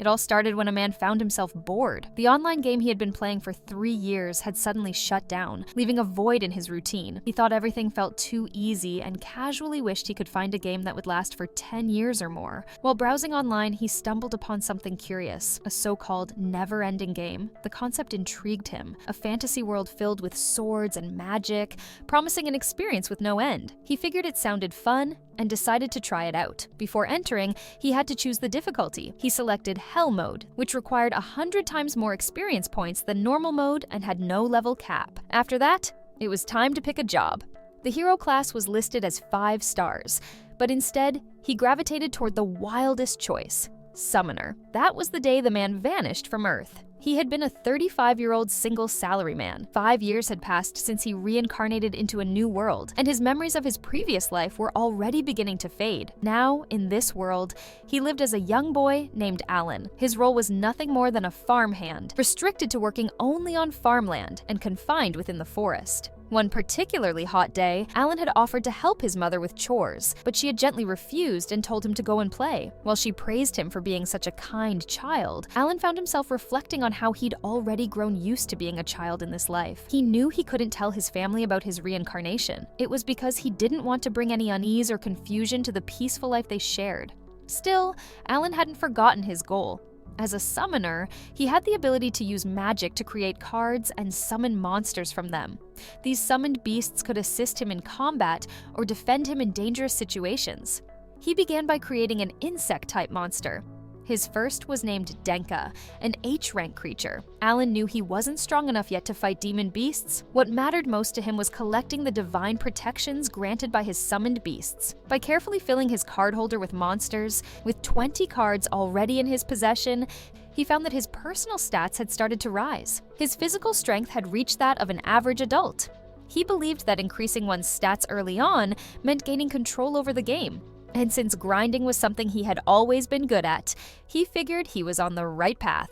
It all started when a man found himself bored. The online game he had been playing for 3 years had suddenly shut down, leaving a void in his routine. He thought everything felt too easy and casually wished he could find a game that would last for 10 years or more. While browsing online, he stumbled upon something curious, a so-called never-ending game. The concept intrigued him, a fantasy world filled with swords and magic, promising an experience with no end. He figured it sounded fun and decided to try it out. Before entering, he had to choose the difficulty. He selected Hell Mode, which required 100 times more experience points than normal mode and had no level cap. After that, it was time to pick a job. The hero class was listed as 5 stars, but instead, he gravitated toward the wildest choice, Summoner. That was the day the man vanished from Earth. He had been a 35-year-old single salaryman. 5 years had passed since he reincarnated into a new world, and his memories of his previous life were already beginning to fade. Now, in this world, he lived as a young boy named Alan. His role was nothing more than a farmhand, restricted to working only on farmland and confined within the forest. One particularly hot day, Alan had offered to help his mother with chores, but she had gently refused and told him to go and play. While she praised him for being such a kind child, Alan found himself reflecting on how he'd already grown used to being a child in this life. He knew he couldn't tell his family about his reincarnation. It was because he didn't want to bring any unease or confusion to the peaceful life they shared. Still, Alan hadn't forgotten his goal. As a summoner, he had the ability to use magic to create cards and summon monsters from them. These summoned beasts could assist him in combat or defend him in dangerous situations. He began by creating an insect-type monster. His first was named Denka, an H-rank creature. Alan knew he wasn't strong enough yet to fight demon beasts. What mattered most to him was collecting the divine protections granted by his summoned beasts. By carefully filling his card holder with monsters, with 20 cards already in his possession, he found that his personal stats had started to rise. His physical strength had reached that of an average adult. He believed that increasing one's stats early on meant gaining control over the game. And since grinding was something he had always been good at, he figured he was on the right path.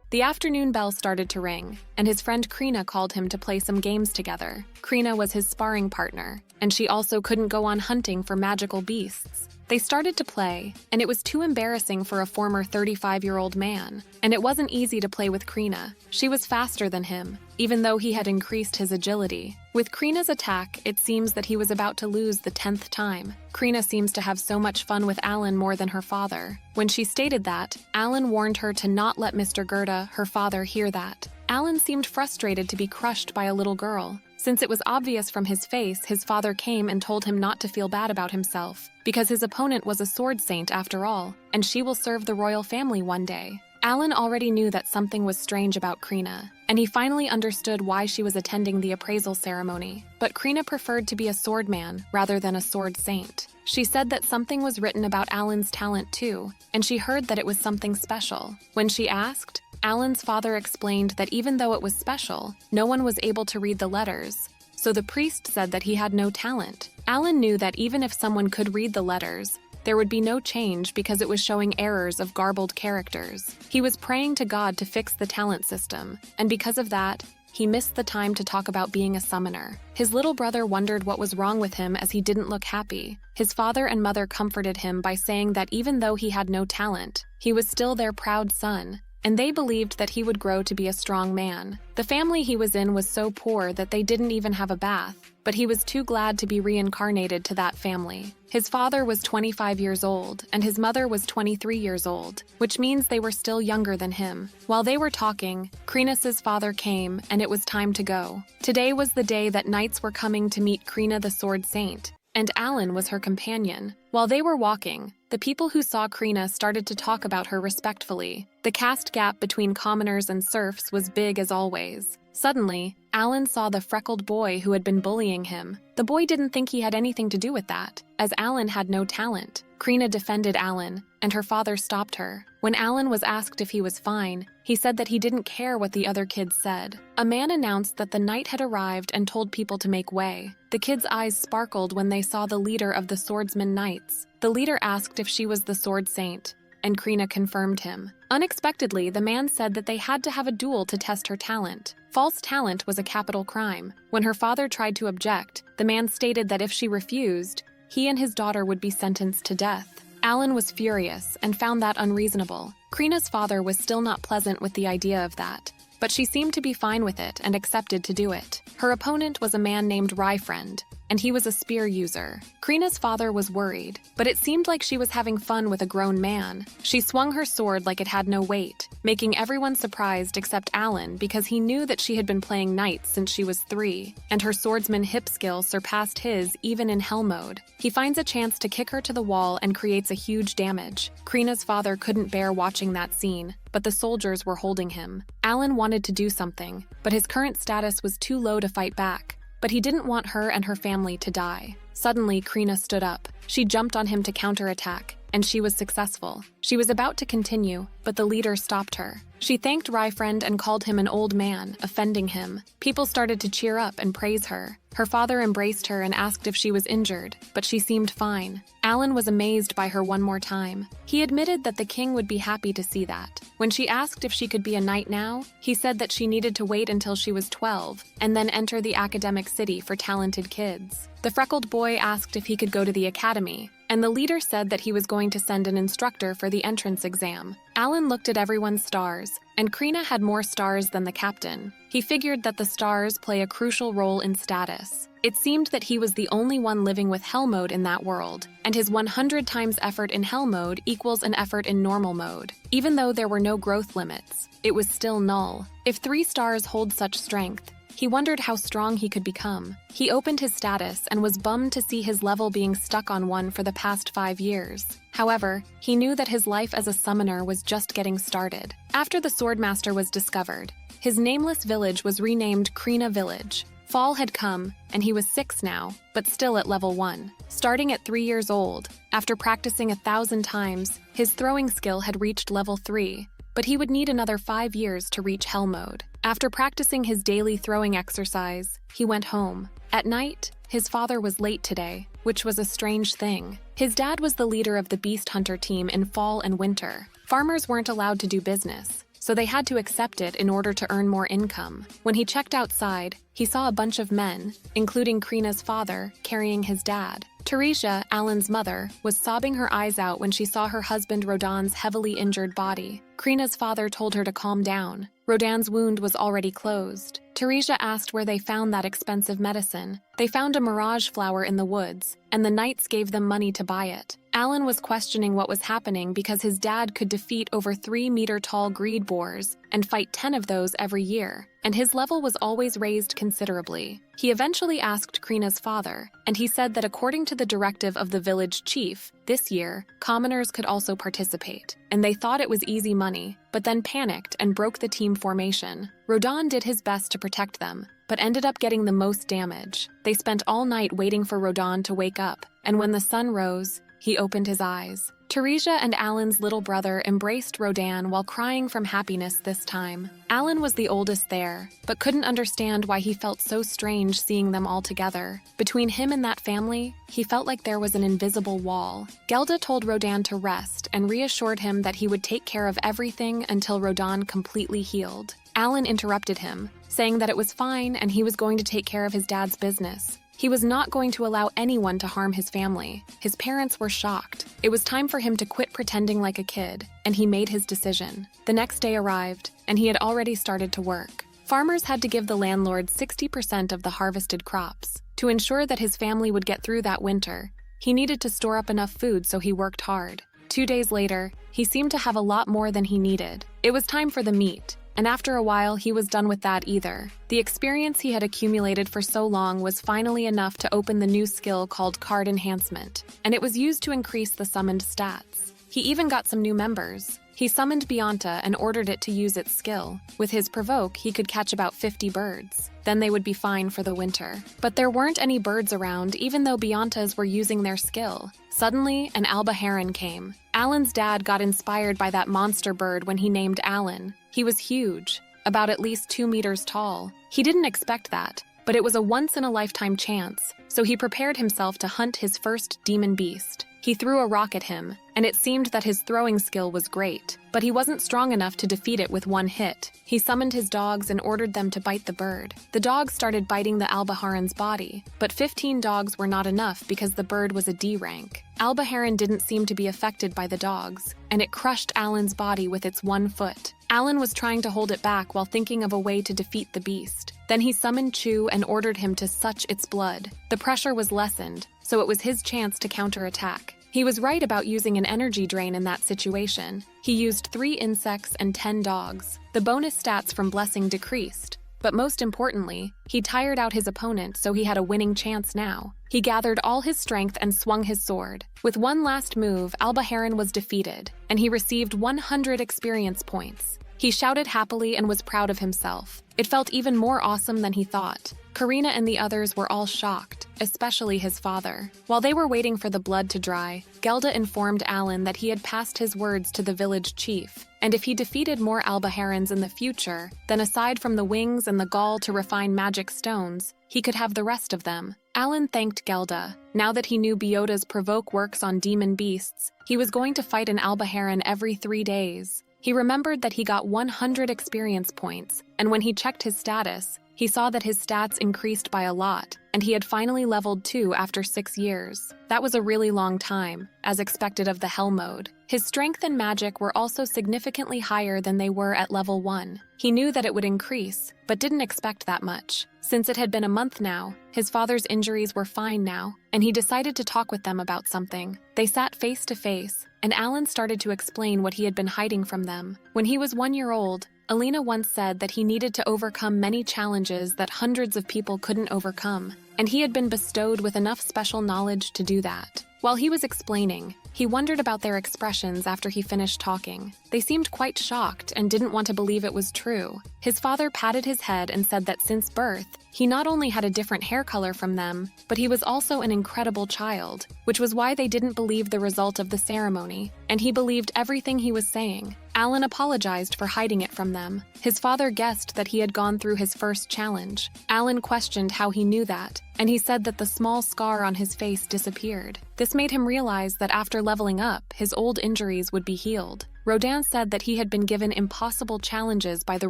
The afternoon bell started to ring, and his friend Krina called him to play some games together. Krina was his sparring partner, and she also couldn't go on hunting for magical beasts. They started to play, and it was too embarrassing for a former 35-year-old man. And it wasn't easy to play with Krina. She was faster than him, even though he had increased his agility. With Krina's attack, it seems that he was about to lose the 10th time. Krina seems to have so much fun with Alan more than her father. When she stated that, Alan warned her to not let Mr. Gerda, her father, hear that. Alan seemed frustrated to be crushed by a little girl. Since it was obvious from his face, his father came and told him not to feel bad about himself, because his opponent was a sword saint after all, and she will serve the royal family one day. Alan already knew that something was strange about Krina, and he finally understood why she was attending the appraisal ceremony. But Krina preferred to be a swordman rather than a sword saint. She said that something was written about Alan's talent too, and she heard that it was something special. When she asked, Alan's father explained that even though it was special, no one was able to read the letters. So the priest said that he had no talent. Alan knew that even if someone could read the letters, there would be no change because it was showing errors of garbled characters. He was praying to God to fix the talent system, and because of that, he missed the time to talk about being a summoner. His little brother wondered what was wrong with him as he didn't look happy. His father and mother comforted him by saying that even though he had no talent, he was still their proud son, and they believed that he would grow to be a strong man. The family he was in was so poor that they didn't even have a bath, but he was too glad to be reincarnated to that family. His father was 25 years old, and his mother was 23 years old, which means they were still younger than him. While they were talking, Krina's father came, and it was time to go. Today was the day that knights were coming to meet Krina the Sword Saint, and Alan was her companion. While they were walking, the people who saw Krina started to talk about her respectfully. The caste gap between commoners and serfs was big as always. Suddenly, Alan saw the freckled boy who had been bullying him. The boy didn't think he had anything to do with that, as Alan had no talent. Krina defended Alan, and her father stopped her. When Alan was asked if he was fine, he said that he didn't care what the other kids said. A man announced that the knight had arrived and told people to make way. The kids' eyes sparkled when they saw the leader of the swordsman knights. The leader asked if she was the sword saint, and Krina confirmed him. Unexpectedly, the man said that they had to have a duel to test her talent. False talent was a capital crime. When her father tried to object, the man stated that if she refused, he and his daughter would be sentenced to death. Alan was furious and found that unreasonable. Krina's father was still not pleasant with the idea of that, but she seemed to be fine with it and accepted to do it. Her opponent was a man named Ryfriend, and he was a spear user. Krina's father was worried, but it seemed like she was having fun with a grown man. She swung her sword like it had no weight, making everyone surprised except Alan because he knew that she had been playing knights since she was 3, and her swordsman hip skill surpassed his even in hell mode. He finds a chance to kick her to the wall and creates a huge damage. Krina's father couldn't bear watching that scene, but the soldiers were holding him. Alan wanted to do something, but his current status was too low to fight back. But he didn't want her and her family to die. Suddenly, Krina stood up. She jumped on him to counterattack, and she was successful. She was about to continue, but the leader stopped her. She thanked Ryfriend and called him an old man, offending him. People started to cheer up and praise her. Her father embraced her and asked if she was injured, but she seemed fine. Alan was amazed by her one more time. He admitted that the king would be happy to see that. When she asked if she could be a knight now, he said that she needed to wait until she was 12 and then enter the academic city for talented kids. The freckled boy asked if he could go to the academy, and the leader said that he was going to send an instructor for the entrance exam. Alan looked at everyone's stars, and Krina had more stars than the captain. He figured that the stars play a crucial role in status. It seemed that he was the only one living with hell mode in that world, and his 100 times effort in hell mode equals an effort in normal mode. Even though there were no growth limits, it was still null. If 3 stars hold such strength, he wondered how strong he could become. He opened his status and was bummed to see his level being stuck on 1 for the past 5 years. However, he knew that his life as a summoner was just getting started. After the Swordmaster was discovered, his nameless village was renamed Krina Village. Fall had come, and he was 6 now, but still at level 1. Starting at 3 years old, after practicing 1,000 times, his throwing skill had reached level 3, but he would need another 5 years to reach Hell mode. After practicing his daily throwing exercise, he went home. At night, his father was late today, which was a strange thing. His dad was the leader of the Beast Hunter team in fall and winter. Farmers weren't allowed to do business, so they had to accept it in order to earn more income. When he checked outside, he saw a bunch of men, including Krina's father, carrying his dad. Teresia, Alan's mother, was sobbing her eyes out when she saw her husband Rodin's heavily injured body. Krina's father told her to calm down. Rodin's wound was already closed. Teresia asked where they found that expensive medicine. They found a mirage flower in the woods, and the knights gave them money to buy it. Alan was questioning what was happening because his dad could defeat over 3-meter-tall greed boars and fight 10 of those every year, and his level was always raised considerably. He eventually asked Krina's father, and he said that according to the directive of the village chief, this year, commoners could also participate, and they thought it was easy money, but then panicked and broke the team formation. Rodin did his best to protect them, but ended up getting the most damage. They spent all night waiting for Rodin to wake up, and when the sun rose, he opened his eyes. Teresia and Alan's little brother embraced Rodin while crying from happiness this time. Alan was the oldest there, but couldn't understand why he felt so strange seeing them all together. Between him and that family, he felt like there was an invisible wall. Gelda told Rodin to rest and reassured him that he would take care of everything until Rodin completely healed. Alan interrupted him, saying that it was fine and he was going to take care of his dad's business. He was not going to allow anyone to harm his family. His parents were shocked. It was time for him to quit pretending like a kid, and he made his decision. The next day arrived, and he had already started to work. Farmers had to give the landlord 60% of the harvested crops. To ensure that his family would get through that winter, he needed to store up enough food, so he worked hard. 2 days later, he seemed to have a lot more than he needed. It was time for the meat. And after a while, he was done with that either. The experience he had accumulated for so long was finally enough to open the new skill called Card Enhancement, and it was used to increase the summoned stats. He even got some new members. He summoned Bianta and ordered it to use its skill. With his Provoke, he could catch about 50 birds. Then they would be fine for the winter. But there weren't any birds around, even though Biantas were using their skill. Suddenly, an alba heron came. Alan's dad got inspired by that monster bird when he named Alan. He was huge, about at least 2 meters tall. He didn't expect that, but it was a once-in-a-lifetime chance, so he prepared himself to hunt his first demon beast. He threw a rock at him, and it seemed that his throwing skill was great, but he wasn't strong enough to defeat it with one hit. He summoned his dogs and ordered them to bite the bird. The dogs started biting the alba heron's body, but 15 dogs were not enough because the bird was a D rank. Alba Heron didn't seem to be affected by the dogs, and it crushed Alan's body with its one foot. Alan was trying to hold it back while thinking of a way to defeat the beast. Then he summoned Chu and ordered him to suck its blood. The pressure was lessened, so it was his chance to counterattack. He was right about using an energy drain in that situation. He used 3 insects and 10 dogs. The bonus stats from Blessing decreased, but most importantly, he tired out his opponent so he had a winning chance now. He gathered all his strength and swung his sword. With one last move, Alba Heron was defeated, and he received 100 experience points. He shouted happily and was proud of himself. It felt even more awesome than he thought. Karina and the others were all shocked, especially his father. While they were waiting for the blood to dry, Gelda informed Alan that he had passed his words to the village chief, and if he defeated more Alba Herons in the future, then aside from the wings and the gall to refine magic stones, he could have the rest of them. Alan thanked Gelda. Now that he knew Biota's provoke works on demon beasts, he was going to fight an Alba Heron every 3 days. He remembered that he got 100 experience points, and when he checked his status, he saw that his stats increased by a lot, and he had finally leveled 2 after 6 years. That was a really long time, as expected of the Hell mode. His strength and magic were also significantly higher than they were at level 1. He knew that it would increase, but didn't expect that much. Since it had been a month now, his father's injuries were fine now, and he decided to talk with them about something. They sat face to face, and Alan started to explain what he had been hiding from them. When he was 1 year old, Alina once said that he needed to overcome many challenges that hundreds of people couldn't overcome, and he had been bestowed with enough special knowledge to do that. While he was explaining, he wondered about their expressions after he finished talking. They seemed quite shocked and didn't want to believe it was true. His father patted his head and said that since birth, he not only had a different hair color from them, but he was also an incredible child, which was why they didn't believe the result of the ceremony, and he believed everything he was saying. Alan apologized for hiding it from them. His father guessed that he had gone through his first challenge. Alan questioned how he knew that, and he said that the small scar on his face disappeared. This made him realize that after leveling up, his old injuries would be healed. Rodin said that he had been given impossible challenges by the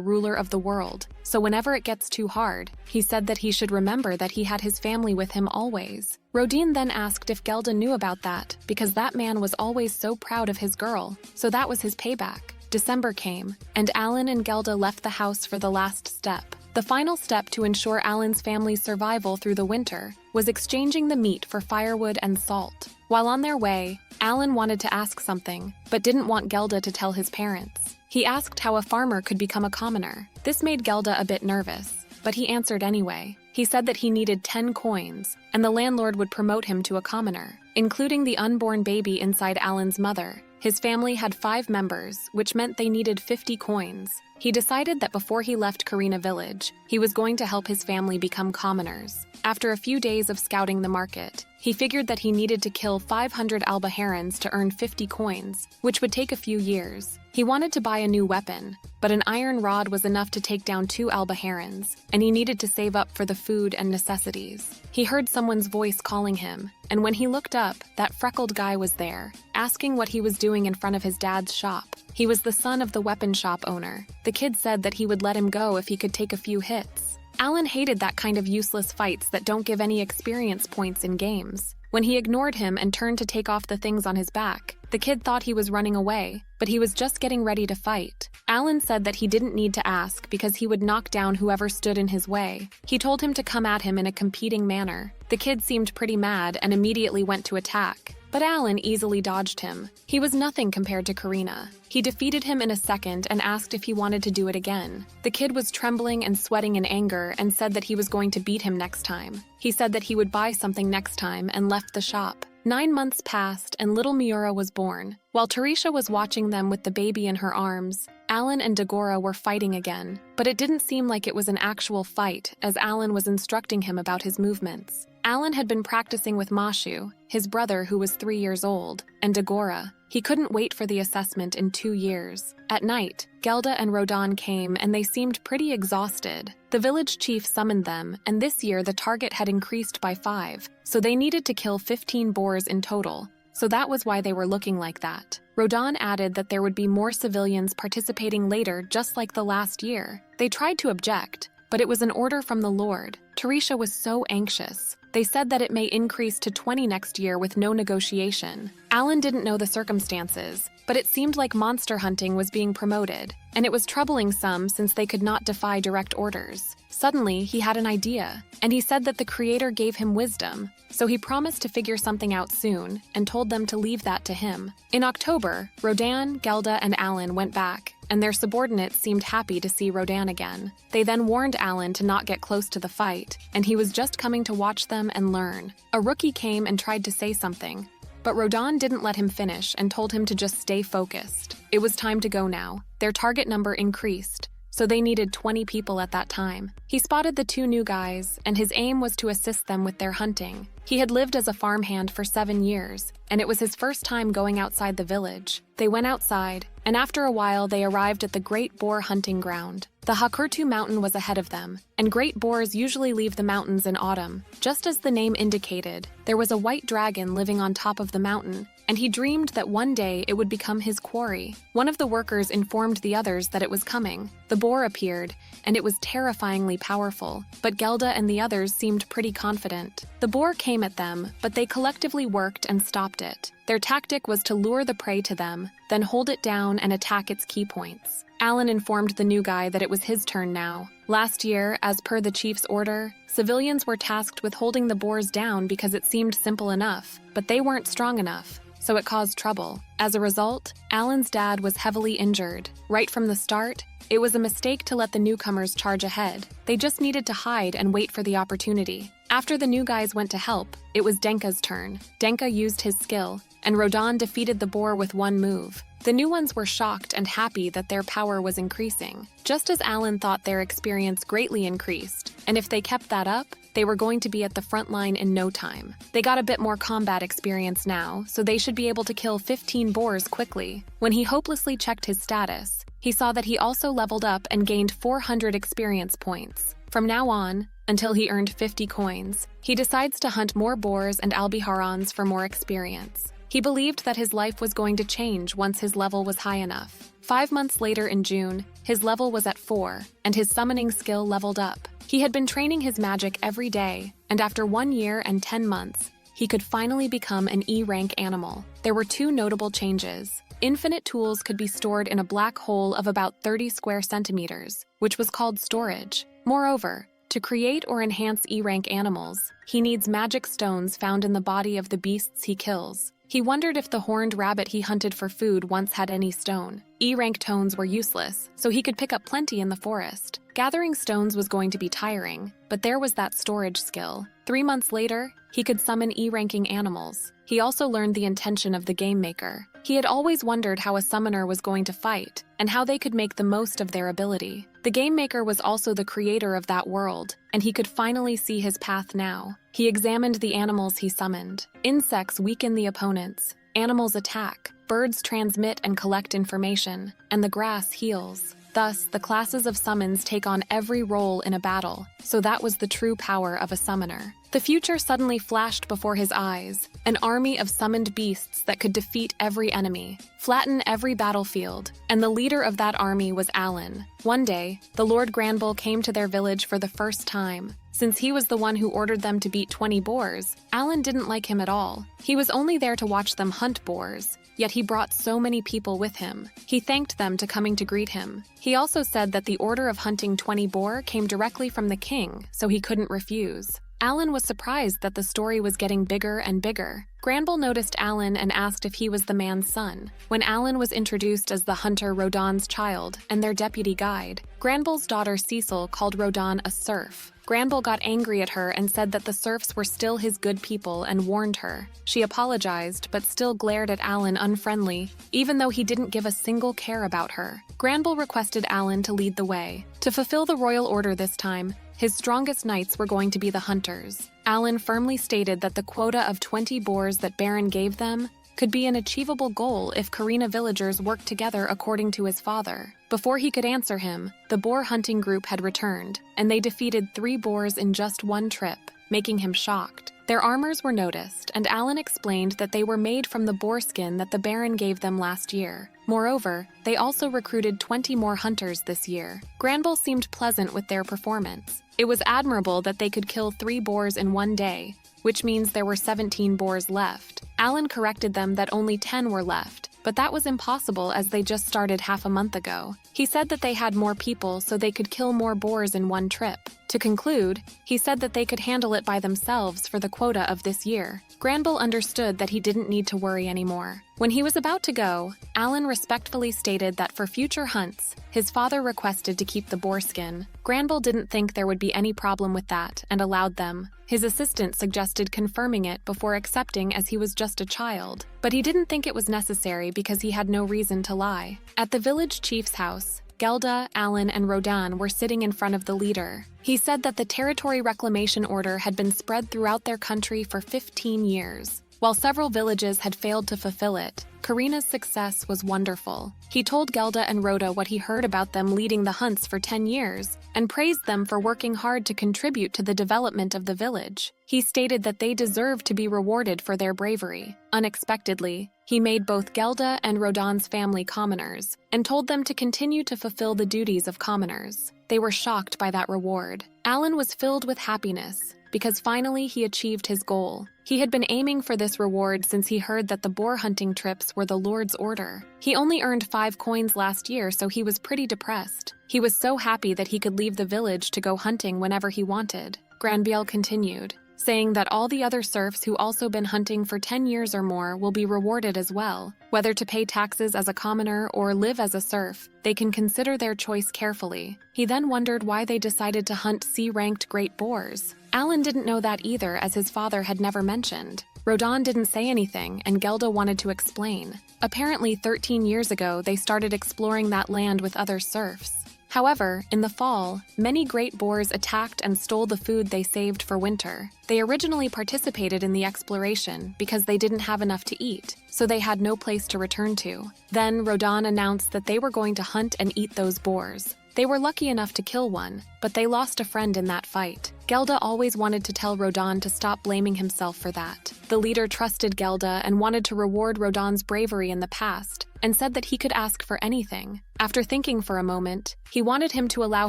ruler of the world, so whenever it gets too hard, he said that he should remember that he had his family with him always. Rodin then asked if Gelda knew about that, because that man was always so proud of his girl, so that was his payback. December came, and Alan and Gelda left the house for the last step. The final step to ensure Alan's family's survival through the winter was exchanging the meat for firewood and salt. While on their way, Alan wanted to ask something, but didn't want Gelda to tell his parents. He asked how a farmer could become a commoner. This made Gelda a bit nervous, but he answered anyway. He said that he needed 10 coins, and the landlord would promote him to a commoner, including the unborn baby inside Alan's mother. His family had 5 members, which meant they needed 50 coins. He decided that before he left Karina village, he was going to help his family become commoners. After a few days of scouting the market, he figured that he needed to kill 500 Alba Herons to earn 50 coins, which would take a few years. He wanted to buy a new weapon, but an iron rod was enough to take down 2 Alba Herons, and he needed to save up for the food and necessities. He heard someone's voice calling him, and when he looked up, that freckled guy was there, asking what he was doing in front of his dad's shop. He was the son of the weapon shop owner. The kid said that he would let him go if he could take a few hits. Alan hated that kind of useless fights that don't give any experience points in games. When he ignored him and turned to take off the things on his back, the kid thought he was running away, but he was just getting ready to fight. Alan said that he didn't need to ask because he would knock down whoever stood in his way. He told him to come at him in a competing manner. The kid seemed pretty mad and immediately went to attack, but Alan easily dodged him. He was nothing compared to Karina. He defeated him in a second and asked if he wanted to do it again. The kid was trembling and sweating in anger and said that he was going to beat him next time. He said that he would buy something next time and left the shop. 9 months passed and little Miura was born. While Tarisha was watching them with the baby in her arms, Alan and Dagora were fighting again, but it didn't seem like it was an actual fight as Alan was instructing him about his movements. Alan had been practicing with Mashu, his brother who was 3 years old, and Dagora. He couldn't wait for the assessment in 2 years. At night, Gelda and Rodin came and they seemed pretty exhausted. The village chief summoned them, and this year the target had increased by 5, so they needed to kill 15 boars in total. So that was why they were looking like that. Rodin added that there would be more civilians participating later just like the last year. They tried to object, but it was an order from the Lord. Tarisha was so anxious. They said that it may increase to 20 next year with no negotiation. Alan didn't know the circumstances, but it seemed like monster hunting was being promoted, and it was troubling some since they could not defy direct orders. Suddenly, he had an idea, and he said that the creator gave him wisdom, so he promised to figure something out soon and told them to leave that to him. In October, Rodan, Gelda, and Alan went back, and their subordinates seemed happy to see Rodan again. They then warned Alan to not get close to the fight, and he was just coming to watch them and learn. A rookie came and tried to say something, but Rodan didn't let him finish and told him to just stay focused. It was time to go now. Their target number increased, so they needed 20 people at that time. He spotted the two new guys, and his aim was to assist them with their hunting. He had lived as a farmhand for 7 years, and it was his first time going outside the village. They went outside, and after a while they arrived at the Great Boar hunting ground. The Hakurtu mountain was ahead of them, and great boars usually leave the mountains in autumn. Just as the name indicated, there was a white dragon living on top of the mountain, and he dreamed that one day it would become his quarry. One of the workers informed the others that it was coming. The boar appeared, and it was terrifyingly powerful, but Gelda and the others seemed pretty confident. The boar came at them, but they collectively worked and stopped it. Their tactic was to lure the prey to them, then hold it down and attack its key points. Alan informed the new guy that it was his turn now. Last year, as per the chief's order, civilians were tasked with holding the boars down because it seemed simple enough, but they weren't strong enough, so it caused trouble. As a result, Alan's dad was heavily injured. Right from the start, it was a mistake to let the newcomers charge ahead. They just needed to hide and wait for the opportunity. After the new guys went to help, it was Denka's turn. Denka used his skill, and Rodan defeated the boar with one move. The new ones were shocked and happy that their power was increasing, just as Alan thought their experience greatly increased, and if they kept that up, they were going to be at the front line in no time. They got a bit more combat experience now, so they should be able to kill 15 boars quickly. When he hopelessly checked his status, he saw that he also leveled up and gained 400 experience points. From now on, until he earned 50 coins, he decides to hunt more boars and albiharans for more experience. He believed that his life was going to change once his level was high enough. 5 months later in June, his level was at 4, and his summoning skill leveled up. He had been training his magic every day, and after 1 year and 10 months, he could finally become an E-rank animal. There were 2 notable changes. Infinite tools could be stored in a black hole of about 30 square centimeters, which was called storage. Moreover, to create or enhance E-rank animals, he needs magic stones found in the body of the beasts he kills. He wondered if the horned rabbit he hunted for food once had any stone. E-rank tones were useless, so he could pick up plenty in the forest. Gathering stones was going to be tiring, but there was that storage skill. 3 months later, he could summon E-ranking animals. He also learned the intention of the game maker. He had always wondered how a summoner was going to fight, and how they could make the most of their ability. The game maker was also the creator of that world, and he could finally see his path now. He examined the animals he summoned. Insects weaken the opponents, animals attack, birds transmit and collect information, and the grass heals. Thus, the classes of summons take on every role in a battle, so that was the true power of a summoner. The future suddenly flashed before his eyes, an army of summoned beasts that could defeat every enemy, flatten every battlefield, and the leader of that army was Alan. One day, the Lord Granbull came to their village for the first time. Since he was the one who ordered them to beat 20 boars, Alan didn't like him at all. He was only there to watch them hunt boars, yet he brought so many people with him. He thanked them to coming to greet him. He also said that the order of hunting 20 boar came directly from the king, so he couldn't refuse. Alan was surprised that the story was getting bigger and bigger. Granbull noticed Alan and asked if he was the man's son. When Alan was introduced as the hunter Rodan's child and their deputy guide, Granbull's daughter Cecil called Rodan a serf. Granbull got angry at her and said that the serfs were still his good people and warned her. She apologized, but still glared at Alan unfriendly, even though he didn't give a single care about her. Granbull requested Alan to lead the way. To fulfill the royal order this time, his strongest knights were going to be the hunters. Alan firmly stated that the quota of 20 boars that Baron gave them could be an achievable goal if Karina villagers worked together according to his father. Before he could answer him, the boar hunting group had returned, and they defeated 3 boars in just one trip, making him shocked. Their armors were noticed, and Alan explained that they were made from the boar skin that the Baron gave them last year. Moreover, they also recruited 20 more hunters this year. Granville seemed pleasant with their performance. It was admirable that they could kill 3 boars in one day, which means there were 17 boars left. Alan corrected them that only 10 were left, but that was impossible as they just started half a month ago. He said that they had more people so they could kill more boars in one trip. To conclude, he said that they could handle it by themselves for the quota of this year. Granville understood that he didn't need to worry anymore. When he was about to go, Alan respectfully stated that for future hunts, his father requested to keep the boar skin. Granville didn't think there would be any problem with that and allowed them. His assistant suggested confirming it before accepting as he was just a child, but he didn't think it was necessary because he had no reason to lie. At the village chief's house, Gelda, Alan, and Rodan were sitting in front of the leader. He said that the territory reclamation order had been spread throughout their country for 15 years. While several villages had failed to fulfill it, Karina's success was wonderful. He told Gelda and Rhoda what he heard about them leading the hunts for 10 years, and praised them for working hard to contribute to the development of the village. He stated that they deserved to be rewarded for their bravery. Unexpectedly, he made both Gelda and Rodan's family commoners, and told them to continue to fulfill the duties of commoners. They were shocked by that reward. Alan was filled with happiness, because finally he achieved his goal. He had been aiming for this reward since he heard that the boar hunting trips were the Lord's order. He only earned 5 coins last year, so he was pretty depressed. He was so happy that he could leave the village to go hunting whenever he wanted. Granville continued, saying that all the other serfs who also been hunting for 10 years or more will be rewarded as well. Whether to pay taxes as a commoner or live as a serf, they can consider their choice carefully. He then wondered why they decided to hunt C-ranked great boars. Alan didn't know that either, as his father had never mentioned. Rodan didn't say anything, and Gelda wanted to explain. Apparently 13 years ago, they started exploring that land with other serfs. However, in the fall, many great boars attacked and stole the food they saved for winter. They originally participated in the exploration because they didn't have enough to eat, so they had no place to return to. Then Rodan announced that they were going to hunt and eat those boars. They were lucky enough to kill one, but they lost a friend in that fight. Gelda always wanted to tell Rodan to stop blaming himself for that. The leader trusted Gelda and wanted to reward Rodan's bravery in the past, and said that he could ask for anything. After thinking for a moment, he wanted him to allow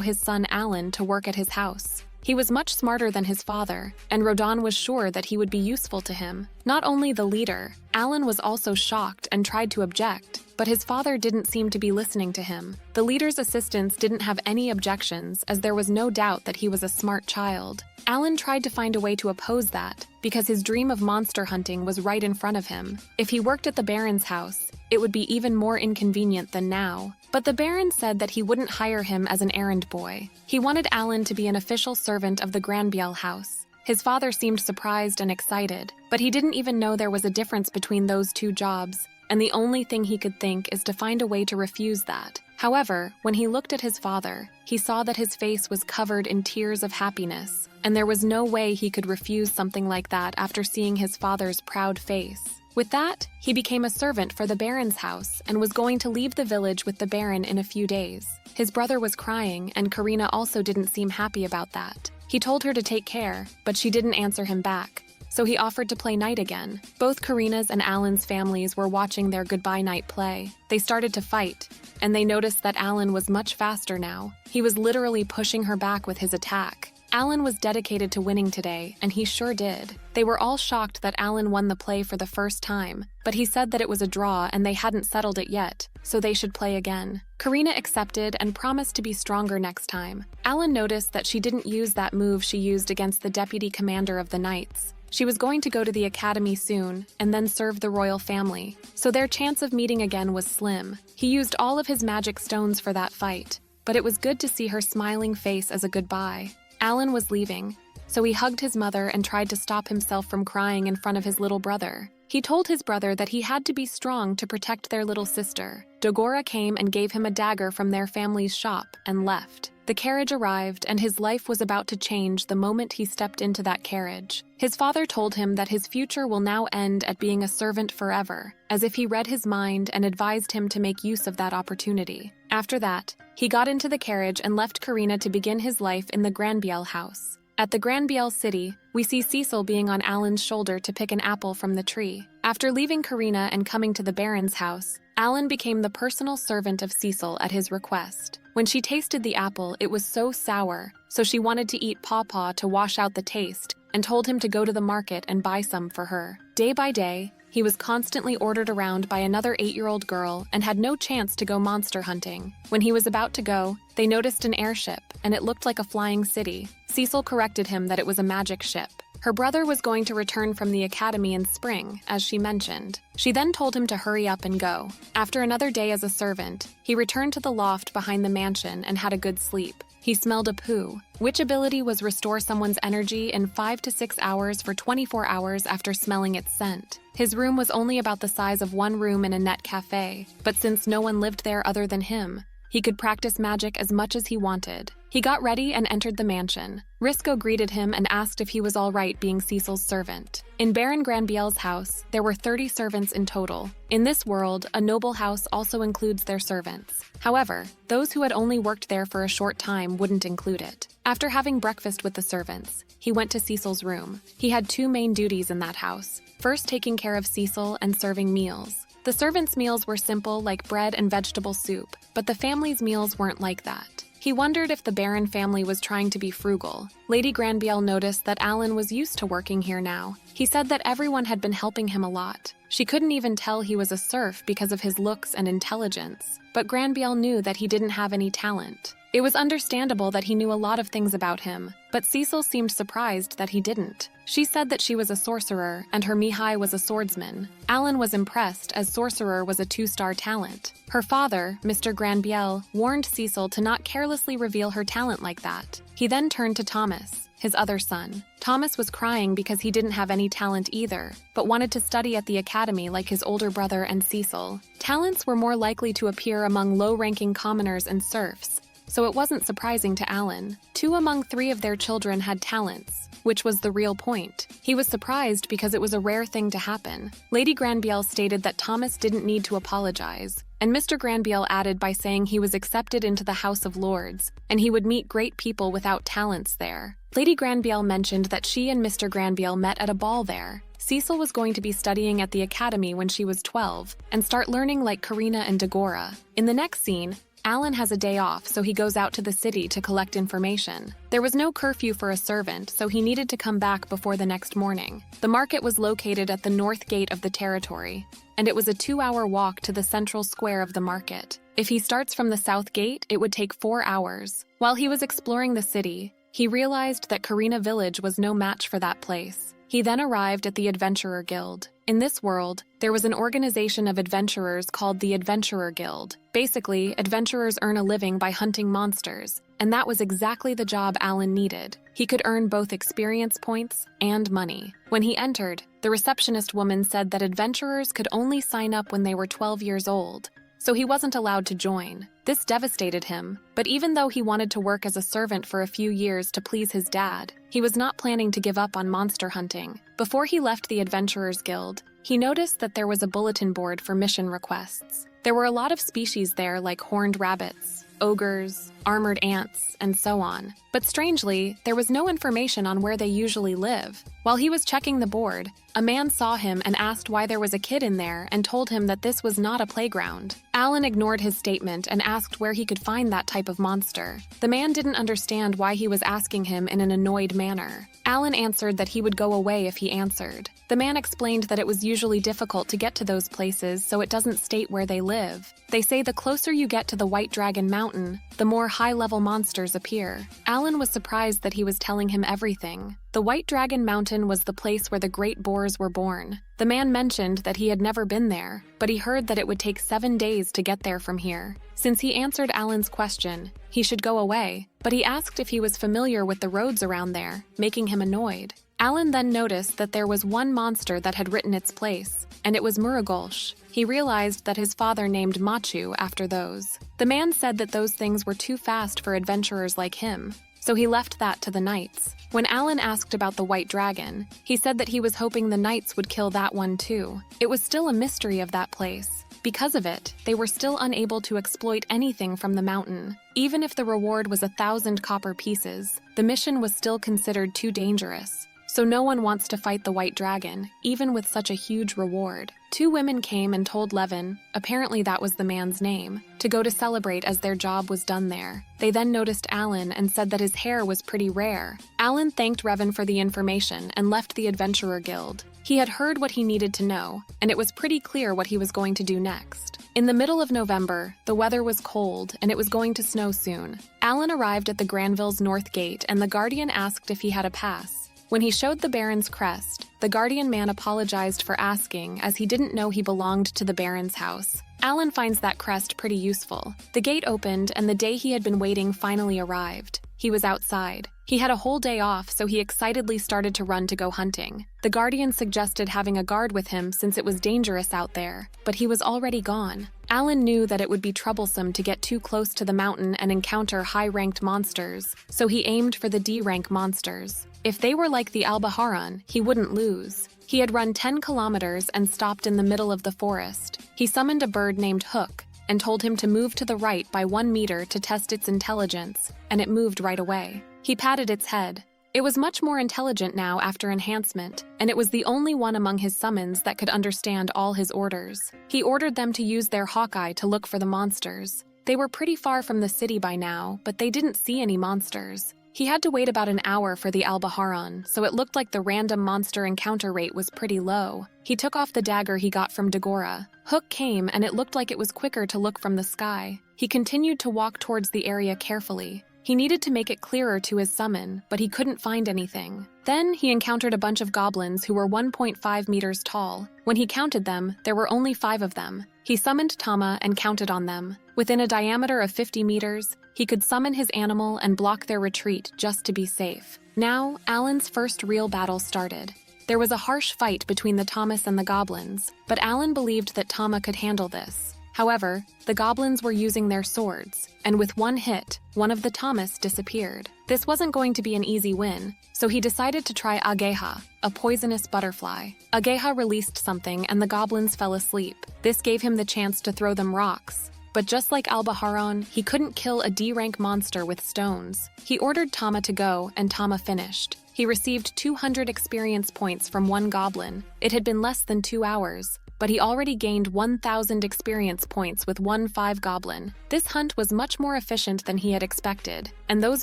his son Alan to work at his house. He was much smarter than his father, and Rodan was sure that he would be useful to him. Not only the leader, Alan was also shocked and tried to object, but his father didn't seem to be listening to him. The leader's assistants didn't have any objections, as there was no doubt that he was a smart child. Alan tried to find a way to oppose that, because his dream of monster hunting was right in front of him. If he worked at the Baron's house, it would be even more inconvenient than now. But the Baron said that he wouldn't hire him as an errand boy. He wanted Alan to be an official servant of the Granville house. His father seemed surprised and excited, but he didn't even know there was a difference between those 2 jobs, and the only thing he could think is to find a way to refuse that. However, when he looked at his father, he saw that his face was covered in tears of happiness, and there was no way he could refuse something like that after seeing his father's proud face. With that, he became a servant for the Baron's house and was going to leave the village with the Baron in a few days. His brother was crying, and Karina also didn't seem happy about that. He told her to take care, but she didn't answer him back, so he offered to play night again. Both Karina's and Alan's families were watching their goodbye night play. They started to fight, and they noticed that Alan was much faster now. He was literally pushing her back with his attack. Alan was dedicated to winning today, and he sure did. They were all shocked that Alan won the play for the first time, but he said that it was a draw and they hadn't settled it yet, so they should play again. Karina accepted and promised to be stronger next time. Alan noticed that she didn't use that move she used against the deputy commander of the Knights. She was going to go to the academy soon, and then serve the royal family, so their chance of meeting again was slim. He used all of his magic stones for that fight, but it was good to see her smiling face as a goodbye. Alan was leaving, so he hugged his mother and tried to stop himself from crying in front of his little brother. He told his brother that he had to be strong to protect their little sister. Dogora came and gave him a dagger from their family's shop and left. The carriage arrived, and his life was about to change the moment he stepped into that carriage. His father told him that his future will now end at being a servant forever, as if he read his mind and advised him to make use of that opportunity. After that, he got into the carriage and left Karina to begin his life in the Granville house. At the Granville city, we see Cecil being on Alan's shoulder to pick an apple from the tree. After leaving Karina and coming to the Baron's house, Alan became the personal servant of Cecil at his request. When she tasted the apple, it was so sour, so she wanted to eat Pawpaw to wash out the taste and told him to go to the market and buy some for her. Day by day, he was constantly ordered around by another 8-year-old girl and had no chance to go monster hunting. When he was about to go, they noticed an airship, and it looked like a flying city. Cecil corrected him that it was a magic ship. Her brother was going to return from the academy in spring, as she mentioned. She then told him to hurry up and go. After another day as a servant, he returned to the loft behind the mansion and had a good sleep. He smelled a poo, which ability was restore someone's energy in 5 to 6 hours for 24 hours after smelling its scent. His room was only about the size of one room in a net cafe, but since no one lived there other than him, he could practice magic as much as he wanted. He got ready and entered the mansion. Risco greeted him and asked if he was all right being Cecil's servant. In Baron Granbiel's house, there were 30 servants in total. In this world, a noble house also includes their servants. However, those who had only worked there for a short time wouldn't include it. After having breakfast with the servants, he went to Cecil's room. He had 2 main duties in that house. First, taking care of Cecil and serving meals. The servants' meals were simple, like bread and vegetable soup, but the family's meals weren't like that. He wondered if the Baron family was trying to be frugal. Lady Granbiel noticed that Alan was used to working here now. He said that everyone had been helping him a lot. She couldn't even tell he was a serf because of his looks and intelligence, but Granbiel knew that he didn't have any talent. It was understandable that he knew a lot of things about him, but Cecil seemed surprised that he didn't. She said that she was a sorcerer and her Mihai was a swordsman. Alan was impressed as sorcerer was a 2-star talent. Her father, Mr. Granbiel, warned Cecil to not carelessly reveal her talent like that. He then turned to Thomas, his other son. Thomas was crying because he didn't have any talent either, but wanted to study at the academy like his older brother and Cecil. Talents were more likely to appear among low-ranking commoners and serfs, so it wasn't surprising to Alan. 2 among 3 of their children had talents, which was the real point. He was surprised because it was a rare thing to happen. Lady Granbiel stated that Thomas didn't need to apologize, and Mr. Granbiel added by saying he was accepted into the House of Lords, and he would meet great people without talents there. Lady Granbiel mentioned that she and Mr. Granbiel met at a ball there. Cecil was going to be studying at the academy when she was 12, and start learning like Karina and Dagora. In the next scene, Alan has a day off, so he goes out to the city to collect information. There was no curfew for a servant, so he needed to come back before the next morning. The market was located at the north gate of the territory, and it was a 2-hour walk to the central square of the market. If he starts from the south gate, it would take 4 hours. While he was exploring the city, he realized that Karina Village was no match for that place. He then arrived at the Adventurer Guild. In this world, there was an organization of adventurers called the Adventurer Guild. Basically, adventurers earn a living by hunting monsters, and that was exactly the job Alan needed. He could earn both experience points and money. When he entered, the receptionist woman said that adventurers could only sign up when they were 12 years old, so he wasn't allowed to join. This devastated him, but even though he wanted to work as a servant for a few years to please his dad, he was not planning to give up on monster hunting. Before he left the Adventurers Guild, he noticed that there was a bulletin board for mission requests. There were a lot of species there like horned rabbits, ogres, armored ants, and so on. But strangely, there was no information on where they usually live. While he was checking the board, a man saw him and asked why there was a kid in there and told him that this was not a playground. Alan ignored his statement and asked where he could find that type of monster. The man didn't understand why he was asking him in an annoyed manner. Alan answered that he would go away if he answered. The man explained that it was usually difficult to get to those places, so it doesn't state where they live. They say the closer you get to the White Dragon Mountain, the more high-level monsters appear. Alan was surprised that he was telling him everything. The White Dragon Mountain was the place where the great boars were born. The man mentioned that he had never been there, but he heard that it would take 7 days to get there from here. Since he answered Alan's question, he should go away, but he asked if he was familiar with the roads around there, making him annoyed. Alan then noticed that there was one monster that had written its place, and it was Murugolsh. He realized that his father named Machu after those. The man said that those things were too fast for adventurers like him, so he left that to the knights. When Alan asked about the White Dragon, he said that he was hoping the knights would kill that one too. It was still a mystery of that place. Because of it, they were still unable to exploit anything from the mountain. Even if the reward was 1,000 copper pieces, the mission was still considered too dangerous. So no one wants to fight the White Dragon, even with such a huge reward. 2 women came and told Levin, apparently that was the man's name, to go to celebrate as their job was done there. They then noticed Alan and said that his hair was pretty rare. Alan thanked Revan for the information and left the Adventurer Guild. He had heard what he needed to know, and it was pretty clear what he was going to do next. In the middle of November, the weather was cold and it was going to snow soon. Alan arrived at the Granville's North Gate and the Guardian asked if he had a pass. When he showed the Baron's crest, the Guardian man apologized for asking as he didn't know he belonged to the Baron's house. Alan finds that crest pretty useful. The gate opened and the day he had been waiting finally arrived. He was outside. He had a whole day off, so he excitedly started to run to go hunting. The Guardian suggested having a guard with him since it was dangerous out there, but he was already gone. Alan knew that it would be troublesome to get too close to the mountain and encounter high-ranked monsters, so he aimed for the D-rank monsters. If they were like the Albaharan, he wouldn't lose. He had run 10 kilometers and stopped in the middle of the forest. He summoned a bird named Hook and told him to move to the right by 1 meter to test its intelligence, and it moved right away. He patted its head. It was much more intelligent now after enhancement, and it was the only one among his summons that could understand all his orders. He ordered them to use their Hawkeye to look for the monsters. They were pretty far from the city by now, but they didn't see any monsters. He had to wait about an hour for the Albaharan, so it looked like the random monster encounter rate was pretty low. He took off the dagger he got from Dagora. Hook came, and it looked like it was quicker to look from the sky. He continued to walk towards the area carefully. He needed to make it clearer to his summon, but he couldn't find anything. Then he encountered a bunch of goblins who were 1.5 meters tall. When he counted them, there were only 5 of them. He summoned Tama and counted on them. Within a diameter of 50 meters, he could summon his animal and block their retreat just to be safe. Now, Alan's first real battle started. There was a harsh fight between the Thomas and the goblins, but Alan believed that Tama could handle this. However, the goblins were using their swords, and with 1 hit, one of the Thomas disappeared. This wasn't going to be an easy win, so he decided to try Ageha, a poisonous butterfly. Ageha released something and the goblins fell asleep. This gave him the chance to throw them rocks. But just like Albaharan, he couldn't kill a D-rank monster with stones. He ordered Tama to go, and Tama finished. He received 200 experience points from 1 goblin. It had been less than 2 hours, but he already gained 1,000 experience points with 1 5 goblin. This hunt was much more efficient than he had expected, and those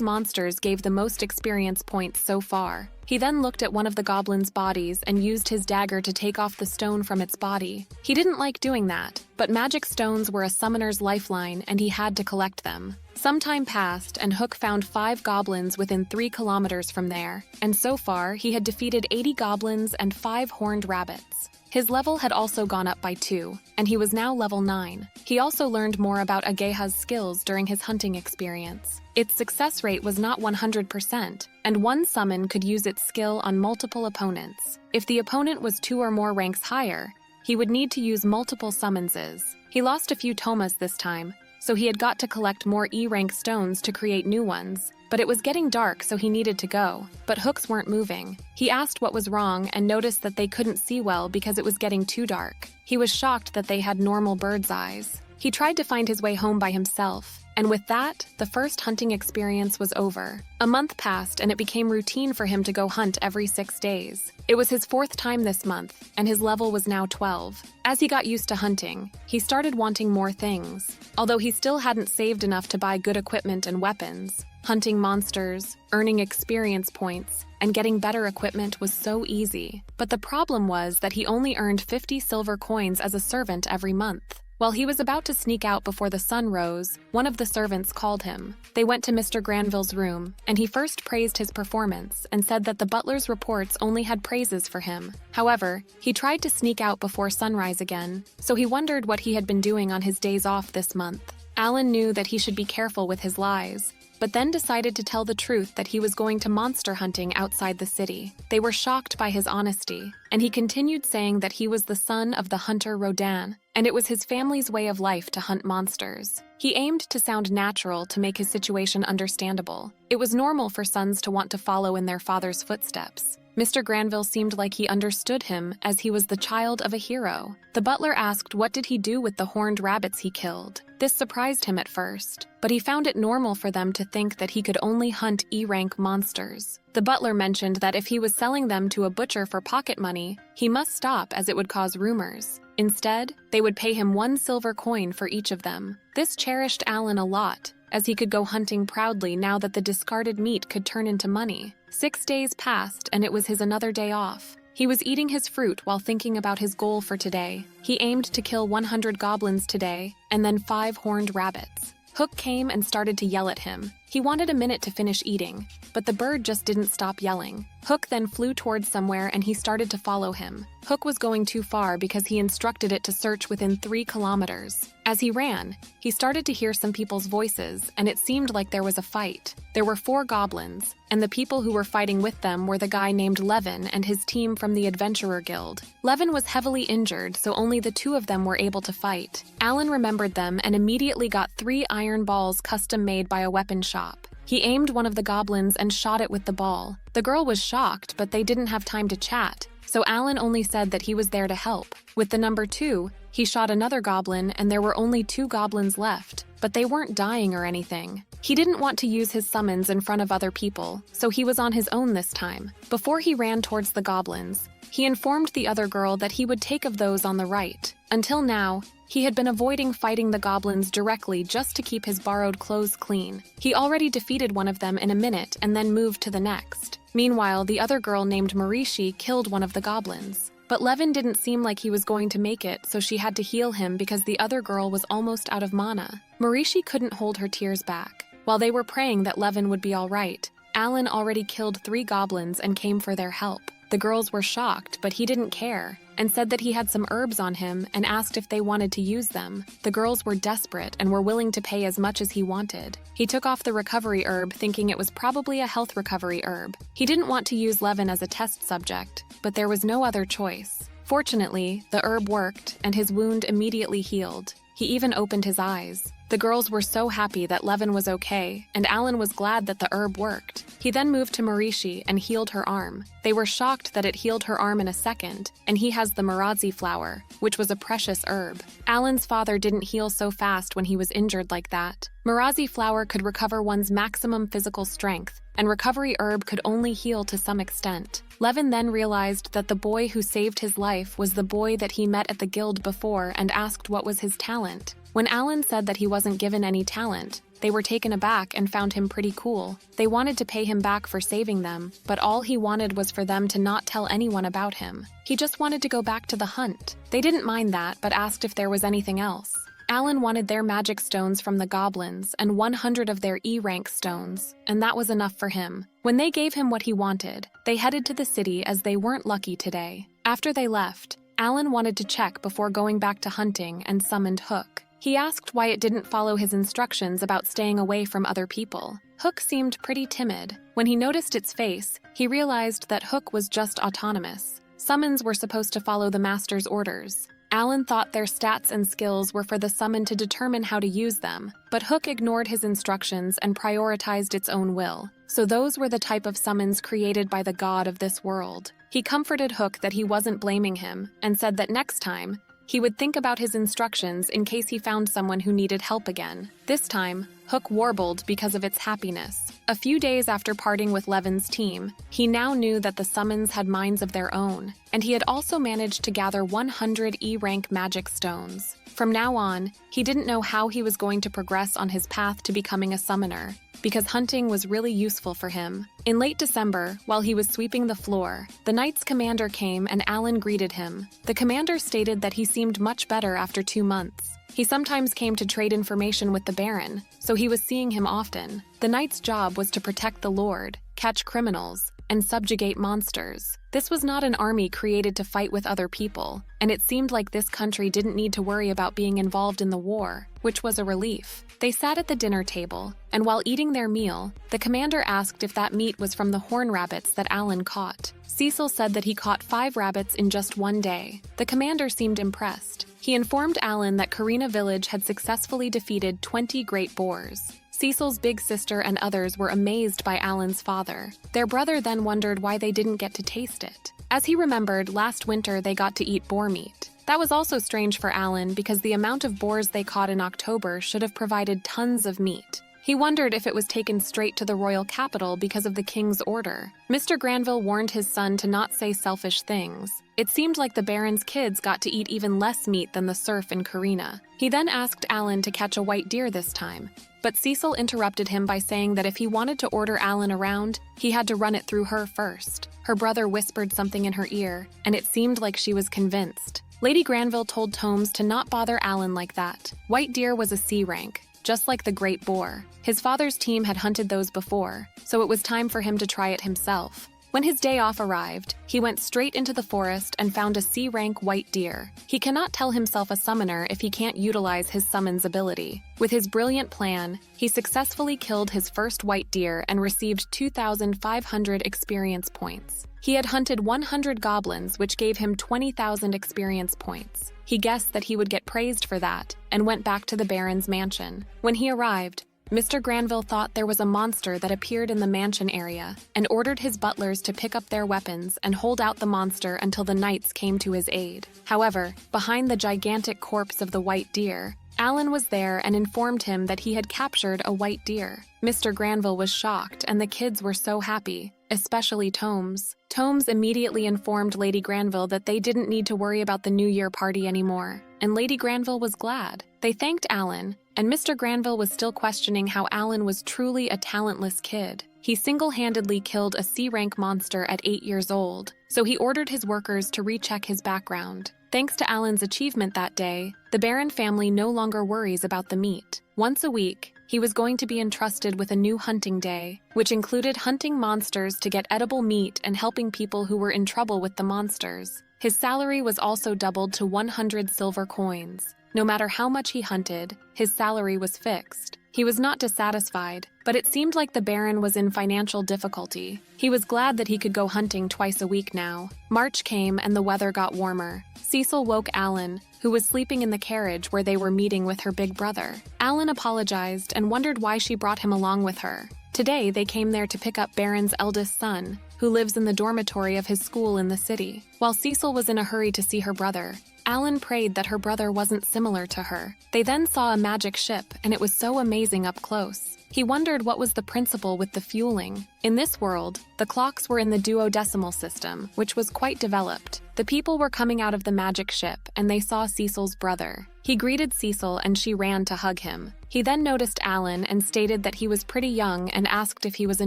monsters gave the most experience points so far. He then looked at one of the goblin's bodies and used his dagger to take off the stone from its body. He didn't like doing that, but magic stones were a summoner's lifeline and he had to collect them. Some time passed and Hook found 5 goblins within 3 kilometers from there, and so far he had defeated 80 goblins and 5 horned rabbits. His level had also gone up by 2, and he was now level 9. He also learned more about Ageha's skills during his hunting experience. Its success rate was not 100%, and 1 summon could use its skill on multiple opponents. If the opponent was 2 or more ranks higher, he would need to use multiple summonses. He lost a few Tomas this time, so he had got to collect more E-rank stones to create new ones. But it was getting dark, so he needed to go. But hooks weren't moving. He asked what was wrong and noticed that they couldn't see well because it was getting too dark. He was shocked that they had normal bird's eyes. He tried to find his way home by himself, and with that, the first hunting experience was over. A month passed, and it became routine for him to go hunt every 6 days. It was his 4th time this month, and his level was now 12. As he got used to hunting, he started wanting more things. Although he still hadn't saved enough to buy good equipment and weapons, hunting monsters, earning experience points, and getting better equipment was so easy. But the problem was that he only earned 50 silver coins as a servant every month. While he was about to sneak out before the sun rose, one of the servants called him. They went to Mr. Granville's room, and he first praised his performance and said that the butler's reports only had praises for him. However, he tried to sneak out before sunrise again, so he wondered what he had been doing on his days off this month. Alan knew that he should be careful with his lies, but then decided to tell the truth that he was going to monster hunting outside the city. They were shocked by his honesty, and he continued saying that he was the son of the hunter Rodan, and it was his family's way of life to hunt monsters. He aimed to sound natural to make his situation understandable. It was normal for sons to want to follow in their father's footsteps. Mr. Granville seemed like he understood him as he was the child of a hero. The butler asked what did he do with the horned rabbits he killed. This surprised him at first, but he found it normal for them to think that he could only hunt E-rank monsters. The butler mentioned that if he was selling them to a butcher for pocket money, he must stop as it would cause rumors. Instead, they would pay him 1 silver coin for each of them. This cherished Alan a lot, as he could go hunting proudly now that the discarded meat could turn into money. 6 days passed and it was his another day off. He was eating his fruit while thinking about his goal for today. He aimed to kill 100 goblins today, and then 5 horned rabbits. Hook came and started to yell at him. He wanted a minute to finish eating, but the bird just didn't stop yelling. Hook then flew towards somewhere and he started to follow him. Hook was going too far because he instructed it to search within 3 kilometers. As he ran, he started to hear some people's voices, and it seemed like there was a fight. There were 4 goblins, and the people who were fighting with them were the guy named Levin and his team from the Adventurer Guild. Levin was heavily injured, so only the 2 of them were able to fight. Alan remembered them and immediately got 3 iron balls custom-made by a weapon shop. He aimed one of the goblins and shot it with the ball. The girl was shocked, but they didn't have time to chat, so Alan only said that he was there to help. With the number 2, he shot another goblin and there were only 2 goblins left, but they weren't dying or anything. He didn't want to use his summons in front of other people, so he was on his own this time. Before he ran towards the goblins, he informed the other girl that he would take of those on the right. Until now, he had been avoiding fighting the goblins directly just to keep his borrowed clothes clean. He already defeated one of them in a minute and then moved to the next. Meanwhile, the other girl named Marishi killed one of the goblins. But Levin didn't seem like he was going to make it, so she had to heal him because the other girl was almost out of mana. Marishi couldn't hold her tears back. While they were praying that Levin would be all right, Alan already killed 3 goblins and came for their help. The girls were shocked, but he didn't care, and said that he had some herbs on him and asked if they wanted to use them. The girls were desperate and were willing to pay as much as he wanted. He took off the recovery herb, thinking it was probably a health recovery herb. He didn't want to use Levin as a test subject, but there was no other choice. Fortunately, the herb worked, and his wound immediately healed. He even opened his eyes. The girls were so happy that Levin was okay, and Alan was glad that the herb worked. He then moved to Marishi and healed her arm. They were shocked that it healed her arm in a second, and he has the Marazi flower, which was a precious herb. Alan's father didn't heal so fast when he was injured like that. Marazi flower could recover one's maximum physical strength, and recovery herb could only heal to some extent. Levin then realized that the boy who saved his life was the boy that he met at the guild before and asked what was his talent. When Alan said that he wasn't given any talent, they were taken aback and found him pretty cool. They wanted to pay him back for saving them, but all he wanted was for them to not tell anyone about him. He just wanted to go back to the hunt. They didn't mind that, but asked if there was anything else. Alan wanted their magic stones from the goblins and 100 of their E-rank stones, and that was enough for him. When they gave him what he wanted, they headed to the city as they weren't lucky today. After they left, Alan wanted to check before going back to hunting and summoned Hook. He asked why it didn't follow his instructions about staying away from other people. Hook seemed pretty timid. When he noticed its face, he realized that Hook was just autonomous. Summons were supposed to follow the master's orders. Alan thought their stats and skills were for the summon to determine how to use them, but Hook ignored his instructions and prioritized its own will. So those were the type of summons created by the god of this world. He comforted Hook that he wasn't blaming him and said that next time, he would think about his instructions in case he found someone who needed help again. This time, Hook warbled because of its happiness. A few days after parting with Levin's team, he now knew that the summons had minds of their own, and he had also managed to gather 100 E-rank magic stones. From now on, he didn't know how he was going to progress on his path to becoming a summoner, because hunting was really useful for him. In late December, while he was sweeping the floor, the Knight's commander came and Alan greeted him. The commander stated that he seemed much better after 2 months. He sometimes came to trade information with the Baron, so he was seeing him often. The Knight's job was to protect the Lord, catch criminals, and subjugate monsters. This was not an army created to fight with other people, and it seemed like this country didn't need to worry about being involved in the war, which was a relief. They sat at the dinner table, and while eating their meal, the commander asked if that meat was from the horn rabbits that Alan caught. Cecil said that he caught 5 rabbits in just 1 day. The commander seemed impressed. He informed Alan that Karina Village had successfully defeated 20 great boars. Cecil's big sister and others were amazed by Alan's father. Their brother then wondered why they didn't get to taste it. As he remembered, last winter they got to eat boar meat. That was also strange for Alan because the amount of boars they caught in October should have provided tons of meat. He wondered if it was taken straight to the royal capital because of the king's order. Mr. Granville warned his son to not say selfish things. It seemed like the Baron's kids got to eat even less meat than the serf in Karina. He then asked Alan to catch a white deer this time, but Cecil interrupted him by saying that if he wanted to order Alan around, he had to run it through her first. Her brother whispered something in her ear, and it seemed like she was convinced. Lady Granville told Tomes to not bother Alan like that. White deer was a C rank, just like the great boar. His father's team had hunted those before, so it was time for him to try it himself. When his day off arrived, he went straight into the forest and found a C-rank white deer. He cannot tell himself a summoner if he can't utilize his summons ability. With his brilliant plan, he successfully killed his first white deer and received 2,500 experience points. He had hunted 100 goblins, which gave him 20,000 experience points. He guessed that he would get praised for that and went back to the Baron's mansion. When he arrived, Mr. Granville thought there was a monster that appeared in the mansion area and ordered his butlers to pick up their weapons and hold out the monster until the knights came to his aid. However, behind the gigantic corpse of the white deer, Alan was there and informed him that he had captured a white deer. Mr. Granville was shocked and the kids were so happy, especially Tomes. Tomes immediately informed Lady Granville that they didn't need to worry about the New Year party anymore, and Lady Granville was glad. They thanked Alan, and Mr. Granville was still questioning how Alan was truly a talentless kid. He single-handedly killed a C-rank monster at 8 years old, so he ordered his workers to recheck his background. Thanks to Alan's achievement that day, the Baron family no longer worries about the meat. Once a week, he was going to be entrusted with a new hunting day, which included hunting monsters to get edible meat and helping people who were in trouble with the monsters. His salary was also doubled to 100 silver coins. No matter how much he hunted, his salary was fixed. He was not dissatisfied, but it seemed like the Baron was in financial difficulty. He was glad that he could go hunting twice a week now. March came and the weather got warmer. Cecil woke Alan, who was sleeping in the carriage where they were meeting with her big brother. Alan apologized and wondered why she brought him along with her. Today, they came there to pick up Baron's eldest son, who lives in the dormitory of his school in the city. While Cecil was in a hurry to see her brother, Alan prayed that her brother wasn't similar to her. They then saw a magic ship, and it was so amazing up close. He wondered what was the principle with the fueling. In this world, the clocks were in the duodecimal system, which was quite developed. The people were coming out of the magic ship, and they saw Cecil's brother. He greeted Cecil, and she ran to hug him. He then noticed Alan and stated that he was pretty young and asked if he was a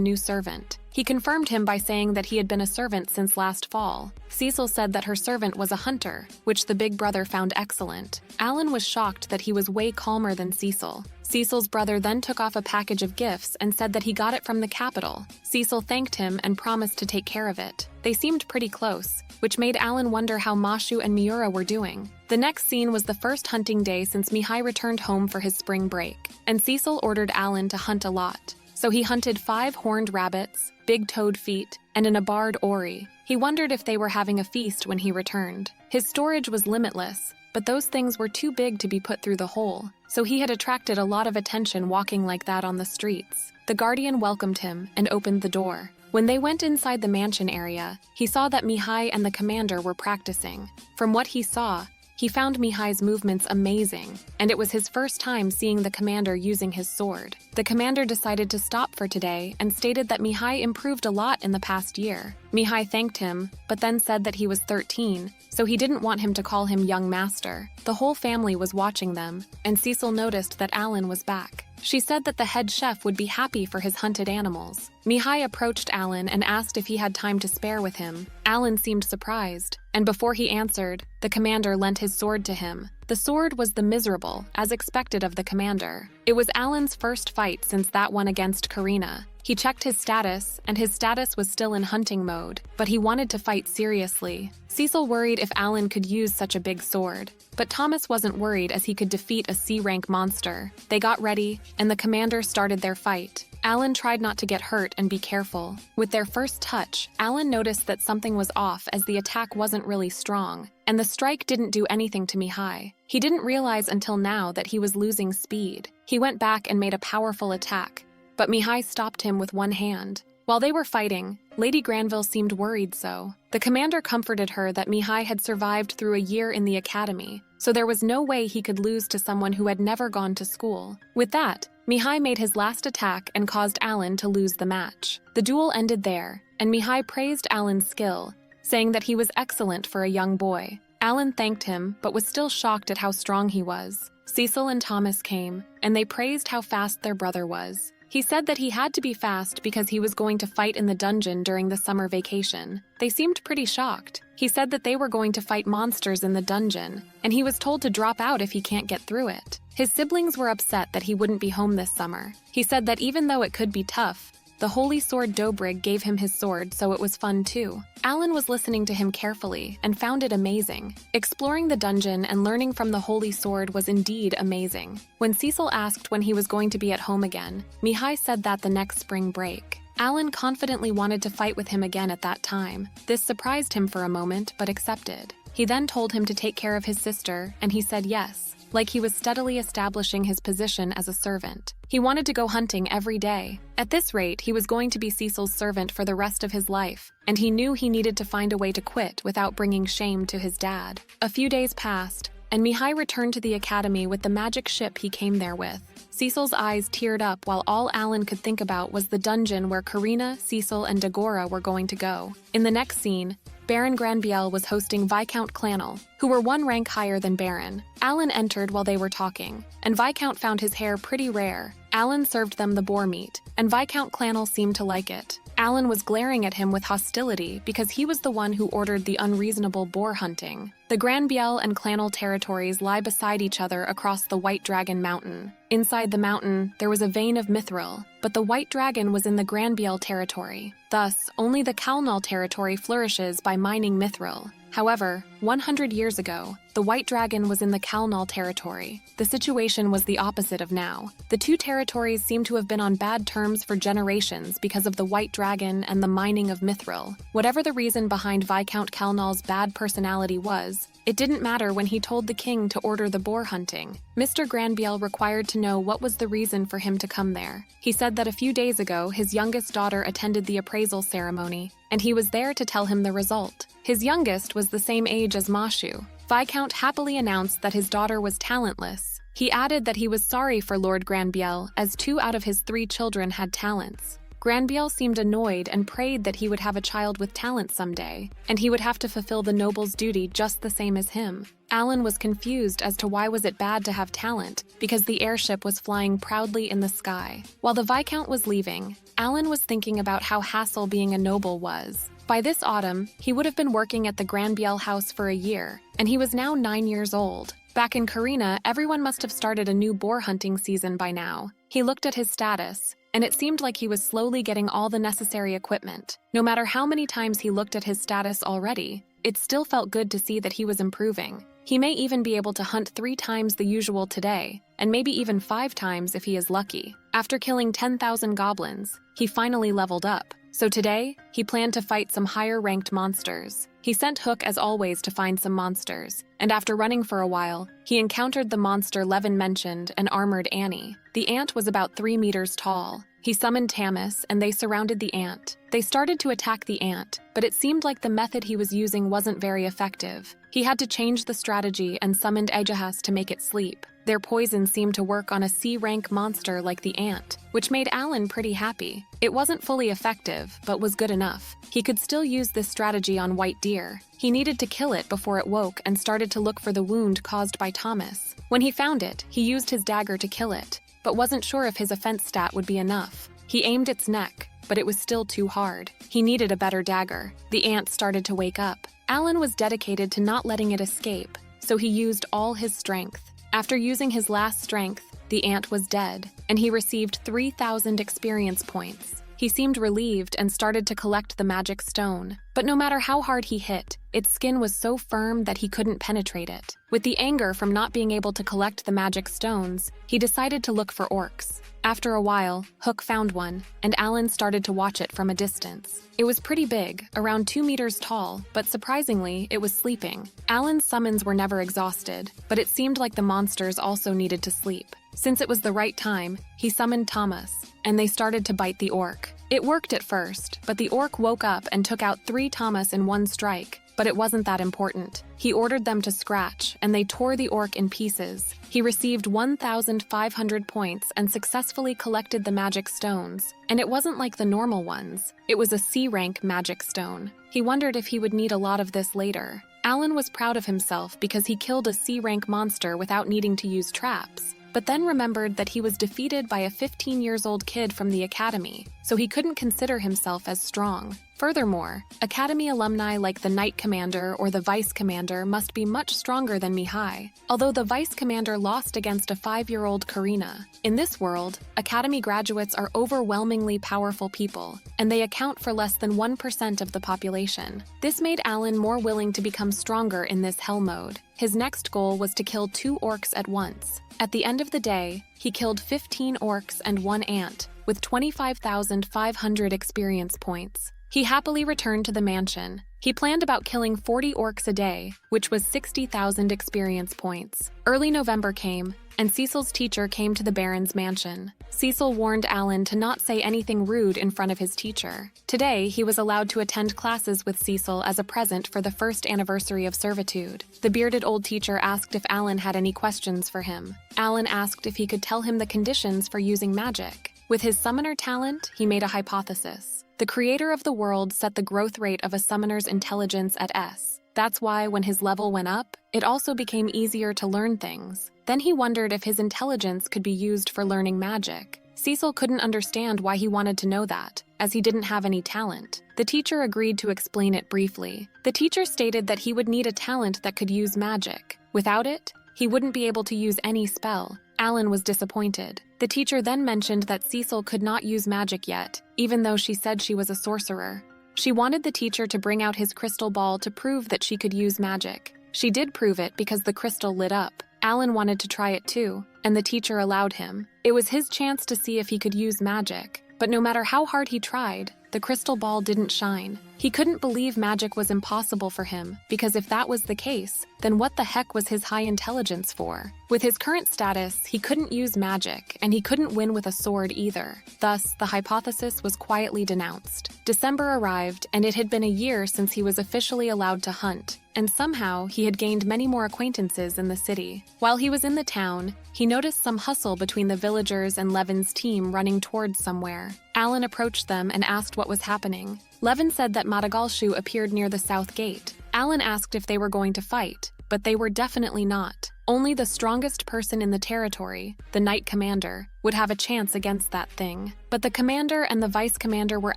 new servant. He confirmed him by saying that he had been a servant since last fall. Cecil said that her servant was a hunter, which the big brother found excellent. Alan was shocked that he was way calmer than Cecil. Cecil's brother then took off a package of gifts and said that he got it from the capital. Cecil thanked him and promised to take care of it. They seemed pretty close, which made Alan wonder how Mashu and Miura were doing. The next scene was the first hunting day since Mihai returned home for his spring break, and Cecil ordered Alan to hunt a lot. So he hunted 5 horned rabbits, big toad feet, and an abarred ori. He wondered if they were having a feast when he returned. His storage was limitless, but those things were too big to be put through the hole, so he had attracted a lot of attention walking like that on the streets. The guardian welcomed him and opened the door. When they went inside the mansion area, he saw that Mihai and the commander were practicing. From what he saw, he found Mihai's movements amazing, and it was his first time seeing the commander using his sword. The commander decided to stop for today and stated that Mihai improved a lot in the past year. Mihai thanked him, but then said that he was 13, so he didn't want him to call him young master. The whole family was watching them, and Cecil noticed that Alan was back. She said that the head chef would be happy for his hunted animals. Mihai approached Alan and asked if he had time to spare with him. Alan seemed surprised, and before he answered, the commander lent his sword to him. The sword was the miserable, as expected of the commander. It was Alan's first fight since that one against Karina. He checked his status, and his status was still in hunting mode, but he wanted to fight seriously. Cecil worried if Alan could use such a big sword, but Thomas wasn't worried as he could defeat a C-rank monster. They got ready, and the commander started their fight. Alan tried not to get hurt and be careful. With their first touch, Alan noticed that something was off as the attack wasn't really strong, and the strike didn't do anything to Mihai. He didn't realize until now that he was losing speed. He went back and made a powerful attack, but Mihai stopped him with one hand. While they were fighting, Lady Granville seemed worried so. The commander comforted her that Mihai had survived through a year in the academy, so there was no way he could lose to someone who had never gone to school. With that, Mihai made his last attack and caused Alan to lose the match. The duel ended there, and Mihai praised Alan's skill, saying that he was excellent for a young boy. Alan thanked him, but was still shocked at how strong he was. Cecil and Thomas came, and they praised how fast their brother was. He said that he had to be fast because he was going to fight in the dungeon during the summer vacation. They seemed pretty shocked. He said that they were going to fight monsters in the dungeon, and he was told to drop out if he can't get through it. His siblings were upset that he wouldn't be home this summer. He said that even though it could be tough, the holy sword Dobrig gave him his sword, so it was fun too. Alan was listening to him carefully and found it amazing. Exploring the dungeon and learning from the holy sword was indeed amazing. When Cecil asked when he was going to be at home again, Mihai said that the next spring break. Alan confidently wanted to fight with him again at that time. This surprised him for a moment, but accepted. He then told him to take care of his sister, and he said yes, like he was steadily establishing his position as a servant. He wanted to go hunting every day. At this rate, he was going to be Cecil's servant for the rest of his life, and he knew he needed to find a way to quit without bringing shame to his dad. A few days passed, and Mihai returned to the academy with the magic ship he came there with. Cecil's eyes teared up while all Alan could think about was the dungeon where Karina, Cecil, and Dagora were going to go. In the next scene, Baron Granbiel was hosting Viscount Clanel, who were one rank higher than Baron. Alan entered while they were talking, and Viscount found his hair pretty rare. Alan served them the boar meat, and Viscount Clanel seemed to like it. Alan was glaring at him with hostility because he was the one who ordered the unreasonable boar hunting. The Granbiel and Clanel territories lie beside each other across the White Dragon Mountain. Inside the mountain, there was a vein of mithril, but the White Dragon was in the Granbiel territory. Thus, only the Kalnal territory flourishes by mining mithril. However, 100 years ago, the White Dragon was in the Kalnal territory. The situation was the opposite of now. The two territories seem to have been on bad terms for generations because of the White Dragon and the mining of mithril. Whatever the reason behind Viscount Kalnal's bad personality was, it didn't matter when he told the king to order the boar hunting. Mr. Granbiel required to know what was the reason for him to come there. He said that a few days ago, his youngest daughter attended the appraisal ceremony, and he was there to tell him the result. His youngest was the same age as Mashu. Viscount happily announced that his daughter was talentless. He added that he was sorry for Lord Granbiel, as 2 out of his 3 children had talents. Granbiel seemed annoyed and prayed that he would have a child with talent someday, and he would have to fulfill the noble's duty just the same as him. Alan was confused as to why was it bad to have talent, because the airship was flying proudly in the sky. While the Viscount was leaving, Alan was thinking about how hassle being a noble was. By this autumn, he would have been working at the Granbiel house for a year, and he was now 9 years old. Back in Karina, everyone must have started a new boar hunting season by now. He looked at his status, and it seemed like he was slowly getting all the necessary equipment. No matter how many times he looked at his status already, it still felt good to see that he was improving. He may even be able to hunt 3 times the usual today, and maybe even 5 times if he is lucky. After killing 10,000 goblins, he finally leveled up. So today, he planned to fight some higher-ranked monsters. He sent Hook as always to find some monsters, and after running for a while, he encountered the monster Levin mentioned, an armored Annie. The ant was about 3 meters tall. He summoned Tamis, and they surrounded the ant. They started to attack the ant, but it seemed like the method he was using wasn't very effective. He had to change the strategy and summoned Ejahas to make it sleep. Their poison seemed to work on a C-rank monster like the ant, which made Alan pretty happy. It wasn't fully effective, but was good enough. He could still use this strategy on White Deer. He needed to kill it before it woke and started to look for the wound caused by Thomas. When he found it, he used his dagger to kill it, but wasn't sure if his offense stat would be enough. He aimed its neck, but it was still too hard. He needed a better dagger. The ant started to wake up. Alan was dedicated to not letting it escape, so he used all his strength. After using his last strength, the ant was dead, and he received 3,000 experience points. He seemed relieved and started to collect the magic stone. But no matter how hard he hit, its skin was so firm that he couldn't penetrate it. With the anger from not being able to collect the magic stones, he decided to look for orcs. After a while, Hook found one, and Alan started to watch it from a distance. It was pretty big, around 2 meters tall, but surprisingly, it was sleeping. Alan's summons were never exhausted, but it seemed like the monsters also needed to sleep. Since it was the right time, he summoned Thomas, and they started to bite the orc. It worked at first, but the orc woke up and took out 3 Thomas in one strike. But it wasn't that important. He ordered them to scratch, and they tore the orc in pieces. He received 1,500 points and successfully collected the magic stones. And it wasn't like the normal ones. It was a C-rank magic stone. He wondered if he would need a lot of this later. Alan was proud of himself because he killed a C-rank monster without needing to use traps, but then remembered that he was defeated by a 15-year-old kid from the academy, so he couldn't consider himself as strong. Furthermore, academy alumni like the Knight Commander or the Vice Commander must be much stronger than Mihai, although the Vice Commander lost against a 5-year-old Karina. In this world, academy graduates are overwhelmingly powerful people, and they account for less than 1% of the population. This made Alan more willing to become stronger in this hell mode. His next goal was to kill 2 orcs at once. At the end of the day, he killed 15 orcs and 1 ant, with 25,500 experience points. He happily returned to the mansion. He planned about killing 40 orcs a day, which was 60,000 experience points. Early November came, and Cecil's teacher came to the Baron's mansion. Cecil warned Alan to not say anything rude in front of his teacher. Today, he was allowed to attend classes with Cecil as a present for the first anniversary of servitude. The bearded old teacher asked if Alan had any questions for him. Alan asked if he could tell him the conditions for using magic. With his summoner talent, he made a hypothesis. The creator of the world set the growth rate of a summoner's intelligence at S. That's why when his level went up, it also became easier to learn things. Then he wondered if his intelligence could be used for learning magic. Cecil couldn't understand why he wanted to know that, as he didn't have any talent. The teacher agreed to explain it briefly. The teacher stated that he would need a talent that could use magic. Without it, he wouldn't be able to use any spell. Alan was disappointed. The teacher then mentioned that Cecil could not use magic yet, even though she said she was a sorcerer. She wanted the teacher to bring out his crystal ball to prove that she could use magic. She did prove it because the crystal lit up. Alan wanted to try it too, and the teacher allowed him. It was his chance to see if he could use magic. But no matter how hard he tried, the crystal ball didn't shine. He couldn't believe magic was impossible for him, because if that was the case, then what the heck was his high intelligence for? With his current status, he couldn't use magic, and he couldn't win with a sword either. Thus, the hypothesis was quietly denounced. December arrived, and it had been a year since he was officially allowed to hunt, and somehow he had gained many more acquaintances in the city. While he was in the town, he noticed some hustle between the villagers and Levin's team running towards somewhere. Alan approached them and asked what was happening. Levin said that Madagalshu appeared near the south gate. Alan asked if they were going to fight, but they were definitely not. Only the strongest person in the territory, the Knight Commander, would have a chance against that thing. But the Commander and the Vice Commander were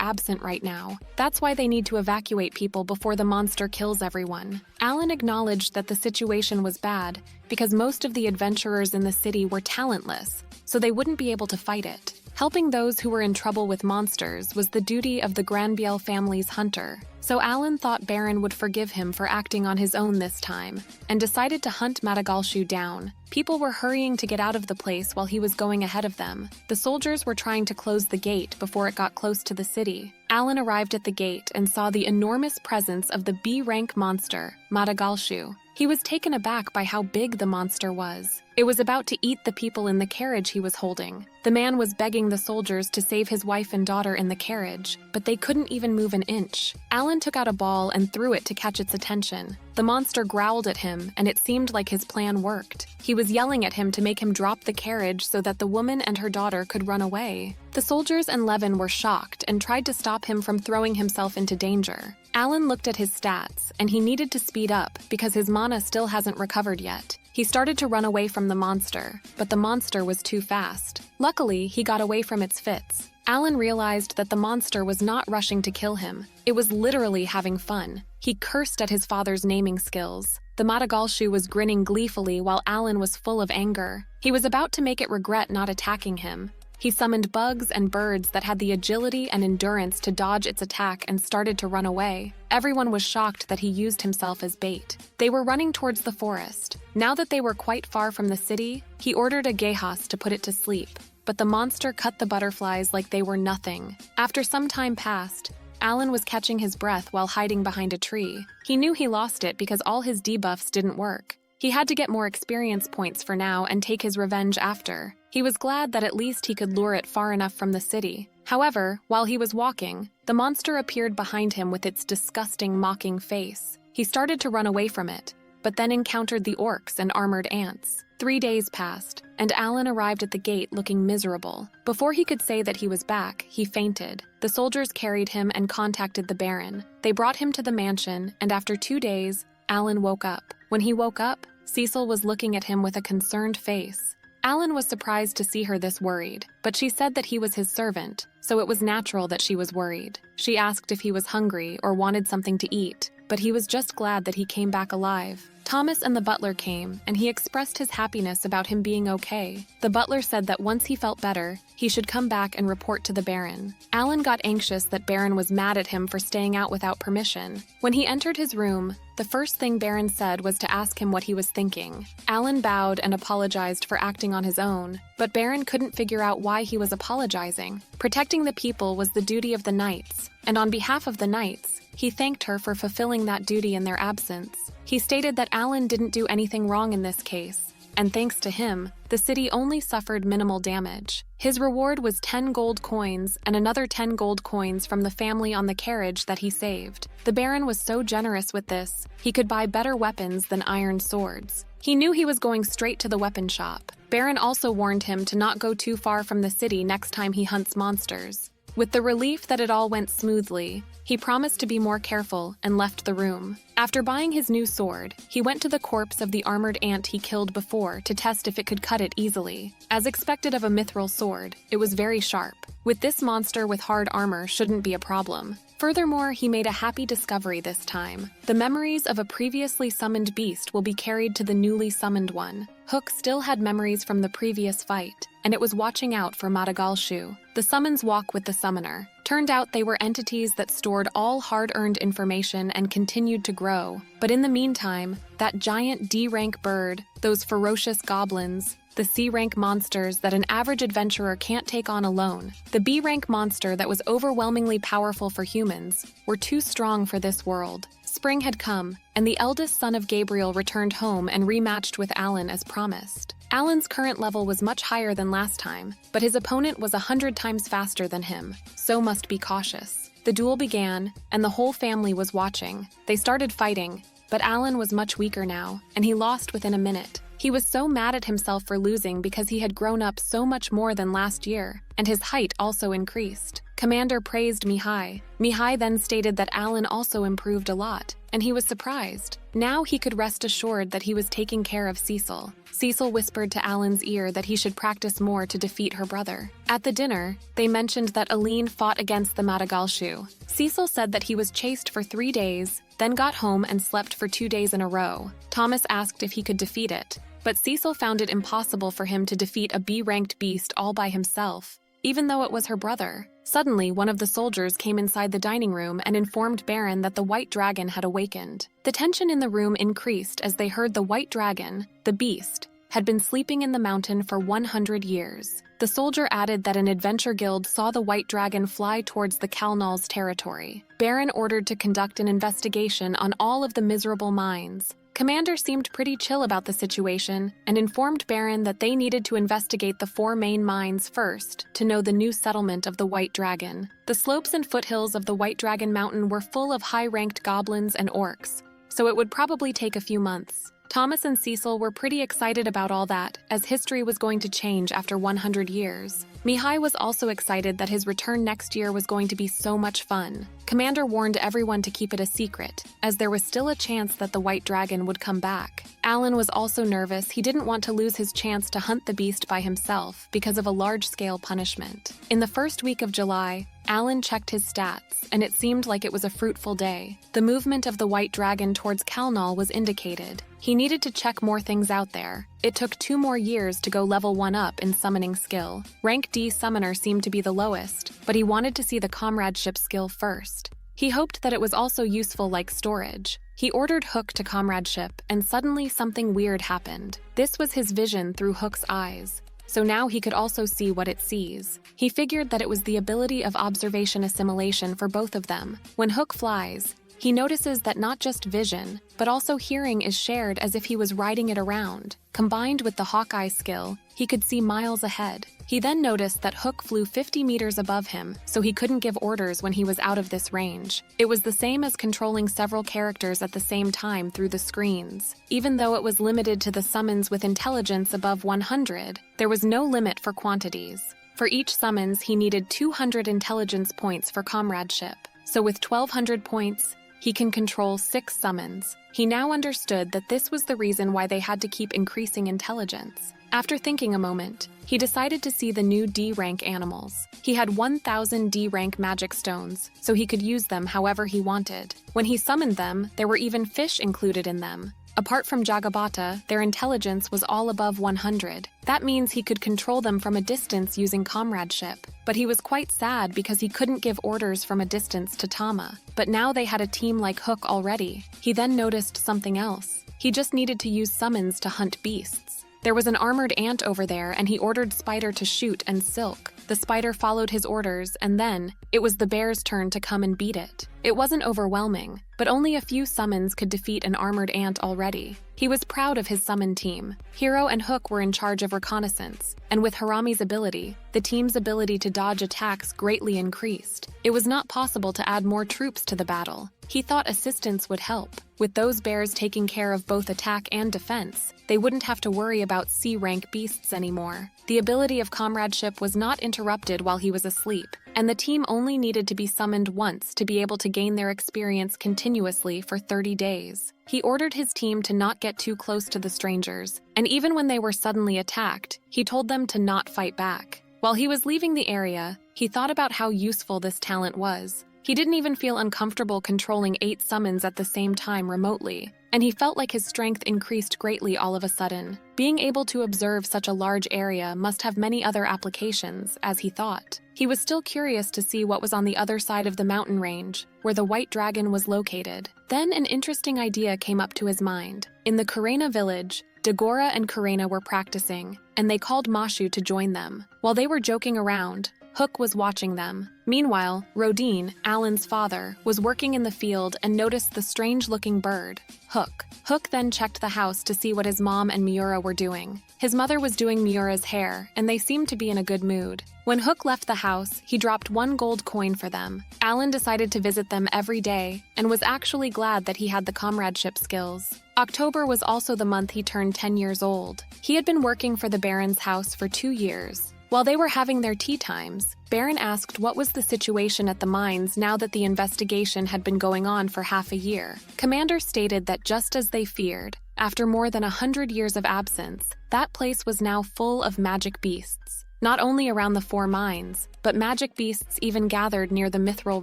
absent right now. That's why they need to evacuate people before the monster kills everyone. Alan acknowledged that the situation was bad because most of the adventurers in the city were talentless, so they wouldn't be able to fight it. Helping those who were in trouble with monsters was the duty of the Granbiel family's hunter, so Alan thought Baron would forgive him for acting on his own this time, and decided to hunt Madagalshu down. People were hurrying to get out of the place while he was going ahead of them. The soldiers were trying to close the gate before it got close to the city. Alan arrived at the gate and saw the enormous presence of the B-rank monster, Madagalshu. He was taken aback by how big the monster was. It was about to eat the people in the carriage he was holding. The man was begging the soldiers to save his wife and daughter in the carriage, but they couldn't even move an inch. Alan took out a ball and threw it to catch its attention. The monster growled at him, and it seemed like his plan worked. He was yelling at him to make him drop the carriage so that the woman and her daughter could run away. The soldiers and Levin were shocked and tried to stop him from throwing himself into danger. Alan looked at his stats, and he needed to speed up because his mana still hasn't recovered yet. He started to run away from the monster, but the monster was too fast. Luckily, he got away from its fits. Alan realized that the monster was not rushing to kill him. It was literally having fun. He cursed at his father's naming skills. The Madagalshu was grinning gleefully while Alan was full of anger. He was about to make it regret not attacking him. He summoned bugs and birds that had the agility and endurance to dodge its attack and started to run away. Everyone was shocked that he used himself as bait. They were running towards the forest. Now that they were quite far from the city, he ordered a Gehas to put it to sleep. But the monster cut the butterflies like they were nothing. After some time passed, Alan was catching his breath while hiding behind a tree. He knew he lost it because all his debuffs didn't work. He had to get more experience points for now and take his revenge after. He was glad that at least he could lure it far enough from the city. However, while he was walking, the monster appeared behind him with its disgusting, mocking face. He started to run away from it, but then encountered the orcs and armored ants. 3 days passed, and Alan arrived at the gate looking miserable. Before he could say that he was back, he fainted. The soldiers carried him and contacted the Baron. They brought him to the mansion, and after 2 days, Alan woke up. When he woke up, Cecil was looking at him with a concerned face. Alan was surprised to see her this worried, but she said that he was his servant, so it was natural that she was worried. She asked if he was hungry or wanted something to eat, but he was just glad that he came back alive. Thomas and the butler came, and he expressed his happiness about him being okay. The butler said that once he felt better, he should come back and report to the Baron. Alan got anxious that Baron was mad at him for staying out without permission. When he entered his room, the first thing Baron said was to ask him what he was thinking. Alan bowed and apologized for acting on his own, but Baron couldn't figure out why he was apologizing. Protecting the people was the duty of the knights, and on behalf of the knights, he thanked her for fulfilling that duty in their absence. He stated that Alan didn't do anything wrong in this case, and thanks to him, the city only suffered minimal damage. His reward was 10 gold coins and another 10 gold coins from the family on the carriage that he saved. The Baron was so generous with this, he could buy better weapons than iron swords. He knew he was going straight to the weapon shop. Baron also warned him to not go too far from the city next time he hunts monsters. With the relief that it all went smoothly, he promised to be more careful and left the room. After buying his new sword, he went to the corpse of the armored ant he killed before to test if it could cut it easily. As expected of a mithril sword, it was very sharp. With this monster with hard armor shouldn't be a problem. Furthermore, he made a happy discovery this time. The memories of a previously summoned beast will be carried to the newly summoned one. Hook still had memories from the previous fight, and it was watching out for Madagalshu. The summons walk with the summoner. Turned out they were entities that stored all hard-earned information and continued to grow. But in the meantime, that giant D-rank bird, those ferocious goblins, the C-rank monsters that an average adventurer can't take on alone, the B-rank monster that was overwhelmingly powerful for humans, were too strong for this world. Spring had come, and the eldest son of Gabriel returned home and rematched with Alan as promised. Alan's current level was much higher than last time, but his opponent was 100 times faster than him, so must be cautious. The duel began, and the whole family was watching. They started fighting, but Alan was much weaker now, and he lost within a minute. He was so mad at himself for losing because he had grown up so much more than last year, and his height also increased. Commander praised Mihai. Mihai then stated that Alan also improved a lot, and he was surprised. Now he could rest assured that he was taking care of Cecil. Cecil whispered to Alan's ear that he should practice more to defeat her brother. At the dinner, they mentioned that Aline fought against the Madagalshu. Cecil said that he was chased for 3 days, then got home and slept for 2 days in a row. Thomas asked if he could defeat it, but Cecil found it impossible for him to defeat a B-ranked beast all by himself, even though it was her brother. Suddenly, one of the soldiers came inside the dining room and informed Baron that the white dragon had awakened. The tension in the room increased as they heard the white dragon, the beast, had been sleeping in the mountain for 100 years. The soldier added that an adventure guild saw the white dragon fly towards the Kalnal's territory. Baron ordered to conduct an investigation on all of the miserable mines. Commander seemed pretty chill about the situation and informed Baron that they needed to investigate the 4 main mines first to know the new settlement of the White Dragon. The slopes and foothills of the White Dragon Mountain were full of high-ranked goblins and orcs, so it would probably take a few months. Thomas and Cecil were pretty excited about all that, as history was going to change after 100 years. Mihai was also excited that his return next year was going to be so much fun. Commander warned everyone to keep it a secret, as there was still a chance that the White Dragon would come back. Alan was also nervous. He didn't want to lose his chance to hunt the beast by himself because of a large-scale punishment. In the first week of July, Alan checked his stats, and it seemed like it was a fruitful day. The movement of the White Dragon towards Kalnal was indicated. He needed to check more things out there. It took 2 more years to go level 1 up in summoning skill. Rank D summoner seemed to be the lowest, but he wanted to see the comradeship skill first. He hoped that it was also useful like storage. He ordered Hook to comradeship, and suddenly something weird happened. This was his vision through Hook's eyes, so now he could also see what it sees. He figured that it was the ability of observation assimilation for both of them. When Hook flies, he notices that not just vision, but also hearing is shared as if he was riding it around. Combined with the Hawkeye skill, he could see miles ahead. He then noticed that Hook flew 50 meters above him, so he couldn't give orders when he was out of this range. It was the same as controlling several characters at the same time through the screens. Even though it was limited to the summons with intelligence above 100, there was no limit for quantities. For each summons, he needed 200 intelligence points for comradeship. So with 1,200 points, he can control 6 summons. He now understood that this was the reason why they had to keep increasing intelligence. After thinking a moment, he decided to see the new D-rank animals. He had 1,000 D-rank magic stones, so he could use them however he wanted. When he summoned them, there were even fish included in them. Apart from Jagabata, their intelligence was all above 100. That means he could control them from a distance using comradeship. But he was quite sad because he couldn't give orders from a distance to Tama. But now they had a team like Hook already. He then noticed something else. He just needed to use summons to hunt beasts. There was an armored ant over there, and he ordered Spider to shoot and Silk. The spider followed his orders, and then it was the bear's turn to come and beat it. It wasn't overwhelming, but only a few summons could defeat an armored ant already. He was proud of his summon team. Hiro and Hook were in charge of reconnaissance, and with Harami's ability, the team's ability to dodge attacks greatly increased. It was not possible to add more troops to the battle. He thought assistance would help. With those bears taking care of both attack and defense, they wouldn't have to worry about C-rank beasts anymore. The ability of comradeship was not interrupted while he was asleep, and the team only needed to be summoned once to be able to gain their experience continuously for 30 days. He ordered his team to not get too close to the strangers, and even when they were suddenly attacked, he told them to not fight back. While he was leaving the area, he thought about how useful this talent was. He didn't even feel uncomfortable controlling 8 summons at the same time remotely, and he felt like his strength increased greatly all of a sudden. Being able to observe such a large area must have many other applications, as he thought. He was still curious to see what was on the other side of the mountain range, where the white dragon was located. Then an interesting idea came up to his mind. In the Karena village, Dagora and Karena were practicing, and they called Mashu to join them. While they were joking around, Hook was watching them. Meanwhile, Rodin, Alan's father, was working in the field and noticed the strange-looking bird, Hook. Hook then checked the house to see what his mom and Miura were doing. His mother was doing Miura's hair, and they seemed to be in a good mood. When Hook left the house, he dropped 1 gold coin for them. Alan decided to visit them every day, and was actually glad that he had the comradeship skills. October was also the month he turned 10 years old. He had been working for the Baron's house for 2 years. While they were having their tea times, Baron asked what was the situation at the mines now that the investigation had been going on for half a year. Commander stated that just as they feared, after more than 100 years of absence, that place was now full of magic beasts. Not only around the 4 mines, but magic beasts even gathered near the Mithril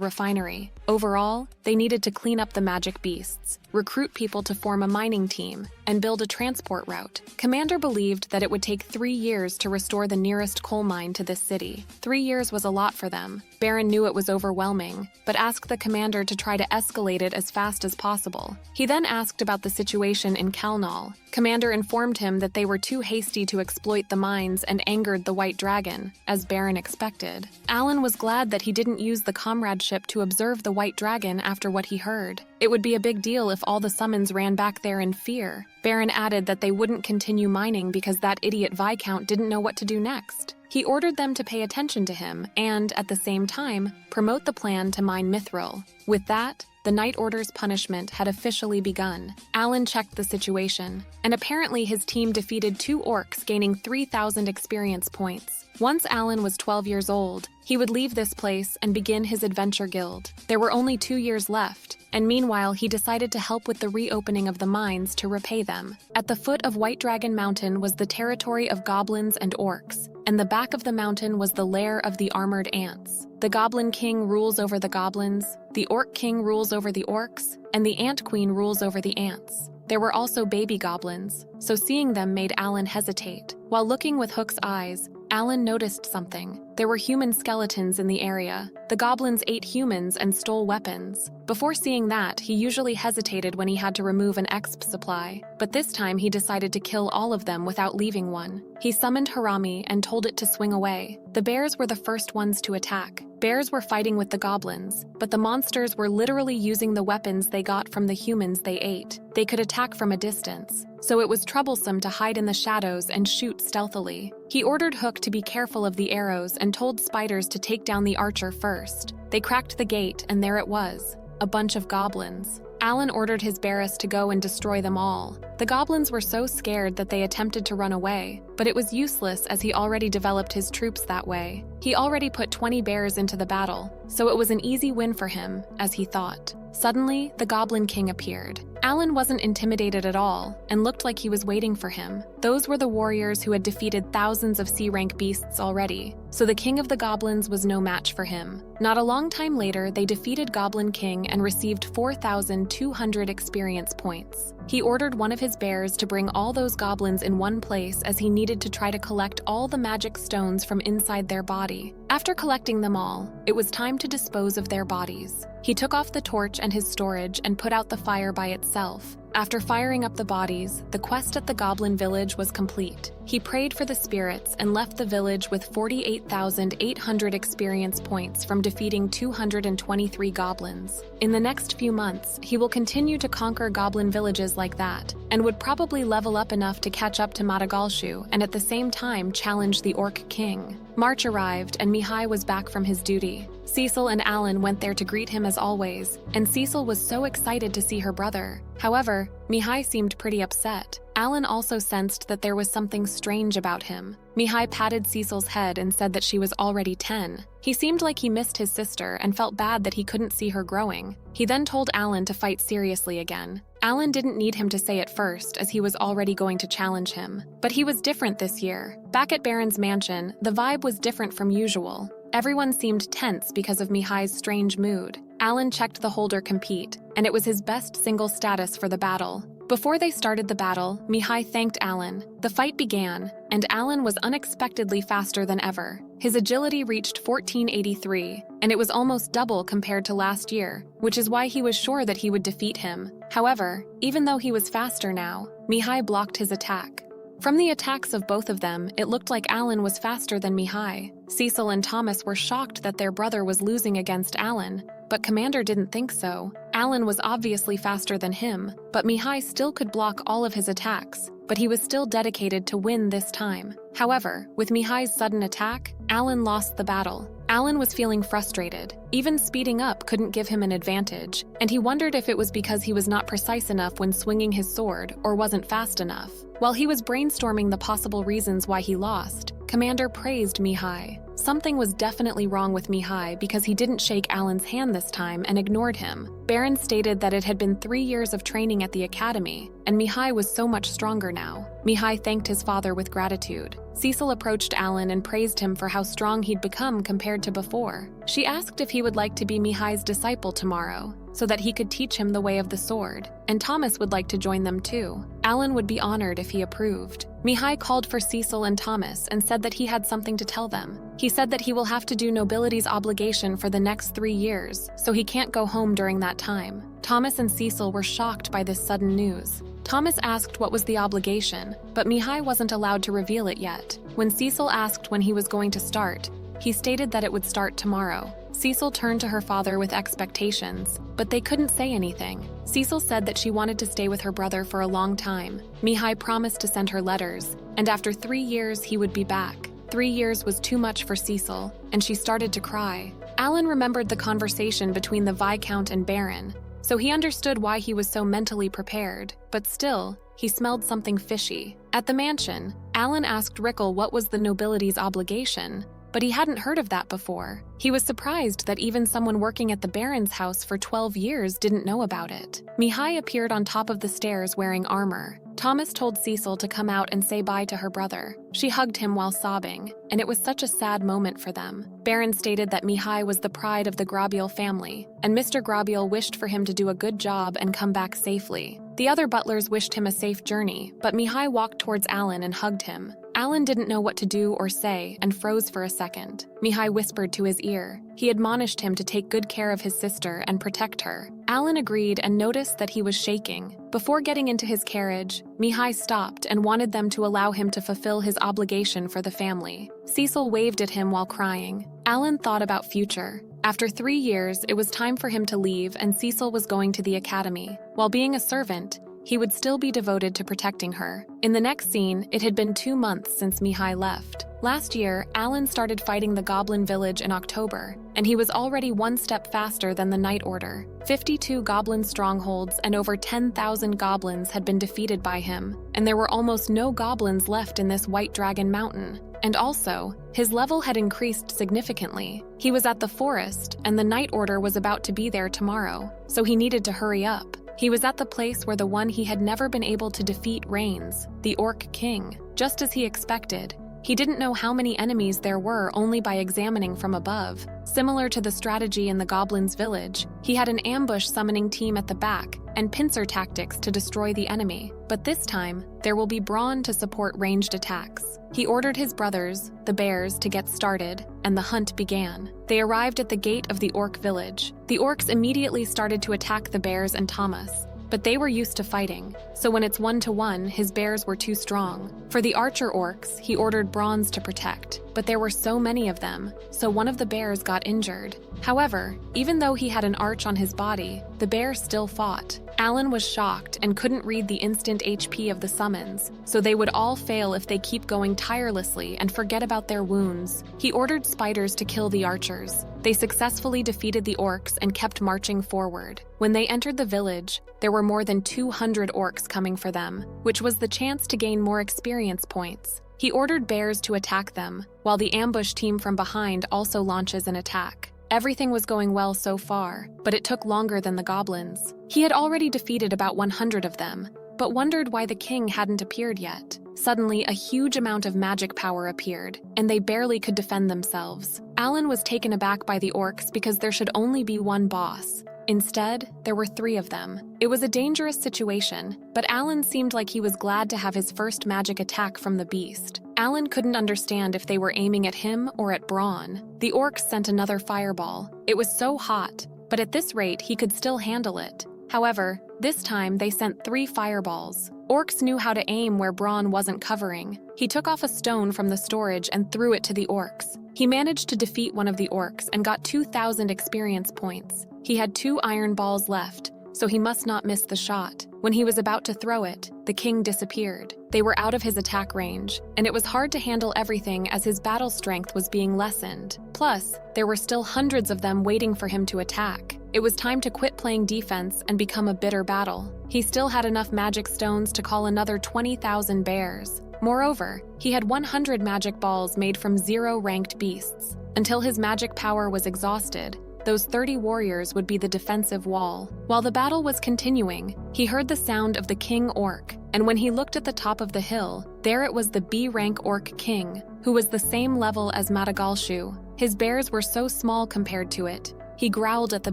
refinery. Overall, they needed to clean up the magic beasts, recruit people to form a mining team, and build a transport route. Commander believed that it would take 3 years to restore the nearest coal mine to this city. 3 years was a lot for them. Baron knew it was overwhelming, but asked the commander to try to escalate it as fast as possible. He then asked about the situation in Kalnal. Commander informed him that they were too hasty to exploit the mines and angered the White Dragon, as Baron expected. Alan was glad that he didn't use the comradeship to observe the White Dragon after what he heard. It would be a big deal if all the summons ran back there in fear. Baron added that they wouldn't continue mining because that idiot Viscount didn't know what to do next. He ordered them to pay attention to him and, at the same time, promote the plan to mine Mithril. With that, the Night Order's punishment had officially begun. Alan checked the situation, and apparently his team defeated 2 orcs, gaining 3,000 experience points. Once Alan was 12 years old, he would leave this place and begin his adventure guild. There were only 2 years left, and meanwhile he decided to help with the reopening of the mines to repay them. At the foot of White Dragon Mountain was the territory of goblins and orcs, and the back of the mountain was the lair of the armored ants. The Goblin King rules over the goblins, the Orc King rules over the orcs, and the Ant Queen rules over the ants. There were also baby goblins, so seeing them made Alan hesitate. While looking with Hook's eyes, Alan noticed something. There were human skeletons in the area. The goblins ate humans and stole weapons. Before seeing that, he usually hesitated when he had to remove an exp supply, but this time he decided to kill all of them without leaving one. He summoned Harami and told it to swing away. The bears were the first ones to attack. Bears were fighting with the goblins, but the monsters were literally using the weapons they got from the humans they ate. They could attack from a distance, so it was troublesome to hide in the shadows and shoot stealthily. He ordered Hook to be careful of the arrows and told Spiders to take down the archer first. They cracked the gate, and there it was, a bunch of goblins. Alan ordered his Barris to go and destroy them all. The goblins were so scared that they attempted to run away, but it was useless as he already developed his troops that way. He already put 20 bears into the battle, so it was an easy win for him, as he thought. Suddenly, the Goblin King appeared. Alan wasn't intimidated at all, and looked like he was waiting for him. Those were the warriors who had defeated thousands of C-rank beasts already, so the King of the Goblins was no match for him. Not a long time later, they defeated Goblin King and received 4,200 experience points. He ordered one of his bears to bring all those goblins in one place as he needed to try to collect all the magic stones from inside their body. After collecting them all, it was time to dispose of their bodies. He took off the torch and his storage and put out the fire by itself. After firing up the bodies, the quest at the Goblin Village was complete. He prayed for the spirits and left the village with 48,800 experience points from defeating 223 goblins. In the next few months, he will continue to conquer goblin villages like that, and would probably level up enough to catch up to Madagalshu and at the same time challenge the Orc King. March arrived and Mihai was back from his duty. Cecil and Alan went there to greet him as always, and Cecil was so excited to see her brother. However, Mihai seemed pretty upset. Alan also sensed that there was something strange about him. Mihai patted Cecil's head and said that she was already 10. He seemed like he missed his sister and felt bad that he couldn't see her growing. He then told Alan to fight seriously again. Alan didn't need him to say it first, as he was already going to challenge him. But he was different this year. Back at Baron's mansion, the vibe was different from usual. Everyone seemed tense because of Mihai's strange mood. Alan checked the holder compete, and it was his best single status for the battle. Before they started the battle, Mihai thanked Alan. The fight began, and Alan was unexpectedly faster than ever. His agility reached 1483, and it was almost double compared to last year, which is why he was sure that he would defeat him. However, even though he was faster now, Mihai blocked his attack. From the attacks of both of them, it looked like Alan was faster than Mihai. Cecil and Thomas were shocked that their brother was losing against Alan, but Commander didn't think so. Alan was obviously faster than him, but Mihai still could block all of his attacks, but he was still dedicated to win this time. However, with Mihai's sudden attack, Alan lost the battle. Alan was feeling frustrated. Even speeding up couldn't give him an advantage, and he wondered if it was because he was not precise enough when swinging his sword or wasn't fast enough. While he was brainstorming the possible reasons why he lost, Commander praised Mihai. Something was definitely wrong with Mihai because he didn't shake Alan's hand this time and ignored him. Baron stated that it had been 3 years of training at the academy, and Mihai was so much stronger now. Mihai thanked his father with gratitude. Cecil approached Alan and praised him for how strong he'd become compared to before. She asked if he would like to be Mihai's disciple tomorrow, so that he could teach him the way of the sword, and Thomas would like to join them too. Alan would be honored if he approved. Mihai called for Cecil and Thomas and said that he had something to tell them. He said that he will have to do nobility's obligation for the next 3 years, so he can't go home during that time. Thomas and Cecil were shocked by this sudden news. Thomas asked what was the obligation, but Mihai wasn't allowed to reveal it yet. When Cecil asked when he was going to start, he stated that it would start tomorrow. Cecil turned to her father with expectations, but they couldn't say anything. Cecil said that she wanted to stay with her brother for a long time. Mihai promised to send her letters, and after 3 years he would be back. 3 years was too much for Cecil, and she started to cry. Alan remembered the conversation between the Viscount and Baron, so he understood why he was so mentally prepared, but still, he smelled something fishy. At the mansion, Alan asked Rickle what was the nobility's obligation, but he hadn't heard of that before. He was surprised that even someone working at the Baron's house for 12 years didn't know about it. Mihai appeared on top of the stairs wearing armor. Thomas told Cecil to come out and say bye to her brother. She hugged him while sobbing, and it was such a sad moment for them. Baron stated that Mihai was the pride of the Grabiel family, and Mr. Grabiel wished for him to do a good job and come back safely. The other butlers wished him a safe journey, but Mihai walked towards Alan and hugged him. Alan didn't know what to do or say and froze for a second. Mihai whispered to his ear. He admonished him to take good care of his sister and protect her. Alan agreed and noticed that he was shaking. Before getting into his carriage, Mihai stopped and wanted them to allow him to fulfill his obligation for the family. Cecil waved at him while crying. Alan thought about future. After 3 years, it was time for him to leave, and Cecil was going to the academy. While being a servant, he would still be devoted to protecting her. In the next scene, it had been 2 months since Mihai left. Last year, Alan started fighting the Goblin Village in October, and he was already 1 step faster than the Night Order. 52 Goblin strongholds and over 10,000 goblins had been defeated by him, and there were almost no goblins left in this White Dragon Mountain. And also, his level had increased significantly. He was at the forest, and the Night Order was about to be there tomorrow, so he needed to hurry up. He was at the place where the one he had never been able to defeat reigns, the Orc King. Just as he expected, he didn't know how many enemies there were only by examining from above. Similar to the strategy in the Goblin's village, he had an ambush summoning team at the back and pincer tactics to destroy the enemy. But this time, there will be brawn to support ranged attacks. He ordered his brothers, the bears, to get started, and the hunt began. They arrived at the gate of the Orc village. The orcs immediately started to attack the bears and Thomas, but they were used to fighting, so when it's 1-to-1, his bears were too strong. For the archer orcs, he ordered bronze to protect, but there were so many of them, so one of the bears got injured. However, even though he had an arch on his body, the bear still fought. Alan was shocked and couldn't read the instant HP of the summons, so they would all fail if they keep going tirelessly and forget about their wounds. He ordered spiders to kill the archers. They successfully defeated the orcs and kept marching forward. When they entered the village, there were more than 200 orcs coming for them, which was the chance to gain more experience points. He ordered bears to attack them, while the ambush team from behind also launches an attack. Everything was going well so far, but it took longer than the goblins. He had already defeated about 100 of them, but wondered why the king hadn't appeared yet. Suddenly, a huge amount of magic power appeared, and they barely could defend themselves. Alan was taken aback by the orcs because there should only be one boss. Instead, there were 3 of them. It was a dangerous situation, but Alan seemed like he was glad to have his first magic attack from the beast. Alan couldn't understand if they were aiming at him or at Braun. The orcs sent another fireball. It was so hot, but at this rate he could still handle it. However, this time they sent 3 fireballs. Orcs knew how to aim where Braun wasn't covering. He took off a stone from the storage and threw it to the orcs. He managed to defeat one of the orcs and got 2,000 experience points. He had 2 iron balls left, so he must not miss the shot. When he was about to throw it, the king disappeared. They were out of his attack range, and it was hard to handle everything as his battle strength was being lessened. Plus, there were still hundreds of them waiting for him to attack. It was time to quit playing defense and become a bitter battle. He still had enough magic stones to call another 20,000 bears. Moreover, he had 100 magic balls made from 0 ranked beasts. Until his magic power was exhausted, those 30 warriors would be the defensive wall. While the battle was continuing, he heard the sound of the king orc, and when he looked at the top of the hill, there it was the B-rank orc king, who was the same level as Madagalshu. His bears were so small compared to it. He growled at the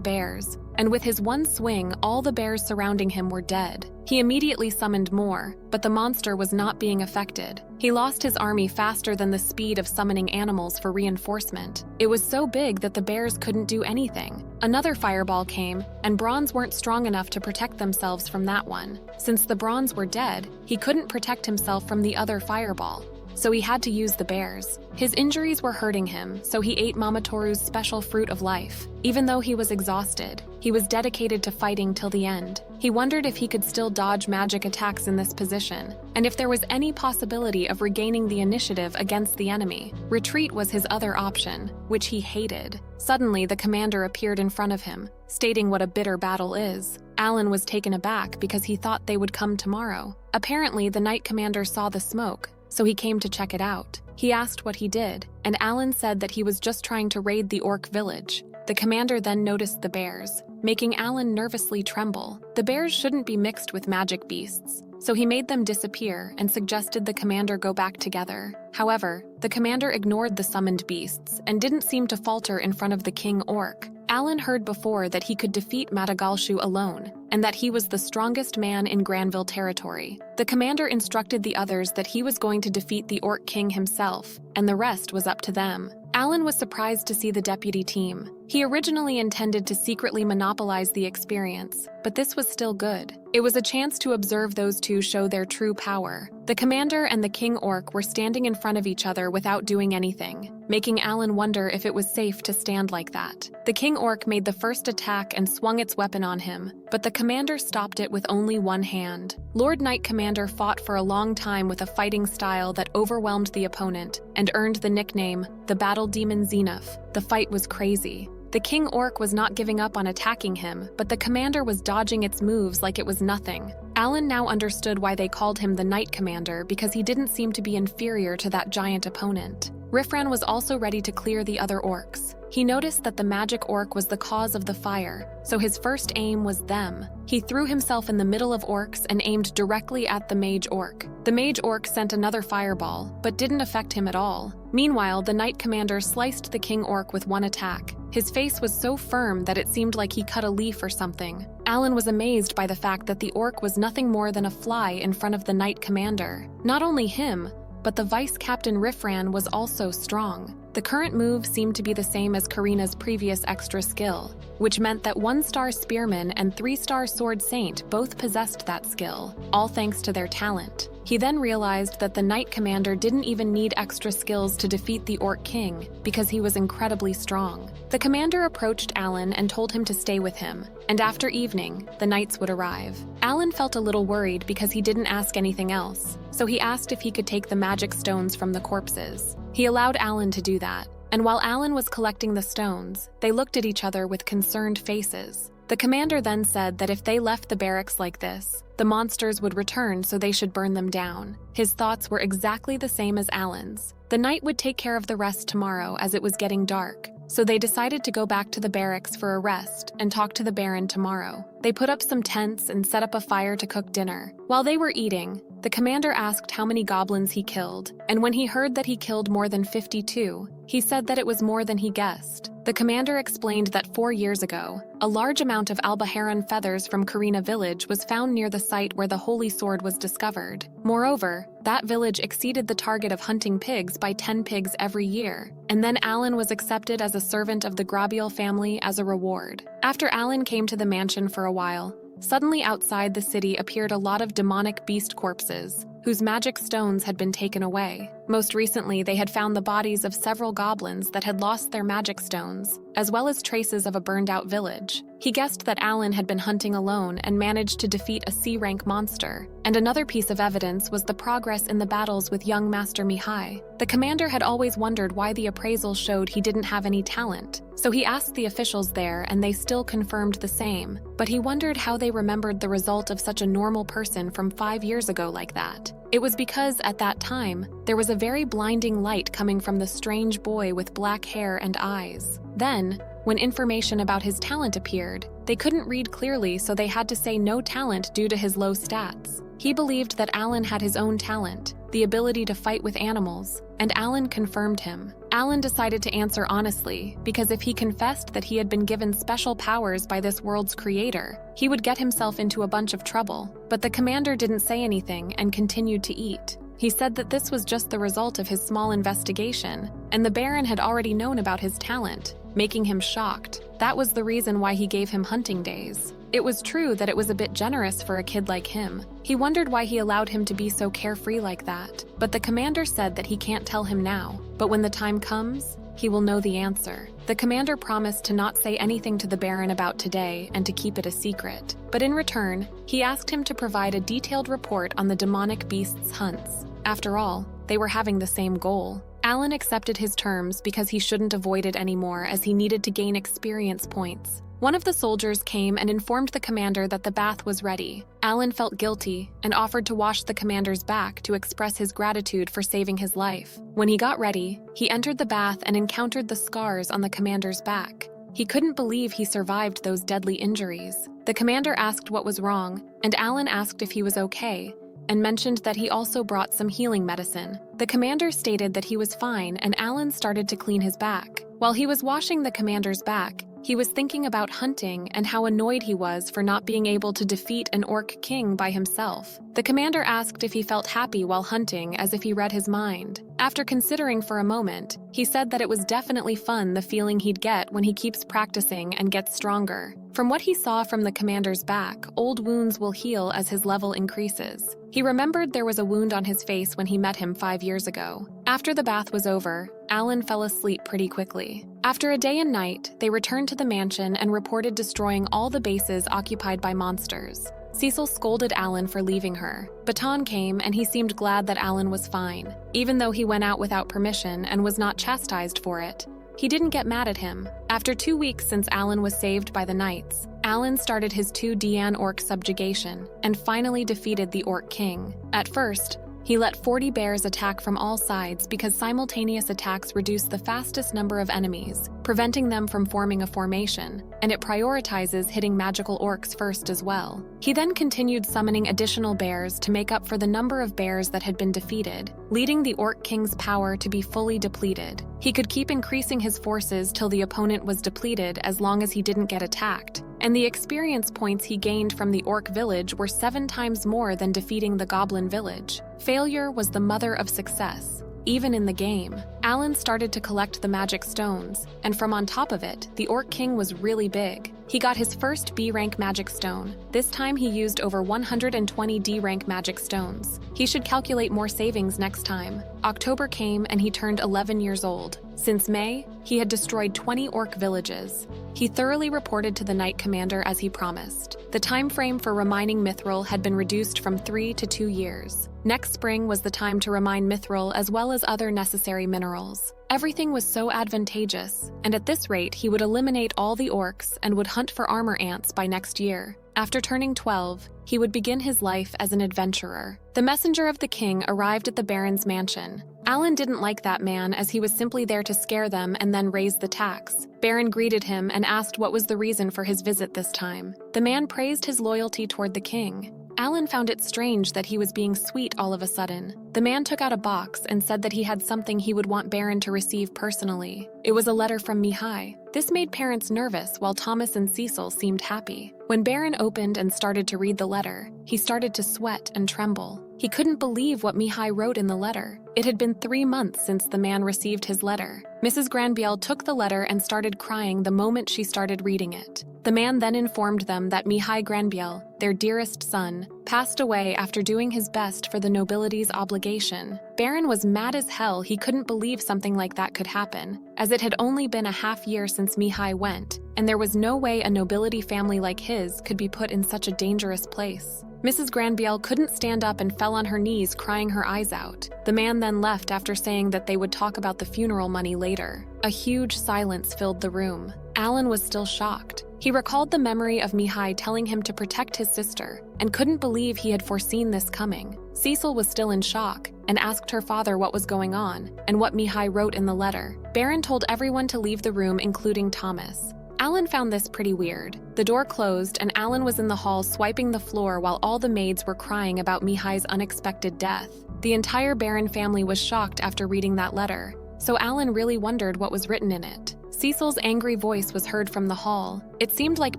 bears, and with his one swing, all the bears surrounding him were dead. He immediately summoned more, but the monster was not being affected. He lost his army faster than the speed of summoning animals for reinforcement. It was so big that the bears couldn't do anything. Another fireball came, and bronze weren't strong enough to protect themselves from that one. Since the bronze were dead, he couldn't protect himself from the other fireball, so he had to use the bears. His injuries were hurting him, so he ate Mamotoru's special fruit of life. Even though he was exhausted, he was dedicated to fighting till the end. He wondered if he could still dodge magic attacks in this position, and if there was any possibility of regaining the initiative against the enemy. Retreat was his other option, which he hated. Suddenly, the commander appeared in front of him, stating what a bitter battle is. Alan was taken aback because he thought they would come tomorrow. Apparently, the knight commander saw the smoke, so he came to check it out. He asked what he did, and Alan said that he was just trying to raid the orc village. The commander then noticed the bears, making Alan nervously tremble. The bears shouldn't be mixed with magic beasts, so he made them disappear and suggested the commander go back together. However, the commander ignored the summoned beasts and didn't seem to falter in front of the king orc. Alan heard before that he could defeat Madagalshu alone, and that he was the strongest man in Granville territory. The commander instructed the others that he was going to defeat the Orc King himself, and the rest was up to them. Alan was surprised to see the deputy team. He originally intended to secretly monopolize the experience, but this was still good. It was a chance to observe those two show their true power. The commander and the king orc were standing in front of each other without doing anything, making Alan wonder if it was safe to stand like that. The king orc made the first attack and swung its weapon on him, but the commander stopped it with only one hand. Lord Knight Commander fought for a long time with a fighting style that overwhelmed the opponent and earned the nickname, the Battle Demon Zenith. The fight was crazy. The king orc was not giving up on attacking him, but the commander was dodging its moves like it was nothing. Alan now understood why they called him the Knight Commander, because he didn't seem to be inferior to that giant opponent. Riffran was also ready to clear the other orcs. He noticed that the magic orc was the cause of the fire, so his first aim was them. He threw himself in the middle of orcs and aimed directly at the mage orc. The mage orc sent another fireball, but didn't affect him at all. Meanwhile, the Knight Commander sliced the king orc with one attack. His face was so firm that it seemed like he cut a leaf or something. Alan was amazed by the fact that the orc was nothing more than a fly in front of the Knight Commander. Not only him, but the Vice Captain Riffran was also strong. The current move seemed to be the same as Karina's previous extra skill, which meant that 1-star Spearman and 3-star Sword Saint both possessed that skill, all thanks to their talent. He then realized that the Knight Commander didn't even need extra skills to defeat the Orc King, because he was incredibly strong. The commander approached Alan and told him to stay with him, and after evening, the knights would arrive. Alan felt a little worried because he didn't ask anything else, so he asked if he could take the magic stones from the corpses. He allowed Alan to do that, and while Alan was collecting the stones, they looked at each other with concerned faces. The commander then said that if they left the barracks like this, the monsters would return, so they should burn them down. His thoughts were exactly the same as Alan's. The knight would take care of the rest tomorrow as it was getting dark, so they decided to go back to the barracks for a rest and talk to the Baron tomorrow. They put up some tents and set up a fire to cook dinner. While they were eating, the commander asked how many goblins he killed, and when he heard that he killed more than 52, he said that it was more than he guessed. The commander explained that 4 years ago, a large amount of Albaharan feathers from Karina village was found near the site where the holy sword was discovered. Moreover, that village exceeded the target of hunting pigs by 10 pigs every year, and then Alan was accepted as a servant of the Grabiel family as a reward. After Alan came to the mansion for a while, suddenly outside the city appeared a lot of demonic beast corpses, whose magic stones had been taken away. Most recently, they had found the bodies of several goblins that had lost their magic stones, as well as traces of a burned-out village. He guessed that Alan had been hunting alone and managed to defeat a C-rank monster. And another piece of evidence was the progress in the battles with young Master Mihai. The commander had always wondered why the appraisal showed he didn't have any talent, so he asked the officials there and they still confirmed the same, but he wondered how they remembered the result of such a normal person from 5 years ago like that. It was because, at that time, there was a very blinding light coming from the strange boy with black hair and eyes. Then, when information about his talent appeared, they couldn't read clearly, so they had to say no talent due to his low stats. He believed that Alan had his own talent, the ability to fight with animals, and Alan confirmed him. Alan decided to answer honestly, because if he confessed that he had been given special powers by this world's creator, he would get himself into a bunch of trouble. But the commander didn't say anything and continued to eat. He said that this was just the result of his small investigation, and the Baron had already known about his talent, making him shocked. That was the reason why he gave him hunting days. It was true that it was a bit generous for a kid like him. He wondered why he allowed him to be so carefree like that, but the commander said that he can't tell him now, but when the time comes, he will know the answer. The commander promised to not say anything to the Baron about today and to keep it a secret, but in return, he asked him to provide a detailed report on the demonic beasts' hunts. After all, they were having the same goal. Alan accepted his terms because he shouldn't avoid it anymore, as he needed to gain experience points. One of the soldiers came and informed the commander that the bath was ready. Alan felt guilty and offered to wash the commander's back to express his gratitude for saving his life. When he got ready, he entered the bath and encountered the scars on the commander's back. He couldn't believe he survived those deadly injuries. The commander asked what was wrong, and Alan asked if he was okay, and mentioned that he also brought some healing medicine. The commander stated that he was fine, and Alan started to clean his back. While he was washing the commander's back, He was thinking about hunting and how annoyed he was for not being able to defeat an orc king by himself. The commander asked if he felt happy while hunting, as if he read his mind. After considering for a moment, he said that it was definitely fun, the feeling he'd get when he keeps practicing and gets stronger. From what he saw from the commander's back, old wounds will heal as his level increases. He remembered there was a wound on his face when he met him 5 years ago. After the bath was over, Alan fell asleep pretty quickly. After a day and night, they returned to the mansion and reported destroying all the bases occupied by monsters. Cecil scolded Alan for leaving her. Baton came and he seemed glad that Alan was fine, even though he went out without permission and was not chastised for it. He didn't get mad at him. After 2 weeks since Alan was saved by the Knights, Alan started his 2 Dian orc subjugation and finally defeated the Orc King. At first, he let 40 bears attack from all sides because simultaneous attacks reduce the fastest number of enemies, preventing them from forming a formation, and it prioritizes hitting magical orcs first as well. He then continued summoning additional bears to make up for the number of bears that had been defeated, leading the Orc King's power to be fully depleted. He could keep increasing his forces till the opponent was depleted as long as he didn't get attacked, and the experience points he gained from the orc village were 7 times more than defeating the goblin village. Failure was the mother of success. Even in the game, Alan started to collect the magic stones, and from on top of it, the Orc King was really big. He got his first B-rank magic stone. This time he used over 120 D-rank magic stones. He should calculate more savings next time. October came and he turned 11 years old. Since May, he had destroyed 20 orc villages. He thoroughly reported to the Knight Commander as he promised. The time frame for reminding Mithril had been reduced from 3 to 2 years. Next spring was the time to remine Mithril as well as other necessary minerals. Everything was so advantageous, and at this rate he would eliminate all the orcs and would hunt for armor ants by next year. After turning 12, he would begin his life as an adventurer. The messenger of the king arrived at the Baron's mansion. Alan didn't like that man as he was simply there to scare them and then raise the tax. Baron greeted him and asked what was the reason for his visit this time. The man praised his loyalty toward the king. Alan found it strange that he was being sweet all of a sudden. The man took out a box and said that he had something he would want Baron to receive personally. It was a letter from Mihai. This made parents nervous while Thomas and Cecil seemed happy. When Baron opened and started to read the letter, he started to sweat and tremble. He couldn't believe what Mihai wrote in the letter. It had been 3 months since the man received his letter. Mrs. Granbiel took the letter and started crying the moment she started reading it. The man then informed them that Mihai Granbiel, their dearest son, passed away after doing his best for the nobility's obligation. Baron was mad as hell. He couldn't believe something like that could happen, as it had only been a half year since Mihai went, and there was no way a nobility family like his could be put in such a dangerous place. Mrs. Granbiel couldn't stand up and fell on her knees crying her eyes out. The man then left after saying that they would talk about the funeral money later. A huge silence filled the room. Alan was still shocked. He recalled the memory of Mihai telling him to protect his sister, and couldn't believe he had foreseen this coming. Cecil was still in shock, and asked her father what was going on, and what Mihai wrote in the letter. Baron told everyone to leave the room, including Thomas. Alan found this pretty weird. The door closed, and Alan was in the hall swiping the floor while all the maids were crying about Mihai's unexpected death. The entire Baron family was shocked after reading that letter, so Alan really wondered what was written in it. Cecil's angry voice was heard from the hall. It seemed like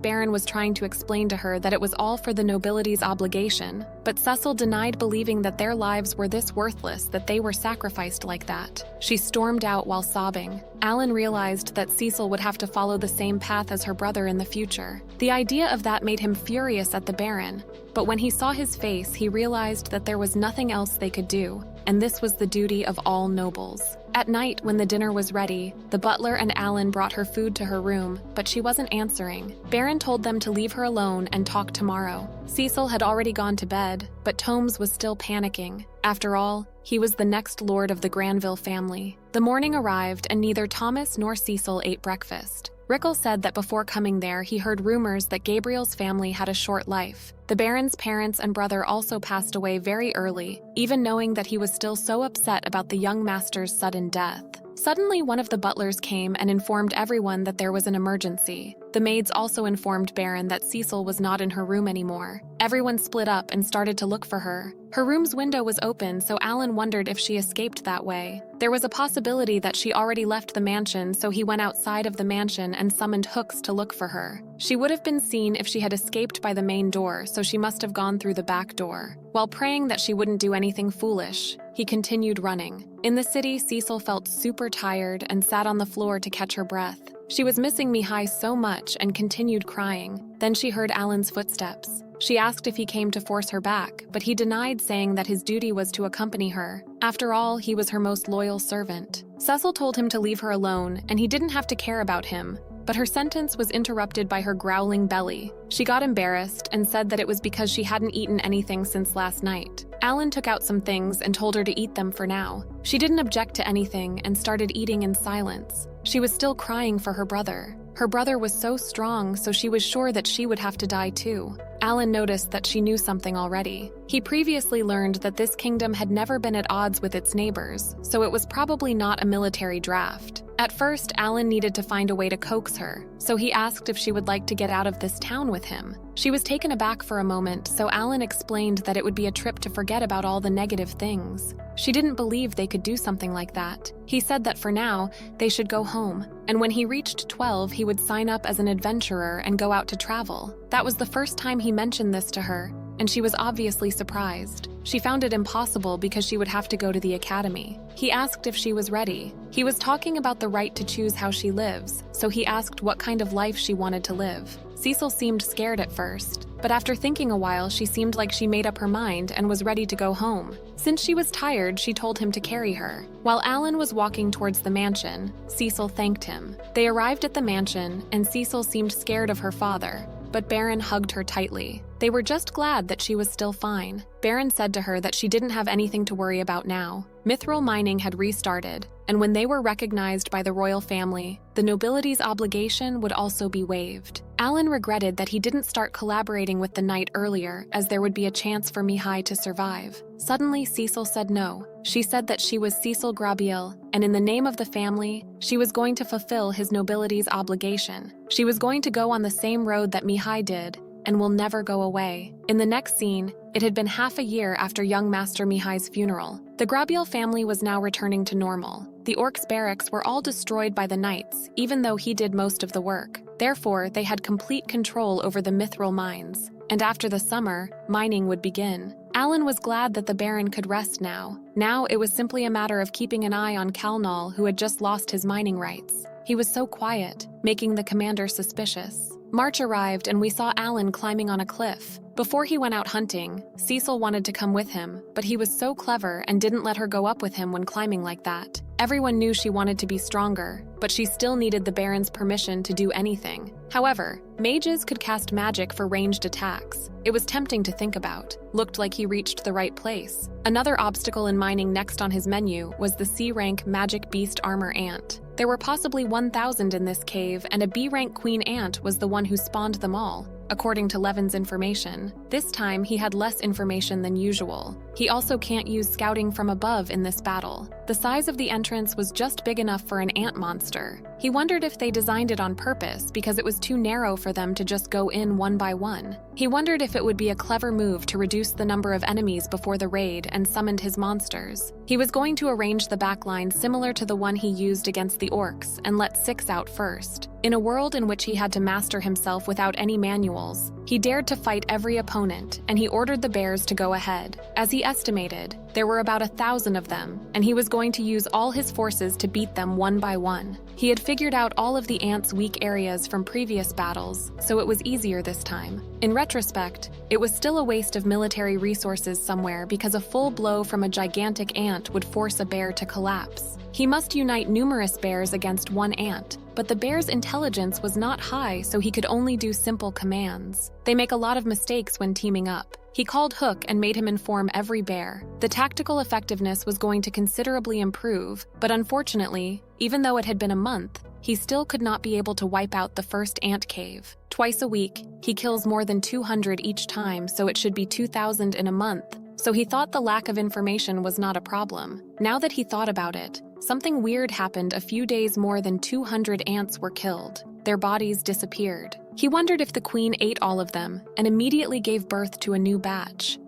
Baron was trying to explain to her that it was all for the nobility's obligation, but Cecil denied believing that their lives were this worthless that they were sacrificed like that. She stormed out while sobbing. Alan realized that Cecil would have to follow the same path as her brother in the future. The idea of that made him furious at the Baron, but when he saw his face, he realized that there was nothing else they could do, and this was the duty of all nobles. At night, when the dinner was ready, the butler and Alan brought her food to her room, but she wasn't answering. Baron told them to leave her alone and talk tomorrow. Cecil had already gone to bed, but Tomes was still panicking. After all, he was the next lord of the Granville family. The morning arrived, and neither Thomas nor Cecil ate breakfast. Rickle said that before coming there, he heard rumors that Gabriel's family had a short life. The Baron's parents and brother also passed away very early, even knowing that he was still so upset about the young master's sudden death. Suddenly, one of the butlers came and informed everyone that there was an emergency. The maids also informed Baron that Cecil was not in her room anymore. Everyone split up and started to look for her. Her room's window was open, so Alan wondered if she escaped that way. There was a possibility that she already left the mansion, so he went outside of the mansion and summoned hooks to look for her. She would have been seen if she had escaped by the main door, so she must have gone through the back door. While praying that she wouldn't do anything foolish, he continued running. In the city, Cecil felt super tired and sat on the floor to catch her breath. She was missing Mihai so much and continued crying. Then she heard Alan's footsteps. She asked if he came to force her back, but he denied, saying that his duty was to accompany her. After all, he was her most loyal servant. Cecil told him to leave her alone, and he didn't have to care about him. But her sentence was interrupted by her growling belly. She got embarrassed and said that it was because she hadn't eaten anything since last night. Alan took out some things and told her to eat them for now. She didn't object to anything and started eating in silence. She was still crying for her brother. Her brother was so strong, so she was sure that she would have to die too. Alan noticed that she knew something already. He previously learned that this kingdom had never been at odds with its neighbors, so it was probably not a military draft. At first, Alan needed to find a way to coax her, so he asked if she would like to get out of this town with him. She was taken aback for a moment, so Alan explained that it would be a trip to forget about all the negative things. She didn't believe they could do something like that. He said that for now, they should go home, and when he reached 12, he would sign up as an adventurer and go out to travel. That was the first time he mentioned this to her, and she was obviously surprised. She found it impossible because she would have to go to the academy. He asked if she was ready. He was talking about the right to choose how she lives, so he asked what kind of life she wanted to live. Cecil seemed scared at first, but after thinking a while, she seemed like she made up her mind and was ready to go home. Since she was tired, she told him to carry her. While Alan was walking towards the mansion, Cecil thanked him. They arrived at the mansion, and Cecil seemed scared of her father, but Baron hugged her tightly. They were just glad that she was still fine. Baron said to her that she didn't have anything to worry about now. Mithril mining had restarted, and when they were recognized by the royal family, the nobility's obligation would also be waived. Alan regretted that he didn't start collaborating with the knight earlier, as there would be a chance for Mihai to survive. Suddenly, Cecil said no. She said that she was Cecil Grabiel, and in the name of the family, she was going to fulfill his nobility's obligation. She was going to go on the same road that Mihai did, and will never go away. In the next scene, it had been half a year after young Master Mihai's funeral. The Grabiel family was now returning to normal. The orcs' barracks were all destroyed by the knights, even though he did most of the work. Therefore, they had complete control over the mithril mines. And after the summer, mining would begin. Alan was glad that the Baron could rest now. Now it was simply a matter of keeping an eye on Kalnal, who had just lost his mining rights. He was so quiet, making the commander suspicious. March arrived and we saw Alan climbing on a cliff. Before he went out hunting, Cecil wanted to come with him, but he was so clever and didn't let her go up with him when climbing like that. Everyone knew she wanted to be stronger, but she still needed the Baron's permission to do anything. However, mages could cast magic for ranged attacks. It was tempting to think about. Looked like he reached the right place. Another obstacle in mining next on his menu was the C-rank magic beast armor ant. There were possibly 1,000 in this cave, and a B-rank queen ant was the one who spawned them all, according to Levin's information. This time, he had less information than usual. He also can't use scouting from above in this battle. The size of the entrance was just big enough for an ant monster. He wondered if they designed it on purpose because it was too narrow for them to just go in one by one. He wondered if it would be a clever move to reduce the number of enemies before the raid and summoned his monsters. He was going to arrange the backline similar to the one he used against the orcs and let 6 out first. In a world in which he had to master himself without any manuals, he dared to fight every opponent, and he ordered the bears to go ahead. As he estimated, there were about 1,000 of them, and he was going to use all his forces to beat them one by one. He had figured out all of the ants' weak areas from previous battles, so it was easier this time. In retrospect, it was still a waste of military resources somewhere because a full blow from a gigantic ant would force a bear to collapse. He must unite numerous bears against one ant, but the bear's intelligence was not high, so he could only do simple commands. They make a lot of mistakes when teaming up. He called Hook and made him inform every bear. The tactical effectiveness was going to considerably improve, but unfortunately, even though it had been a month, he still could not be able to wipe out the first ant cave. Twice a week, he kills more than 200 each time, so it should be 2,000 in a month. So he thought the lack of information was not a problem. Now that he thought about it, something weird happened. A few days more than 200 ants were killed. Their bodies disappeared. He wondered if the queen ate all of them and immediately gave birth to a new batch.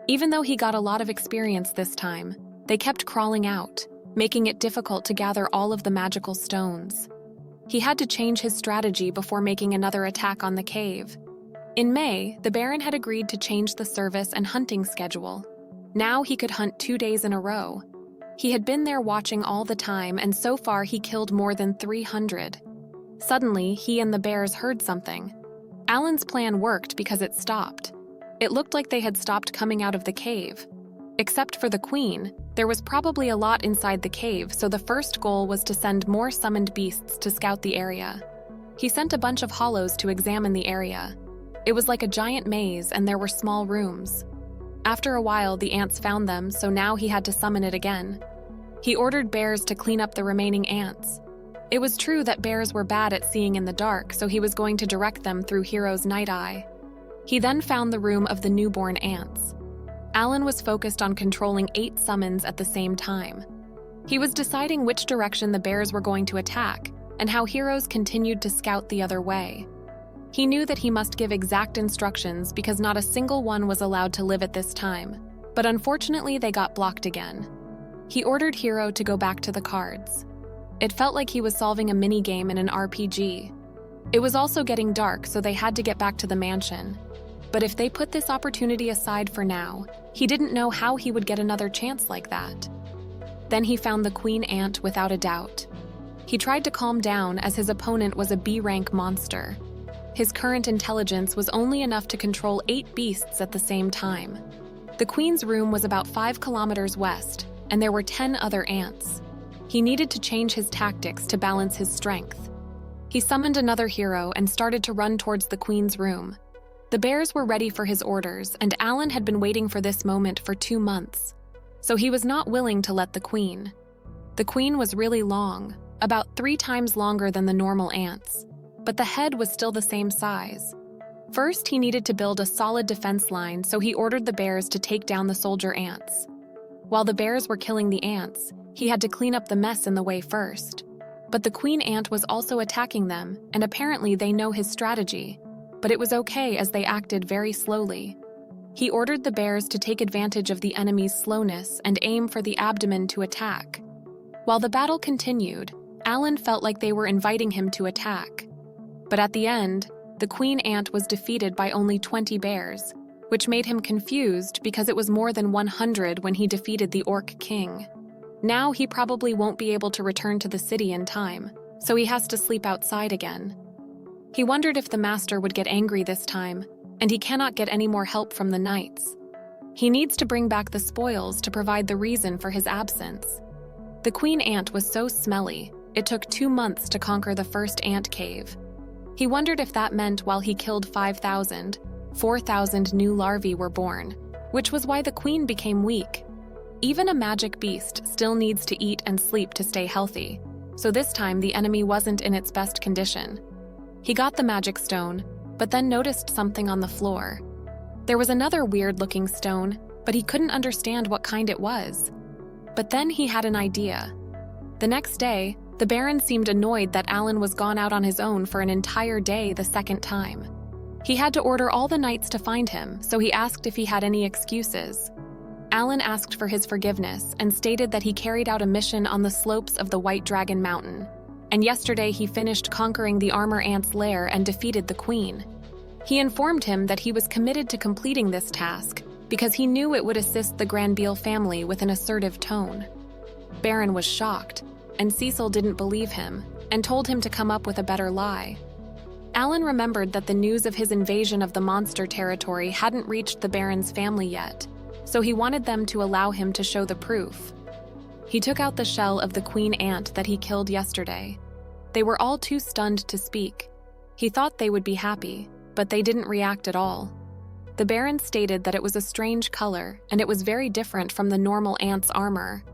Even though he got a lot of experience this time, they kept crawling out, making it difficult to gather all of the magical stones. He had to change his strategy before making another attack on the cave. In May, the Baron had agreed to change the service and hunting schedule. Now he could hunt 2 days in a row. He had been there watching all the time, and so far he killed more than 300. Suddenly, he and the bears heard something. Alan's plan worked because it stopped. It looked like they had stopped coming out of the cave. Except for the queen, there was probably a lot inside the cave, so the first goal was to send more summoned beasts to scout the area. He sent a bunch of hollows to examine the area. It was like a giant maze, and there were small rooms. After a while, the ants found them, so now he had to summon it again. He ordered bears to clean up the remaining ants. It was true that bears were bad at seeing in the dark, so he was going to direct them through Hero's night eye. He then found the room of the newborn ants. Alan was focused on controlling 8 summons at the same time. He was deciding which direction the bears were going to attack, and how heroes continued to scout the other way. He knew that he must give exact instructions because not a single one was allowed to live at this time, but unfortunately they got blocked again. He ordered Hero to go back to the cards. It felt like he was solving a mini-game in an RPG. It was also getting dark, so they had to get back to the mansion. But if they put this opportunity aside for now, he didn't know how he would get another chance like that. Then he found the queen ant without a doubt. He tried to calm down as his opponent was a B-rank monster. His current intelligence was only enough to control 8 beasts at the same time. The queen's room was about 5 kilometers west, and there were 10 other ants. He needed to change his tactics to balance his strength. He summoned another hero and started to run towards the queen's room. The bears were ready for his orders, and Alan had been waiting for this moment for 2 months, so he was not willing to let the queen. The queen was really long, about 3 times longer than the normal ants, but the head was still the same size. First, he needed to build a solid defense line, so he ordered the bears to take down the soldier ants. While the bears were killing the ants, he had to clean up the mess in the way first. But the queen ant was also attacking them, and apparently they know his strategy. But it was okay as they acted very slowly. He ordered the bears to take advantage of the enemy's slowness and aim for the abdomen to attack. While the battle continued, Alan felt like they were inviting him to attack. But at the end, the queen ant was defeated by only 20 bears, which made him confused because it was more than 100 when he defeated the orc king. Now he probably won't be able to return to the city in time, so he has to sleep outside again. He wondered if the master would get angry this time, and he cannot get any more help from the knights. He needs to bring back the spoils to provide the reason for his absence. The queen ant was so smelly, it took 2 months to conquer the first ant cave. He wondered if that meant while he killed 5,000, 4,000 new larvae were born, which was why the queen became weak. Even a magic beast still needs to eat and sleep to stay healthy, so this time the enemy wasn't in its best condition. He got the magic stone, but then noticed something on the floor. There was another weird-looking stone, but he couldn't understand what kind it was. But then he had an idea. The next day, the Baron seemed annoyed that Alan was gone out on his own for an entire day the second time. He had to order all the knights to find him, so he asked if he had any excuses. Alan asked for his forgiveness and stated that he carried out a mission on the slopes of the White Dragon Mountain, and yesterday he finished conquering the armor ant's lair and defeated the queen. He informed him that he was committed to completing this task because he knew it would assist the Granville family with an assertive tone. Baron was shocked, and Cecil didn't believe him and told him to come up with a better lie. Alan remembered that the news of his invasion of the monster territory hadn't reached the Baron's family yet, so he wanted them to allow him to show the proof. He took out the shell of the queen ant that he killed yesterday. They were all too stunned to speak. He thought they would be happy, but they didn't react at all. The Baron stated that it was a strange color, and it was very different from the normal ant's armor.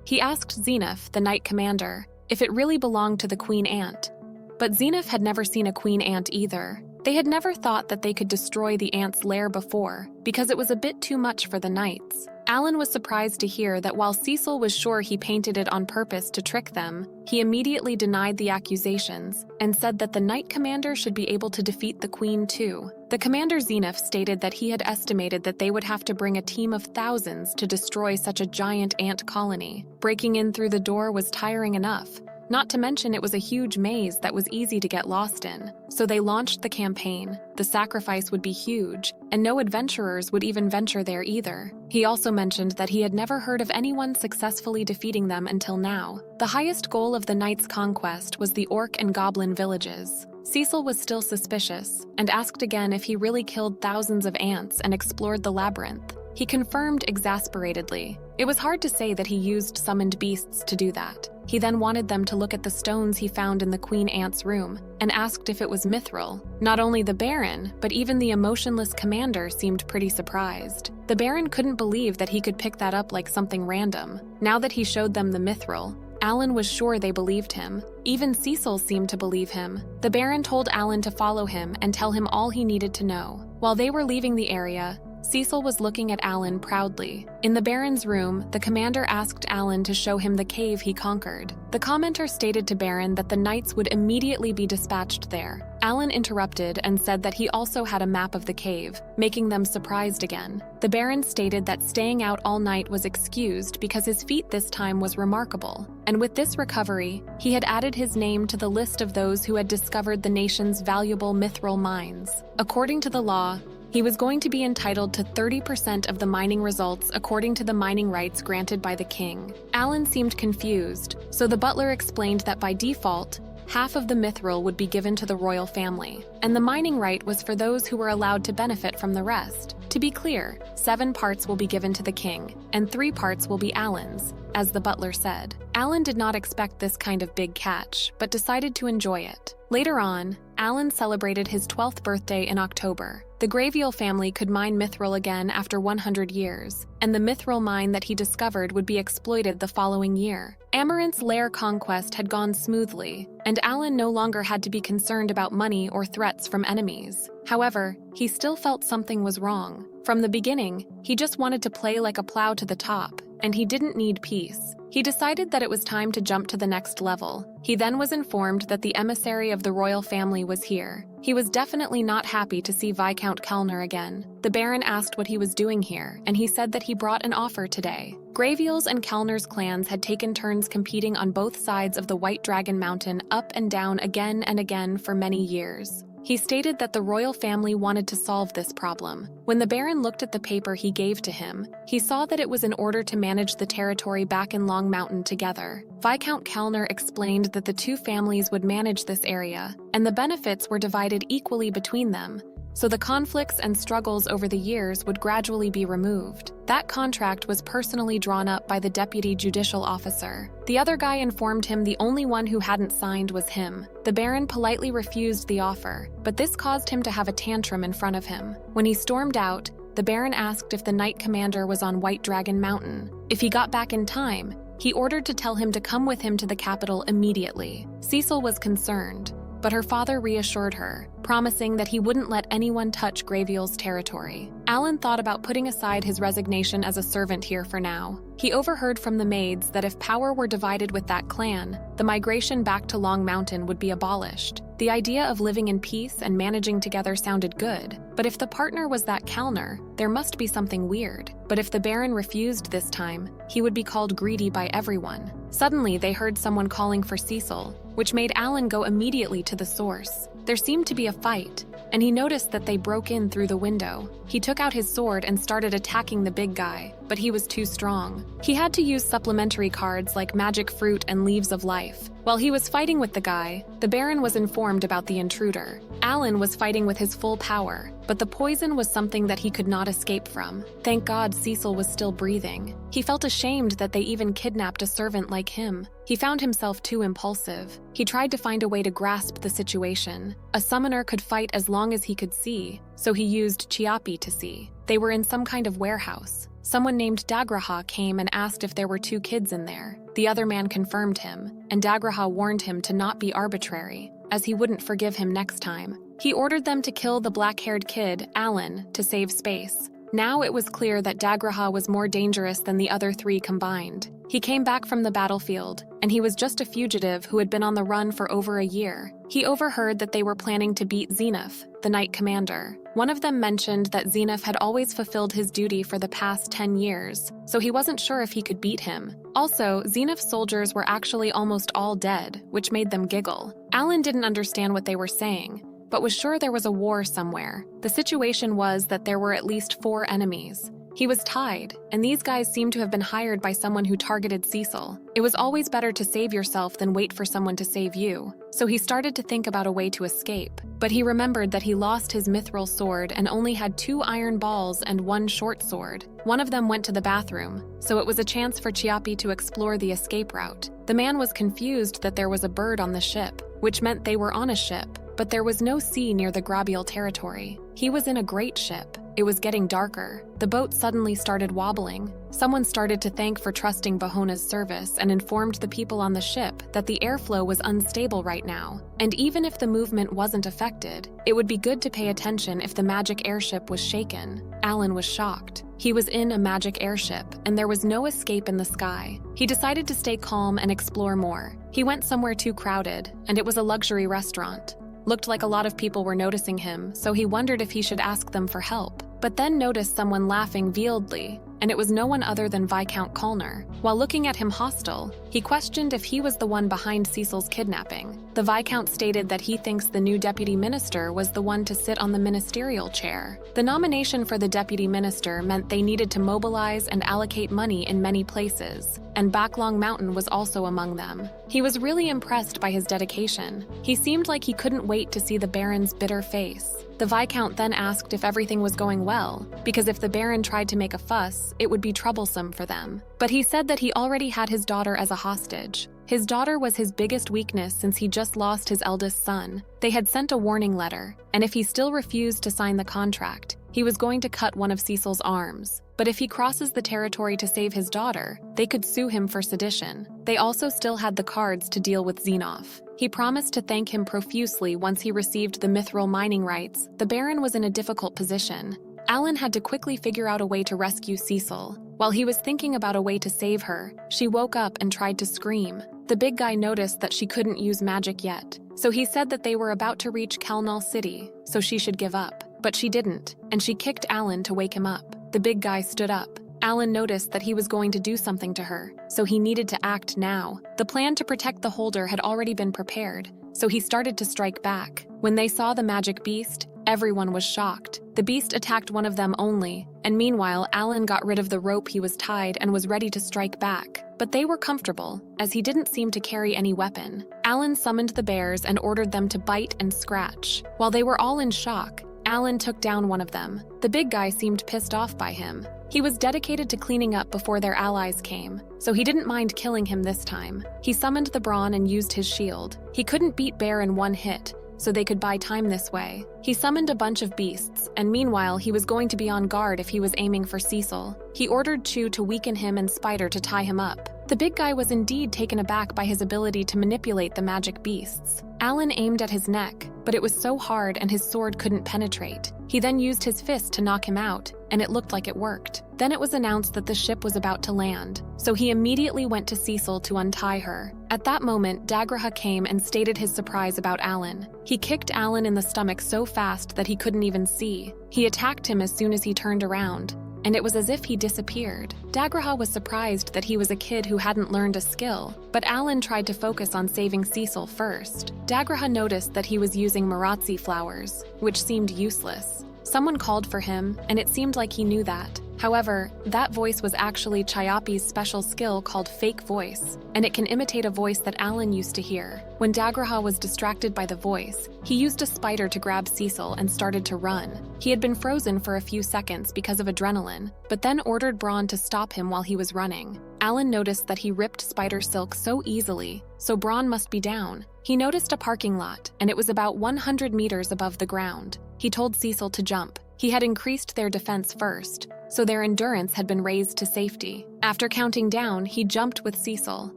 He asked Zenith, the knight commander, if it really belonged to the queen ant, but Zenith had never seen a queen ant either. They had never thought that they could destroy the ants' lair before, because it was a bit too much for the knights. Alan was surprised to hear that while Cecil was sure he painted it on purpose to trick them, he immediately denied the accusations and said that the Knight Commander should be able to defeat the Queen too. The Commander Zenith stated that he had estimated that they would have to bring a team of thousands to destroy such a giant ant colony. Breaking in through the door was tiring enough. Not to mention it was a huge maze that was easy to get lost in. So they launched the campaign. The sacrifice would be huge, and no adventurers would even venture there either. He also mentioned that he had never heard of anyone successfully defeating them until now. The highest goal of the Knights' conquest was the orc and goblin villages. Cecil was still suspicious, and asked again if he really killed thousands of ants and explored the labyrinth. He confirmed exasperatedly. It was hard to say that he used summoned beasts to do that. He then wanted them to look at the stones he found in the Queen Ant's room, and asked if it was mithril. Not only the Baron, but even the emotionless commander seemed pretty surprised. The Baron couldn't believe that he could pick that up like something random. Now that he showed them the mithril, Alan was sure they believed him. Even Cecil seemed to believe him. The Baron told Alan to follow him and tell him all he needed to know. While they were leaving the area, Cecil was looking at Alan proudly. In the Baron's room, the commander asked Alan to show him the cave he conquered. The commenter stated to Baron that the knights would immediately be dispatched there. Alan interrupted and said that he also had a map of the cave, making them surprised again. The Baron stated that staying out all night was excused because his feat this time was remarkable. And with this recovery, he had added his name to the list of those who had discovered the nation's valuable mithril mines. According to the law, he was going to be entitled to 30% of the mining results according to the mining rights granted by the king. Alan seemed confused, so the butler explained that by default, half of the mithril would be given to the royal family, and the mining right was for those who were allowed to benefit from the rest. To be clear, 7 parts will be given to the king, and 3 parts will be Alan's, as the butler said. Alan did not expect this kind of big catch, but decided to enjoy it. Later on, Alan celebrated his 12th birthday in October. The Graviel family could mine mithril again after 100 years, and the mithril mine that he discovered would be exploited the following year. Amaranth's lair conquest had gone smoothly, and Alan no longer had to be concerned about money or threats from enemies. However, he still felt something was wrong. From the beginning, he just wanted to play like a plow to the top, and he didn't need peace. He decided that it was time to jump to the next level. He then was informed that the emissary of the royal family was here. He was definitely not happy to see Viscount Kellner again. The Baron asked what he was doing here, and he said that he brought an offer today. Graviel's and Kellner's clans had taken turns competing on both sides of the White Dragon Mountain up and down again and again for many years. He stated that the royal family wanted to solve this problem. When the Baron looked at the paper he gave to him, he saw that it was in order to manage the territory back in Long Mountain together. Viscount Kellner explained that the two families would manage this area, and the benefits were divided equally between them, so the conflicts and struggles over the years would gradually be removed. That contract was personally drawn up by the deputy judicial officer. The other guy informed him the only one who hadn't signed was him. The Baron politely refused the offer, but this caused him to have a tantrum in front of him. When he stormed out, the Baron asked if the Knight Commander was on White Dragon Mountain. If he got back in time, he ordered to tell him to come with him to the capital immediately. Cecil was concerned, but her father reassured her, promising that he wouldn't let anyone touch Graviel's territory. Alan thought about putting aside his resignation as a servant here for now. He overheard from the maids that if power were divided with that clan, the migration back to Long Mountain would be abolished. The idea of living in peace and managing together sounded good, but if the partner was that Kellner, there must be something weird. But if the Baron refused this time, he would be called greedy by everyone. Suddenly, they heard someone calling for Cecil, which made Alan go immediately to the source. There seemed to be a fight, and he noticed that they broke in through the window. He took out his sword and started attacking the big guy, but he was too strong. He had to use supplementary cards like Magic Fruit and Leaves of Life. While he was fighting with the guy, the Baron was informed about the intruder. Alan was fighting with his full power, but the poison was something that he could not escape from. Thank God Cecil was still breathing. He felt ashamed that they even kidnapped a servant like him. He found himself too impulsive. He tried to find a way to grasp the situation. A summoner could fight as long as he could see, so he used Chiapi to see. They were in some kind of warehouse. Someone named Dagraha came and asked if there were 2 kids in there. The other man confirmed him, and Dagraha warned him to not be arbitrary, as he wouldn't forgive him next time. He ordered them to kill the black-haired kid, Alan, to save space. Now it was clear that Dagraha was more dangerous than the other three combined. He came back from the battlefield, and he was just a fugitive who had been on the run for over a year. He overheard that they were planning to beat Zenith, the Knight Commander. One of them mentioned that Zenith had always fulfilled his duty for the past 10 years, so he wasn't sure if he could beat him. Also, Zenith's soldiers were actually almost all dead, which made them giggle. Alan didn't understand what they were saying, but was sure there was a war somewhere. The situation was that there were at least 4 enemies. He was tied, and these guys seemed to have been hired by someone who targeted Cecil. It was always better to save yourself than wait for someone to save you, so he started to think about a way to escape. But he remembered that he lost his mithril sword and only had 2 iron balls and 1 short sword. One of them went to the bathroom, so it was a chance for Chiapi to explore the escape route. The man was confused that there was a bird on the ship, which meant they were on a ship, but there was no sea near the Grabiel territory. He was in a great ship. It was getting darker. The boat suddenly started wobbling. Someone started to thank for trusting Bahona's service and informed the people on the ship that the airflow was unstable right now. And even if the movement wasn't affected, it would be good to pay attention if the magic airship was shaken. Alan was shocked. He was in a magic airship, and there was no escape in the sky. He decided to stay calm and explore more. He went somewhere too crowded, and it was a luxury restaurant. Looked like a lot of people were noticing him, so he wondered if he should ask them for help, but then noticed someone laughing vehemently, and it was no one other than Viscount Kulner. While looking at him hostile, he questioned if he was the one behind Cecil's kidnapping. The Viscount stated that he thinks the new deputy minister was the one to sit on the ministerial chair. The nomination for the deputy minister meant they needed to mobilize and allocate money in many places, and Backlong Mountain was also among them. He was really impressed by his dedication. He seemed like he couldn't wait to see the Baron's bitter face. The Viscount then asked if everything was going well, because if the Baron tried to make a fuss, it would be troublesome for them. But he said that he already had his daughter as a hostage. His daughter was his biggest weakness since he just lost his eldest son. They had sent a warning letter, and if he still refused to sign the contract, he was going to cut one of Cecil's arms. But if he crosses the territory to save his daughter, they could sue him for sedition. They also still had the cards to deal with Xenoph. He promised to thank him profusely once he received the mithril mining rights. The Baron was in a difficult position. Alan had to quickly figure out a way to rescue Cecil. While he was thinking about a way to save her, she woke up and tried to scream. The big guy noticed that she couldn't use magic yet, so he said that they were about to reach Kalnal City, so she should give up. But she didn't, and she kicked Alan to wake him up. The big guy stood up. Alan noticed that he was going to do something to her, so he needed to act now. The plan to protect the holder had already been prepared, so he started to strike back. When they saw the magic beast, everyone was shocked. The beast attacked one of them only, and meanwhile, Alan got rid of the rope he was tied and was ready to strike back. But they were comfortable, as he didn't seem to carry any weapon. Alan summoned the bears and ordered them to bite and scratch. While they were all in shock, Alan took down one of them. The big guy seemed pissed off by him. He was dedicated to cleaning up before their allies came, so he didn't mind killing him this time. He summoned the brawn and used his shield. He couldn't beat Bear in one hit, so they could buy time this way. He summoned a bunch of beasts, and meanwhile he was going to be on guard if he was aiming for Cecil. He ordered Chu to weaken him and Spider to tie him up. The big guy was indeed taken aback by his ability to manipulate the magic beasts. Alan aimed at his neck, but it was so hard and his sword couldn't penetrate. He then used his fist to knock him out, and it looked like it worked. Then it was announced that the ship was about to land, so he immediately went to Cecil to untie her. At that moment, Dagraha came and stated his surprise about Alan. He kicked Alan in the stomach so fast that he couldn't even see. He attacked him as soon as he turned around, and it was as if he disappeared. Dagraha was surprised that he was a kid who hadn't learned a skill, but Alan tried to focus on saving Cecil first. Dagraha noticed that he was using Marazzi flowers, which seemed useless. Someone called for him, and it seemed like he knew that. However, that voice was actually Chiapi's special skill called Fake Voice, and it can imitate a voice that Alan used to hear. When Dagraha was distracted by the voice, he used a spider to grab Cecil and started to run. He had been frozen for a few seconds because of adrenaline, but then ordered Braun to stop him while he was running. Alan noticed that he ripped spider silk so easily, so Braun must be down. He noticed a parking lot, and it was about 100 meters above the ground. He told Cecil to jump. He had increased their defense first. so their endurance had been raised to safety. After counting down, he jumped with Cecil.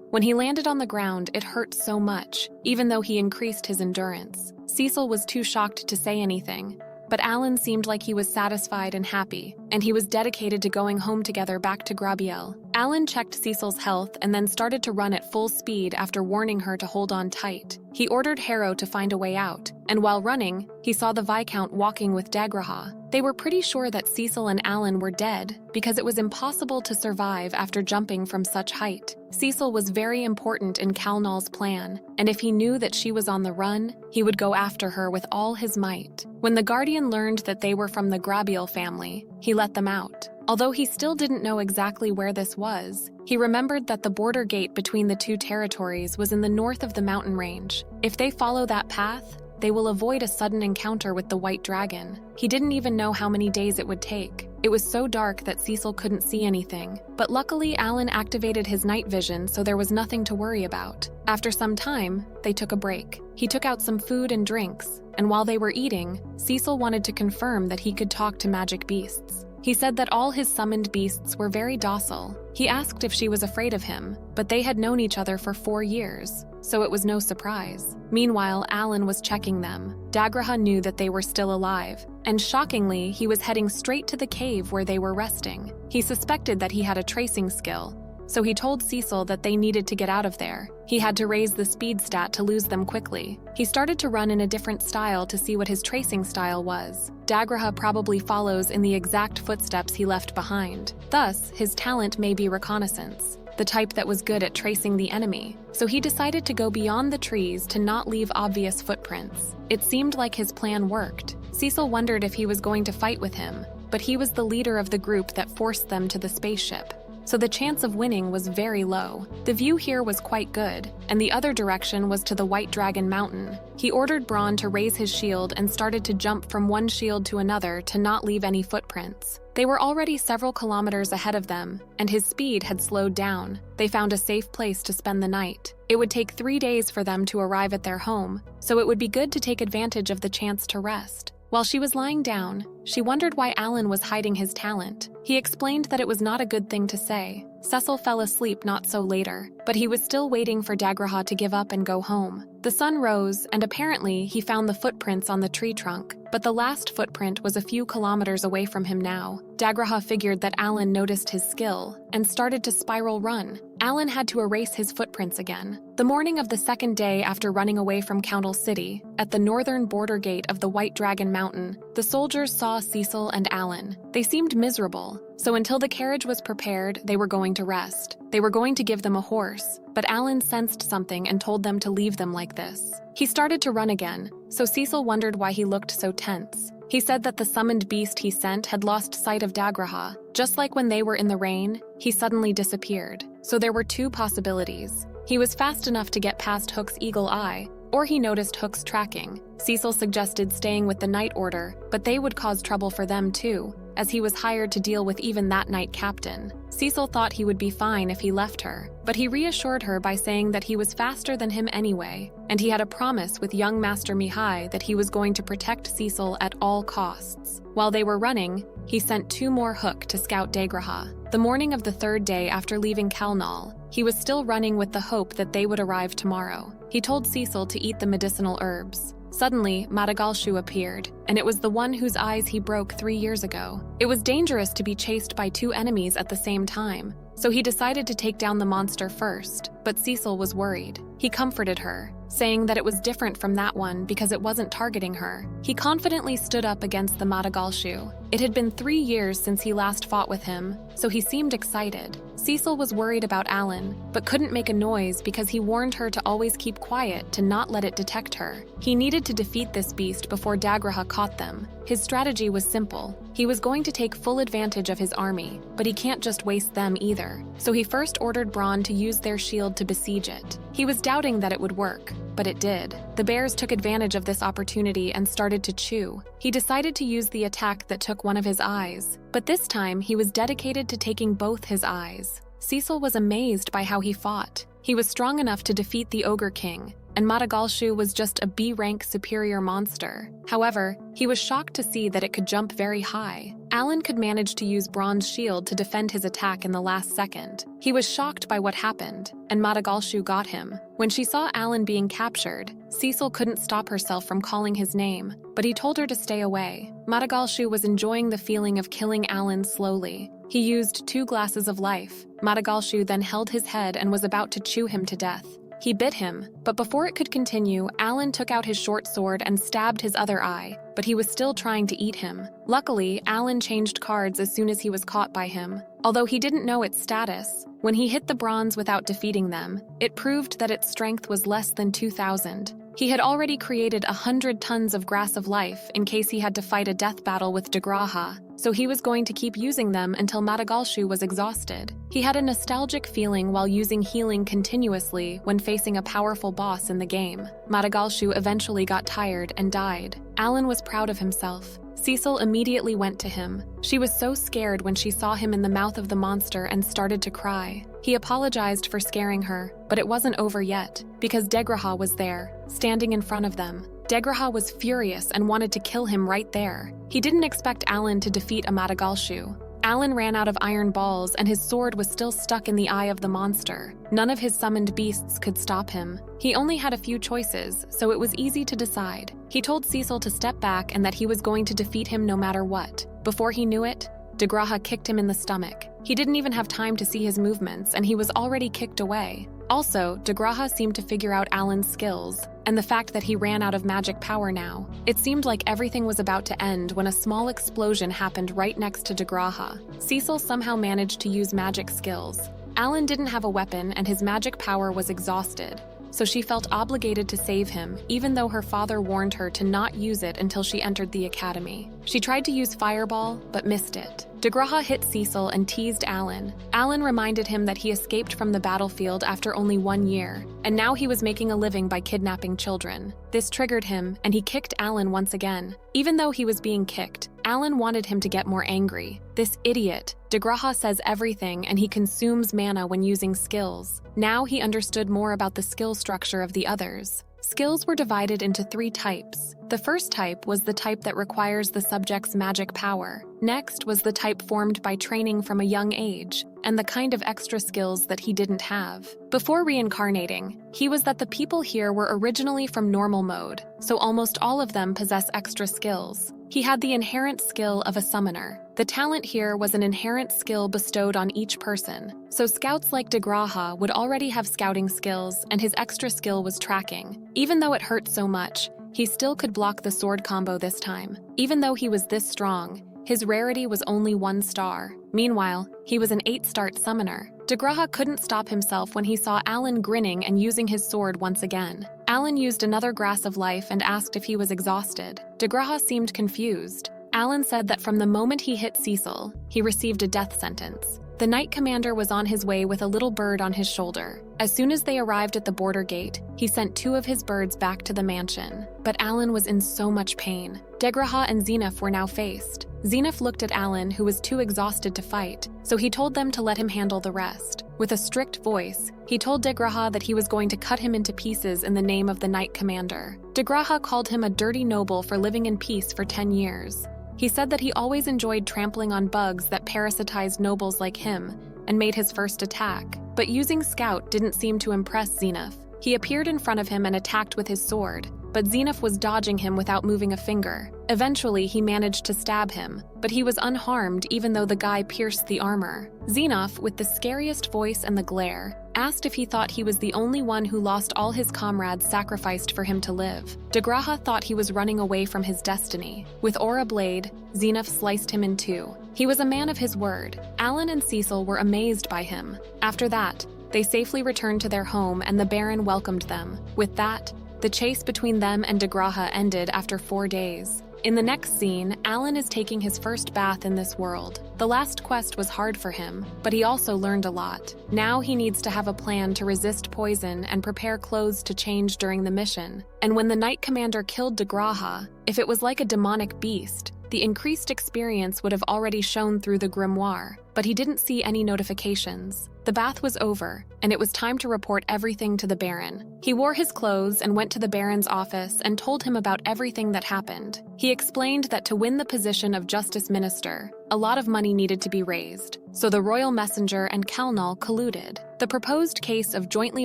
When he landed on the ground, it hurt so much, even though he increased his endurance. Cecil was too shocked to say anything, but Alan seemed like he was satisfied and happy, and he was dedicated to going home together back to Grabiel. Alan checked Cecil's health and then started to run at full speed after warning her to hold on tight. He ordered Harrow to find a way out, and while running, he saw the Viscount walking with Dagraha. They were pretty sure that Cecil and Alan were dead because it was impossible to survive after jumping from such height. Cecil was very important in Calnal's plan, and if he knew that she was on the run, he would go after her with all his might. When the Guardian learned that they were from the Grabiel family, he let them out. Although he still didn't know exactly where this was, he remembered that the border gate between the two territories was in the north of the mountain range. If they follow that path, they will avoid a sudden encounter with the White Dragon. He didn't even know how many days it would take. It was so dark that Cecil couldn't see anything, but luckily Alan activated his night vision, so there was nothing to worry about. After some time, they took a break. He took out some food and drinks, and while they were eating, Cecil wanted to confirm that he could talk to magic beasts. He said that all his summoned beasts were very docile. He asked if she was afraid of him, but they had known each other for 4 years, so it was no surprise. Meanwhile, Alan was checking them. Dagraha knew that they were still alive, and shockingly, he was heading straight to the cave where they were resting. He suspected that he had a tracing skill, so he told Cecil that they needed to get out of there. He had to raise the speed stat to lose them quickly. He started to run in a different style to see what his tracing style was. Dagraha probably follows in the exact footsteps he left behind. Thus, his talent may be reconnaissance, the type that was good at tracing the enemy. So he decided to go beyond the trees to not leave obvious footprints. It seemed like his plan worked. Cecil wondered if he was going to fight with him, but he was the leader of the group that forced them to the spaceship, so the chance of winning was very low. The view here was quite good, and the other direction was to the White Dragon Mountain. He ordered Braun to raise his shield and started to jump from one shield to another to not leave any footprints. They were already several kilometers ahead of them, and his speed had slowed down. They found a safe place to spend the night. It would take 3 days for them to arrive at their home, so it would be good to take advantage of the chance to rest. While she was lying down, she wondered why Alan was hiding his talent. He explained that it was not a good thing to say. Cecil fell asleep not so later, but he was still waiting for Dagraha to give up and go home. The sun rose, and apparently he found the footprints on the tree trunk, but the last footprint was a few kilometers away from him now. Dagraha figured that Alan noticed his skill and started to spiral run. Alan had to erase his footprints again. The morning of the second day after running away from Council City, at the northern border gate of the White Dragon Mountain, the soldiers saw Cecil and Alan. They seemed miserable, so until the carriage was prepared, they were going to rest. They were going to give them a horse, but Alan sensed something and told them to leave them like this. He started to run again, so Cecil wondered why he looked so tense. He said that the summoned beast he sent had lost sight of Dagraha. Just like when they were in the rain, he suddenly disappeared. So there were 2 possibilities. He was fast enough to get past Hook's eagle eye, or he noticed Hook's tracking. Cecil suggested staying with the Night Order, but they would cause trouble for them too, as he was hired to deal with even that night captain. Cecil thought he would be fine if he left her, but he reassured her by saying that he was faster than him anyway, and he had a promise with young Master Mihai that he was going to protect Cecil at all costs. While they were running, he sent 2 more Hook to scout Dagraha. The morning of the 3rd day after leaving Calnal, he was still running with the hope that they would arrive tomorrow. He told Cecil to eat the medicinal herbs. Suddenly, Madagalshu appeared, and it was the one whose eyes he broke 3 years ago. It was dangerous to be chased by 2 enemies at the same time, so he decided to take down the monster first, but Cecil was worried. He comforted her, saying that it was different from that one because it wasn't targeting her. He confidently stood up against the Madagalshu. It had been 3 years since he last fought with him, so he seemed excited. Cecil was worried about Alan, but couldn't make a noise because he warned her to always keep quiet to not let it detect her. He needed to defeat this beast before Dagraha caught them. His strategy was simple. He was going to take full advantage of his army, but he can't just waste them either. So he first ordered Braun to use their shield to besiege it. He was doubting that it would work, but it did. The bears took advantage of this opportunity and started to chew. He decided to use the attack that took one of his eyes, but this time he was dedicated to taking both his eyes. Cecil was amazed by how he fought. He was strong enough to defeat the Ogre King, and Madagalshu was just a B-rank superior monster. However, he was shocked to see that it could jump very high. Alan could manage to use Bronze Shield to defend his attack in the last second. He was shocked by what happened, and Madagalshu got him. When she saw Alan being captured, Cecil couldn't stop herself from calling his name, but he told her to stay away. Madagalshu was enjoying the feeling of killing Alan slowly. He used 2 glasses of life. Madagalshu then held his head and was about to chew him to death. He bit him, but before it could continue, Alan took out his short sword and stabbed his other eye, but he was still trying to eat him. Luckily, Alan changed cards as soon as he was caught by him. Although he didn't know its status, when he hit the bronze without defeating them, it proved that its strength was less than 2,000. He had already created 100 tons of Grass of Life in case he had to fight a death battle with Degraha, so he was going to keep using them until Madagalshu was exhausted. He had a nostalgic feeling while using healing continuously when facing a powerful boss in the game. Madagalshu eventually got tired and died. Alan was proud of himself. Cecil immediately went to him. She was so scared when she saw him in the mouth of the monster and started to cry. He apologized for scaring her, but it wasn't over yet, because Degraha was there, standing in front of them. Degraha was furious and wanted to kill him right there. He didn't expect Alan to defeat a Madagalshu. Alan ran out of iron balls and his sword was still stuck in the eye of the monster. None of his summoned beasts could stop him. He only had a few choices, so it was easy to decide. He told Cecil to step back and that he was going to defeat him no matter what. Before he knew it, Degraha kicked him in the stomach. He didn't even have time to see his movements and he was already kicked away. Also, Degraha seemed to figure out Alan's skills, and the fact that he ran out of magic power now. It seemed like everything was about to end when a small explosion happened right next to Degraha. Cecil somehow managed to use magic skills. Alan didn't have a weapon and his magic power was exhausted, so she felt obligated to save him, even though her father warned her to not use it until she entered the academy. She tried to use Fireball, but missed it. Degraha hit Cecil and teased Alan. Alan reminded him that he escaped from the battlefield after only 1 year, and now he was making a living by kidnapping children. This triggered him, and he kicked Alan once again. Even though he was being kicked, Alan wanted him to get more angry. This idiot. Degraha says everything, and he consumes mana when using skills. Now he understood more about the skill structure of the others. Skills were divided into 3 types. The first type was the type that requires the subject's magic power. Next was the type formed by training from a young age, and the kind of extra skills that he didn't have. Before reincarnating, he was that the people here were originally from normal mode, so almost all of them possess extra skills. He had the inherent skill of a summoner. The talent here was an inherent skill bestowed on each person. So scouts like Degraha would already have scouting skills, and his extra skill was tracking. Even though it hurt so much, he still could block the sword combo this time. Even though he was this strong, his rarity was only 1 star. Meanwhile, he was an 8-star summoner. Degraha couldn't stop himself when he saw Alan grinning and using his sword once again. Alan used another Grass of Life and asked if he was exhausted. Degraha seemed confused. Alan said that from the moment he hit Cecil, he received a death sentence. The Knight Commander was on his way with a little bird on his shoulder. As soon as they arrived at the border gate, he sent 2 of his birds back to the mansion. But Alan was in so much pain. Degraha and Zenith were now faced. Zenith looked at Alan, who was too exhausted to fight, so he told them to let him handle the rest. With a strict voice, he told Degraha that he was going to cut him into pieces in the name of the Knight Commander. Degraha called him a dirty noble for living in peace for 10 years. He said that he always enjoyed trampling on bugs that parasitized nobles like him and made his first attack. But using Scout didn't seem to impress Zenith. He appeared in front of him and attacked with his sword, but Zenith was dodging him without moving a finger. Eventually, he managed to stab him, but he was unharmed even though the guy pierced the armor. Zenith, with the scariest voice and the glare, asked if he thought he was the only one who lost all his comrades sacrificed for him to live. Degraha thought he was running away from his destiny. With Aura Blade, Zenith sliced him in 2. He was a man of his word. Alan and Cecil were amazed by him. After that, they safely returned to their home and the Baron welcomed them. With that, the chase between them and Degraha ended after 4 days. In the next scene, Alan is taking his first bath in this world. The last quest was hard for him, but he also learned a lot. Now he needs to have a plan to resist poison and prepare clothes to change during the mission. And when the Knight Commander killed Degraha, if it was like a demonic beast, the increased experience would have already shown through the grimoire. but he didn't see any notifications. The bath was over, and it was time to report everything to the Baron. He wore his clothes and went to the Baron's office and told him about everything that happened. He explained that to win the position of Justice Minister, a lot of money needed to be raised, so the Royal Messenger and Kalnal colluded. The proposed case of jointly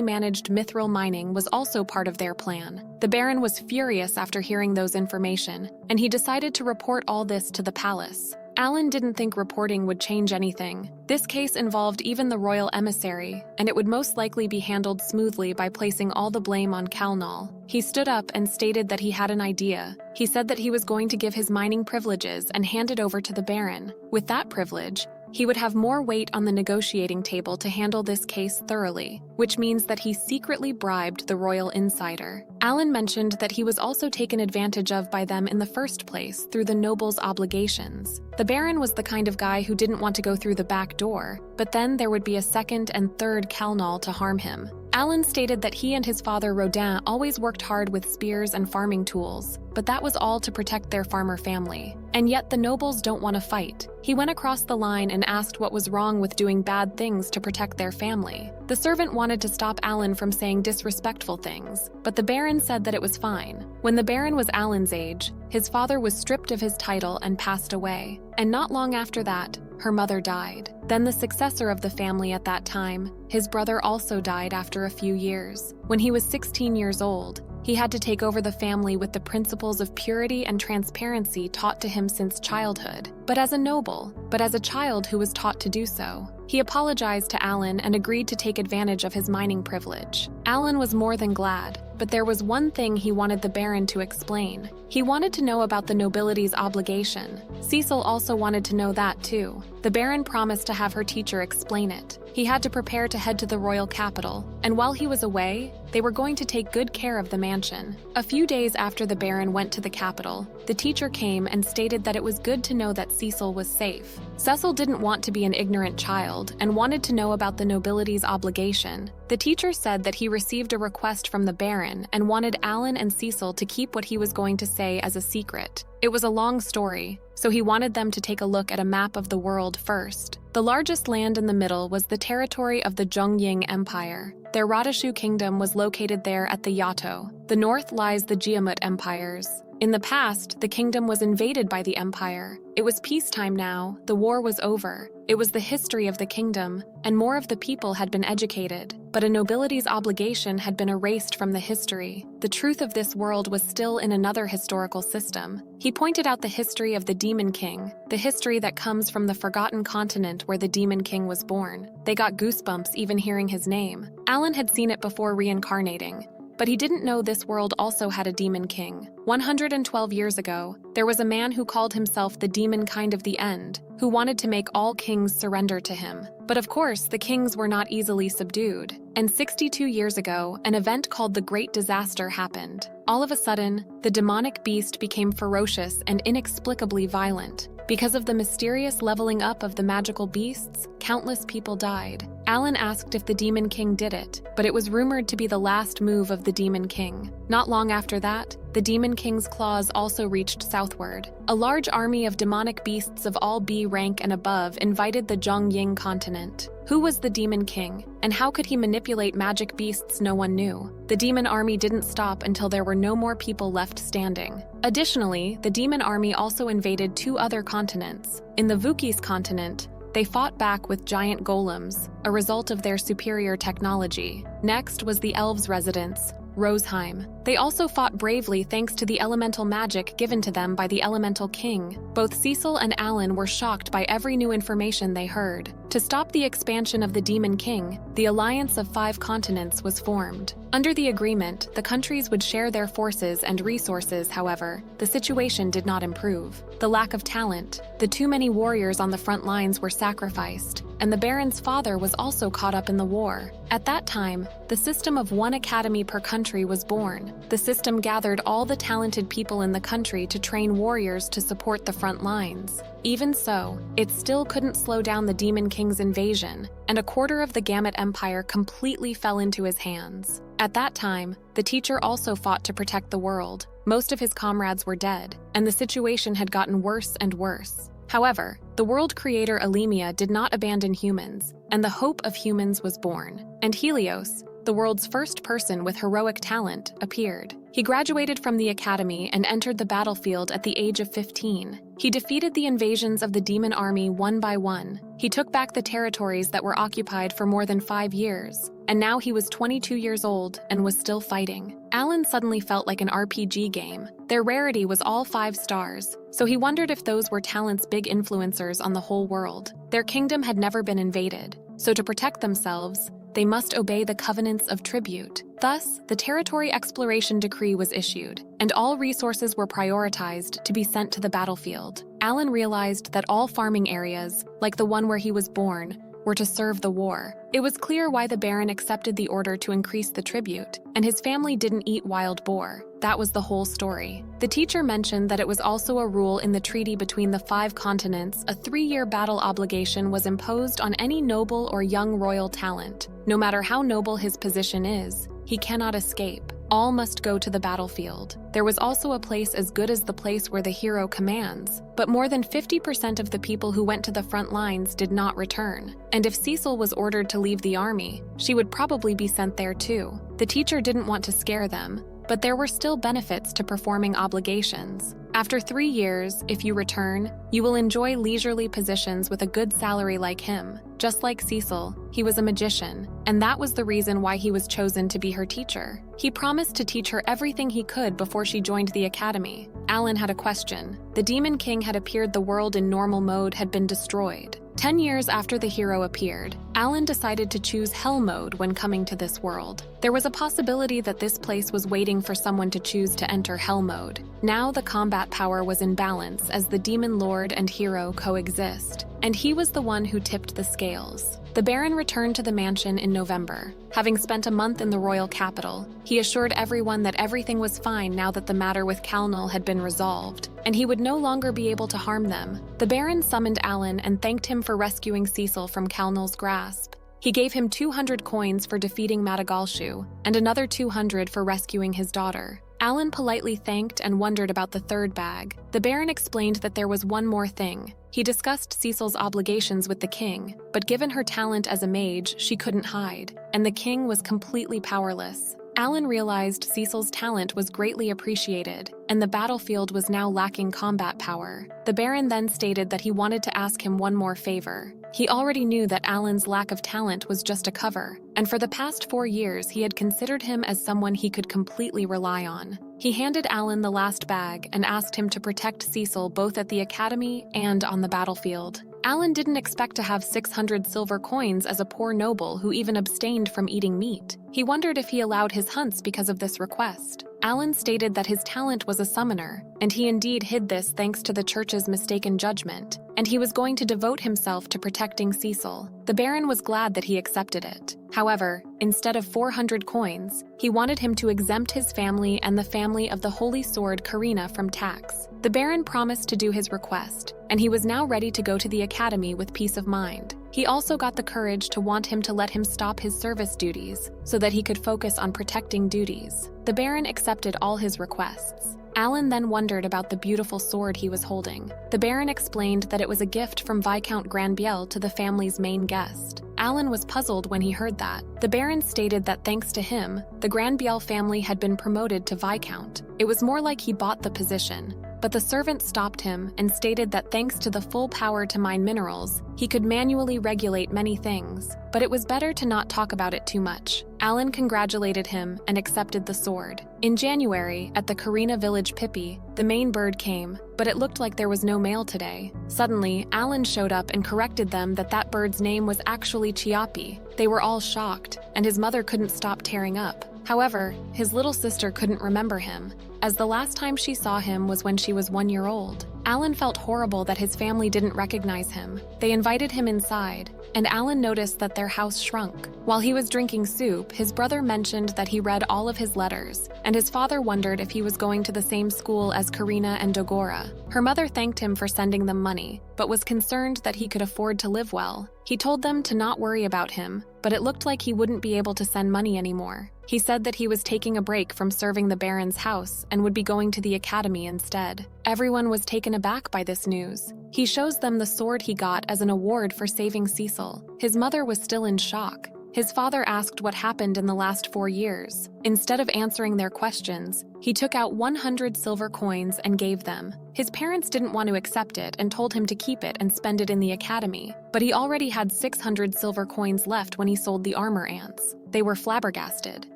managed mithril mining was also part of their plan. The Baron was furious after hearing those information, and he decided to report all this to the palace. Alan didn't think reporting would change anything. This case involved even the royal emissary, and it would most likely be handled smoothly by placing all the blame on Kalnal. He stood up and stated that he had an idea. He said that he was going to give his mining privileges and hand it over to the Baron. With that privilege, he would have more weight on the negotiating table to handle this case thoroughly, which means that he secretly bribed the royal insider. Alan mentioned that he was also taken advantage of by them in the first place through the noble's obligations. The Baron was the kind of guy who didn't want to go through the back door, but then there would be a second and third Kalnal to harm him. Alan stated that he and his father Rodin always worked hard with spears and farming tools, but that was all to protect their farmer family. And yet the nobles don't want to fight. He went across the line and asked what was wrong with doing bad things to protect their family. The servant wanted to stop Alan from saying disrespectful things, but the Baron said that it was fine. When the Baron was Alan's age, his father was stripped of his title and passed away, and not long after that, her mother died. Then the successor of the family at that time, his brother, also died after a few years. When he was 16 years old, he had to take over the family with the principles of purity and transparency taught to him since childhood. But as a child who was taught to do so. He apologized to Alan and agreed to take advantage of his mining privilege. Alan was more than glad, but there was one thing he wanted the Baron to explain. He wanted to know about the nobility's obligation. Cecil also wanted to know that too. The Baron promised to have her teacher explain it. He had to prepare to head to the royal capital, and while he was away, they were going to take good care of the mansion. A few days after the Baron went to the capital, the teacher came and stated that it was good to know that Cecil was safe. Cecil didn't want to be an ignorant child and wanted to know about the nobility's obligation. The teacher said that he received a request from the Baron and wanted Alan and Cecil to keep what he was going to say as a secret. It was a long story, so he wanted them to take a look at a map of the world first. The largest land in the middle was the territory of the Zhongying Empire. Their Radashu kingdom was located there at the Yato. The north lies the Jiamut empires. In the past, the kingdom was invaded by the empire. It was peacetime now, the war was over. It was the history of the kingdom, and more of the people had been educated, but a nobility's obligation had been erased from the history. The truth of this world was still in another historical system. He pointed out the history of the Demon King, the history that comes from the forgotten continent where the Demon King was born. They got goosebumps even hearing his name. Alan had seen it before reincarnating, but he didn't know this world also had a Demon King. 112 years ago, there was a man who called himself the Demon Kind of the End, who wanted to make all kings surrender to him. But of course, the kings were not easily subdued. And 62 years ago, an event called the Great Disaster happened. All of a sudden, the demonic beast became ferocious and inexplicably violent. Because of the mysterious leveling up of the magical beasts, countless people died. Alan asked if the Demon King did it, but it was rumored to be the last move of the Demon King. Not long after that, the Demon King's claws also reached southward. A large army of demonic beasts of all B rank and above invited the Zhongying continent. Who was the Demon King, and how could he manipulate magic beasts? No one knew. The demon army didn't stop until there were no more people left standing. Additionally, the demon army also invaded 2 other continents. In the Vukis continent, they fought back with giant golems, a result of their superior technology. Next was the elves' residence, Roseheim. They also fought bravely thanks to the elemental magic given to them by the Elemental King. Both Cecil and Alan were shocked by every new information they heard. To stop the expansion of the Demon King, the Alliance of 5 Continents was formed. Under the agreement, the countries would share their forces and resources. However, the situation did not improve. The lack of talent, the too many warriors on the front lines were sacrificed, and the Baron's father was also caught up in the war. At that time, the system of 1 academy per country was born. The system gathered all the talented people in the country to train warriors to support the front lines. Even so, it still couldn't slow down the Demon King's invasion, and a quarter of the Gamut Empire completely fell into his hands. At that time, the teacher also fought to protect the world. Most of his comrades were dead, and the situation had gotten worse and worse. However, the world creator Alemia did not abandon humans, and the hope of humans was born. And Helios, the world's first person with heroic talent, appeared. He graduated from the academy and entered the battlefield at the age of 15. He defeated the invasions of the demon army one by one. He took back the territories that were occupied for more than 5 years, and now he was 22 years old and was still fighting. Alan suddenly felt like an RPG game. Their rarity was all 5 stars, so he wondered if those were talents big influencers on the whole world. Their kingdom had never been invaded, so to protect themselves, they must obey the covenants of tribute. Thus, the territory exploration decree was issued, and all resources were prioritized to be sent to the battlefield. Alan realized that all farming areas, like the one where he was born, were to serve the war. It was clear why the Baron accepted the order to increase the tribute, and his family didn't eat wild boar. That was the whole story. The teacher mentioned that it was also a rule in the treaty between the 5 continents. A 3-year battle obligation was imposed on any noble or young royal talent. No matter how noble his position is, he cannot escape. All must go to the battlefield. There was also a place as good as the place where the hero commands, but more than 50% of the people who went to the front lines did not return. And if Cecil was ordered to leave the army, she would probably be sent there too. The teacher didn't want to scare them, but there were still benefits to performing obligations. After 3 years, if you return, you will enjoy leisurely positions with a good salary like him. Just like Cecil, he was a magician, and that was the reason why he was chosen to be her teacher. He promised to teach her everything he could before she joined the academy. Alan had a question. The Demon King had appeared. The world in normal mode had been destroyed. 10 years after the hero appeared, Alan decided to choose Hell mode when coming to this world. There was a possibility that this place was waiting for someone to choose to enter Hell mode. Now the combat power was in balance as the Demon Lord and hero coexist, and he was the one who tipped the scales. The Baron returned to the mansion in November. Having spent a month in the royal capital, he assured everyone that everything was fine now that the matter with Calnal had been resolved, and he would no longer be able to harm them. The Baron summoned Alan and thanked him for rescuing Cecil from Calnal's grasp. He gave him 200 coins for defeating Madagalshu, and another 200 for rescuing his daughter. Alan politely thanked and wondered about the 3rd bag. The Baron explained that there was one more thing. He discussed Cecil's obligations with the king, but given her talent as a mage, she couldn't hide, and the king was completely powerless. Alan realized Cecil's talent was greatly appreciated, and the battlefield was now lacking combat power. The Baron then stated that he wanted to ask him one more favor. He already knew that Alan's lack of talent was just a cover, and for the past 4 years he had considered him as someone he could completely rely on. He handed Alan the last bag and asked him to protect Cecil both at the academy and on the battlefield. Alan didn't expect to have 600 silver coins as a poor noble who even abstained from eating meat. He wondered if he allowed his hunts because of this request. Alan stated that his talent was a summoner, and he indeed hid this thanks to the church's mistaken judgment, and he was going to devote himself to protecting Cecil. The Baron was glad that he accepted it. However, instead of 400 coins, he wanted him to exempt his family and the family of the Holy Sword Karina from tax. The Baron promised to do his request, and he was now ready to go to the academy with peace of mind. He also got the courage to want him to let him stop his service duties so that he could focus on protecting duties. The Baron accepted all his requests. Alan then wondered about the beautiful sword he was holding. The Baron explained that it was a gift from Viscount Granbiel to the family's main guest. Alan was puzzled when he heard that. The Baron stated that thanks to him, the Granbiel family had been promoted to Viscount. It was more like he bought the position. But the servant stopped him and stated that thanks to the full power to mine minerals, he could manually regulate many things, but it was better to not talk about it too much. Alan congratulated him and accepted the sword. In January, at the Karina village Pippi, the main bird came, but it looked like there was no mail today. Suddenly, Alan showed up and corrected them that that bird's name was actually Chiapi. They were all shocked, and his mother couldn't stop tearing up. However, his little sister couldn't remember him, as the last time she saw him was when she was 1 year old. Alan felt horrible that his family didn't recognize him. They invited him inside, and Alan noticed that their house shrunk. While he was drinking soup, his brother mentioned that he read all of his letters, and his father wondered if he was going to the same school as Karina and Dogora. Her mother thanked him for sending them money, but was concerned that he could afford to live well. He told them to not worry about him, but it looked like he wouldn't be able to send money anymore. He said that he was taking a break from serving the Baron's house and would be going to the academy instead. Everyone was taken aback by this news. He shows them the sword he got as an award for saving Cecil. His mother was still in shock. His father asked what happened in the last 4 years. Instead of answering their questions, he took out 100 silver coins and gave them. His parents didn't want to accept it and told him to keep it and spend it in the academy, but he already had 600 silver coins left when he sold the armor ants. They were flabbergasted.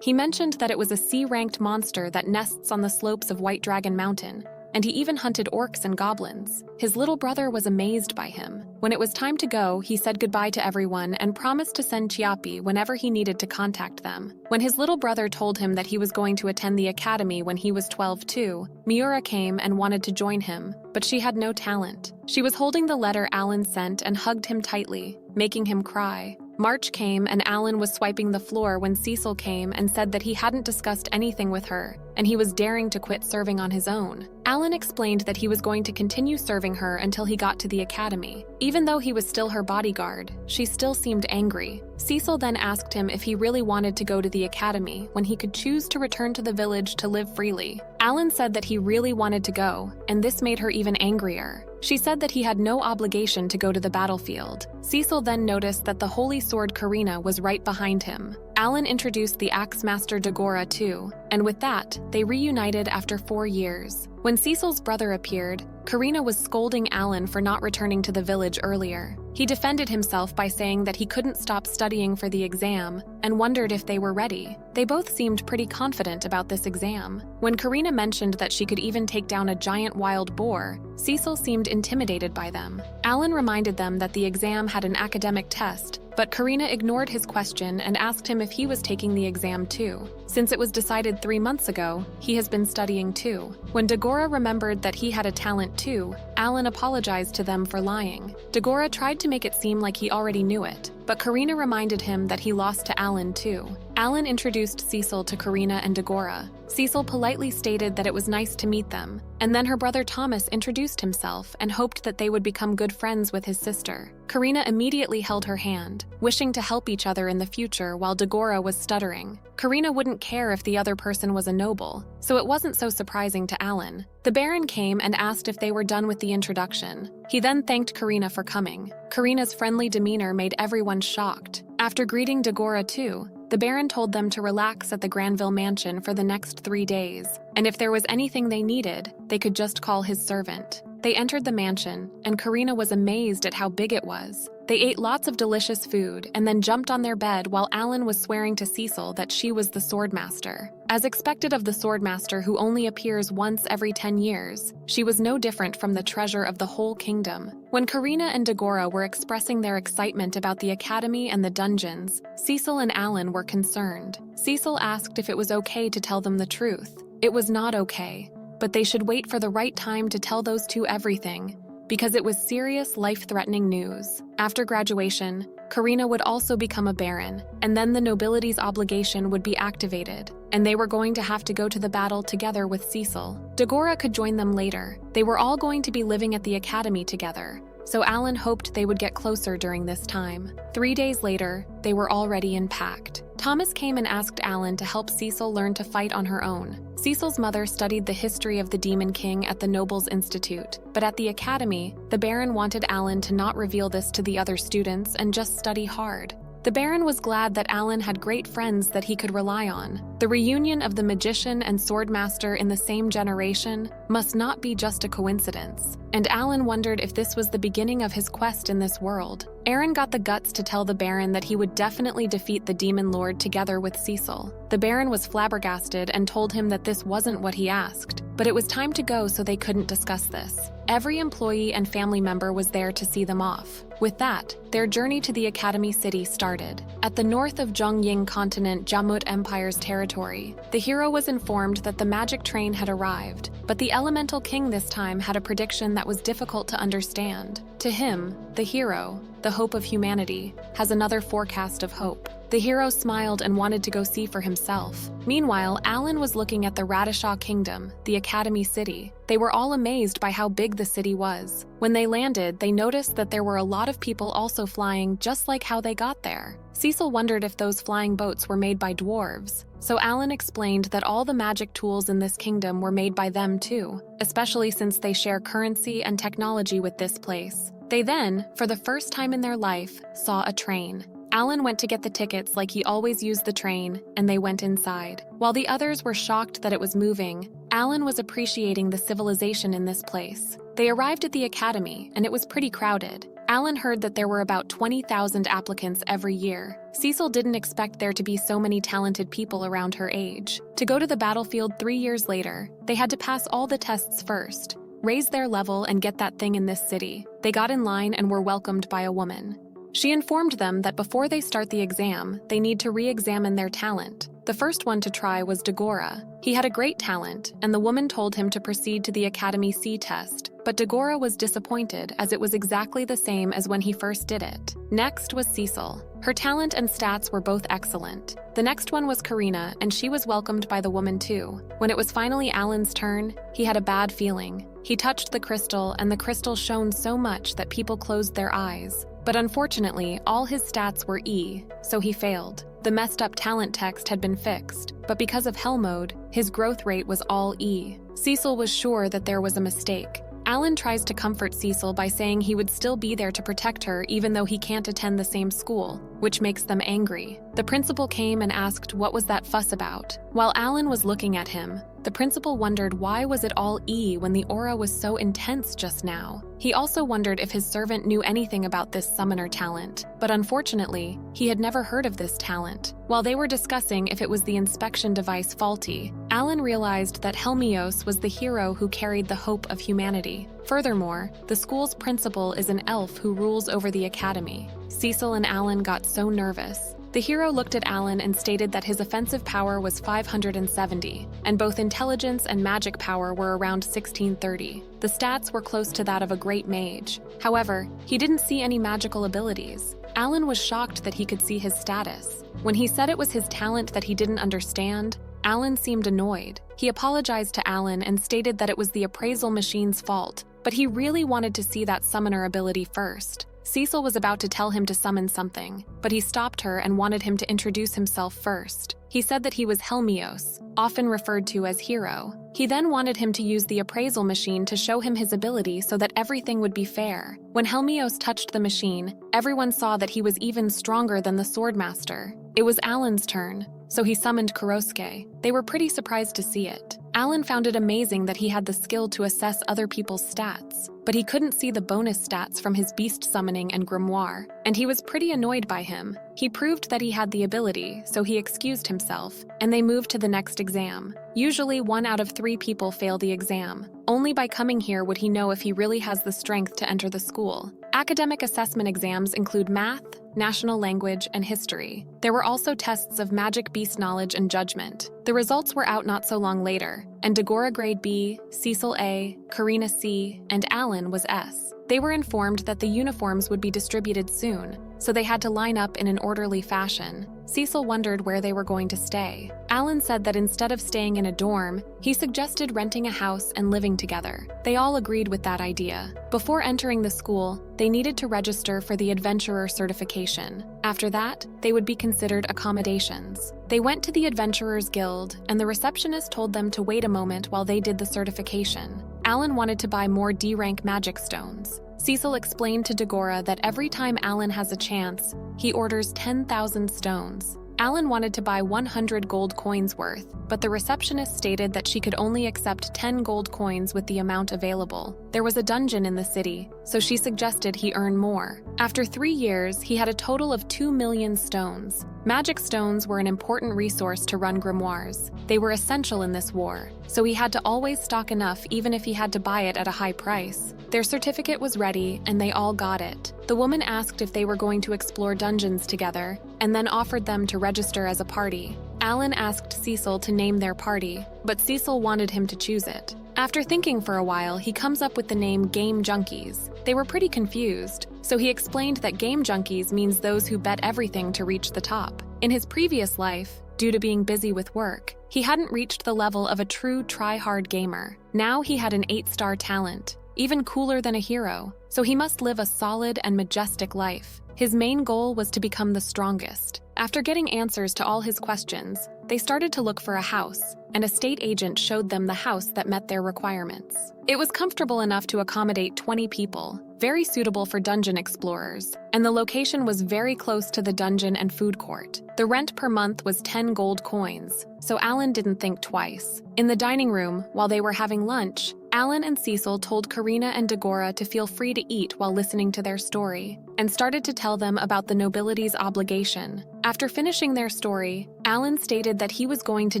He mentioned that it was a C-ranked monster that nests on the slopes of White Dragon Mountain, and he even hunted orcs and goblins. His little brother was amazed by him. When it was time to go, he said goodbye to everyone and promised to send Chiapi whenever he needed to contact them. When his little brother told him that he was going to attend the academy when he was 12 too, Miura came and wanted to join him, but she had no talent. She was holding the letter Alan sent and hugged him tightly, making him cry. March came and Alan was swiping the floor when Cecil came and said that he hadn't discussed anything with her, and he was daring to quit serving on his own. Alan explained that he was going to continue serving her until he got to the academy. Even though he was still her bodyguard, she still seemed angry. Cecil then asked him if he really wanted to go to the academy when he could choose to return to the village to live freely. Alan said that he really wanted to go, and this made her even angrier. She said that he had no obligation to go to the battlefield. Cecil then noticed that the holy sword Karina was right behind him. Alan introduced the Axe Master Dagora too, and with that, they reunited after 4 years. When Cecil's brother appeared, Karina was scolding Alan for not returning to the village earlier. He defended himself by saying that he couldn't stop studying for the exam and wondered if they were ready. They both seemed pretty confident about this exam. When Karina mentioned that she could even take down a giant wild boar, Cecil seemed intimidated by them. Alan reminded them that the exam had an academic test, but Karina ignored his question and asked him if he was taking the exam too. Since it was decided 3 months ago, he has been studying too. When Dagora remembered that he had a talent too, Alan apologized to them for lying. Dagora tried to make it seem like he already knew it, but Karina reminded him that he lost to Alan too. Alan introduced Cecil to Karina and Dagora. Cecil politely stated that it was nice to meet them, and then her brother Thomas introduced himself and hoped that they would become good friends with his sister. Karina immediately held her hand, wishing to help each other in the future while Dagora was stuttering. Karina wouldn't care if the other person was a noble, so it wasn't so surprising to Alan. The Baron came and asked if they were done with the introduction. He then thanked Karina for coming. Karina's friendly demeanor made everyone shocked. After greeting Dagora too, the Baron told them to relax at the Granville mansion for the next 3 days, and if there was anything they needed, they could just call his servant. They entered the mansion, and Karina was amazed at how big it was. They ate lots of delicious food and then jumped on their bed while Alan was swearing to Cecil that she was the Swordmaster. As expected of the Swordmaster who only appears once every 10 years, she was no different from the treasure of the whole kingdom. When Karina and Dagora were expressing their excitement about the academy and the dungeons, Cecil and Alan were concerned. Cecil asked if it was okay to tell them the truth. It was not okay, but they should wait for the right time to tell those two everything, because it was serious, life-threatening news. After graduation, Karina would also become a baron, and then the nobility's obligation would be activated, and they were going to have to go to the battle together with Cecil. Dagora could join them later. They were all going to be living at the academy together, so Alan hoped they would get closer during this time. 3 days later, they were already in pact. Thomas came and asked Alan to help Cecil learn to fight on her own. Cecil's mother studied the history of the Demon King at the Nobles Institute, but at the academy, the Baron wanted Alan to not reveal this to the other students and just study hard. The Baron was glad that Alan had great friends that he could rely on. The reunion of the magician and swordmaster in the same generation must not be just a coincidence, and Alan wondered if this was the beginning of his quest in this world. Aaron got the guts to tell the Baron that he would definitely defeat the Demon Lord together with Cecil. The Baron was flabbergasted and told him that this wasn't what he asked, but it was time to go so they couldn't discuss this. Every employee and family member was there to see them off. With that, their journey to the Academy City started. At the north of Zhongying continent, Jamut Empire's territory, the hero was informed that the magic train had arrived, but the Elemental King this time had a prediction that was difficult to understand. To him, the hero, the hope of humanity, has another forecast of hope. The hero smiled and wanted to go see for himself. Meanwhile, Alan was looking at the Radishaw Kingdom, the Academy City. They were all amazed by how big the city was. When they landed, they noticed that there were a lot of people also flying just like how they got there. Cecil wondered if those flying boats were made by dwarves. So Alan explained that all the magic tools in this kingdom were made by them too, especially since they share currency and technology with this place. They then, for the first time in their life, saw a train. Alan went to get the tickets like he always used the train, and they went inside. While the others were shocked that it was moving, Alan was appreciating the civilization in this place. They arrived at the academy, and it was pretty crowded. Alan heard that there were about 20,000 applicants every year. Cecil didn't expect there to be so many talented people around her age. To go to the battlefield 3 years later, they had to pass all the tests first, raise their level, and get that thing in this city. They got in line and were welcomed by a woman. She informed them that before they start the exam, they need to re-examine their talent. The first one to try was Dagora. He had a great talent, and the woman told him to proceed to the Academy C test. But Dagora was disappointed as it was exactly the same as when he first did it. Next was Cecil. Her talent and stats were both excellent. The next one was Karina, and she was welcomed by the woman too. When it was finally Alan's turn, he had a bad feeling. He touched the crystal, and the crystal shone so much that people closed their eyes. But unfortunately, all his stats were E, so he failed. The messed up talent text had been fixed, but because of Hell Mode, his growth rate was all E. Cecil was sure that there was a mistake. Alan tries to comfort Cecil by saying he would still be there to protect her even though he can't attend the same school, which makes them angry. The principal came and asked what was that fuss about. While Alan was looking at him, the principal wondered why was it all E when the aura was so intense just now. He also wondered if his servant knew anything about this summoner talent, but unfortunately, he had never heard of this talent. While they were discussing if it was the inspection device faulty, Alan realized that Helmios was the hero who carried the hope of humanity. Furthermore, the school's principal is an elf who rules over the academy. Cecil and Alan got so nervous. The hero looked at Alan and stated that his offensive power was 570, and both intelligence and magic power were around 1630. The stats were close to that of a great mage. However, he didn't see any magical abilities. Alan was shocked that he could see his status. When he said it was his talent that he didn't understand, Alan seemed annoyed. He apologized to Alan and stated that it was the appraisal machine's fault, but he really wanted to see that summoner ability first. Cecil was about to tell him to summon something, but he stopped her and wanted him to introduce himself first. He said that he was Helmios, often referred to as Hero. He then wanted him to use the appraisal machine to show him his ability so that everything would be fair. When Helmios touched the machine, everyone saw that he was even stronger than the Swordmaster. It was Alan's turn, so he summoned Kurosuke. They were pretty surprised to see it. Alan found it amazing that he had the skill to assess other people's stats, but he couldn't see the bonus stats from his beast summoning and grimoire, and he was pretty annoyed by him. He proved that he had the ability, so he excused himself, and they moved to the next exam. Usually 1 out of 3 people fail the exam. Only by coming here would he know if he really has the strength to enter the school. Academic assessment exams include math, national language, and history. There were also tests of magic beast knowledge and judgment. The results were out not so long later, and Dagora grade B, Cecil A, Karina C, and Alan was S. They were informed that the uniforms would be distributed soon, so they had to line up in an orderly fashion. Cecil wondered where they were going to stay. Alan said that instead of staying in a dorm, he suggested renting a house and living together. They all agreed with that idea. Before entering the school, they needed to register for the Adventurer certification. After that, they would be considered accommodations. They went to the Adventurers Guild, and the receptionist told them to wait a moment while they did the certification. Alan wanted to buy more D-rank magic stones. Cecil explained to Dagora that every time Alan has a chance, he orders 10,000 stones. Alan wanted to buy 100 gold coins worth, but the receptionist stated that she could only accept 10 gold coins with the amount available. There was a dungeon in the city, so she suggested he earn more. After 3 years, he had a total of 2 million stones. Magic stones were an important resource to run grimoires. They were essential in this war, so he had to always stock enough even if he had to buy it at a high price. Their certificate was ready, and they all got it. The woman asked if they were going to explore dungeons together, and then offered them to register as a party. Alan asked Cecil to name their party, but Cecil wanted him to choose it. After thinking for a while, he comes up with the name Game Junkies. They were pretty confused, so he explained that Game Junkies means those who bet everything to reach the top. In his previous life, due to being busy with work, he hadn't reached the level of a true try-hard gamer. Now he had an 8-star talent, even cooler than a hero, so he must live a solid and majestic life. His main goal was to become the strongest. After getting answers to all his questions, they started to look for a house, and a state agent showed them the house that met their requirements. It was comfortable enough to accommodate 20 people, very suitable for dungeon explorers, and the location was very close to the dungeon and food court. The rent per month was 10 gold coins, so Alan didn't think twice. In the dining room, while they were having lunch, Alan and Cecil told Karina and Dagora to feel free to eat while listening to their story, and started to tell them about the nobility's obligation. After finishing their story, Alan stated that he was going to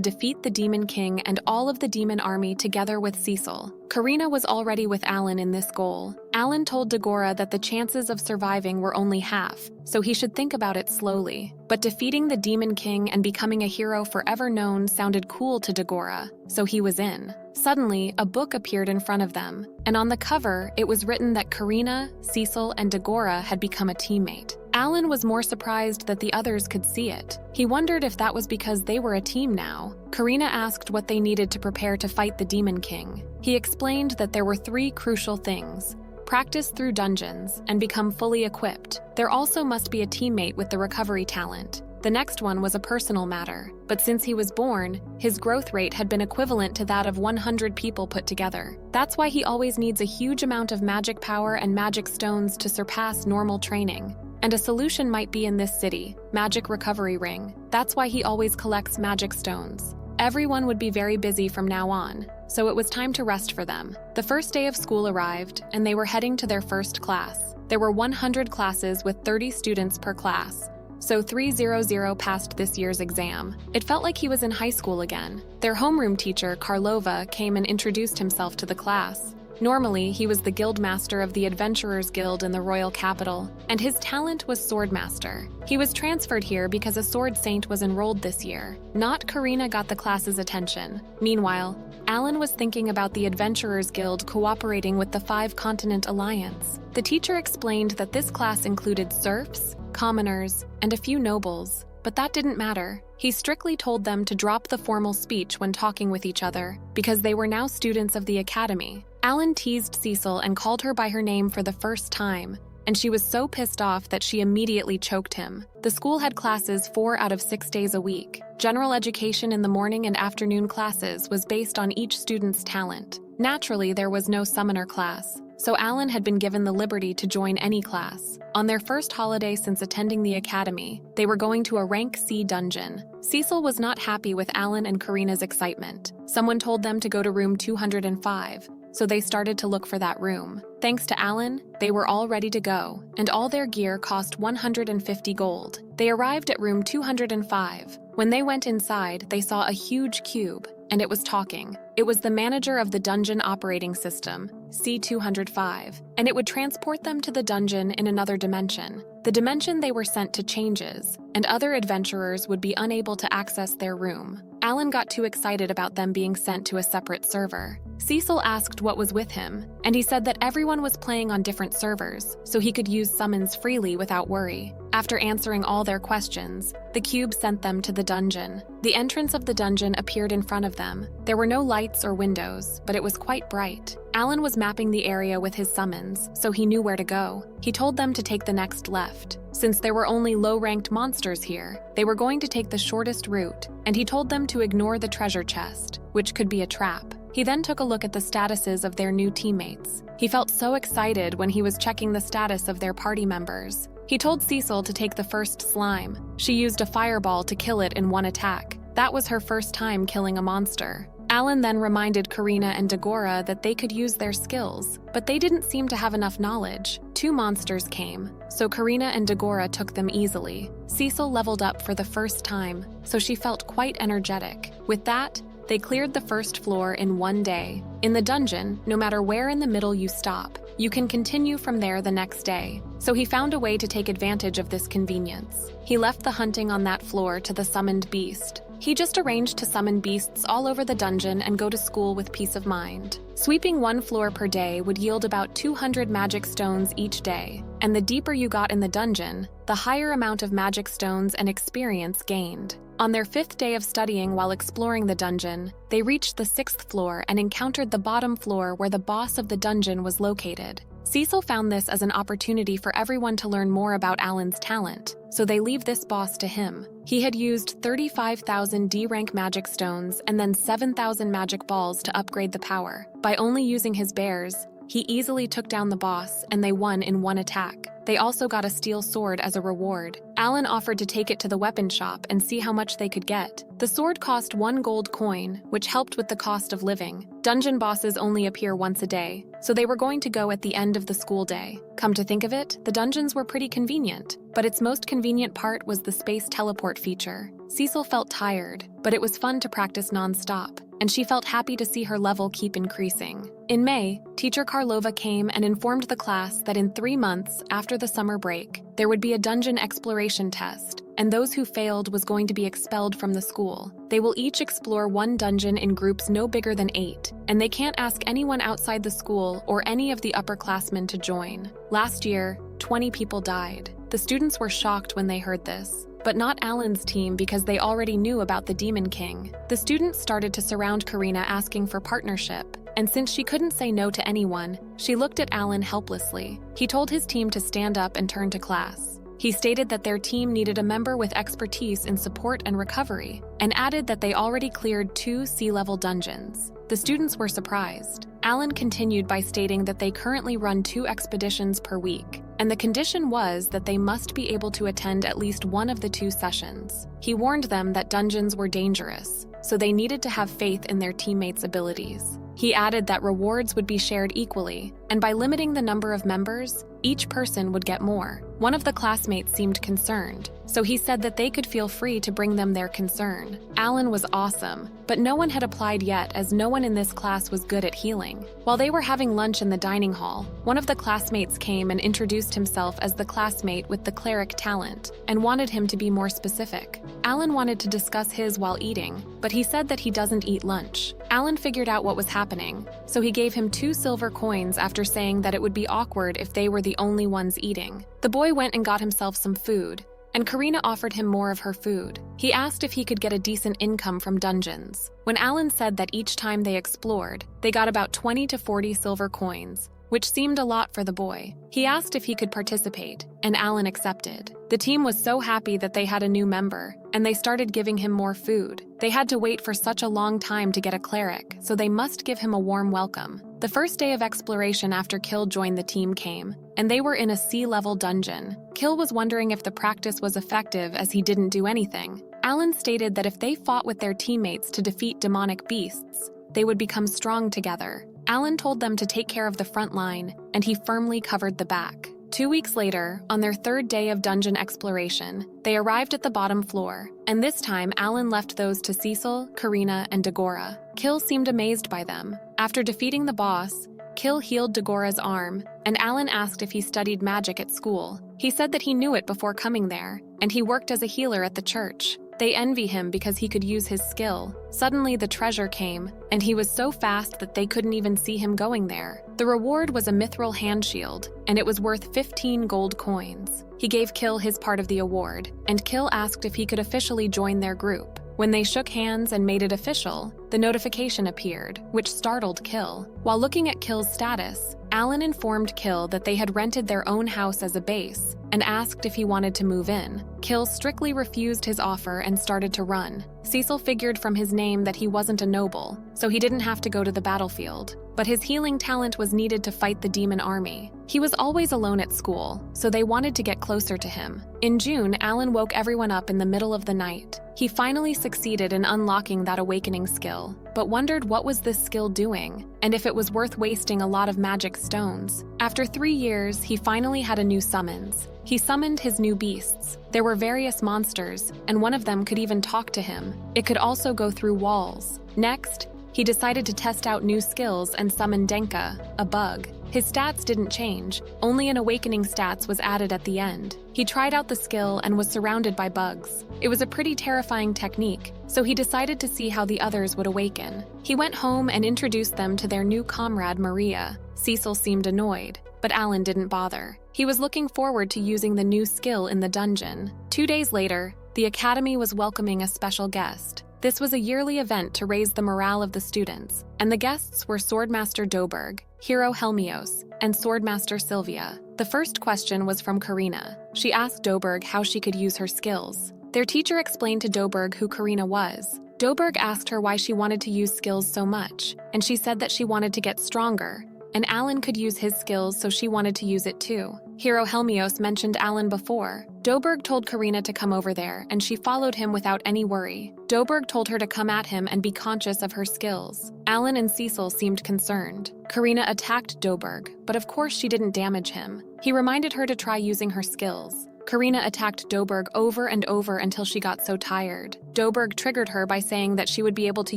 defeat the Demon King and all of the demon army together with Cecil. Karina was already with Alan in this goal. Alan told Dagora that the chances of surviving were only half, so he should think about it slowly. But defeating the Demon King and becoming a hero forever known sounded cool to Dagora, so he was in. Suddenly, a book appeared in front of them, and on the cover, it was written that Karina, Cecil, and Dagora had become a teammate. Alan was more surprised that the others could see it. He wondered if that was because they were a team now. Karina asked what they needed to prepare to fight the Demon King. He explained that there were 3 crucial things: practice through dungeons and become fully equipped. There also must be a teammate with the recovery talent. The next one was a personal matter, but since he was born, his growth rate had been equivalent to that of 100 people put together. That's why he always needs a huge amount of magic power and magic stones to surpass normal training. And a solution might be in this city, Magic Recovery Ring. That's why he always collects magic stones. Everyone would be very busy from now on, so it was time to rest for them. The first day of school arrived, and they were heading to their first class. There were 100 classes with 30 students per class, so 300 passed this year's exam. It felt like he was in high school again. Their homeroom teacher, Karlova, came and introduced himself to the class. Normally, he was the guild master of the Adventurers Guild in the royal capital, and his talent was swordmaster. He was transferred here because a sword saint was enrolled this year. Not Karina got the class's attention. Meanwhile, Alan was thinking about the Adventurers Guild cooperating with the 5-Continent Alliance. The teacher explained that this class included serfs, commoners, and a few nobles, but that didn't matter. He strictly told them to drop the formal speech when talking with each other, because they were now students of the academy. Alan teased Cecil and called her by her name for the first time, and she was so pissed off that she immediately choked him. The school had classes 4 out of 6 days a week. General education in the morning and afternoon classes was based on each student's talent. Naturally, there was no summoner class, so Alan had been given the liberty to join any class. On their first holiday since attending the academy, they were going to a rank C dungeon. Cecil was not happy with Alan and Karina's excitement. Someone told them to go to room 205, so they started to look for that room. Thanks to Alan, they were all ready to go, and all their gear cost 150 gold. They arrived at room 205. When they went inside, they saw a huge cube, and it was talking. It was the manager of the dungeon operating system, C205, and it would transport them to the dungeon in another dimension. The dimension they were sent to changes, and other adventurers would be unable to access their room. Alan got too excited about them being sent to a separate server. Cecil asked what was with him, and he said that everyone was playing on different servers, so he could use summons freely without worry. After answering all their questions, the cube sent them to the dungeon. The entrance of the dungeon appeared in front of them. There were no lights or windows, but it was quite bright. Alan was mapping the area with his summons, so he knew where to go. He told them to take the next left. Since there were only low-ranked monsters here, they were going to take the shortest route, and he told them to ignore the treasure chest, which could be a trap. He then took a look at the statuses of their new teammates. He felt so excited when he was checking the status of their party members. He told Cecil to take the first slime. She used a fireball to kill it in one attack. That was her first time killing a monster. Alan then reminded Karina and Dagora that they could use their skills, but they didn't seem to have enough knowledge. 2 monsters came, so Karina and Dagora took them easily. Cecil leveled up for the first time, so she felt quite energetic. With that, they cleared the first floor in 1 day. In the dungeon, no matter where in the middle you stop, you can continue from there the next day. So he found a way to take advantage of this convenience. He left the hunting on that floor to the summoned beast. He just arranged to summon beasts all over the dungeon and go to school with peace of mind. Sweeping one floor per day would yield about 200 magic stones each day, and the deeper you got in the dungeon, the higher amount of magic stones and experience gained. On their 5th day of studying while exploring the dungeon, they reached the 6th floor and encountered the bottom floor where the boss of the dungeon was located. Cecil found this as an opportunity for everyone to learn more about Alan's talent, so they leave this boss to him. He had used 35,000 D-rank magic stones and then 7,000 magic balls to upgrade the power. By only using his bears, he easily took down the boss and they won in one attack. They also got a steel sword as a reward. Alan offered to take it to the weapon shop and see how much they could get. The sword cost 1 gold coin, which helped with the cost of living. Dungeon bosses only appear once a day, so they were going to go at the end of the school day. Come to think of it, the dungeons were pretty convenient, but its most convenient part was the space teleport feature. Cecil felt tired, but it was fun to practice non-stop, and she felt happy to see her level keep increasing. In May, teacher Karlova came and informed the class that in 3 months after the summer break, there would be a dungeon exploration test, and those who failed was going to be expelled from the school. They will each explore one dungeon in groups no bigger than 8, and they can't ask anyone outside the school or any of the upperclassmen to join. Last year, 20 people died. The students were shocked when they heard this, but not Alan's team because they already knew about the Demon King. The students started to surround Karina asking for partnership, and since she couldn't say no to anyone, she looked at Alan helplessly. He told his team to stand up and turn to class. He stated that their team needed a member with expertise in support and recovery, and added that they already cleared 2 sea-level dungeons. The students were surprised. Alan continued by stating that they currently run 2 expeditions per week, and the condition was that they must be able to attend at least one of the 2 sessions. He warned them that dungeons were dangerous, so they needed to have faith in their teammates' abilities. He added that rewards would be shared equally, and by limiting the number of members, each person would get more. One of the classmates seemed concerned, so he said that they could feel free to bring them their concern. Alan was awesome, but no one had applied yet as no one in this class was good at healing. While they were having lunch in the dining hall, one of the classmates came and introduced himself as the classmate with the cleric talent, and wanted him to be more specific. Alan wanted to discuss his while eating, but he said that he doesn't eat lunch. Alan figured out what was happening, so he gave him 2 silver coins after saying that it would be awkward if they were the only ones eating. The boy went and got himself some food, and Karina offered him more of her food. He asked if he could get a decent income from dungeons. When Alan said that each time they explored, they got about 20 to 40 silver coins, which seemed a lot for the boy. He asked if he could participate, and Alan accepted. The team was so happy that they had a new member, and they started giving him more food. They had to wait for such a long time to get a cleric, so they must give him a warm welcome. The first day of exploration after Kill joined the team came, and they were in a sea-level dungeon. Kill was wondering if the practice was effective as he didn't do anything. Alan stated that if they fought with their teammates to defeat demonic beasts, they would become strong together. Alan told them to take care of the front line, and he firmly covered the back. 2 weeks later, on their 3rd day of dungeon exploration, they arrived at the bottom floor, and this time Alan left those to Cecil, Karina, and Dagora. Kill seemed amazed by them. After defeating the boss, Kill healed Dagora's arm, and Alan asked if he studied magic at school. He said that he knew it before coming there, and he worked as a healer at the church. They envy him because he could use his skill. Suddenly the treasure came, and he was so fast that they couldn't even see him going there. The reward was a mithril hand shield, and it was worth 15 gold coins. He gave Kill his part of the award, and Kill asked if he could officially join their group. When they shook hands and made it official, the notification appeared, which startled Kill. While looking at Kill's status, Alan informed Kill that they had rented their own house as a base and asked if he wanted to move in. Kill strictly refused his offer and started to run. Cecil figured from his name that he wasn't a noble, so he didn't have to go to the battlefield. But his healing talent was needed to fight the demon army. He was always alone at school, so they wanted to get closer to him. In June, Alan woke everyone up in the middle of the night. He finally succeeded in unlocking that awakening skill, but wondered what was this skill doing, and if it was worth wasting a lot of magic stones. After 3 years, he finally had a new summons. He summoned his new beasts. There were various monsters, and one of them could even talk to him. It could also go through walls. Next, he decided to test out new skills and summon Denka, a bug. His stats didn't change, only an awakening stats was added at the end. He tried out the skill and was surrounded by bugs. It was a pretty terrifying technique, so he decided to see how the others would awaken. He went home and introduced them to their new comrade Maria. Cecil seemed annoyed, but Alan didn't bother. He was looking forward to using the new skill in the dungeon. 2 days later, the academy was welcoming a special guest. This was a yearly event to raise the morale of the students, and the guests were Swordmaster Doberg, Hero Helmios, and Swordmaster Sylvia. The first question was from Karina. She asked Doberg how she could use her skills. Their teacher explained to Doberg who Karina was. Doberg asked her why she wanted to use skills so much, and she said that she wanted to get stronger, and Alan could use his skills, so she wanted to use it too. Hero Helmios mentioned Alan before. Doberg told Karina to come over there, and she followed him without any worry. Doberg told her to come at him and be conscious of her skills. Alan and Cecil seemed concerned. Karina attacked Doberg, but of course she didn't damage him. He reminded her to try using her skills. Karina attacked Doberg over and over until she got so tired. Doberg triggered her by saying that she would be able to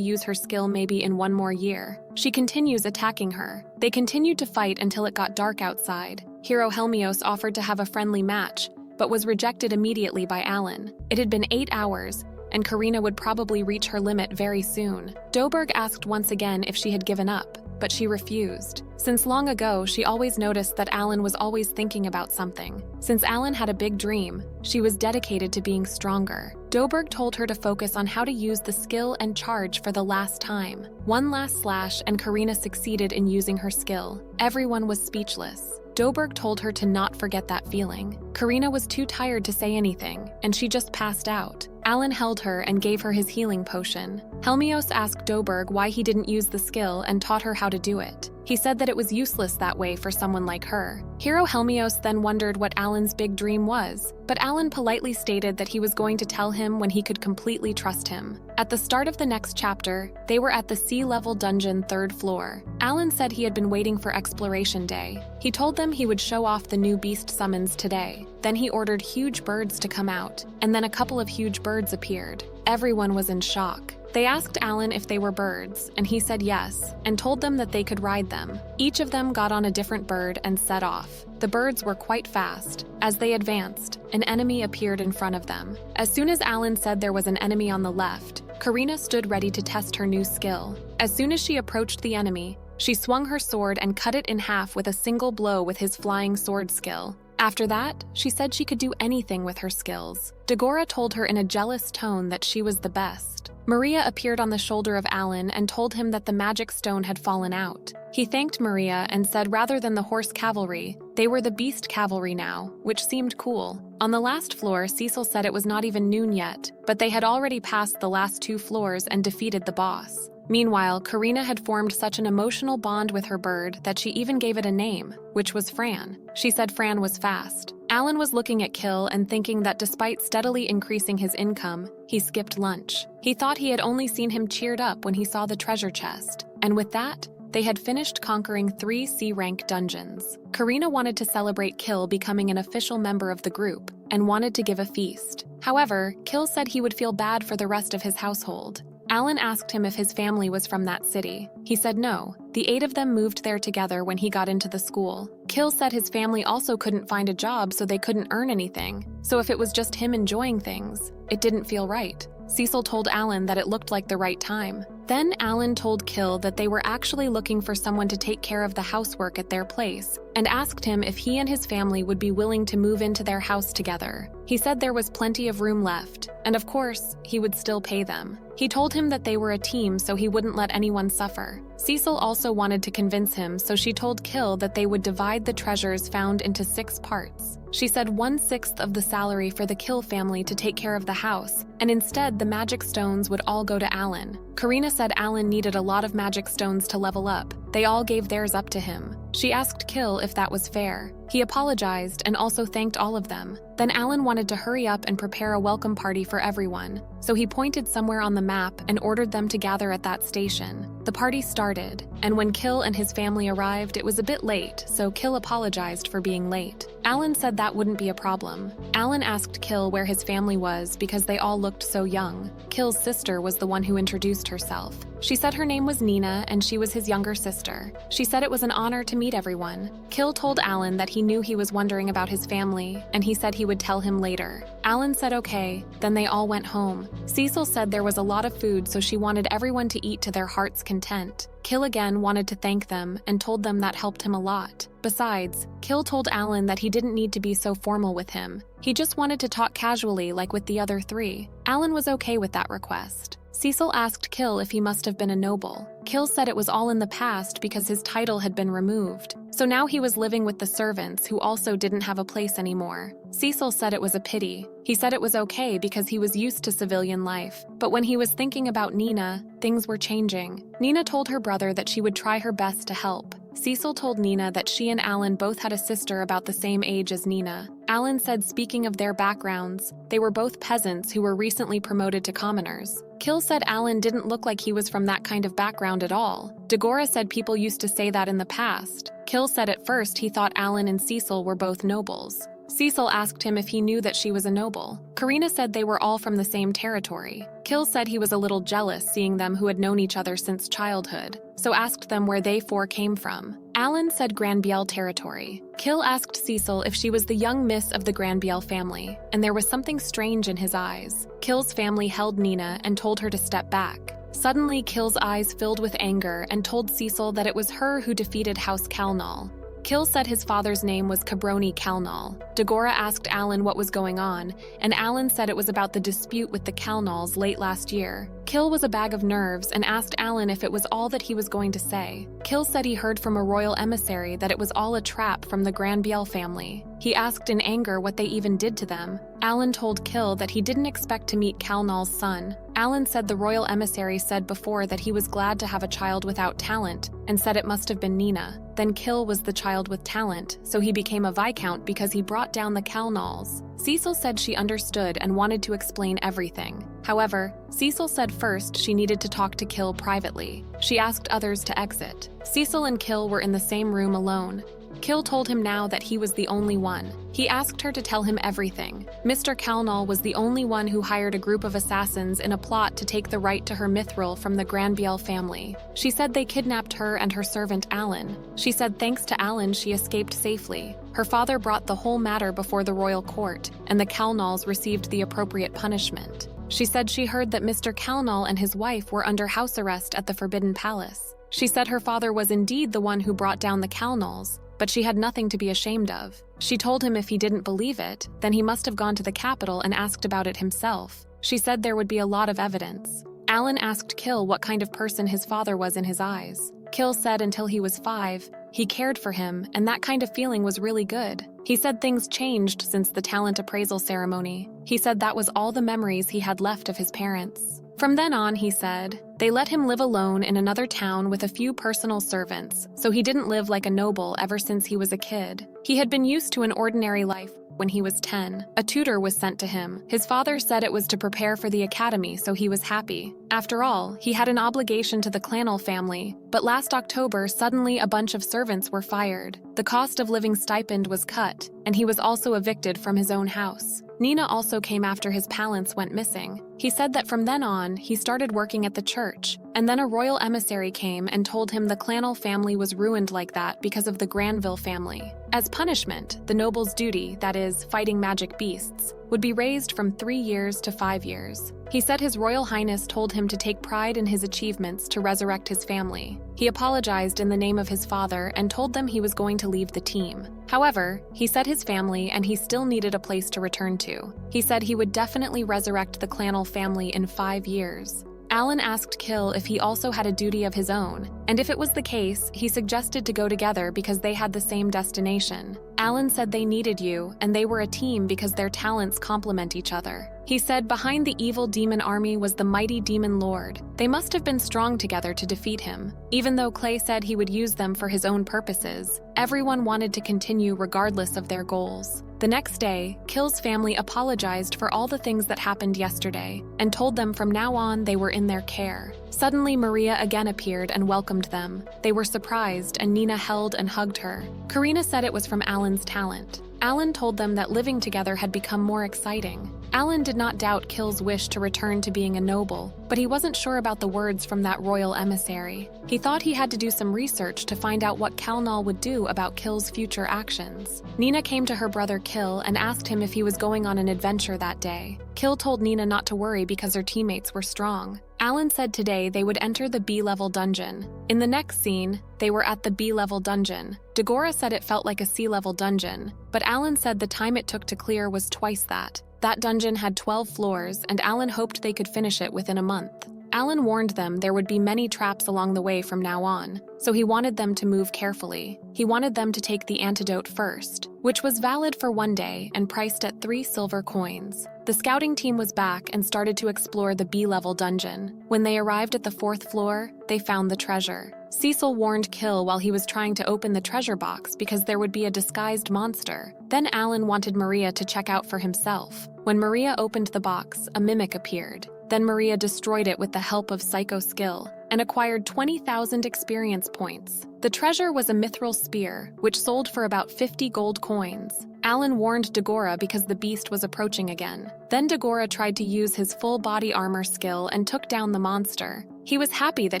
use her skill maybe in 1 more year. She continues attacking her. They continued to fight until it got dark outside. Hero Helmios offered to have a friendly match, but was rejected immediately by Alan. It had been 8 hours, and Karina would probably reach her limit very soon. Doberg asked once again if she had given up, but she refused. Since long ago, she always noticed that Alan was always thinking about something. Since Alan had a big dream, she was dedicated to being stronger. Doberg told her to focus on how to use the skill and charge for the last time. One last slash, and Karina succeeded in using her skill. Everyone was speechless. Doberg told her to not forget that feeling. Karina was too tired to say anything, and she just passed out. Alan held her and gave her his healing potion. Helmios asked Doberg why he didn't use the skill and taught her how to do it. He said that it was useless that way for someone like her. Hero Helmios then wondered what Alan's big dream was, but Alan politely stated that he was going to tell him when he could completely trust him. At the start of the next chapter, they were at the sea-level dungeon 3rd floor. Alan said he had been waiting for exploration day. He told them he would show off the new beast summons today. Then he ordered huge birds to come out, and then a couple of huge birds appeared. Everyone was in shock. They asked Alan if they were birds, and he said yes, and told them that they could ride them. Each of them got on a different bird and set off. The birds were quite fast. As they advanced, an enemy appeared in front of them. As soon as Alan said there was an enemy on the left, Karina stood ready to test her new skill. As soon as she approached the enemy, she swung her sword and cut it in half with a single blow with his flying sword skill. After that, she said she could do anything with her skills. Dagora told her in a jealous tone that she was the best. Maria appeared on the shoulder of Alan and told him that the magic stone had fallen out. He thanked Maria and said rather than the horse cavalry, they were the beast cavalry now, which seemed cool. On the last floor, Cecil said it was not even noon yet, but they had already passed the last 2 floors and defeated the boss. Meanwhile, Karina had formed such an emotional bond with her bird that she even gave it a name, which was Fran. She said Fran was fast. Alan was looking at Kill and thinking that despite steadily increasing his income, he skipped lunch. He thought he had only seen him cheered up when he saw the treasure chest. And with that, they had finished conquering 3 C-rank dungeons. Karina wanted to celebrate Kill becoming an official member of the group and wanted to give a feast. However, Kill said he would feel bad for the rest of his household. Alan asked him if his family was from that city. He said no. The 8 of them moved there together when he got into the school. Kill said his family also couldn't find a job, so they couldn't earn anything. So if it was just him enjoying things, it didn't feel right. Cecil told Alan that it looked like the right time. Then Alan told Kill that they were actually looking for someone to take care of the housework at their place, and asked him if he and his family would be willing to move into their house together. He said there was plenty of room left, and of course, he would still pay them. He told him that they were a team so he wouldn't let anyone suffer. Cecil also wanted to convince him, so she told Kill that they would divide the treasures found into 6 parts. She said 1/6 of the salary for the Kill family to take care of the house, and instead the magic stones would all go to Alan. Karina said Alan needed a lot of magic stones to level up. They all gave theirs up to him. She asked Kill if that was fair. He apologized and also thanked all of them. Then Alan wanted to hurry up and prepare a welcome party for everyone, so he pointed somewhere on the map and ordered them to gather at that station. The party started, and when Kill and his family arrived, it was a bit late, so Kill apologized for being late. Alan said that wouldn't be a problem. Alan asked Kill where his family was because they all looked so young. Kill's sister was the one who introduced herself. She said her name was Nina and she was his younger sister. She said it was an honor to meet everyone. Kill told Alan that he knew he was wondering about his family, and he said he would tell him later. Alan said okay, then they all went home. Cecil said there was a lot of food, so she wanted everyone to eat to their heart's content. Kill again wanted to thank them and told them that helped him a lot. Besides, Kill told Alan that he didn't need to be so formal with him. He just wanted to talk casually like with the other three. Alan was okay with that request. Cecil asked Kill if he must have been a noble. Kill said it was all in the past because his title had been removed. So now he was living with the servants who also didn't have a place anymore. Cecil said it was a pity. He said it was okay because he was used to civilian life. But when he was thinking about Nina, things were changing. Nina told her brother that she would try her best to help. Cecil told Nina that she and Alan both had a sister about the same age as Nina. Alan said speaking of their backgrounds, they were both peasants who were recently promoted to commoners. Kill said Alan didn't look like he was from that kind of background at all. Dagora said people used to say that in the past. Kill said at first he thought Alan and Cecil were both nobles. Cecil asked him if he knew that she was a noble. Karina said they were all from the same territory. Kill said he was a little jealous seeing them who had known each other since childhood, so asked them where they four came from. Alan said Granbiel territory. Kill asked Cecil if she was the young miss of the Granbiel family, and there was something strange in his eyes. Kill's family held Nina and told her to step back. Suddenly, Kill's eyes filled with anger and told Cecil that it was her who defeated House Calnal. Kill said his father's name was Cabroni Calnal. Dagora asked Alan what was going on, and Alan said it was about the dispute with the Calnals late last year. Kill was a bag of nerves and asked Alan if it was all that he was going to say. Kill said he heard from a royal emissary that it was all a trap from the Granbiel family. He asked in anger what they even did to them. Alan told Kill that he didn't expect to meet Calnal's son. Alan said the royal emissary said before that he was glad to have a child without talent, and said it must have been Nina. Then Kill was the child with talent, so he became a viscount because he brought down the Calnals. Cecil said she understood and wanted to explain everything. However, Cecil said first she needed to talk to Kill privately. She asked others to exit. Cecil and Kill were in the same room alone. Kill told him now that he was the only one. He asked her to tell him everything. Mr. Calnal was the only one who hired a group of assassins in a plot to take the right to her mithril from the Granbiel family. She said they kidnapped her and her servant Alan. She said thanks to Alan she escaped safely. Her father brought the whole matter before the royal court, and the Calnals received the appropriate punishment. She said she heard that Mr. Calnal and his wife were under house arrest at the Forbidden Palace. She said her father was indeed the one who brought down the Calnals, but she had nothing to be ashamed of. She told him if he didn't believe it, then he must have gone to the capital and asked about it himself. She said there would be a lot of evidence. Alan asked Kill what kind of person his father was in his eyes. Kill said until he was 5, he cared for him, and that kind of feeling was really good. He said things changed since the talent appraisal ceremony. He said that was all the memories he had left of his parents. From then on, he said, they let him live alone in another town with a few personal servants, so he didn't live like a noble ever since he was a kid. He had been used to an ordinary life. When he was 10, a tutor was sent to him. His father said it was to prepare for the academy, so he was happy. After all, he had an obligation to the Clanal family, but last October, suddenly a bunch of servants were fired. The cost of living stipend was cut, and he was also evicted from his own house. Nina also came after his palance went missing. He said that from then on, he started working at the church, and then a royal emissary came and told him the Clanal family was ruined like that because of the Granville family. As punishment, the noble's duty, that is, fighting magic beasts, would be raised from 3 years to 5 years. He said His Royal Highness told him to take pride in his achievements to resurrect his family. He apologized in the name of his father and told them he was going to leave the team. However, he said his family and he still needed a place to return to. He said he would definitely resurrect the Clanal family in 5 years. Alan asked Kill if he also had a duty of his own, and if it was the case, he suggested to go together because they had the same destination. Alan said they needed you, and they were a team because their talents complement each other. He said behind the evil demon army was the mighty demon lord. They must have been strong together to defeat him. Even though Clay said he would use them for his own purposes, everyone wanted to continue regardless of their goals. The next day, Kill's family apologized for all the things that happened yesterday and told them from now on they were in their care. Suddenly, Maria again appeared and welcomed them. They were surprised, and Nina held and hugged her. Karina said it was from Alan's talent. Alan told them that living together had become more exciting. Alan did not doubt Kill's wish to return to being a noble, but he wasn't sure about the words from that royal emissary. He thought he had to do some research to find out what Kalnal would do about Kill's future actions. Nina came to her brother Kill and asked him if he was going on an adventure that day. Kill told Nina not to worry because her teammates were strong. Alan said today they would enter the B-level dungeon. In the next scene, they were at the B-level dungeon. Dagora said it felt like a C-level dungeon, but Alan said the time it took to clear was twice that. That dungeon had 12 floors, and Alan hoped they could finish it within a month. Alan warned them there would be many traps along the way from now on, so he wanted them to move carefully. He wanted them to take the antidote first, which was valid for 1 day and priced at 3 silver coins. The scouting team was back and started to explore the B-level dungeon. When they arrived at the 4th floor, they found the treasure. Cecil warned Kill while he was trying to open the treasure box because there would be a disguised monster. Then Alan wanted Maria to check out for himself. When Maria opened the box, a mimic appeared. Then Maria destroyed it with the help of psycho skill and acquired 20,000 experience points. The treasure was a mithril spear, which sold for about 50 gold coins. Alan warned Dagora because the beast was approaching again. Then Dagora tried to use his full body armor skill and took down the monster. He was happy that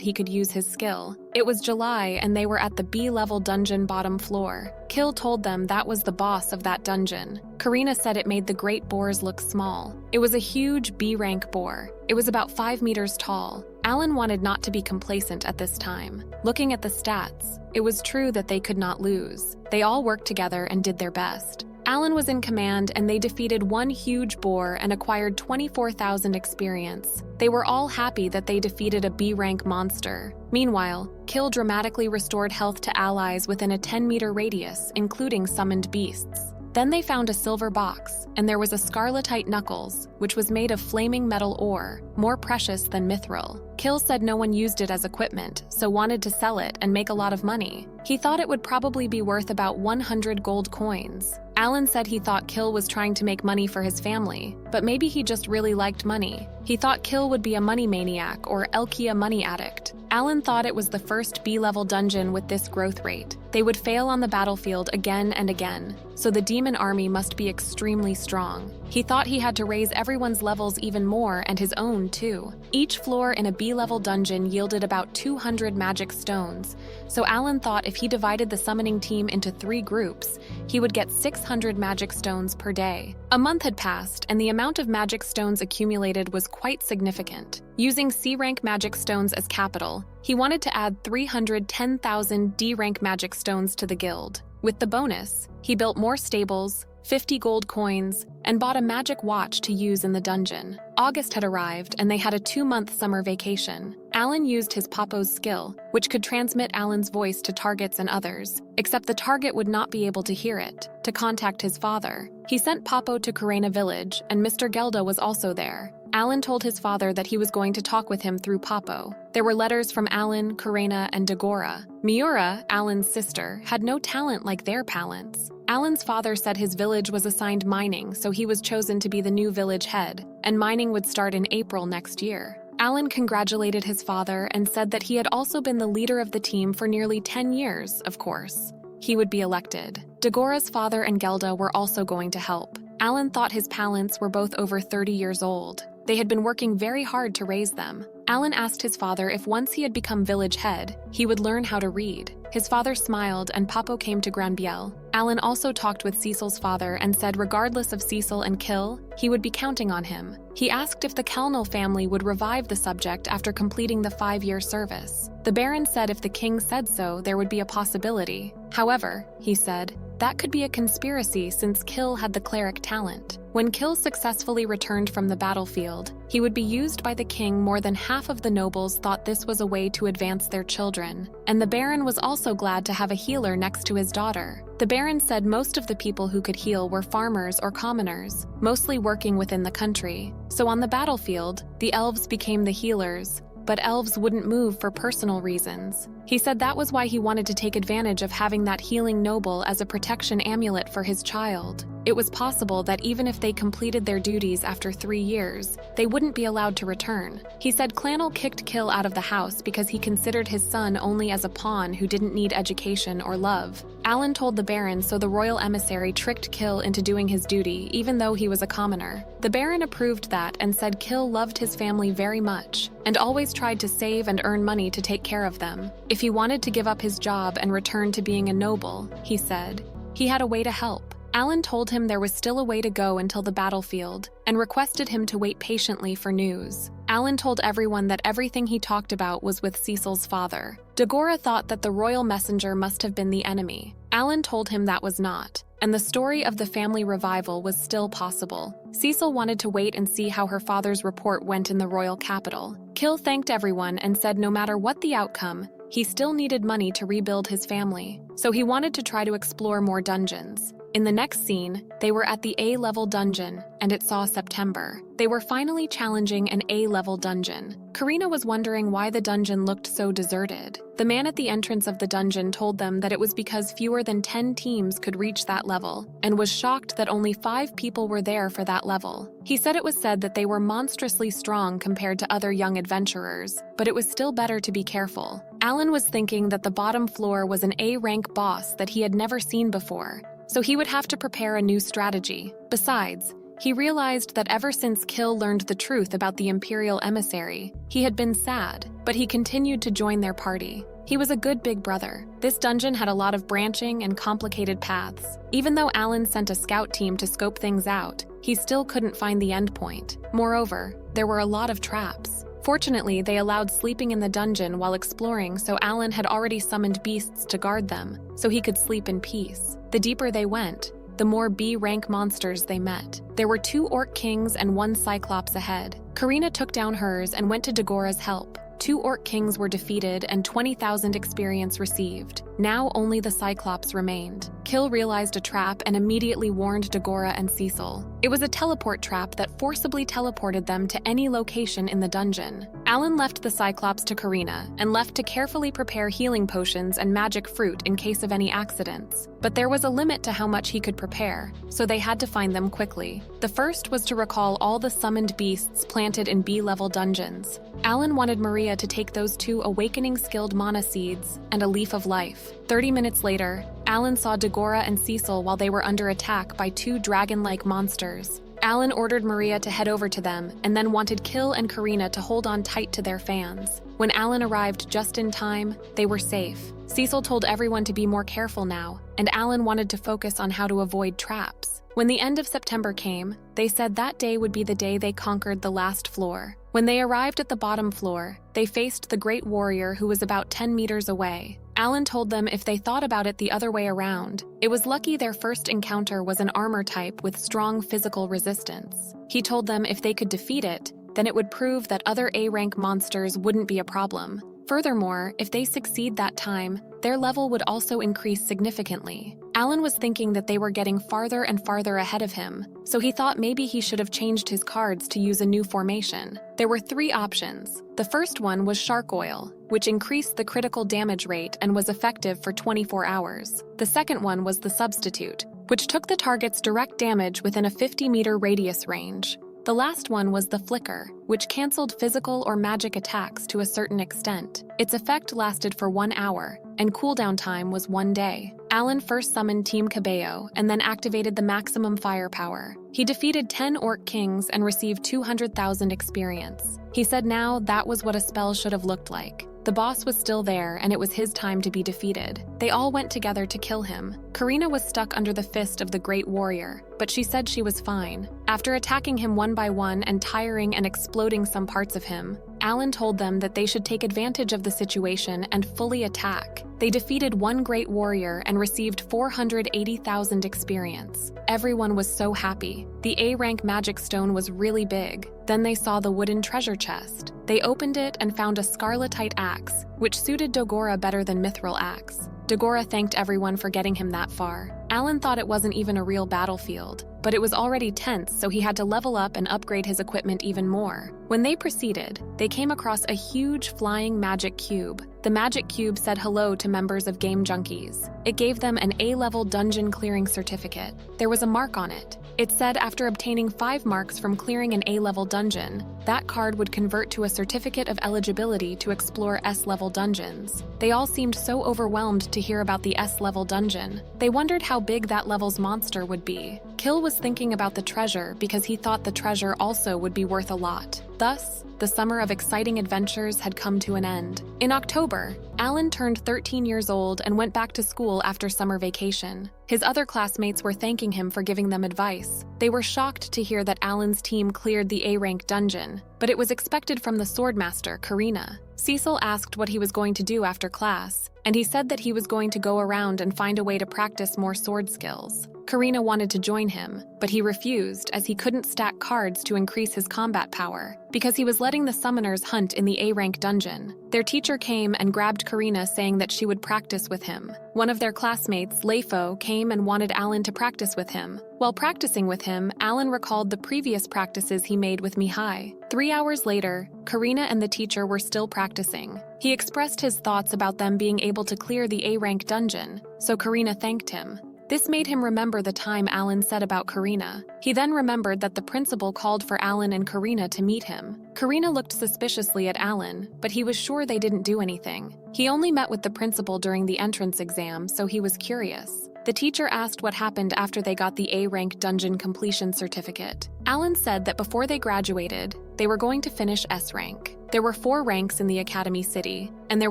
he could use his skill. It was July and they were at the B-level dungeon bottom floor. Kill told them that was the boss of that dungeon. Karina said it made the great boars look small. It was a huge B-rank boar. It was about 5 meters tall. Alan wanted not to be complacent at this time. Looking at the stats, it was true that they could not lose. They all worked together and did their best. Alan was in command and they defeated one huge boar and acquired 24,000 experience. They were all happy that they defeated a B-rank monster. Meanwhile, Kill dramatically restored health to allies within a 10-meter radius, including summoned beasts. Then they found a silver box, and there was a scarletite knuckles, which was made of flaming metal ore, more precious than mithril. Kill said no one used it as equipment, so wanted to sell it and make a lot of money. He thought it would probably be worth about 100 gold coins. Alan said he thought Kill was trying to make money for his family, but maybe he just really liked money. He thought Kill would be a money maniac or Elkia money addict. Alan thought it was the first B-level dungeon with this growth rate. They would fail on the battlefield again and again, so the demon army must be extremely strong. He thought he had to raise everyone's levels even more and his own too. Each floor in a B-level dungeon yielded about 200 magic stones, so Alan thought if he divided the summoning team into 3 groups, he would get 600 magic stones per day. A month had passed, and the amount of magic stones accumulated was quite significant. Using C-rank magic stones as capital, he wanted to add 310,000 D-rank magic stones to the guild. With the bonus, he built more stables, 50 gold coins, and bought a magic watch to use in the dungeon. August had arrived, and they had a 2-month summer vacation. Alan used his Papo's skill, which could transmit Alan's voice to targets and others, except the target would not be able to hear it, to contact his father. He sent Papo to Karena village, and Mr. Gelda was also there. Alan told his father that he was going to talk with him through Papo. There were letters from Alan, Karena, and Dagora. Miura, Alan's sister, had no talent like their palants. Alan's father said his village was assigned mining, so he was chosen to be the new village head, and mining would start in April next year. Alan congratulated his father and said that he had also been the leader of the team for nearly 10 years, of course. He would be elected. Dagora's father and Gelda were also going to help. Alan thought his palants were both over 30 years old. They had been working very hard to raise them. Alan asked his father if once he had become village head, he would learn how to read. His father smiled and Papo came to Granbiel. Alan also talked with Cecil's father and said regardless of Cecil and Kill, he would be counting on him. He asked if the Kalnal family would revive the subject after completing the 5-year service. The Baron said if the king said so, there would be a possibility. However, he said, that could be a conspiracy since Kill had the cleric talent. When Kill successfully returned from the battlefield, he would be used by the king. More than half of the nobles thought this was a way to advance their children, and the Baron was also glad to have a healer next to his daughter. The Baron said most of the people who could heal were farmers or commoners, mostly working within the country. So on the battlefield, the elves became the healers, but elves wouldn't move for personal reasons. He said that was why he wanted to take advantage of having that healing noble as a protection amulet for his child. it was possible that even if they completed their duties after 3 years, they wouldn't be allowed to return. He said Clanel kicked Kill out of the house because he considered his son only as a pawn who didn't need education or love. Alan told the Baron, so the royal emissary tricked Kill into doing his duty even though he was a commoner. The Baron approved that and said Kill loved his family very much and always tried to save and earn money to take care of them. If he wanted to give up his job and return to being a noble, he said, he had a way to help. Alan told him there was still a way to go until the battlefield and requested him to wait patiently for news. Alan told everyone that everything he talked about was with Cecil's father. Dagora thought that the royal messenger must have been the enemy. Alan told him that was not, and the story of the family revival was still possible. Cecil wanted to wait and see how her father's report went in the royal capital. Kill thanked everyone and said no matter what the outcome, he still needed money to rebuild his family, so he wanted to try to explore more dungeons. In the next scene, they were at the A-level dungeon, and it saw September. They were finally challenging an A-level dungeon. Karina was wondering why the dungeon looked so deserted. The man at the entrance of the dungeon told them that it was because fewer than 10 teams could reach that level, and was shocked that only 5 people were there for that level. He said it was said that they were monstrously strong compared to other young adventurers, but it was still better to be careful. Alan was thinking that the bottom floor was an A-rank boss that he had never seen before, so he would have to prepare a new strategy. Besides, he realized that ever since Kill learned the truth about the Imperial emissary, he had been sad, but he continued to join their party. He was a good big brother. This dungeon had a lot of branching and complicated paths. Even though Alan sent a scout team to scope things out, he still couldn't find the end point. Moreover, there were a lot of traps. Fortunately, they allowed sleeping in the dungeon while exploring, so Alan had already summoned beasts to guard them, so he could sleep in peace. The deeper they went, the more B-rank monsters they met. There were 2 Orc Kings and 1 Cyclops ahead. Karina took down hers and went to Dagora's help. 2 Orc Kings were defeated and 20,000 experience received. Now only the Cyclops remained. Kill realized a trap and immediately warned Dagora and Cecil. It was a teleport trap that forcibly teleported them to any location in the dungeon. Alan left the Cyclops to Karina and left to carefully prepare healing potions and magic fruit in case of any accidents. But there was a limit to how much he could prepare, so they had to find them quickly. The first was to recall all the summoned beasts planted in B-level dungeons. Alan wanted Maria to take those 2 awakening skilled mana seeds and a leaf of life. 30 minutes later, Alan saw Dagora and Cecil while they were under attack by 2 dragon-like monsters. Alan ordered Maria to head over to them and then wanted Kill and Karina to hold on tight to their fans. When Alan arrived just in time, they were safe. Cecil told everyone to be more careful now, and Alan wanted to focus on how to avoid traps. When the end of September came, they said that day would be the day they conquered the last floor. When they arrived at the bottom floor, they faced the Great Warrior who was about 10 meters away. Alan told them if they thought about it the other way around, it was lucky their first encounter was an armor type with strong physical resistance. He told them if they could defeat it, then it would prove that other A-rank monsters wouldn't be a problem. Furthermore, if they succeed that time, their level would also increase significantly. Alan was thinking that they were getting farther and farther ahead of him, so he thought maybe he should have changed his cards to use a new formation. There were 3 options. The first one was Shark Oil, which increased the critical damage rate and was effective for 24 hours. The second one was the Substitute, which took the target's direct damage within a 50-meter radius range. The last one was the Flicker, which cancelled physical or magic attacks to a certain extent. Its effect lasted for 1 hour, and cooldown time was 1 day. Alan first summoned Team Cabello and then activated the maximum firepower. He defeated 10 Orc Kings and received 200,000 experience. He said now that was what a spell should have looked like. The boss was still there, and it was his time to be defeated. They all went together to kill him. Karina was stuck under the fist of the Great Warrior, but she said she was fine. After attacking him one by one and tiring and exploding some parts of him, Alan told them that they should take advantage of the situation and fully attack. They defeated 1 Great Warrior and received 480,000 experience. Everyone was so happy. The A-rank magic stone was really big. Then they saw the wooden treasure chest. They opened it and found a scarletite axe, which suited Dagora better than Mithril axe. Dagora thanked everyone for getting him that far. Alan thought it wasn't even a real battlefield, but it was already tense, so he had to level up and upgrade his equipment even more. When they proceeded, they came across a huge flying magic cube. The The magic cube said hello to members of Game Junkies. It gave them an A-level dungeon clearing certificate. There was a mark on it. It said after obtaining 5 marks from clearing an A-level dungeon, that card would convert to a certificate of eligibility to explore S-level dungeons. They all seemed so overwhelmed to hear about the S-level dungeon. They wondered how big that level's monster would be. Kill was thinking about the treasure because he thought the treasure also would be worth a lot. Thus, the summer of exciting adventures had come to an end. In October, Alan turned 13 years old and went back to school after summer vacation. His other classmates were thanking him for giving them advice. They were shocked to hear that Alan's team cleared the A-rank dungeon, but it was expected from the swordmaster, Karina. Cecil asked what he was going to do after class, and he said that he was going to go around and find a way to practice more sword skills. Karina wanted to join him, but he refused as he couldn't stack cards to increase his combat power, because he was letting the summoners hunt in the A-rank dungeon. Their teacher came and grabbed Karina, saying that she would practice with him. One of their classmates, Leifo, came and wanted Alan to practice with him. While practicing with him, Alan recalled the previous practices he made with Mihai. 3 hours later, Karina and the teacher were still practicing. He expressed his thoughts about them being able to clear the A-rank dungeon, so Karina thanked him. This made him remember the time Alan said about Karina. He then remembered that the principal called for Alan and Karina to meet him. Karina looked suspiciously at Alan, but he was sure they didn't do anything. He only met with the principal during the entrance exam, so he was curious. The teacher asked what happened after they got the A-rank dungeon completion certificate. Alan said that before they graduated, they were going to finish S-rank. There were 4 ranks in the Academy City, and there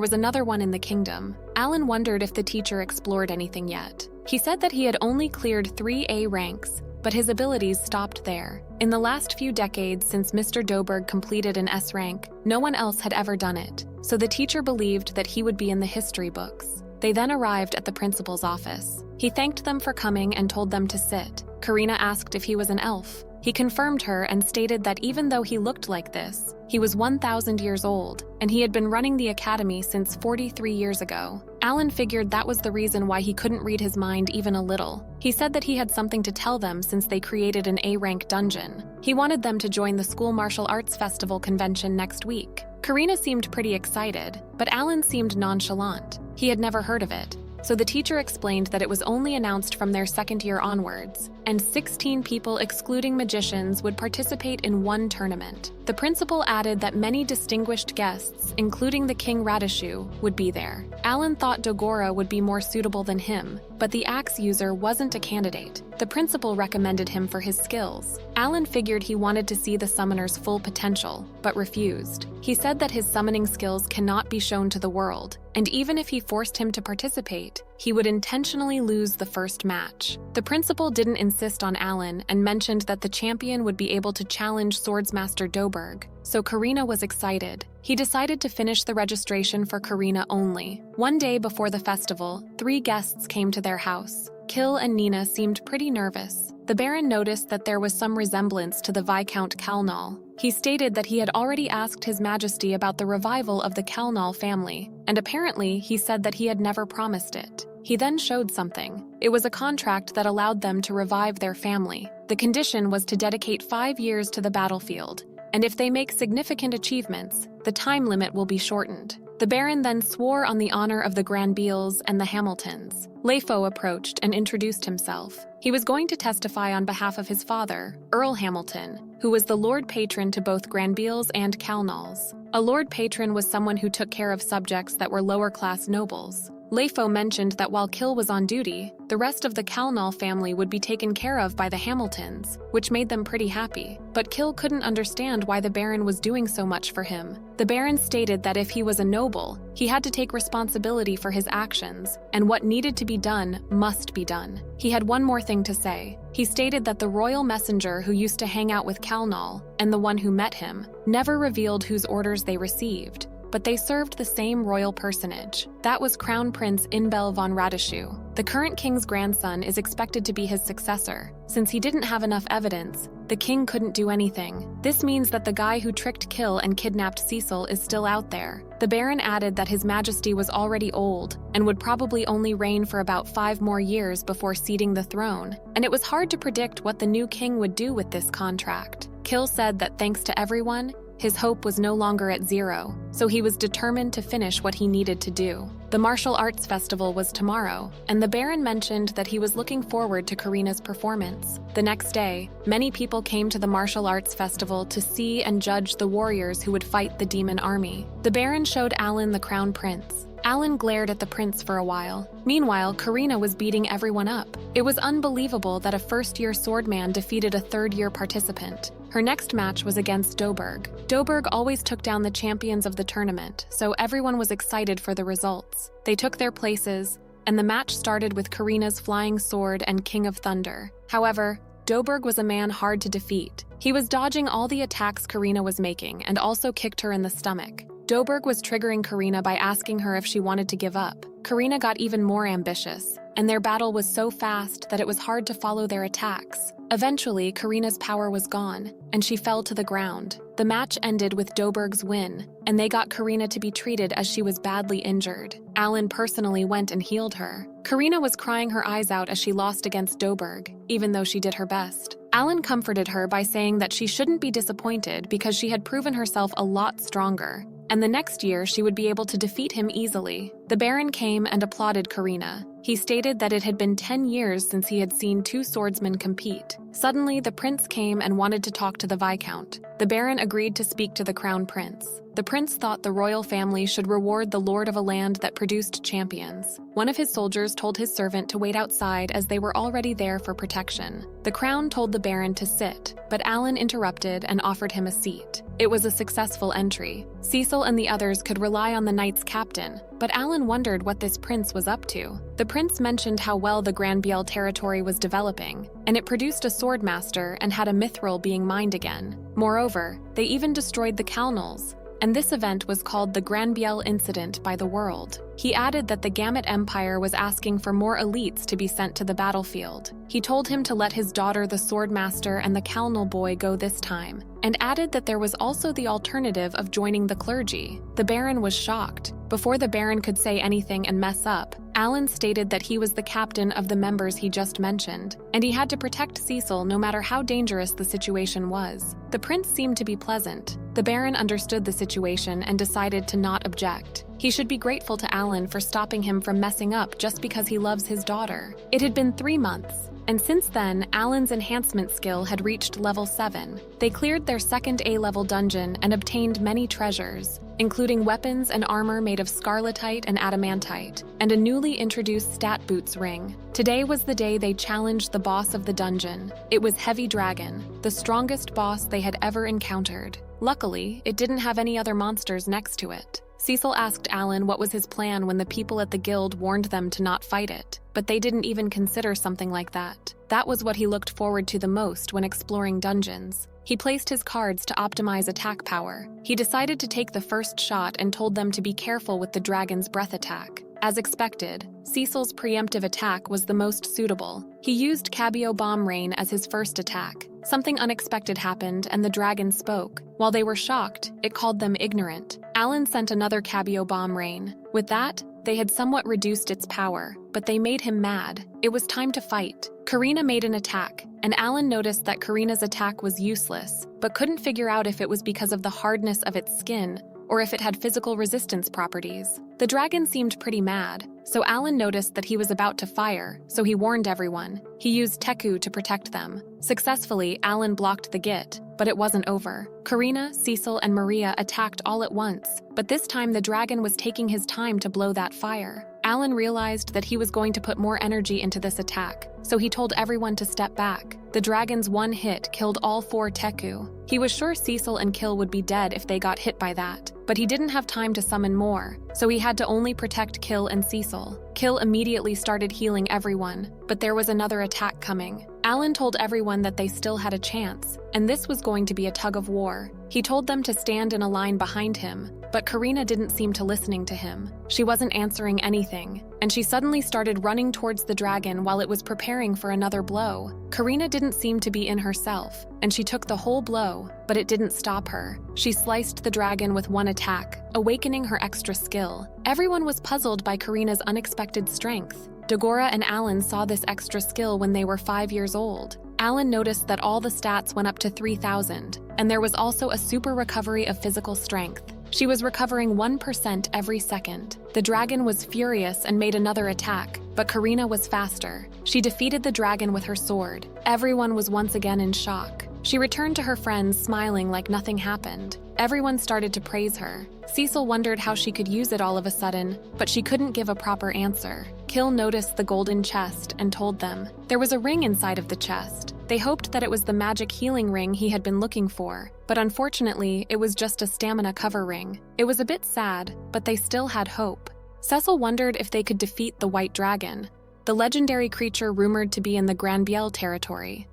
was another one in the Kingdom. Alan wondered if the teacher explored anything yet. He said that he had only cleared 3 A ranks, but his abilities stopped there. In the last few decades since Mr. Doberg completed an S rank, no one else had ever done it, so the teacher believed that he would be in the history books. They then arrived at the principal's office. He thanked them for coming and told them to sit. Karina asked if he was an elf. He confirmed her and stated that even though he looked like this, he was 1,000 years old, and he had been running the academy since 43 years ago. Alan figured that was the reason why he couldn't read his mind even a little. He said that he had something to tell them since they created an A-rank dungeon. He wanted them to join the School Martial Arts Festival convention next week. Karina seemed pretty excited, but Alan seemed nonchalant. He had never heard of it. So the teacher explained that it was only announced from their second year onwards, and 16 people excluding magicians would participate in one tournament. The principal added that many distinguished guests, including the King Radishu, would be there. Alan thought Dogora would be more suitable than him, but the axe user wasn't a candidate. The principal recommended him for his skills. Alan figured he wanted to see the summoner's full potential, but refused. He said that his summoning skills cannot be shown to the world, and even if he forced him to participate, he would intentionally lose the first match. The principal didn't insist on Alan and mentioned that the champion would be able to challenge Swordsmaster Doberg, so Karina was excited. He decided to finish the registration for Karina only. One day before the festival, 3 guests came to their house. Kill and Nina seemed pretty nervous. The Baron noticed that there was some resemblance to the Viscount Kalnal. He stated that he had already asked His Majesty about the revival of the Kalnal family, and apparently he said that he had never promised it. He then showed something. It was a contract that allowed them to revive their family. The condition was to dedicate 5 years to the battlefield, and if they make significant achievements, the time limit will be shortened. The Baron then swore on the honor of the Granbeels and the Hamiltons. Leifo approached and introduced himself. He was going to testify on behalf of his father, Earl Hamilton, who was the Lord Patron to both Granbeels and Kalnals. A Lord Patron was someone who took care of subjects that were lower-class nobles. Leifo mentioned that while Kill was on duty, the rest of the Kalnal family would be taken care of by the Hamiltons, which made them pretty happy. But Kill couldn't understand why the Baron was doing so much for him. The Baron stated that if he was a noble, he had to take responsibility for his actions, and what needed to be done must be done. He had one more thing to say. He stated that the royal messenger who used to hang out with Kalnal, and the one who met him, never revealed whose orders they received, but they served the same royal personage. That was Crown Prince Inbel von Radishu. The current king's grandson is expected to be his successor. Since he didn't have enough evidence, the king couldn't do anything. This means that the guy who tricked Kill and kidnapped Cecil is still out there. The Baron added that His Majesty was already old and would probably only reign for about 5 more years before ceding the throne, and it was hard to predict what the new king would do with this contract. Kill said that thanks to everyone, his hope was no longer at zero, so he was determined to finish what he needed to do. The martial arts festival was tomorrow, and the Baron mentioned that he was looking forward to Karina's performance. The next day, many people came to the martial arts festival to see and judge the warriors who would fight the demon army. The Baron showed Alan the crown prince. Alan glared at the prince for a while. Meanwhile, Karina was beating everyone up. It was unbelievable that a first-year swordman defeated a third-year participant. Her next match was against Doberg. Doberg always took down the champions of the tournament, so everyone was excited for the results. They took their places, and the match started with Karina's flying sword and King of Thunder. However, Doberg was a man hard to defeat. He was dodging all the attacks Karina was making and also kicked her in the stomach. Doberg was triggering Karina by asking her if she wanted to give up. Karina got even more ambitious, and their battle was so fast that it was hard to follow their attacks. Eventually, Karina's power was gone, and she fell to the ground. The match ended with Doberg's win, and they got Karina to be treated as she was badly injured. Alan personally went and healed her. Karina was crying her eyes out as she lost against Doberg, even though she did her best. Alan comforted her by saying that she shouldn't be disappointed because she had proven herself a lot stronger, and the next year she would be able to defeat him easily. The Baron came and applauded Karina. He stated that it had been 10 years since he had seen two swordsmen compete. Suddenly, the prince came and wanted to talk to the Viscount. The Baron agreed to speak to the crown prince. The prince thought the royal family should reward the lord of a land that produced champions. One of his soldiers told his servant to wait outside as they were already there for protection. The crown told the Baron to sit, but Alan interrupted and offered him a seat. It was a successful entry. Cecil and the others could rely on the knight's captain, but Alan wondered what this prince was up to. The prince mentioned how well the Granbiel territory was developing, and it produced a swordmaster and had a mithril being mined again. Moreover, they even destroyed the Kalnals, and this event was called the Granbiel Incident by the world. He added that the Gamut Empire was asking for more elites to be sent to the battlefield. He told him to let his daughter, the Swordmaster, and the Kalnal boy go this time, and added that there was also the alternative of joining the clergy. The Baron was shocked. Before the Baron could say anything and mess up, Alan stated that he was the captain of the members he just mentioned, and he had to protect Cecil no matter how dangerous the situation was. The prince seemed to be pleasant. The Baron understood the situation and decided to not object. He should be grateful to Alan for stopping him from messing up just because he loves his daughter. It had been 3 months, and since then, Alan's enhancement skill had reached level 7. They cleared their second A-level dungeon and obtained many treasures, including weapons and armor made of scarletite and adamantite, and a newly introduced stat boots ring. Today was the day they challenged the boss of the dungeon. It was Heavy Dragon, the strongest boss they had ever encountered. Luckily, it didn't have any other monsters next to it. Cecil asked Alan what was his plan when the people at the guild warned them to not fight it, but they didn't even consider something like that. That was what he looked forward to the most when exploring dungeons. He placed his cards to optimize attack power. He decided to take the first shot and told them to be careful with the dragon's breath attack. As expected, Cecil's preemptive attack was the most suitable. He used Cabio Bomb Rain as his first attack. Something unexpected happened and the dragon spoke. While they were shocked, it called them ignorant. Alan sent another Cabio Bomb Rain. With that, they had somewhat reduced its power, but they made him mad. It was time to fight. Karina made an attack, and Alan noticed that Karina's attack was useless, but couldn't figure out if it was because of the hardness of its skin or if it had physical resistance properties. The dragon seemed pretty mad, so Alan noticed that he was about to fire, so he warned everyone. He used Teku to protect them. Successfully, Alan blocked the Git, but it wasn't over. Karina, Cecil, and Maria attacked all at once, but this time the dragon was taking his time to blow that fire. Alan realized that he was going to put more energy into this attack, so he told everyone to step back. The dragon's one hit killed all 4 Teku. He was sure Cecil and Kill would be dead if they got hit by that, but he didn't have time to summon more, so he had to only protect Kill and Cecil. Kill immediately started healing everyone, but there was another attack coming. Alan told everyone that they still had a chance, and this was going to be a tug of war. He told them to stand in a line behind him, but Karina didn't seem to listening to him. She wasn't answering anything, and she suddenly started running towards the dragon while it was preparing for another blow. Karina didn't seem to be in herself, and she took the whole blow, but it didn't stop her. She sliced the dragon with one attack, awakening her extra skill. Everyone was puzzled by Karina's unexpected strength. Dagora and Alan saw this extra skill when they were 5 years old. Alan noticed that all the stats went up to 3,000, and there was also a super recovery of physical strength. She was recovering 1% every second. The dragon was furious and made another attack, but Karina was faster. She defeated the dragon with her sword. Everyone was once again in shock. She returned to her friends smiling like nothing happened. Everyone started to praise her. Cecil wondered how she could use it all of a sudden, but she couldn't give a proper answer. Kill noticed the golden chest and told them. There was a ring inside of the chest. They hoped that it was the magic healing ring he had been looking for, but unfortunately, it was just a stamina cover ring. It was a bit sad, but they still had hope. Cecil wondered if they could defeat the White Dragon, the legendary creature rumored to be in the Granbiel territory.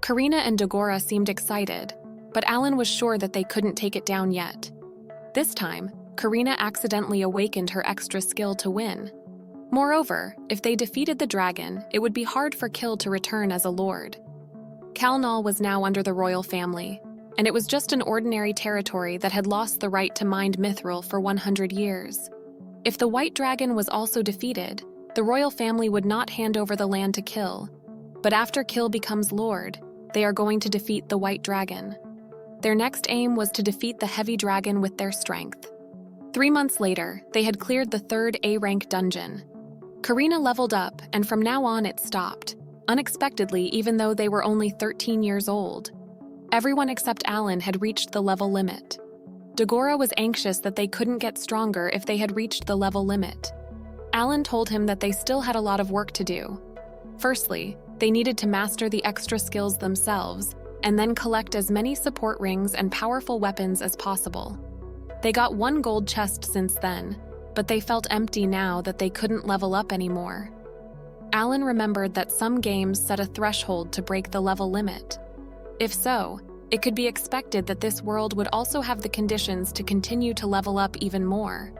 Karina and Dagora seemed excited, but Alan was sure that they couldn't take it down yet. This time, Karina accidentally awakened her extra skill to win. Moreover, if they defeated the dragon, it would be hard for Kill to return as a lord. Kalnal was now under the royal family, and it was just an ordinary territory that had lost the right to mind Mithril for 100 years. If the White Dragon was also defeated, the royal family would not hand over the land to Kill. But after Kill becomes lord, they are going to defeat the White Dragon. Their next aim was to defeat the heavy dragon with their strength. 3 months later, they had cleared the 3rd A-rank dungeon. Karina leveled up, and from now on it stopped, unexpectedly even though they were only 13 years old. Everyone except Alan had reached the level limit. Dagora was anxious that they couldn't get stronger if they had reached the level limit. Alan told him that they still had a lot of work to do. Firstly, they needed to master the extra skills themselves, and then collect as many support rings and powerful weapons as possible. They got 1 gold chest since then, but they felt empty now that they couldn't level up anymore. Alan remembered that some games set a threshold to break the level limit. If so, it could be expected that this world would also have the conditions to continue to level up even more.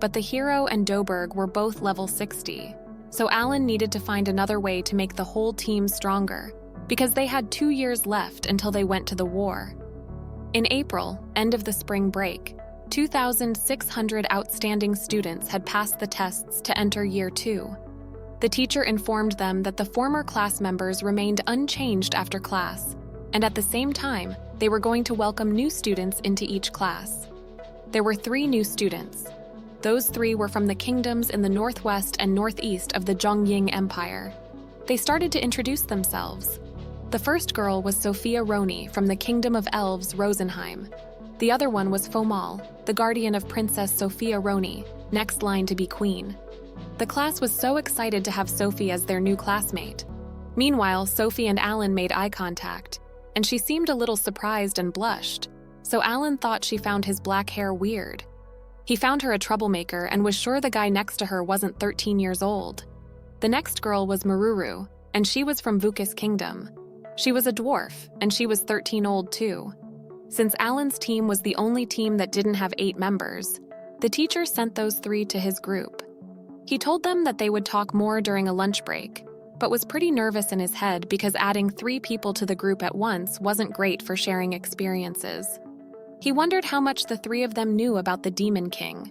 But the hero and Doberg were both level 60, so Alan needed to find another way to make the whole team stronger, because they had 2 years left until they went to the war. In April, end of the spring break, 2,600 outstanding students had passed the tests to enter Year 2. The teacher informed them that the former class members remained unchanged after class, and at the same time, they were going to welcome new students into each class. There were 3 new students. Those 3 were from the kingdoms in the northwest and northeast of the Zhongying Empire. They started to introduce themselves. The first girl was Sophia Roni from the Kingdom of Elves Rosenheim. The other one was Fomal, the guardian of Princess Sophia Roni, next line to be queen. The class was so excited to have Sophie as their new classmate. Meanwhile, Sophie and Alan made eye contact, and she seemed a little surprised and blushed, so Alan thought she found his black hair weird. He found her a troublemaker and was sure the guy next to her wasn't 13 years old. The next girl was Maruru, and she was from Vukis Kingdom. She was a dwarf, and she was 13 old too. Since Alan's team was the only team that didn't have 8 members, the teacher sent those 3 to his group. He told them that they would talk more during a lunch break, but was pretty nervous in his head because adding 3 people to the group at once wasn't great for sharing experiences. He wondered how much the 3 of them knew about the Demon King.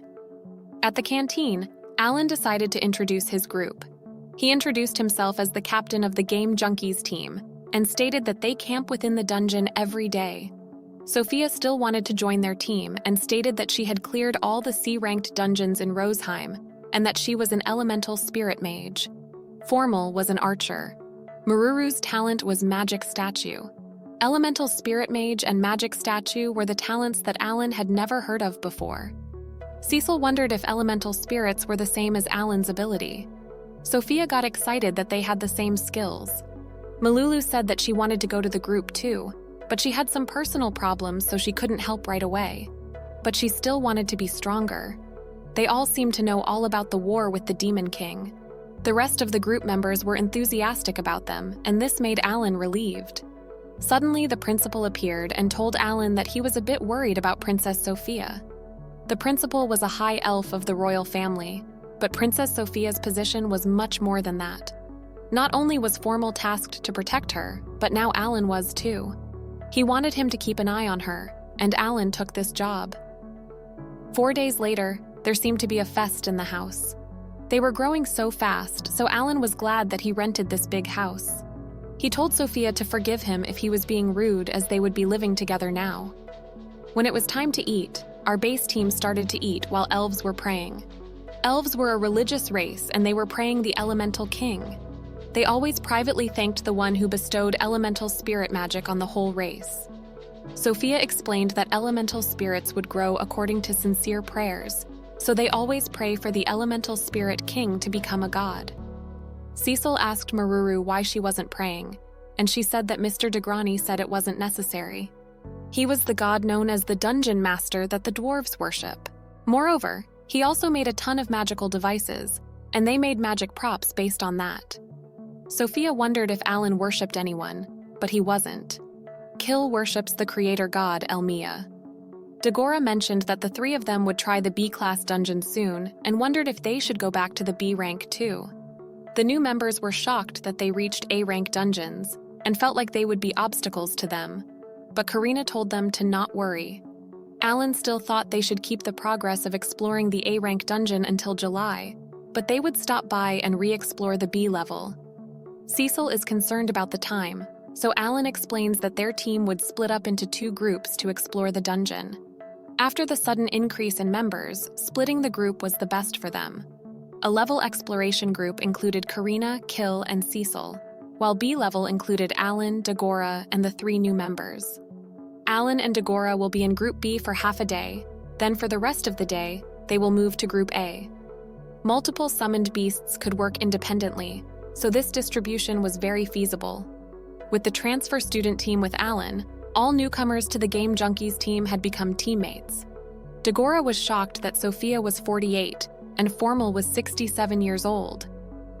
At the canteen, Alan decided to introduce his group. He introduced himself as the captain of the Game Junkies team and stated that they camp within the dungeon every day. Sophia still wanted to join their team and stated that she had cleared all the C-ranked dungeons in Roseheim and that she was an elemental spirit mage. Formal was an archer. Maruru's talent was magic statue. Elemental spirit mage and magic statue were the talents that Alan had never heard of before. Cecil wondered if elemental spirits were the same as Alan's ability. Sophia got excited that they had the same skills. Malulu said that she wanted to go to the group too, but she had some personal problems so she couldn't help right away. But she still wanted to be stronger. They all seemed to know all about the war with the Demon King. The rest of the group members were enthusiastic about them, and this made Alan relieved. Suddenly, the principal appeared and told Alan that he was a bit worried about Princess Sophia. The principal was a high elf of the royal family, but Princess Sophia's position was much more than that. Not only was Formal tasked to protect her, but now Alan was too. He wanted him to keep an eye on her, and Alan took this job. 4 days later, there seemed to be a fest in the house. They were growing so fast, so Alan was glad that he rented this big house. He told Sophia to forgive him if he was being rude, as they would be living together now. When it was time to eat, our base team started to eat while elves were praying. Elves were a religious race, and they were praying the elemental king. They always privately thanked the one who bestowed elemental spirit magic on the whole race. Sophia explained that elemental spirits would grow according to sincere prayers, so they always pray for the elemental spirit king to become a god. Cecil asked Maruru why she wasn't praying, and she said that Mr. Degrani said it wasn't necessary. He was the god known as the dungeon master that the dwarves worship. Moreover, he also made a ton of magical devices, and they made magic props based on that. Sophia wondered if Alan worshipped anyone, but he wasn't. Kill worships the creator god Elmia. Dagora mentioned that the three of them would try the B-class dungeon soon and wondered if they should go back to the B rank too. The new members were shocked that they reached A-rank dungeons and felt like they would be obstacles to them, but Karina told them to not worry. Alan still thought they should keep the progress of exploring the A-rank dungeon until July, but they would stop by and re-explore the B level. Cecil is concerned about the time, so Alan explains that their team would split up into 2 groups to explore the dungeon. After the sudden increase in members, splitting the group was the best for them. A level exploration group included Karina, Kill, and Cecil, while B level included Alan, Dagora, and the 3 new members. Alan and Dagora will be in Group B for half a day, then for the rest of the day, they will move to Group A. Multiple summoned beasts could work independently, so this distribution was very feasible. With the transfer student team with Alan, all newcomers to the Game Junkies team had become teammates. Dagora was shocked that Sophia was 48 and Formal was 67 years old.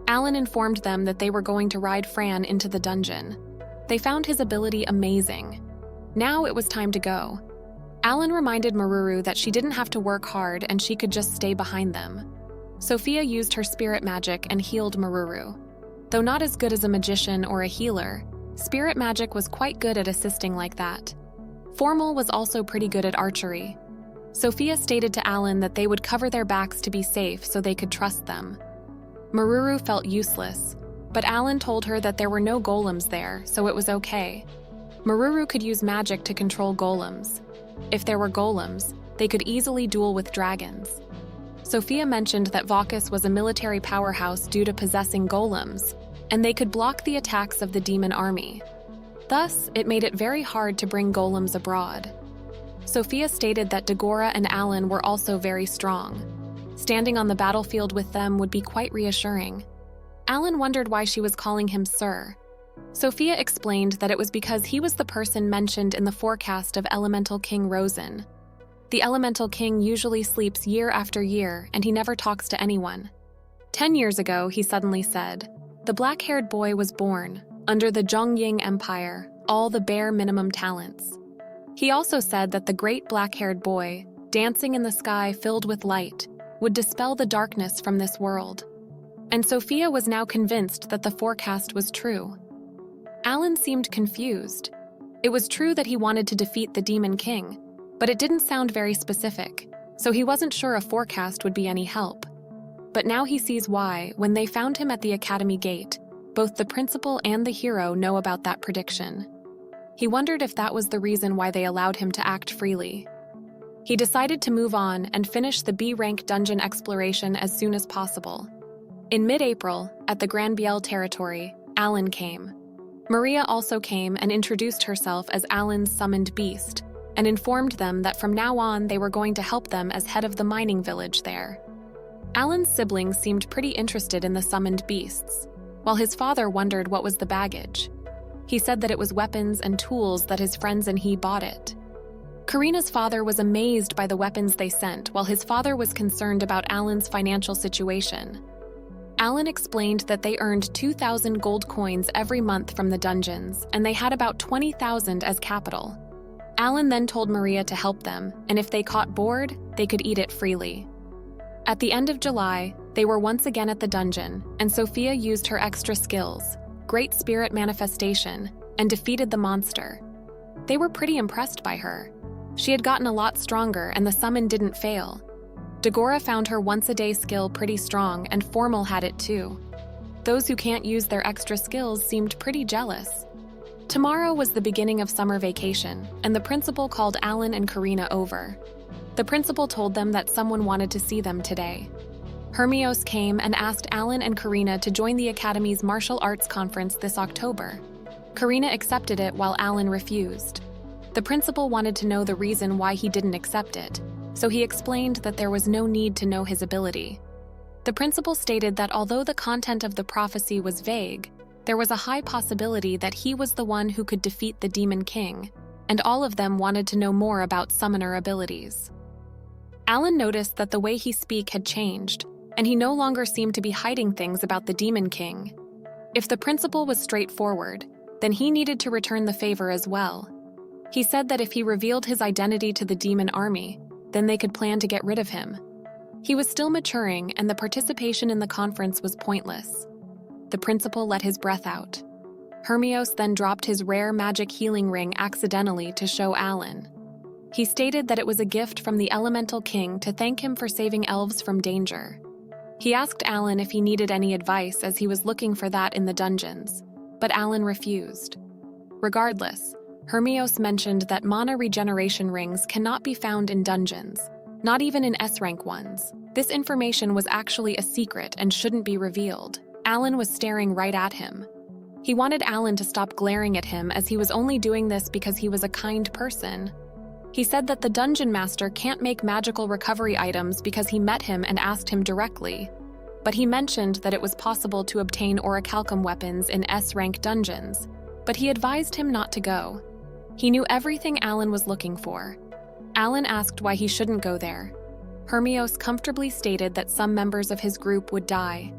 Alan informed them that they were going to ride Fran into the dungeon. They found his ability amazing. Now it was time to go. Alan reminded Maruru that she didn't have to work hard and she could just stay behind them. Sophia used her spirit magic and healed Maruru. Though not as good as a magician or a healer, spirit magic was quite good at assisting like that. Formal was also pretty good at archery. Sophia stated to Alan that they would cover their backs to be safe so they could trust them. Maruru felt useless, but Alan told her that there were no golems there, so it was okay. Maruru could use magic to control golems. If there were golems, they could easily duel with dragons. Sophia mentioned that Vaucus was a military powerhouse due to possessing golems, and they could block the attacks of the demon army. Thus, it made it very hard to bring golems abroad. Sophia stated that Dagora and Alan were also very strong. Standing on the battlefield with them would be quite reassuring. Alan wondered why she was calling him Sir. Sophia explained that it was because he was the person mentioned in the forecast of Elemental King Rosen. The Elemental King usually sleeps year after year, and he never talks to anyone. 10 years ago, he suddenly said, "The black-haired boy was born, under the Zhongying Empire, all the bare minimum talents." He also said that the great black-haired boy, dancing in the sky filled with light, would dispel the darkness from this world. And Sophia was now convinced that the forecast was true. Alan seemed confused. It was true that he wanted to defeat the Demon King, but it didn't sound very specific, so he wasn't sure a forecast would be any help. But now he sees why, when they found him at the academy gate, both the principal and the hero know about that prediction. He wondered if that was the reason why they allowed him to act freely. He decided to move on and finish the B-rank dungeon exploration as soon as possible. In mid-April, at the Grand Biel territory, Alan came. Maria also came and introduced herself as Alan's summoned beast, and informed them that from now on they were going to help them as head of the mining village there. Alan's siblings seemed pretty interested in the summoned beasts, while his father wondered what was the baggage. He said that it was weapons and tools that his friends and he bought it. Karina's father was amazed by the weapons they sent, while his father was concerned about Alan's financial situation. Alan explained that they earned 2,000 gold coins every month from the dungeons, and they had about 20,000 as capital. Alan then told Maria to help them, and if they caught board, they could eat it freely. At the end of July, they were once again at the dungeon, and Sophia used her extra skills, Great Spirit Manifestation, and defeated the monster. They were pretty impressed by her. She had gotten a lot stronger, and the summon didn't fail. Dagora found her once-a-day skill pretty strong, and Formal had it too. Those who can't use their extra skills seemed pretty jealous. Tomorrow was the beginning of summer vacation, and the principal called Alan and Karina over. The principal told them that someone wanted to see them today. Hermios came and asked Alan and Karina to join the Academy's martial arts conference this October. Karina accepted it while Alan refused. The principal wanted to know the reason why he didn't accept it, so he explained that there was no need to know his ability. The principal stated that although the content of the prophecy was vague, there was a high possibility that he was the one who could defeat the Demon King, and all of them wanted to know more about summoner abilities. Alan noticed that the way he spoke had changed, and he no longer seemed to be hiding things about the Demon King. If the principal was straightforward, then he needed to return the favor as well. He said that if he revealed his identity to the demon army, then they could plan to get rid of him. He was still maturing, and the participation in the conference was pointless. The principal let his breath out. Hermios then dropped his rare magic healing ring accidentally to show Alan. He stated that it was a gift from the Elemental King to thank him for saving elves from danger. He asked Alan if he needed any advice as he was looking for that in the dungeons, but Alan refused. Regardless, Hermios mentioned that mana regeneration rings cannot be found in dungeons, not even in S-rank ones. This information was actually a secret and shouldn't be revealed. Alan was staring right at him. He wanted Alan to stop glaring at him as he was only doing this because he was a kind person. He said that the dungeon master can't make magical recovery items because he met him and asked him directly, but he mentioned that it was possible to obtain orichalcum weapons in S-rank dungeons, but he advised him not to go. He knew everything Alan was looking for. Alan asked why he shouldn't go there. Hermios comfortably stated that some members of his group would die.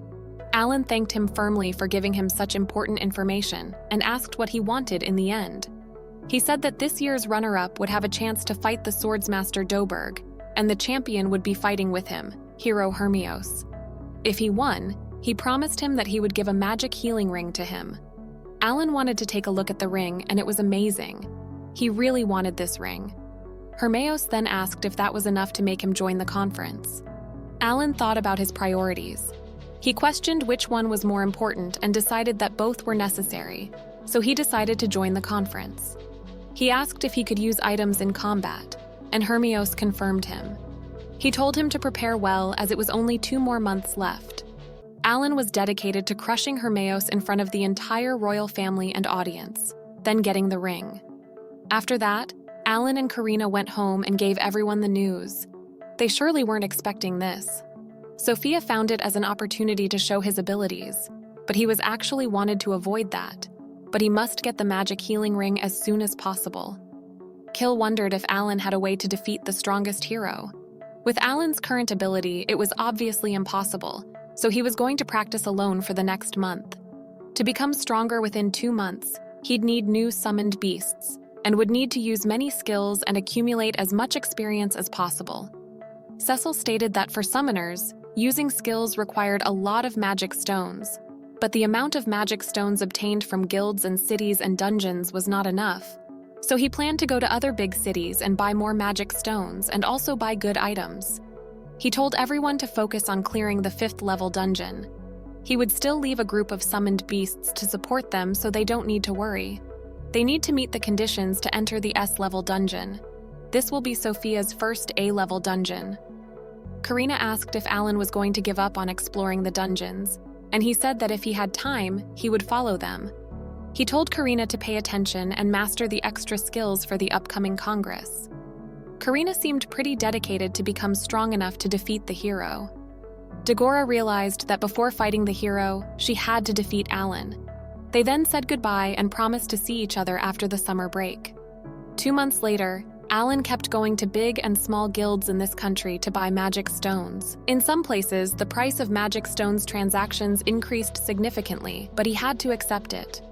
Alan thanked him firmly for giving him such important information and asked what he wanted in the end. He said that this year's runner-up would have a chance to fight the swordsmaster Doberg, and the champion would be fighting with him, hero Hermios. If he won, he promised him that he would give a magic healing ring to him. Alan wanted to take a look at the ring, and it was amazing. He really wanted this ring. Hermios then asked if that was enough to make him join the conference. Alan thought about his priorities. He questioned which one was more important and decided that both were necessary, so he decided to join the conference. He asked if he could use items in combat, and Hermios confirmed him. He told him to prepare well as it was only 2 more months left. Alan was dedicated to crushing Hermios in front of the entire royal family and audience, then getting the ring. After that, Alan and Karina went home and gave everyone the news. They surely weren't expecting this. Sophia found it as an opportunity to show his abilities, but he was actually wanted to avoid that. But he must get the magic healing ring as soon as possible. Kill wondered if Alan had a way to defeat the strongest hero. With Alan's current ability, it was obviously impossible, so he was going to practice alone for the next month. To become stronger within 2 months, he'd need new summoned beasts, and would need to use many skills and accumulate as much experience as possible. Cecil stated that for summoners, using skills required a lot of magic stones, but the amount of magic stones obtained from guilds and cities and dungeons was not enough, so he planned to go to other big cities and buy more magic stones and also buy good items. He told everyone to focus on clearing the 5th level dungeon. He would still leave a group of summoned beasts to support them so they don't need to worry. They need to meet the conditions to enter the S-level dungeon. This will be Sophia's first A-level dungeon. Karina asked if Alan was going to give up on exploring the dungeons, and he said that if he had time, he would follow them. He told Karina to pay attention and master the extra skills for the upcoming Congress. Karina seemed pretty dedicated to become strong enough to defeat the hero. Dagora realized that before fighting the hero, she had to defeat Alan. They then said goodbye and promised to see each other after the summer break. 2 months later, Alan kept going to big and small guilds in this country to buy magic stones. In some places, the price of magic stones transactions increased significantly, but he had to accept it.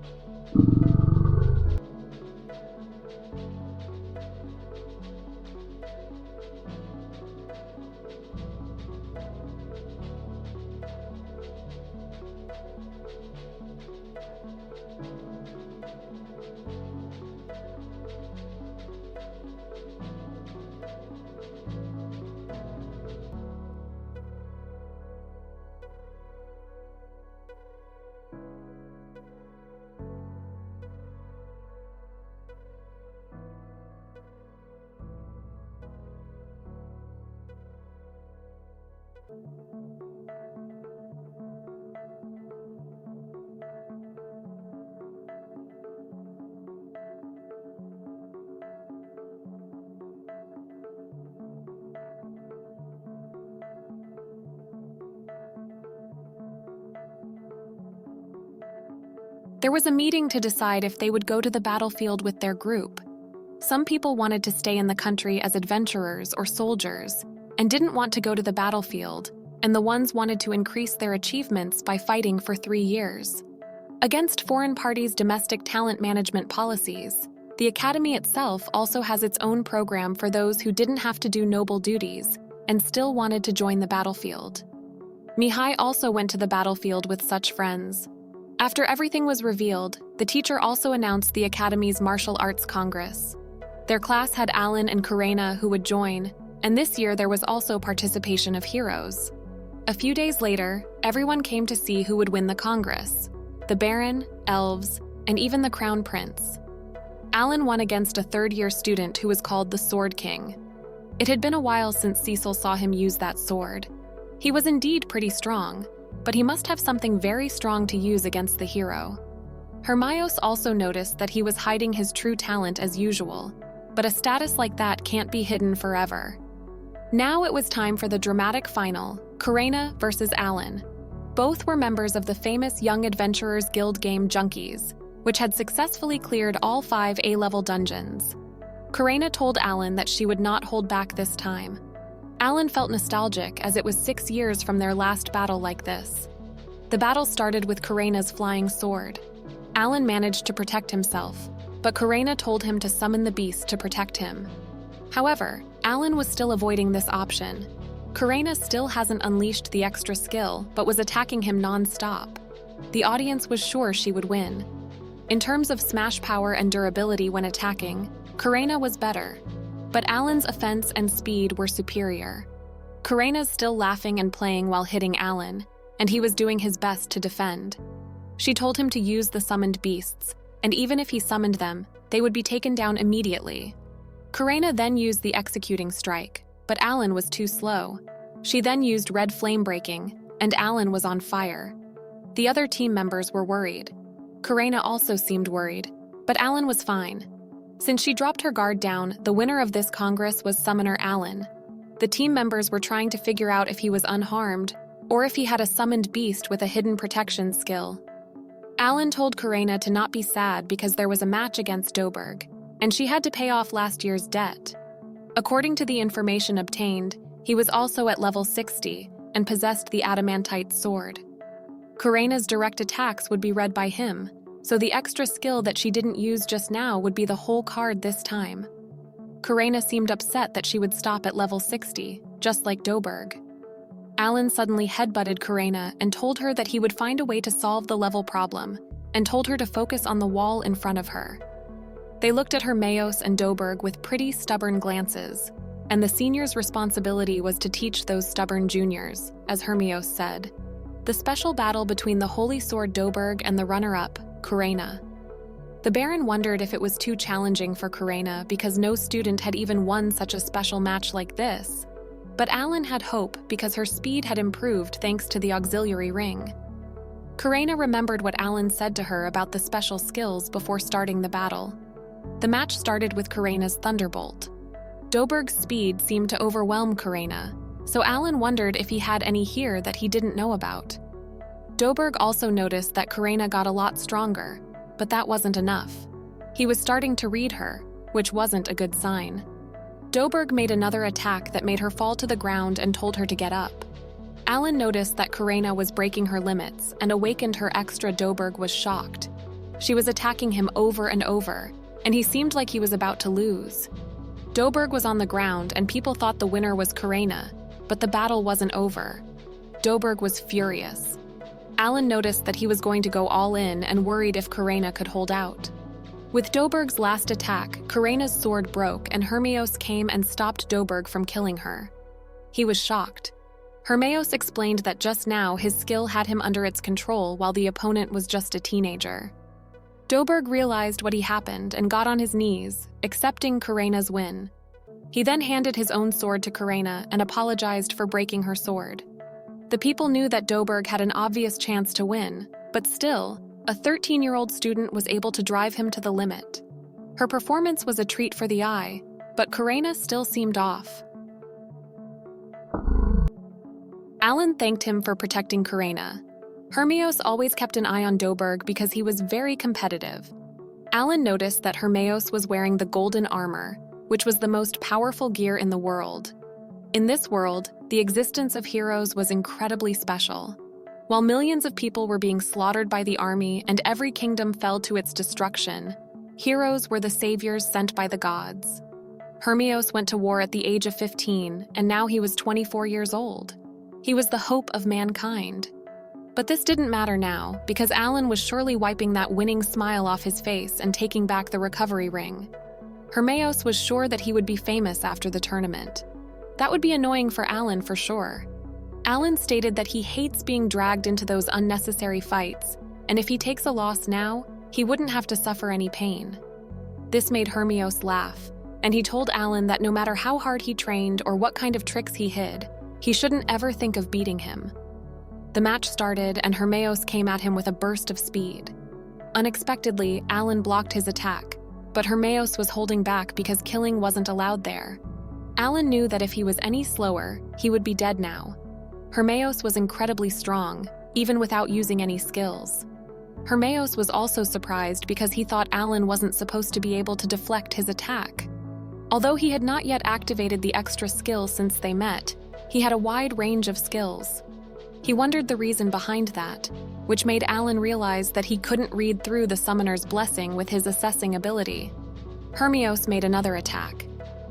There was a meeting to decide if they would go to the battlefield with their group. Some people wanted to stay in the country as adventurers or soldiers and didn't want to go to the battlefield, and the ones wanted to increase their achievements by fighting for 3 years. Against foreign parties' domestic talent management policies, the academy itself also has its own program for those who didn't have to do noble duties and still wanted to join the battlefield. Mihai also went to the battlefield with such friends. After everything was revealed, the teacher also announced the Academy's Martial Arts Congress. Their class had Alan and Karena who would join, and this year there was also participation of heroes. A few days later, everyone came to see who would win the Congress: the Baron, elves, and even the Crown Prince. Alan won against a third-year student who was called the Sword King. It had been a while since Cecil saw him use that sword. He was indeed pretty strong, but he must have something very strong to use against the hero. Hermione also noticed that he was hiding his true talent as usual, but a status like that can't be hidden forever. Now it was time for the dramatic final, Karena versus Alan. Both were members of the famous Young Adventurers Guild game Junkies, which had successfully cleared all 5 A-level dungeons. Karena told Alan that she would not hold back this time. Alan felt nostalgic as it was 6 years from their last battle like this. The battle started with Karena's flying sword. Alan managed to protect himself, but Karena told him to summon the beast to protect him. However, Alan was still avoiding this option. Karena still hasn't unleashed the extra skill, but was attacking him non-stop. The audience was sure she would win. In terms of smash power and durability when attacking, Karena was better, but Alan's offense and speed were superior. Karena's still laughing and playing while hitting Alan, and he was doing his best to defend. She told him to use the summoned beasts, and even if he summoned them, they would be taken down immediately. Karena then used the executing strike, but Alan was too slow. She then used red flame breaking, and Alan was on fire. The other team members were worried. Karena also seemed worried, but Alan was fine. Since she dropped her guard down, the winner of this Congress was Summoner Alan. The team members were trying to figure out if he was unharmed, or if he had a summoned beast with a hidden protection skill. Alan told Karena to not be sad because there was a match against Doberg, and she had to pay off last year's debt. According to the information obtained, he was also at level 60 and possessed the adamantite sword. Karena's direct attacks would be read by him, so the extra skill that she didn't use just now would be the whole card this time. Karena seemed upset that she would stop at level 60, just like Doberg. Alan suddenly headbutted Karena and told her that he would find a way to solve the level problem, and told her to focus on the wall in front of her. They looked at Hermione and Doberg with pretty stubborn glances, and the senior's responsibility was to teach those stubborn juniors, as Hermione said. The special battle between the Holy Sword Doberg and the runner-up, Karena. The Baron wondered if it was too challenging for Karena because no student had even won such a special match like this. But Alan had hope because her speed had improved thanks to the auxiliary ring. Karena remembered what Alan said to her about the special skills before starting the battle. The match started with Karena's Thunderbolt. Doberg's speed seemed to overwhelm Karena, so Alan wondered if he had any here that he didn't know about. Doberg also noticed that Karena got a lot stronger, but that wasn't enough. He was starting to read her, which wasn't a good sign. Doberg made another attack that made her fall to the ground and told her to get up. Alan noticed that Karena was breaking her limits and awakened her extra. Doberg was shocked. She was attacking him over and over, and he seemed like he was about to lose. Doberg was on the ground and people thought the winner was Karena, but the battle wasn't over. Doberg was furious. Alan noticed that he was going to go all in and worried if Karena could hold out. With Doberg's last attack, Karena's sword broke and Hermione came and stopped Doberg from killing her. He was shocked. Hermione explained that just now his skill had him under its control while the opponent was just a teenager. Doberg realized what had happened and got on his knees, accepting Karena's win. He then handed his own sword to Karena and apologized for breaking her sword. The people knew that Doberg had an obvious chance to win, but still, a 13-year-old student was able to drive him to the limit. Her performance was a treat for the eye, but Karena still seemed off. Alan thanked him for protecting Karena. Hermios always kept an eye on Doberg because he was very competitive. Alan noticed that Hermios was wearing the golden armor, which was the most powerful gear in the world. In this world, the existence of heroes was incredibly special. While millions of people were being slaughtered by the army and every kingdom fell to its destruction, heroes were the saviors sent by the gods. Hermios went to war at the age of 15, and now he was 24 years old. He was the hope of mankind. But this didn't matter now, because Alan was surely wiping that winning smile off his face and taking back the recovery ring. Hermios was sure that he would be famous after the tournament. That would be annoying for Alan for sure. Alan stated that he hates being dragged into those unnecessary fights, and if he takes a loss now, he wouldn't have to suffer any pain. This made Hermios laugh, and he told Alan that no matter how hard he trained or what kind of tricks he hid, he shouldn't ever think of beating him. The match started, and Hermios came at him with a burst of speed. Unexpectedly, Alan blocked his attack, but Hermios was holding back because killing wasn't allowed there. Alan knew that if he was any slower, he would be dead now. Hermios was incredibly strong, even without using any skills. Hermios was also surprised because he thought Alan wasn't supposed to be able to deflect his attack. Although he had not yet activated the extra skill since they met, he had a wide range of skills. He wondered the reason behind that, which made Alan realize that he couldn't read through the summoner's blessing with his assessing ability. Hermios made another attack.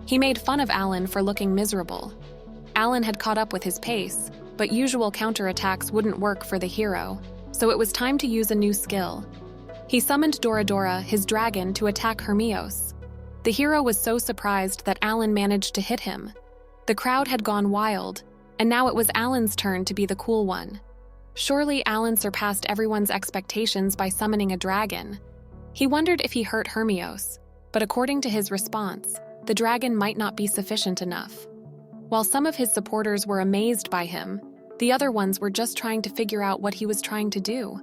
He made fun of Alan for looking miserable. Alan had caught up with his pace, but usual counterattacks wouldn't work for the hero, so it was time to use a new skill. He summoned Doradora, his dragon, to attack Hermios. The hero was so surprised that Alan managed to hit him. The crowd had gone wild, and now it was Alan's turn to be the cool one. Surely Alan surpassed everyone's expectations by summoning a dragon. He wondered if he hurt Hermios, but according to his response, the dragon might not be sufficient enough. While some of his supporters were amazed by him, the other ones were just trying to figure out what he was trying to do.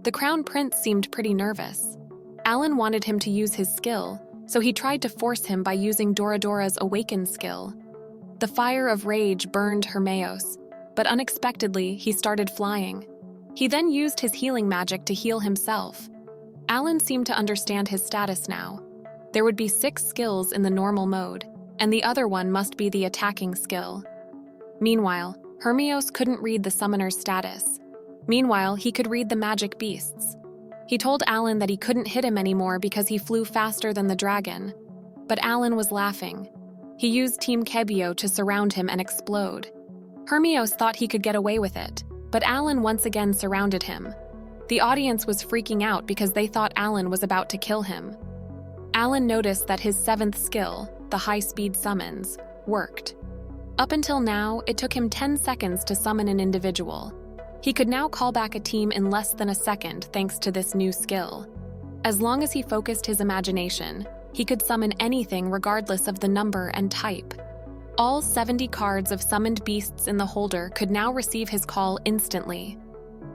The Crown Prince seemed pretty nervous. Alan wanted him to use his skill, so he tried to force him by using Doradora's Awaken skill. The fire of rage burned Hermios, but unexpectedly he started flying. He then used his healing magic to heal himself. Alan seemed to understand his status now. There would be 6 skills in the normal mode, and the other one must be the attacking skill. Meanwhile, Hermios couldn't read the summoner's status. Meanwhile, he could read the magic beasts. He told Alan that he couldn't hit him anymore because he flew faster than the dragon. But Alan was laughing. He used Team Kebio to surround him and explode. Hermios thought he could get away with it, but Alan once again surrounded him. The audience was freaking out because they thought Alan was about to kill him. Alan noticed that his 7th skill, the high-speed summons, worked. Up until now, it took him 10 seconds to summon an individual. He could now call back a team in less than a second thanks to this new skill. As long as he focused his imagination, he could summon anything regardless of the number and type. All 70 cards of summoned beasts in the holder could now receive his call instantly.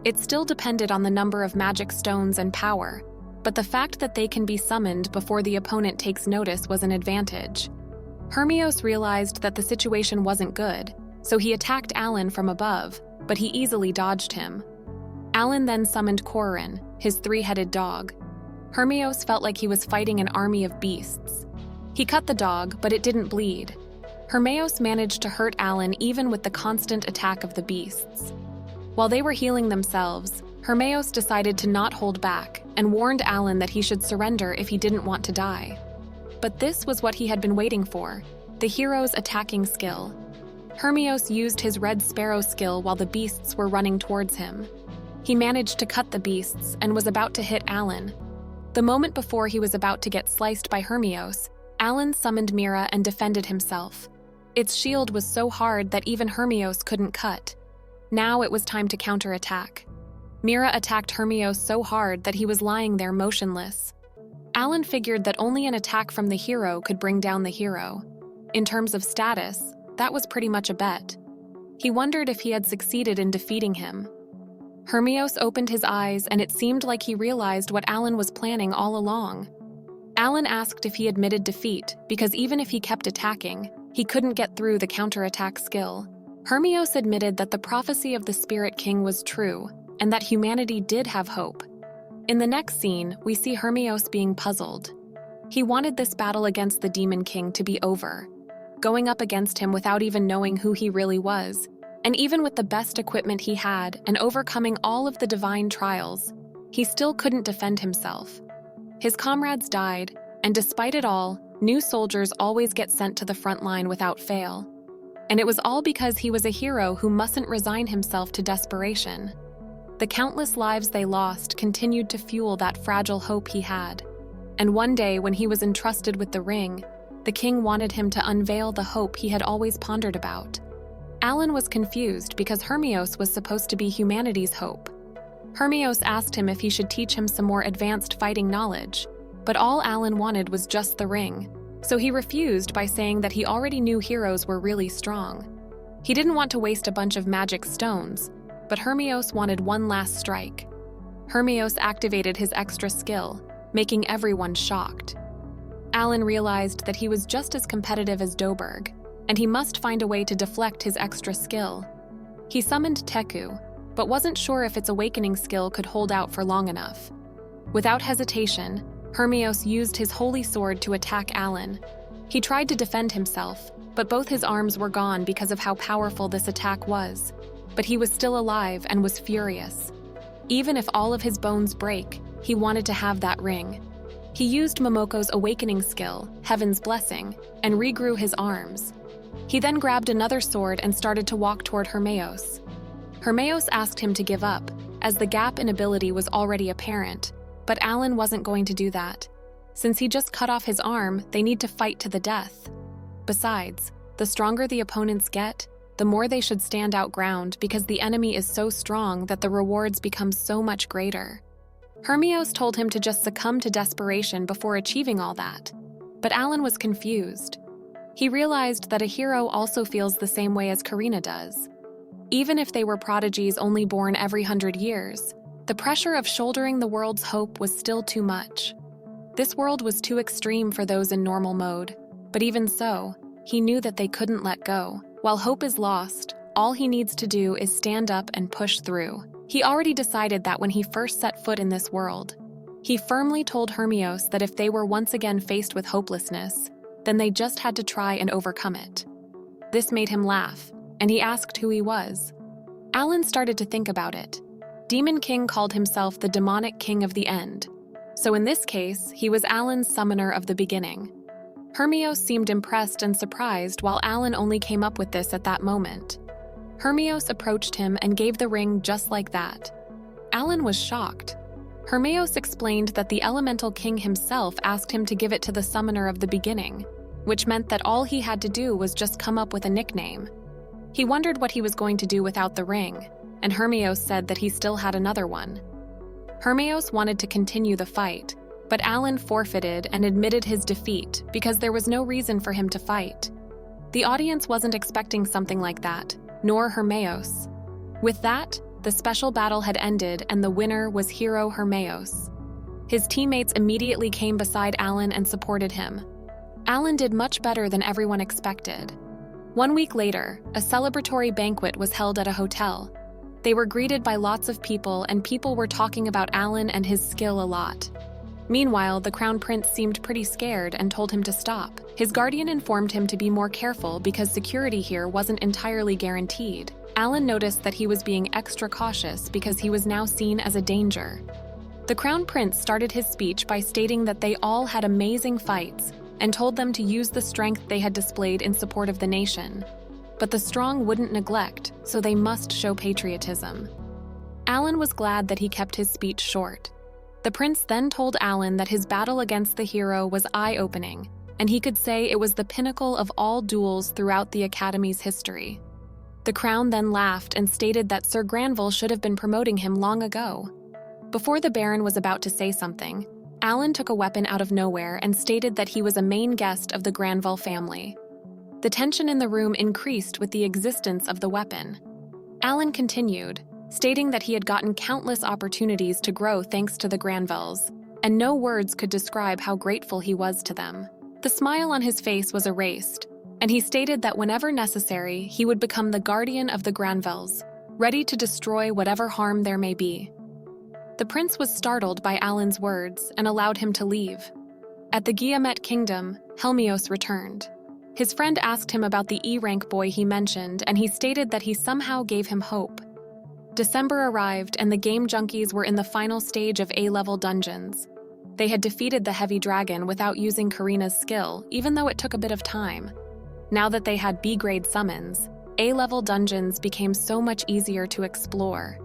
It still depended on the number of magic stones and power, but the fact that they can be summoned before the opponent takes notice was an advantage. Hermios realized that the situation wasn't good, so he attacked Alan from above, but he easily dodged him. Alan then summoned Korin, his 3-headed dog. Hermios felt like he was fighting an army of beasts. He cut the dog, but it didn't bleed. Hermios managed to hurt Alan even with the constant attack of the beasts. While they were healing themselves, Hermios decided to not hold back and warned Alan that he should surrender if he didn't want to die. But this was what he had been waiting for, the hero's attacking skill. Hermios used his Red Sparrow skill while the beasts were running towards him. He managed to cut the beasts and was about to hit Alan. The moment before he was about to get sliced by Hermios, Alan summoned Mira and defended himself. Its shield was so hard that even Hermios couldn't cut. Now it was time to counterattack. Mira attacked Hermios so hard that he was lying there motionless. Alan figured that only an attack from the hero could bring down the hero. In terms of status, that was pretty much a bet. He wondered if he had succeeded in defeating him. Hermios opened his eyes, and it seemed like he realized what Alan was planning all along. Alan asked if he admitted defeat, because even if he kept attacking, he couldn't get through the counterattack skill. Hermios admitted that the prophecy of the Spirit King was true, and that humanity did have hope. In the next scene, we see Hermios being puzzled. He wanted this battle against the Demon King to be over, going up against him without even knowing who he really was, and even with the best equipment he had and overcoming all of the divine trials, he still couldn't defend himself. His comrades died, and despite it all, new soldiers always get sent to the front line without fail. And it was all because he was a hero who mustn't resign himself to desperation. The countless lives they lost continued to fuel that fragile hope he had. And one day, when he was entrusted with the ring, the king wanted him to unveil the hope he had always pondered about. Alan was confused because Hermios was supposed to be humanity's hope. Hermios asked him if he should teach him some more advanced fighting knowledge, but all Alan wanted was just the ring, so he refused by saying that he already knew heroes were really strong. He didn't want to waste a bunch of magic stones, but Hermios wanted one last strike. Hermios activated his extra skill, making everyone shocked. Alan realized that he was just as competitive as Doberg, and he must find a way to deflect his extra skill. He summoned Teku, but wasn't sure if its awakening skill could hold out for long enough. Without hesitation, Hermios used his holy sword to attack Alan. He tried to defend himself, but both his arms were gone because of how powerful this attack was. But he was still alive and was furious. Even if all of his bones break, he wanted to have that ring. He used Momoko's awakening skill, Heaven's Blessing, and regrew his arms. He then grabbed another sword and started to walk toward Hermios. Hermios asked him to give up, as the gap in ability was already apparent, but Alan wasn't going to do that. Since he just cut off his arm, they need to fight to the death. Besides, the stronger the opponents get, the more they should stand out ground because the enemy is so strong that the rewards become so much greater. Hermios told him to just succumb to desperation before achieving all that, but Alan was confused. He realized that a hero also feels the same way as Karina does. Even if they were prodigies only born every 100 years, the pressure of shouldering the world's hope was still too much. This world was too extreme for those in normal mode, but even so, he knew that they couldn't let go. While hope is lost, all he needs to do is stand up and push through. He already decided that when he first set foot in this world. He firmly told Hermios that if they were once again faced with hopelessness, then they just had to try and overcome it. This made him laugh, and he asked who he was. Alan started to think about it. Demon King called himself the demonic king of the end. So in this case, he was Alan's summoner of the beginning. Hermios seemed impressed and surprised while Alan only came up with this at that moment. Hermios approached him and gave the ring just like that. Alan was shocked. Hermios explained that the Elemental King himself asked him to give it to the summoner of the beginning, which meant that all he had to do was just come up with a nickname. He wondered what he was going to do without the ring, and Hermios said that he still had another one. Hermios wanted to continue the fight, but Alan forfeited and admitted his defeat because there was no reason for him to fight. The audience wasn't expecting something like that, nor Hermios. With that, the special battle had ended and the winner was hero Hermios. His teammates immediately came beside Alan and supported him. Alan did much better than everyone expected. 1 week later, a celebratory banquet was held at a hotel. They were greeted by lots of people and people were talking about Alan and his skill a lot. Meanwhile, the Crown Prince seemed pretty scared and told him to stop. His guardian informed him to be more careful because security here wasn't entirely guaranteed. Alan noticed that he was being extra cautious because he was now seen as a danger. The Crown Prince started his speech by stating that they all had amazing fights and told them to use the strength they had displayed in support of the nation. But the strong wouldn't neglect, so they must show patriotism. Alan was glad that he kept his speech short. The prince then told Alan that his battle against the hero was eye-opening, and he could say it was the pinnacle of all duels throughout the Academy's history. The Crown then laughed and stated that Sir Granville should have been promoting him long ago. Before the Baron was about to say something, Alan took a weapon out of nowhere and stated that he was a main guest of the Granville family. The tension in the room increased with the existence of the weapon. Alan continued, stating that he had gotten countless opportunities to grow thanks to the Granvilles, and no words could describe how grateful he was to them. The smile on his face was erased, and he stated that whenever necessary, he would become the guardian of the Granvilles, ready to destroy whatever harm there may be. The prince was startled by Alan's words and allowed him to leave. At the Guillemette Kingdom, Helmios returned. His friend asked him about the E-rank boy he mentioned, and he stated that he somehow gave him hope. December arrived, and the game junkies were in the final stage of A-level dungeons. They had defeated the heavy dragon without using Karina's skill, even though it took a bit of time. Now that they had B-grade summons, A-level dungeons became so much easier to explore.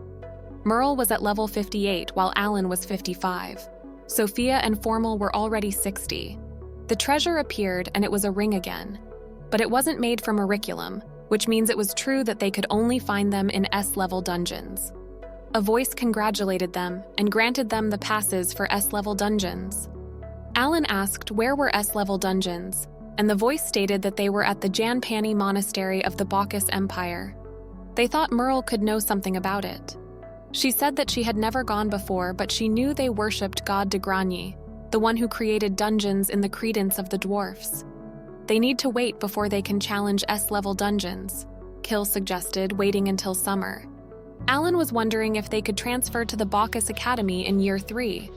Merle was at level 58 while Alan was 55. Sophia and Formal were already 60. The treasure appeared and it was a ring again. But it wasn't made from auriculum, which means it was true that they could only find them in S-level dungeons. A voice congratulated them and granted them the passes for S-level dungeons. Alan asked where were S-level dungeons, and the voice stated that they were at the Janpani Monastery of the Bacchus Empire. They thought Merle could know something about it. She said that she had never gone before, but she knew they worshipped God de Grigny, the one who created dungeons in the credence of the dwarfs. They need to wait before they can challenge S-level dungeons, Kill suggested, waiting until summer. Alan was wondering if they could transfer to the Bacchus Academy in year 3.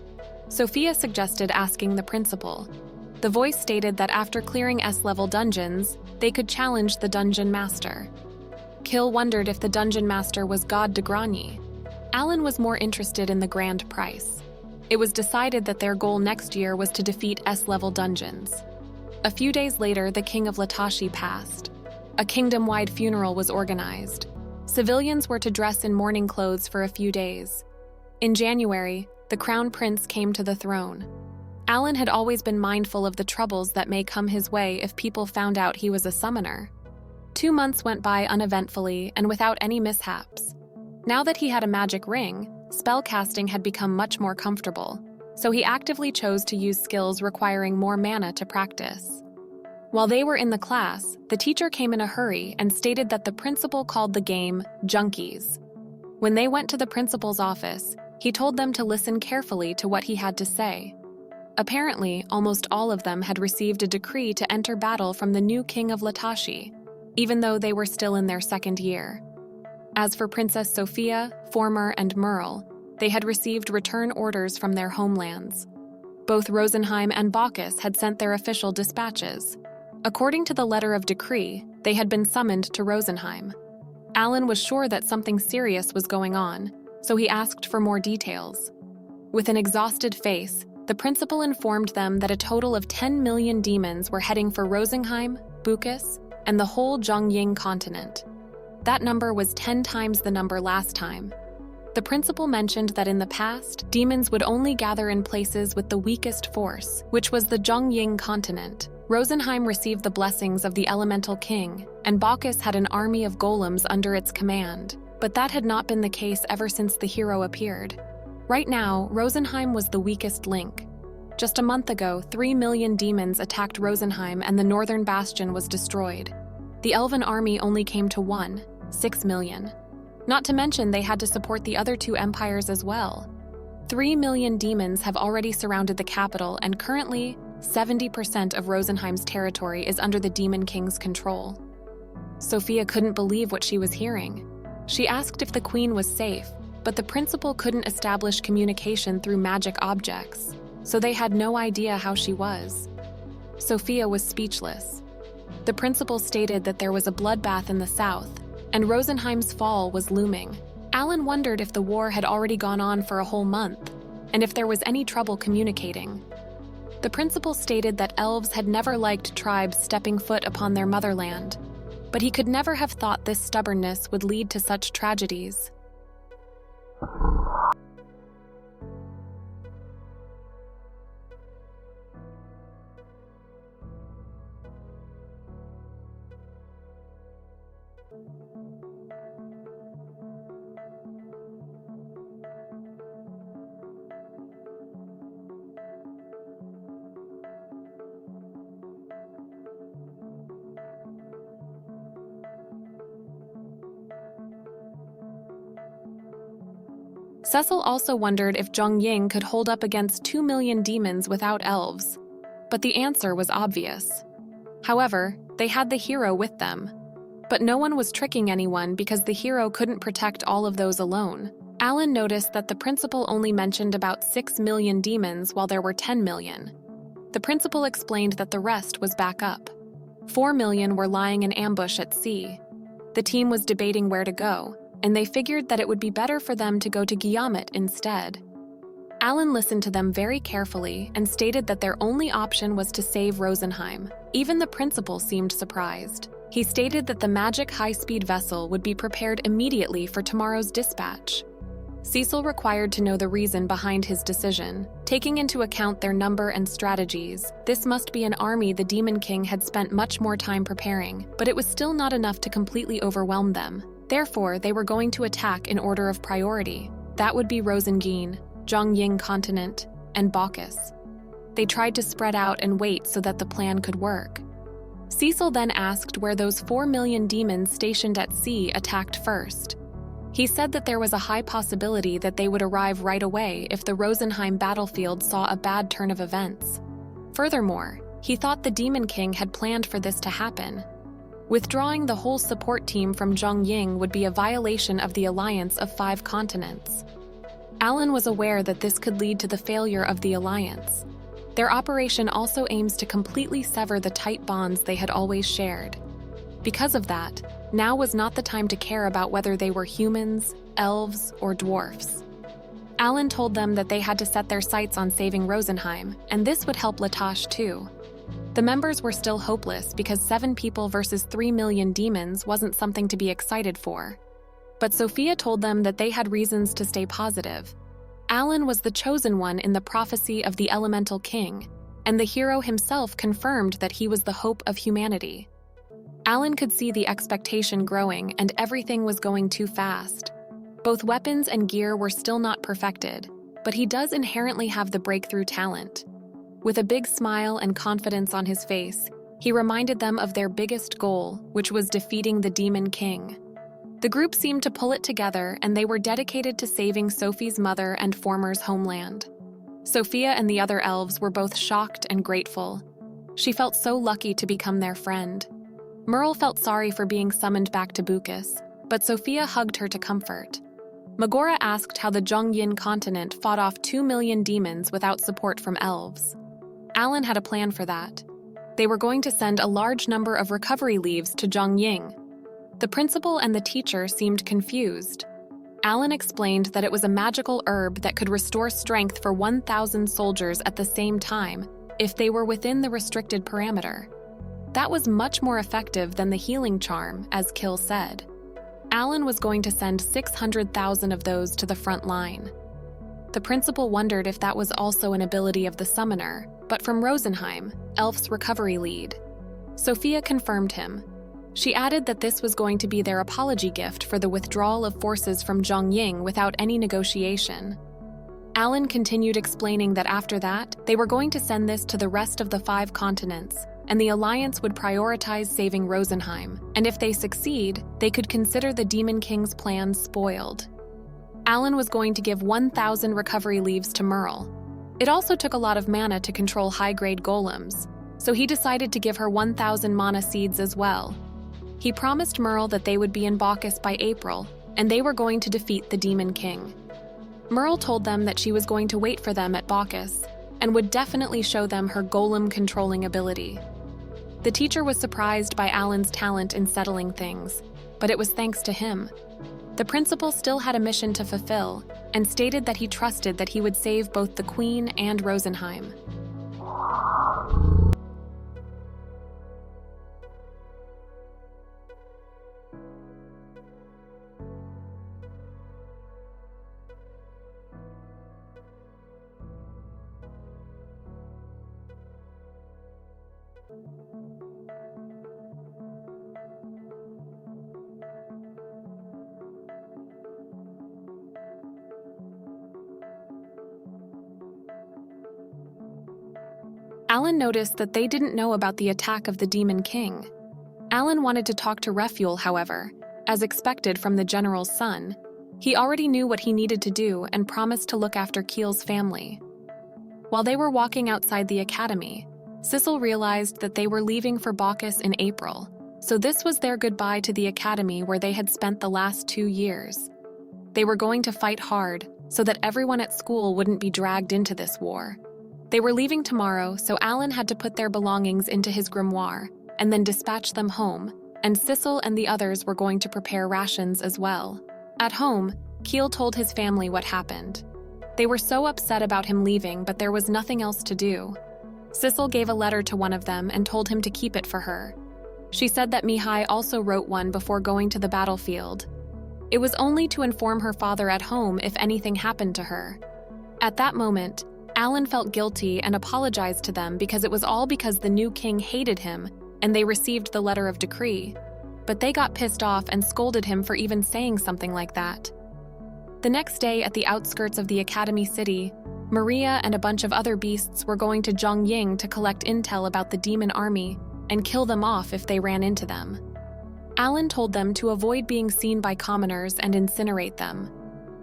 Sophia suggested asking the principal. The voice stated that after clearing S-level dungeons, they could challenge the dungeon master. Kill wondered if the dungeon master was God de Grigny. Alan was more interested in the grand prize. It was decided that their goal next year was to defeat S-level dungeons. A few days later, the king of Latashi passed. A kingdom-wide funeral was organized. Civilians were to dress in mourning clothes for a few days. In January, the crown prince came to the throne. Alan had always been mindful of the troubles that may come his way if people found out he was a summoner. 2 months went by uneventfully and without any mishaps. Now that he had a magic ring, spellcasting had become much more comfortable, so he actively chose to use skills requiring more mana to practice. While they were in the class, the teacher came in a hurry and stated that the principal called the game Junkies. When they went to the principal's office, he told them to listen carefully to what he had to say. Apparently, almost all of them had received a decree to enter battle from the new king of Latashi, even though they were still in their second year. As for Princess Sophia, Former, and Merle, they had received return orders from their homelands. Both Rosenheim and Bacchus had sent their official dispatches. According to the letter of decree, they had been summoned to Rosenheim. Alan was sure that something serious was going on, so he asked for more details. With an exhausted face, the principal informed them that a total of 10 million demons were heading for Rosenheim, Bacchus, and the whole Zhongying continent. That number was 10 times the number last time. The principal mentioned that in the past, demons would only gather in places with the weakest force, which was the Zhongying continent. Rosenheim received the blessings of the elemental king, and Bacchus had an army of golems under its command, but that had not been the case ever since the hero appeared. Right now, Rosenheim was the weakest link. Just a month ago, 3 million demons attacked Rosenheim and the northern bastion was destroyed. The elven army only came to 6 million. Not to mention they had to support the other 2 empires as well. 3 million demons have already surrounded the capital, and currently, 70% of Rosenheim's territory is under the Demon King's control. Sophia couldn't believe what she was hearing. She asked if the queen was safe, but the principal couldn't establish communication through magic objects, so they had no idea how she was. Sophia was speechless. The principal stated that there was a bloodbath in the south, and Rosenheim's fall was looming. Alan wondered if the war had already gone on for a whole month, and if there was any trouble communicating. The principal stated that elves had never liked tribes stepping foot upon their motherland, but he could never have thought this stubbornness would lead to such tragedies. Cecil also wondered if Zhongying could hold up against 2 million demons without elves. But the answer was obvious. However, they had the hero with them. But no one was tricking anyone because the hero couldn't protect all of those alone. Alan noticed that the principal only mentioned about 6 million demons while there were 10 million. The principal explained that the rest was back up. 4 million were lying in ambush at sea. The team was debating where to go, and they figured that it would be better for them to go to Guillemot instead. Alan listened to them very carefully and stated that their only option was to save Rosenheim. Even the principal seemed surprised. He stated that the magic high-speed vessel would be prepared immediately for tomorrow's dispatch. Cecil required to know the reason behind his decision. Taking into account their number and strategies, this must be an army the Demon King had spent much more time preparing, but it was still not enough to completely overwhelm them. Therefore, they were going to attack in order of priority. That would be Rosengeen, Zhongying Continent, and Bacchus. They tried to spread out and wait so that the plan could work. Cecil then asked where those 4 million demons stationed at sea attacked first. He said that there was a high possibility that they would arrive right away if the Rosenheim battlefield saw a bad turn of events. Furthermore, he thought the Demon King had planned for this to happen. Withdrawing the whole support team from Zhongying would be a violation of the alliance of 5 continents. Alan was aware that this could lead to the failure of the alliance. Their operation also aims to completely sever the tight bonds they had always shared. Because of that, now was not the time to care about whether they were humans, elves, or dwarfs. Alan told them that they had to set their sights on saving Rosenheim, and this would help Latosh too. The members were still hopeless because 7 people versus 3 million demons wasn't something to be excited for. But Sophia told them that they had reasons to stay positive. Alan was the chosen one in the prophecy of the Elemental King, and the hero himself confirmed that he was the hope of humanity. Alan could see the expectation growing and everything was going too fast. Both weapons and gear were still not perfected, but he does inherently have the breakthrough talent. With a big smile and confidence on his face, he reminded them of their biggest goal, which was defeating the Demon King. The group seemed to pull it together and they were dedicated to saving Sophie's mother and Former's homeland. Sophia and the other elves were both shocked and grateful. She felt so lucky to become their friend. Merle felt sorry for being summoned back to Bacchus, but Sophia hugged her to comfort. Megora asked how the Zhongying continent fought off 2 million demons without support from elves. Alan had a plan for that. They were going to send a large number of recovery leaves to Zhongying. The principal and the teacher seemed confused. Alan explained that it was a magical herb that could restore strength for 1,000 soldiers at the same time if they were within the restricted parameter. That was much more effective than the healing charm, as Kill said. Alan was going to send 600,000 of those to the front line. The principal wondered if that was also an ability of the summoner, but from Rosenheim, Elf's recovery lead. Sophia confirmed him. She added that this was going to be their apology gift for the withdrawal of forces from Zhongying without any negotiation. Alan continued explaining that after that, they were going to send this to the rest of the 5 continents, and the Alliance would prioritize saving Rosenheim, and if they succeed, they could consider the Demon King's plan spoiled. Alan was going to give 1,000 recovery leaves to Merle. It also took a lot of mana to control high-grade golems, so he decided to give her 1,000 mana seeds as well. He promised Merle that they would be in Bacchus by April, and they were going to defeat the Demon King. Merle told them that she was going to wait for them at Bacchus, and would definitely show them her golem-controlling ability. The teacher was surprised by Alan's talent in settling things, but it was thanks to him. The principal still had a mission to fulfill, and stated that he trusted that he would save both the Queen and Rosenheim. Alan noticed that they didn't know about the attack of the Demon King. Alan wanted to talk to Refuel, however, as expected from the general's son. He already knew what he needed to do and promised to look after Kiel's family. While they were walking outside the academy, Sissel realized that they were leaving for Bacchus in April, so this was their goodbye to the academy where they had spent the last 2 years. They were going to fight hard so that everyone at school wouldn't be dragged into this war. They were leaving tomorrow, so Alan had to put their belongings into his grimoire and then dispatch them home, and Sissel and the others were going to prepare rations as well. At home, Kiel told his family what happened. They were so upset about him leaving, but there was nothing else to do. Sissel gave a letter to one of them and told him to keep it for her. She said that Mihai also wrote one before going to the battlefield. It was only to inform her father at home if anything happened to her. At that moment, Alan felt guilty and apologized to them because it was all because the new king hated him and they received the letter of decree. But they got pissed off and scolded him for even saying something like that. The next day, at the outskirts of the academy city, Maria and a bunch of other beasts were going to Zhongying to collect intel about the demon army and kill them off if they ran into them. Alan told them to avoid being seen by commoners and incinerate them.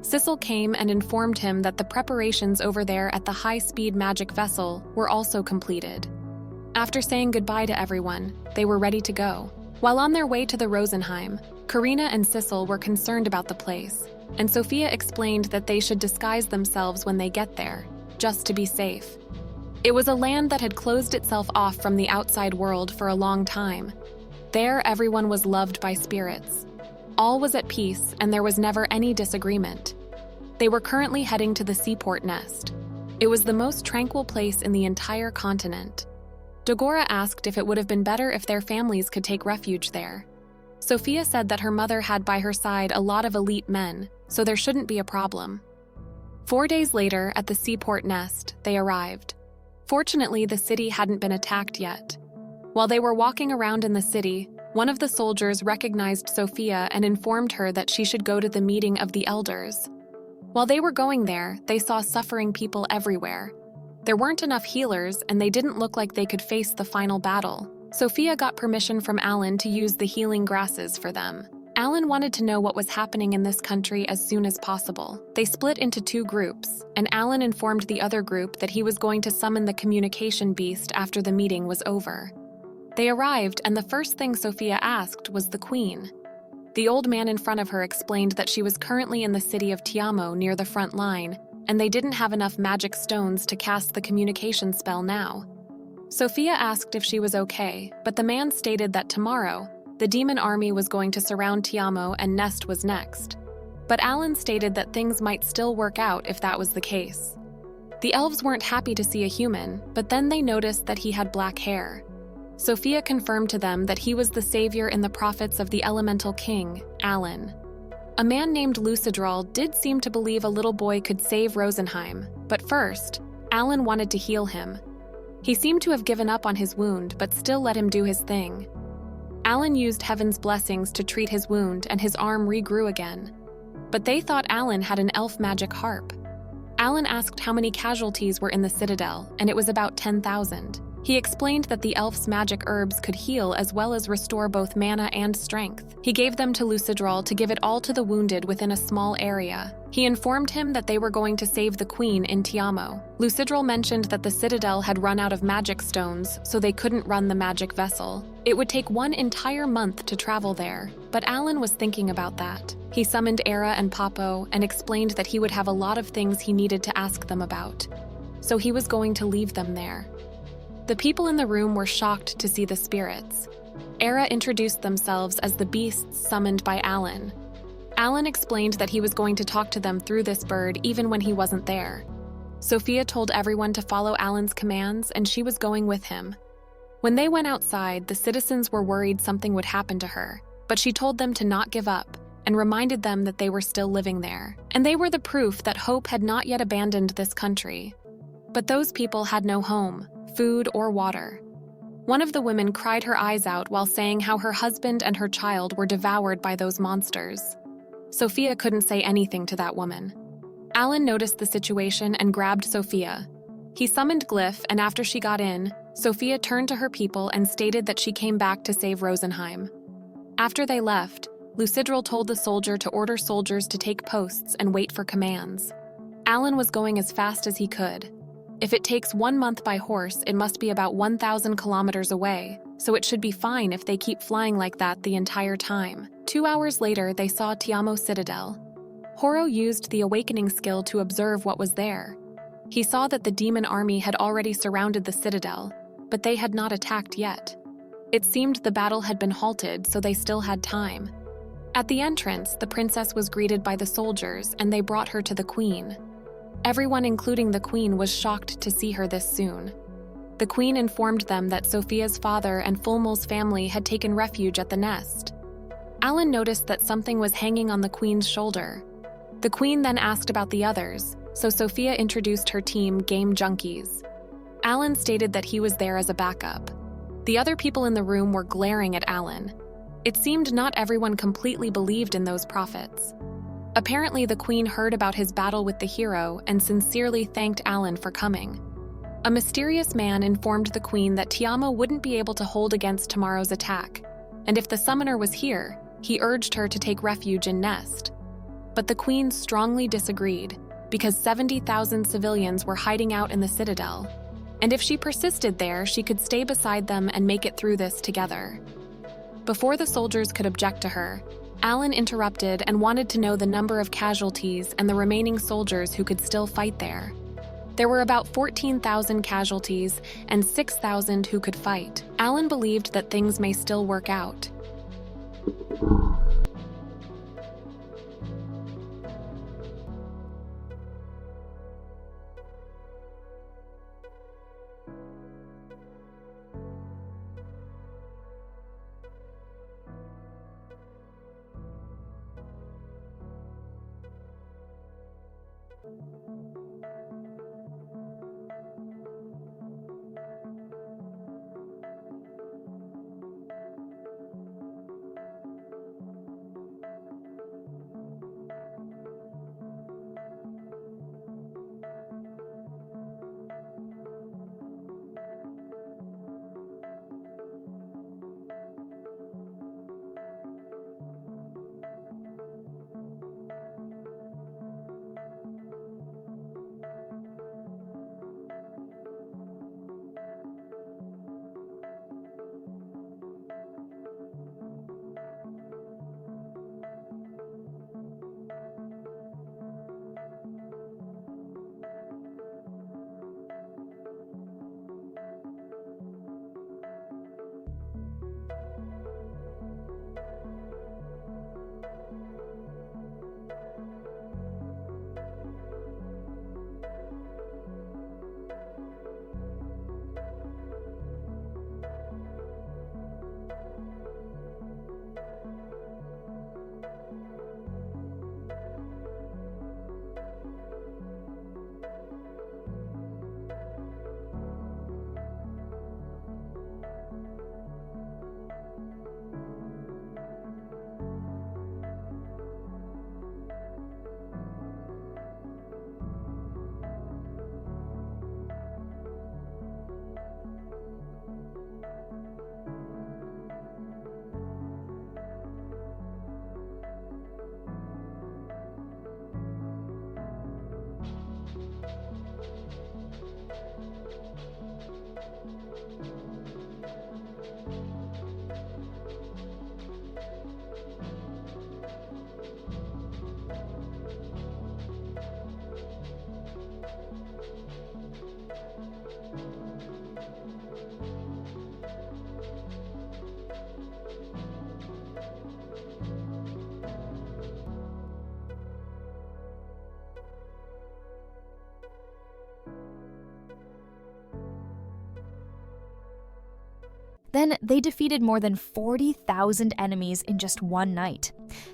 Sissel came and informed him that the preparations over there at the high-speed magic vessel were also completed. After saying goodbye to everyone, they were ready to go. While on their way to the Rosenheim, Karina and Sissel were concerned about the place, and Sophia explained that they should disguise themselves when they get there, just to be safe. It was a land that had closed itself off from the outside world for a long time. There, everyone was loved by spirits. All was at peace, and there was never any disagreement. They were currently heading to the seaport nest. It was the most tranquil place in the entire continent. Dagora asked if it would have been better if their families could take refuge there. Sophia said that her mother had by her side a lot of elite men, so there shouldn't be a problem. 4 days later, at the seaport nest, they arrived. Fortunately, the city hadn't been attacked yet. While they were walking around in the city, one of the soldiers recognized Sophia and informed her that she should go to the meeting of the elders. While they were going there, they saw suffering people everywhere. There weren't enough healers, and they didn't look like they could face the final battle. Sophia got permission from Alan to use the healing grasses for them. Alan wanted to know what was happening in this country as soon as possible. They split into 2 groups, and Alan informed the other group that he was going to summon the communication beast after the meeting was over. They arrived, and the first thing Sophia asked was the queen. The old man in front of her explained that she was currently in the city of Tiamo near the front line, and they didn't have enough magic stones to cast the communication spell now. Sophia asked if she was okay, but the man stated that tomorrow, the demon army was going to surround Tiamo and Nest was next. But Alan stated that things might still work out if that was the case. The elves weren't happy to see a human, but then they noticed that he had black hair. Sophia confirmed to them that he was the savior in the prophets of the elemental king, Alan. A man named Lucidral did seem to believe a little boy could save Rosenheim, but first, Alan wanted to heal him. He seemed to have given up on his wound, but still let him do his thing. Alan used Heaven's blessings to treat his wound, and his arm regrew again. But they thought Alan had an elf magic harp. Alan asked how many casualties were in the citadel, and it was about 10,000. He explained that the elf's magic herbs could heal as well as restore both mana and strength. He gave them to Lucidral to give it all to the wounded within a small area. He informed him that they were going to save the queen in Tiamo. Lucidral mentioned that the citadel had run out of magic stones, so they couldn't run the magic vessel. It would take 1 entire month to travel there, but Alan was thinking about that. He summoned Era and Papo and explained that he would have a lot of things he needed to ask them about. So he was going to leave them there. The people in the room were shocked to see the spirits. Era introduced themselves as the beasts summoned by Alan. Alan explained that he was going to talk to them through this bird even when he wasn't there. Sophia told everyone to follow Alan's commands, and she was going with him. When they went outside, the citizens were worried something would happen to her, but she told them to not give up and reminded them that they were still living there. And they were the proof that hope had not yet abandoned this country. But those people had no home, food, or water. One of the women cried her eyes out while saying how her husband and her child were devoured by those monsters. Sophia couldn't say anything to that woman. Alan noticed the situation and grabbed Sophia. He summoned Glyph, and after she got in, Sophia turned to her people and stated that she came back to save Rosenheim. After they left, Lucidril told the soldier to order soldiers to take posts and wait for commands. Alan was going as fast as he could. If it takes 1 month by horse, it must be about 1,000 kilometers away, so it should be fine if they keep flying like that the entire time. 2 hours later, they saw Tiamo Citadel. Horo used the awakening skill to observe what was there. He saw that the demon army had already surrounded the citadel, but they had not attacked yet. It seemed the battle had been halted, so they still had time. At the entrance, the princess was greeted by the soldiers, and they brought her to the queen. Everyone, including the queen, was shocked to see her this soon. The queen informed them that Sophia's father and Fulmul's family had taken refuge at the nest. Alan noticed that something was hanging on the queen's shoulder. The queen then asked about the others, so Sophia introduced her team, Game Junkies. Alan stated that he was there as a backup. The other people in the room were glaring at Alan. It seemed not everyone completely believed in those prophets. Apparently, the queen heard about his battle with the hero and sincerely thanked Alan for coming. A mysterious man informed the queen that Tiamo wouldn't be able to hold against tomorrow's attack, and if the summoner was here, he urged her to take refuge in Nest. But the queen strongly disagreed, because 70,000 civilians were hiding out in the citadel, and if she persisted there, she could stay beside them and make it through this together. Before the soldiers could object to her, Alan interrupted and wanted to know the number of casualties and the remaining soldiers who could still fight there. There were about 14,000 casualties and 6,000 who could fight. Alan believed that things may still work out. Then they defeated more than 40,000 enemies in just one night.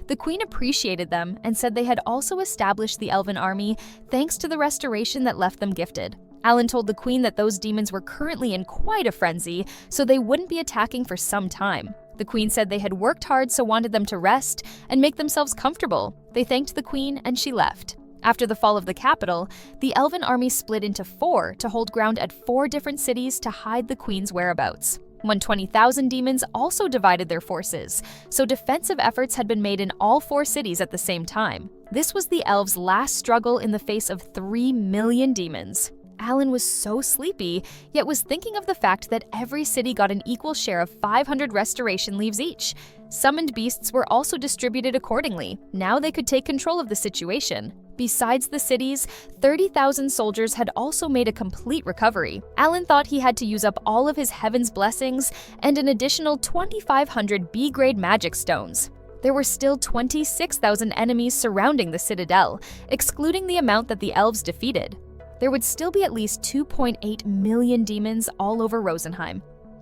The queen appreciated them and said they had also established the elven army thanks to the restoration that left them gifted. Alan told the queen that those demons were currently in quite a frenzy, so they wouldn't be attacking for some time. The queen said they had worked hard, so wanted them to rest and make themselves comfortable. They thanked the queen and she left. After the fall of the capital, the elven army split into 4 to hold ground at 4 different cities to hide the queen's whereabouts. 120,000 demons also divided their forces, so defensive efforts had been made in all 4 cities at the same time. This was the elves' last struggle in the face of 3 million demons. Alan was so sleepy, yet was thinking of the fact that every city got an equal share of 500 restoration leaves each. Summoned beasts were also distributed accordingly. Now they could take control of the situation. Besides the cities, 30,000 soldiers had also made a complete recovery. Alan thought he had to use up all of his heaven's blessings and an additional 2,500 B-grade magic stones. There were still 26,000 enemies surrounding the citadel, excluding the amount that the elves defeated. There would still be at least 2.8 million demons all over Rosenheim.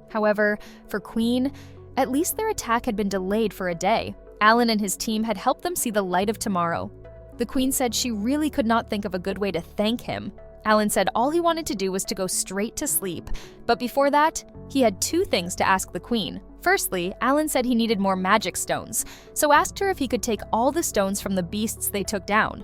However, for Queen, at least their attack had been delayed for a day. Alan and his team had helped them see the light of tomorrow. The Queen said she really could not think of a good way to thank him. Alan said all he wanted to do was to go straight to sleep, but before that, he had 2 things to ask the Queen. Firstly, Alan said he needed more magic stones, so asked her if he could take all the stones from the beasts they took down.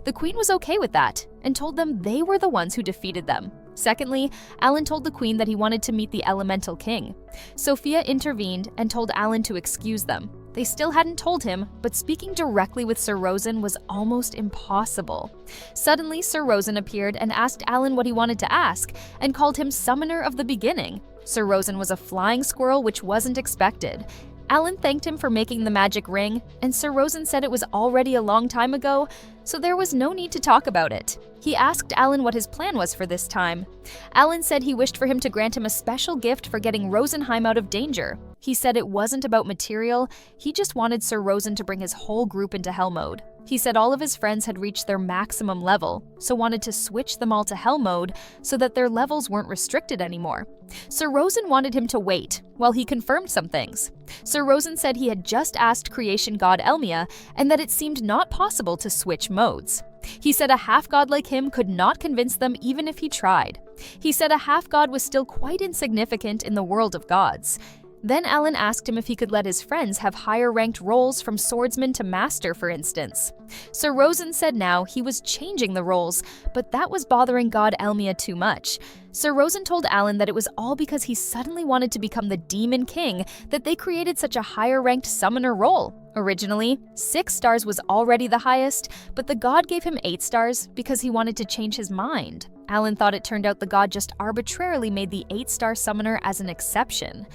The Queen was okay with that, and told them they were the ones who defeated them. Secondly, Alan told the Queen that he wanted to meet the Elemental King. Sophia intervened and told Alan to excuse them. They still hadn't told him, but speaking directly with Sir Rosen was almost impossible. Suddenly, Sir Rosen appeared and asked Alan what he wanted to ask, and called him Summoner of the Beginning. Sir Rosen was a flying squirrel, which wasn't expected. Alan thanked him for making the magic ring, and Sir Rosen said it was already a long time ago, so there was no need to talk about it. He asked Alan what his plan was for this time. Alan said he wished for him to grant him a special gift for getting Rosenheim out of danger. He said it wasn't about material, he just wanted Sir Rosen to bring his whole group into Hell mode. He said all of his friends had reached their maximum level, so wanted to switch them all to Hell mode so that their levels weren't restricted anymore. Sir Rosen wanted him to wait while he confirmed some things. Sir Rosen said he had just asked creation god Elmia and that it seemed not possible to switch modes. He said a half-god like him could not convince them even if he tried. He said a half-god was still quite insignificant in the world of gods. Then Alan asked him if he could let his friends have higher-ranked roles from swordsman to master, for instance. Sir Rosen said now he was changing the roles, but that was bothering god Elmia too much. Sir Rosen told Alan that it was all because he suddenly wanted to become the Demon King that they created such a higher-ranked summoner role. Originally, 6 stars was already the highest, but the god gave him 8 stars because he wanted to change his mind. Alan thought it turned out the god just arbitrarily made the 8-star summoner as an exception.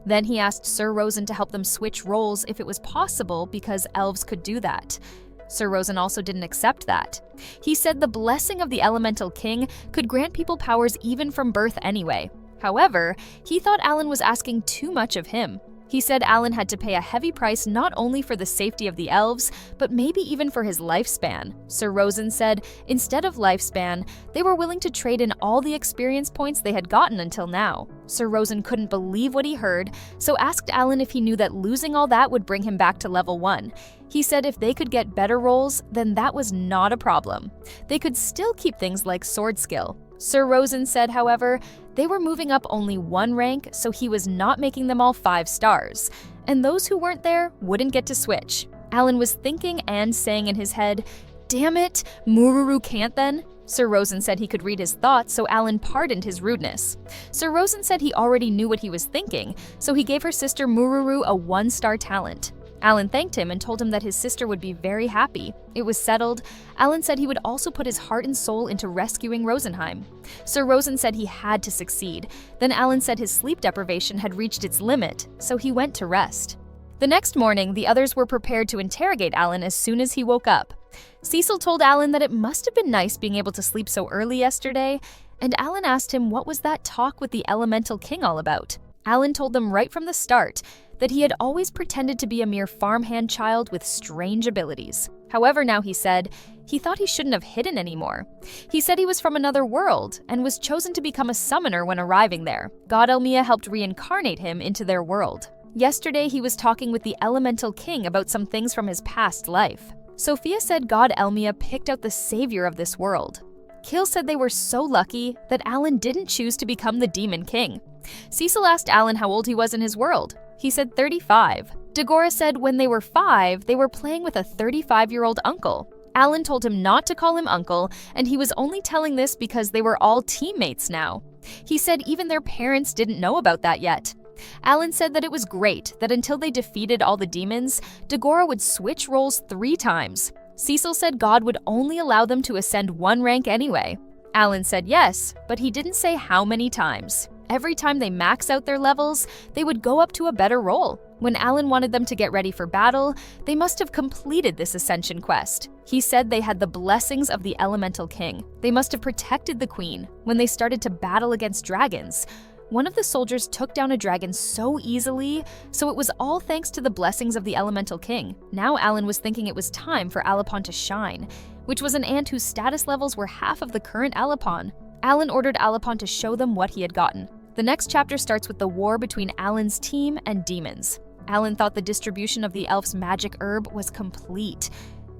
Then he asked Sir Rosen to help them switch roles if it was possible because elves could do that. Sir Rosen also didn't accept that. He said the blessing of the Elemental King could grant people powers even from birth anyway. However, he thought Alan was asking too much of him. He said Alan had to pay a heavy price not only for the safety of the elves, but maybe even for his lifespan. Sir Rosen said instead of lifespan, they were willing to trade in all the experience points they had gotten until now. Sir Rosen couldn't believe what he heard, so asked Alan if he knew that losing all that would bring him back to level 1. He said if they could get better roles, then that was not a problem. They could still keep things like sword skill. Sir Rosen said, however, they were moving up only 1 rank, so he was not making them all 5 stars, and those who weren't there wouldn't get to switch. Alan was thinking and saying in his head, "Damn it, Mururu can't then?" Sir Rosen said he could read his thoughts, so Alan pardoned his rudeness. Sir Rosen said he already knew what he was thinking, so he gave her sister Mururu a 1-star talent. Alan thanked him and told him that his sister would be very happy. It was settled. Alan said he would also put his heart and soul into rescuing Rosenheim. Sir Rosen said he had to succeed. Then Alan said his sleep deprivation had reached its limit, so he went to rest. The next morning, the others were prepared to interrogate Alan as soon as he woke up. Cecil told Alan that it must have been nice being able to sleep so early yesterday, and Alan asked him what was that talk with the Elemental King all about. Alan told them right from the start that he had always pretended to be a mere farmhand child with strange abilities. However, now he said, he thought he shouldn't have hidden anymore. He said he was from another world and was chosen to become a summoner when arriving there. God Elmia helped reincarnate him into their world. Yesterday, he was talking with the Elemental King about some things from his past life. Sophia said God Elmia picked out the savior of this world. Kill said they were so lucky that Alan didn't choose to become the Demon King. Cecil asked Alan how old he was in his world. He said 35. Dagora said when they were 5, they were playing with a 35-year-old uncle. Alan told him not to call him uncle, and he was only telling this because they were all teammates now. He said even their parents didn't know about that yet. Alan said that it was great that until they defeated all the demons, Dagora would switch roles 3 times. Cecil said God would only allow them to ascend 1 rank anyway. Alan said yes, but he didn't say how many times. Every time they max out their levels, they would go up to a better role. When Alan wanted them to get ready for battle, they must have completed this ascension quest. He said they had the blessings of the Elemental King. They must have protected the Queen when they started to battle against dragons. One of the soldiers took down a dragon so easily, so it was all thanks to the blessings of the Elemental King. Now Alan was thinking it was time for Alapon to shine, which was an ant whose status levels were half of the current Alapon. Alan ordered Alapon to show them what he had gotten. The next chapter starts with the war between Alan's team and demons. Alan thought the distribution of the elf's magic herb was complete.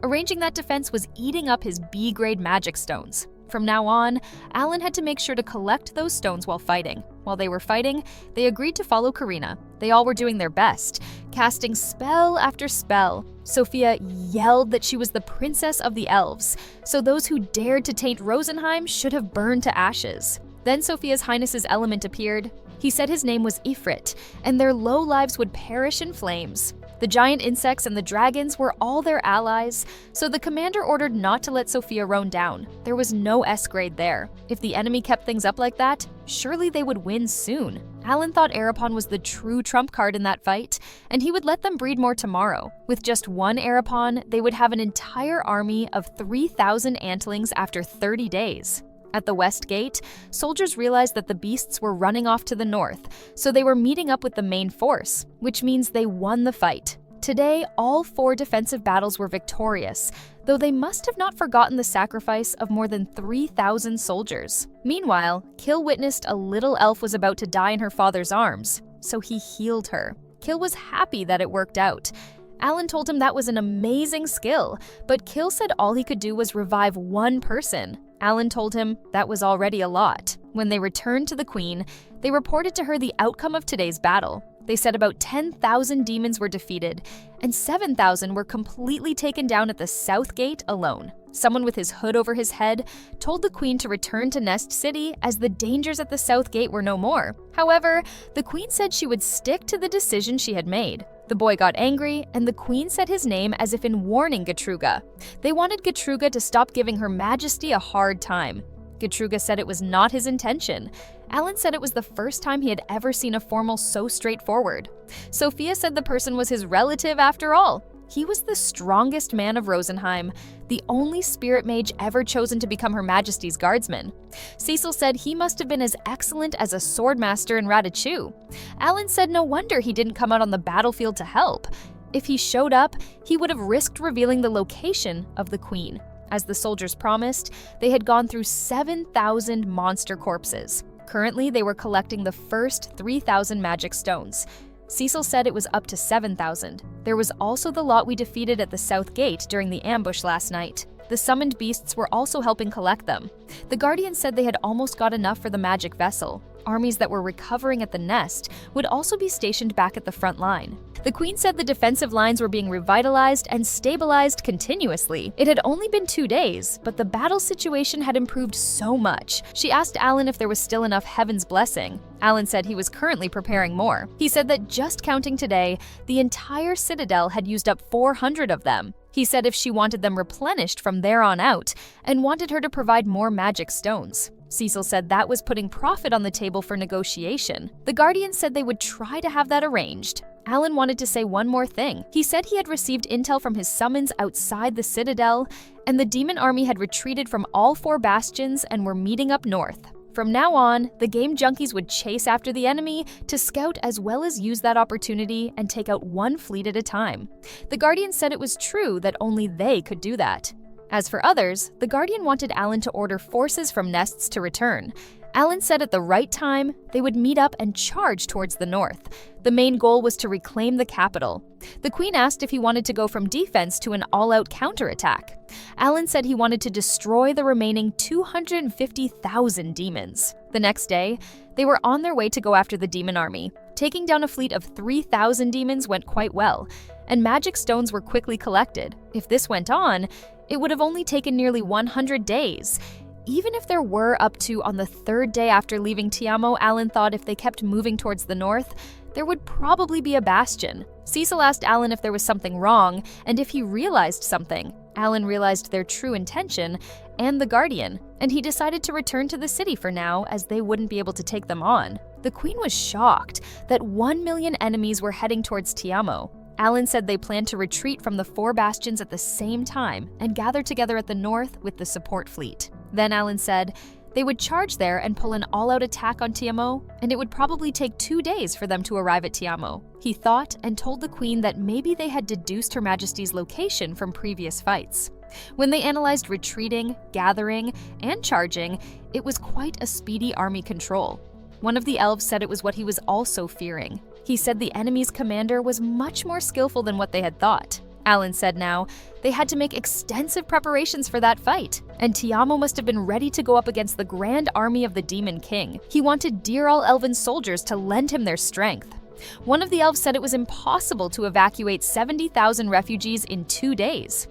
Arranging that defense was eating up his B-grade magic stones. From now on, Alan had to make sure to collect those stones while fighting. While they were fighting, they agreed to follow Karina. They all were doing their best, casting spell after spell. Sophia yelled that she was the princess of the elves, so those who dared to taint Rosenheim should have burned to ashes. Then Sophia's Highness's element appeared. He said his name was Ifrit, and their low lives would perish in flames. The giant insects and the dragons were all their allies, so the commander ordered not to let Sophia roam down. There was no S-grade there. If the enemy kept things up like that, surely they would win soon. Alan thought Arapon was the true trump card in that fight, and he would let them breed more tomorrow. With just 1 Arapon, they would have an entire army of 3,000 antlings after 30 days. At the West Gate, soldiers realized that the beasts were running off to the north, so they were meeting up with the main force, which means they won the fight. Today, all 4 defensive battles were victorious, though they must have not forgotten the sacrifice of more than 3,000 soldiers. Meanwhile, Kill witnessed a little elf was about to die in her father's arms, so he healed her. Kill was happy that it worked out. Alan told him that was an amazing skill, but Kill said all he could do was revive 1 person. Alan told him that was already a lot. When they returned to the Queen, they reported to her the outcome of today's battle. They said about 10,000 demons were defeated, and 7,000 were completely taken down at the South Gate alone. Someone with his hood over his head told the Queen to return to Nest City as the dangers at the South Gate were no more. However, the Queen said she would stick to the decision she had made. The boy got angry, and the Queen said his name as if in warning Gatruga. They wanted Gatruga to stop giving Her Majesty a hard time. Gatruga said it was not his intention. Alan said it was the first time he had ever seen a formal so straightforward. Sophia said the person was his relative after all. He was the strongest man of Rosenheim, the only spirit mage ever chosen to become Her Majesty's guardsman. Cecil said he must have been as excellent as a swordmaster in Ratachu. Alan said no wonder he didn't come out on the battlefield to help. If he showed up, he would have risked revealing the location of the Queen. As the soldiers promised, they had gone through 7,000 monster corpses. Currently, they were collecting the first 3,000 magic stones. Cecil said it was up to 7,000. There was also the lot we defeated at the South Gate during the ambush last night. The summoned beasts were also helping collect them. The Guardians said they had almost got enough for the magic vessel. Armies that were recovering at the nest would also be stationed back at the front line. The Queen said the defensive lines were being revitalized and stabilized continuously. It had only been 2 days, but the battle situation had improved so much. She asked Alan if there was still enough Heaven's Blessing. Alan said he was currently preparing more. He said that just counting today, the entire Citadel had used up 400 of them. He said if she wanted them replenished from there on out, and wanted her to provide more magic stones. Cecil said that was putting profit on the table for negotiation. The Guardians said they would try to have that arranged. Alan wanted to say one more thing. He said he had received intel from his summons outside the Citadel, and the demon army had retreated from all 4 bastions and were meeting up north. From now on, the game junkies would chase after the enemy to scout as well as use that opportunity and take out 1 fleet at a time. The Guardians said it was true that only they could do that. As for others, the Guardian wanted Alan to order forces from Nests to return. Alan said at the right time, they would meet up and charge towards the north. The main goal was to reclaim the capital. The Queen asked if he wanted to go from defense to an all-out counterattack. Alan said he wanted to destroy the remaining 250,000 demons. The next day, they were on their way to go after the demon army. Taking down a fleet of 3,000 demons went quite well, and magic stones were quickly collected. If this went on, it would have only taken nearly 100 days. Even if there were up to on the 3rd day after leaving Tiamo, Alan thought if they kept moving towards the north, there would probably be a bastion. Cecil asked Alan if there was something wrong, and if he realized something. Alan realized their true intention and the Guardian, and he decided to return to the city for now, as they wouldn't be able to take them on. The Queen was shocked that 1 million enemies were heading towards Tiamo. Alan said they planned to retreat from the 4 bastions at the same time and gather together at the north with the support fleet. Then Alan said they would charge there and pull an all-out attack on Tiamo, and it would probably take 2 days for them to arrive at Tiamo. He thought and told the Queen that maybe they had deduced Her Majesty's location from previous fights. When they analyzed retreating, gathering, and charging, it was quite a speedy army control. One of the elves said it was what he was also fearing. He said the enemy's commander was much more skillful than what they had thought. Alan said now they had to make extensive preparations for that fight, and Tiamo must have been ready to go up against the grand army of the Demon King. He wanted dear all elven soldiers to lend him their strength. One of the elves said it was impossible to evacuate 70,000 refugees in 2 days.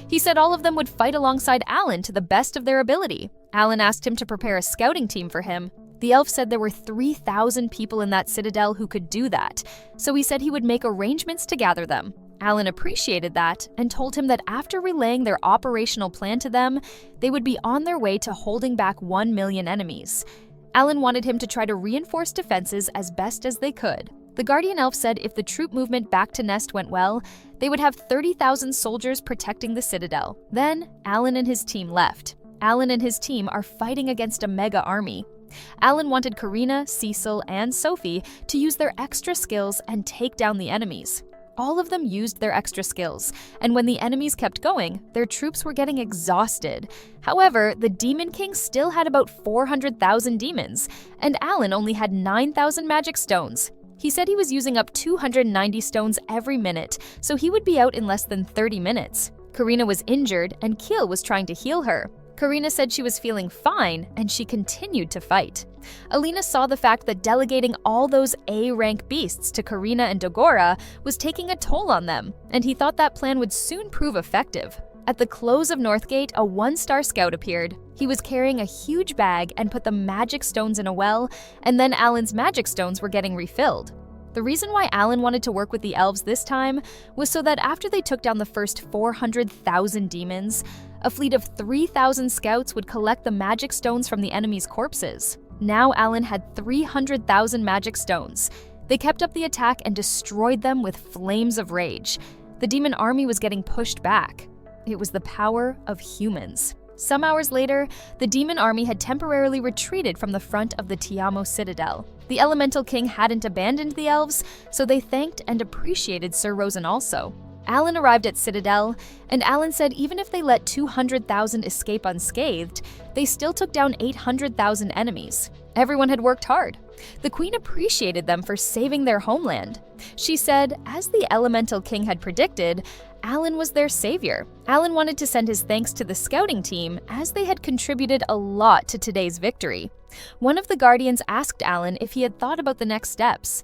He said all of them would fight alongside Alan to the best of their ability. Alan asked him to prepare a scouting team for him. The elf said there were 3,000 people in that citadel who could do that, so he said he would make arrangements to gather them. Alan appreciated that and told him that after relaying their operational plan to them, they would be on their way to holding back 1 million enemies. Alan wanted him to try to reinforce defenses as best as they could. The Guardian Elf said if the troop movement back to Nest went well, they would have 30,000 soldiers protecting the citadel. Then, Alan and his team left. Alan and his team are fighting against a mega army. Alan wanted Karina, Cecil, and Sophie to use their extra skills and take down the enemies. All of them used their extra skills, and when the enemies kept going, their troops were getting exhausted. However, the Demon King still had about 400,000 demons, and Alan only had 9,000 magic stones. He said he was using up 290 stones every minute, so he would be out in less than 30 minutes. Karina was injured, and Keel was trying to heal her. Karina said she was feeling fine, and she continued to fight. Alina saw the fact that delegating all those A-rank beasts to Karina and Dogora was taking a toll on them, and he thought that plan would soon prove effective. At the close of Northgate, a 1-star scout appeared. He was carrying a huge bag and put the magic stones in a well, and then Alan's magic stones were getting refilled. The reason why Alan wanted to work with the elves this time was so that after they took down the first 400,000 demons, a fleet of 3,000 scouts would collect the magic stones from the enemy's corpses. Now Alan had 300,000 magic stones. They kept up the attack and destroyed them with flames of rage. The demon army was getting pushed back. It was the power of humans. Some hours later, the demon army had temporarily retreated from the front of the Tiamo citadel. The Elemental King hadn't abandoned the elves, so they thanked and appreciated Sir Rosen also. Alan arrived at Citadel, and Alan said even if they let 200,000 escape unscathed, they still took down 800,000 enemies. Everyone had worked hard. The Queen appreciated them for saving their homeland. She said, as the Elemental King had predicted, Alan was their savior. Alan wanted to send his thanks to the scouting team, as they had contributed a lot to today's victory. One of the Guardians asked Alan if he had thought about the next steps.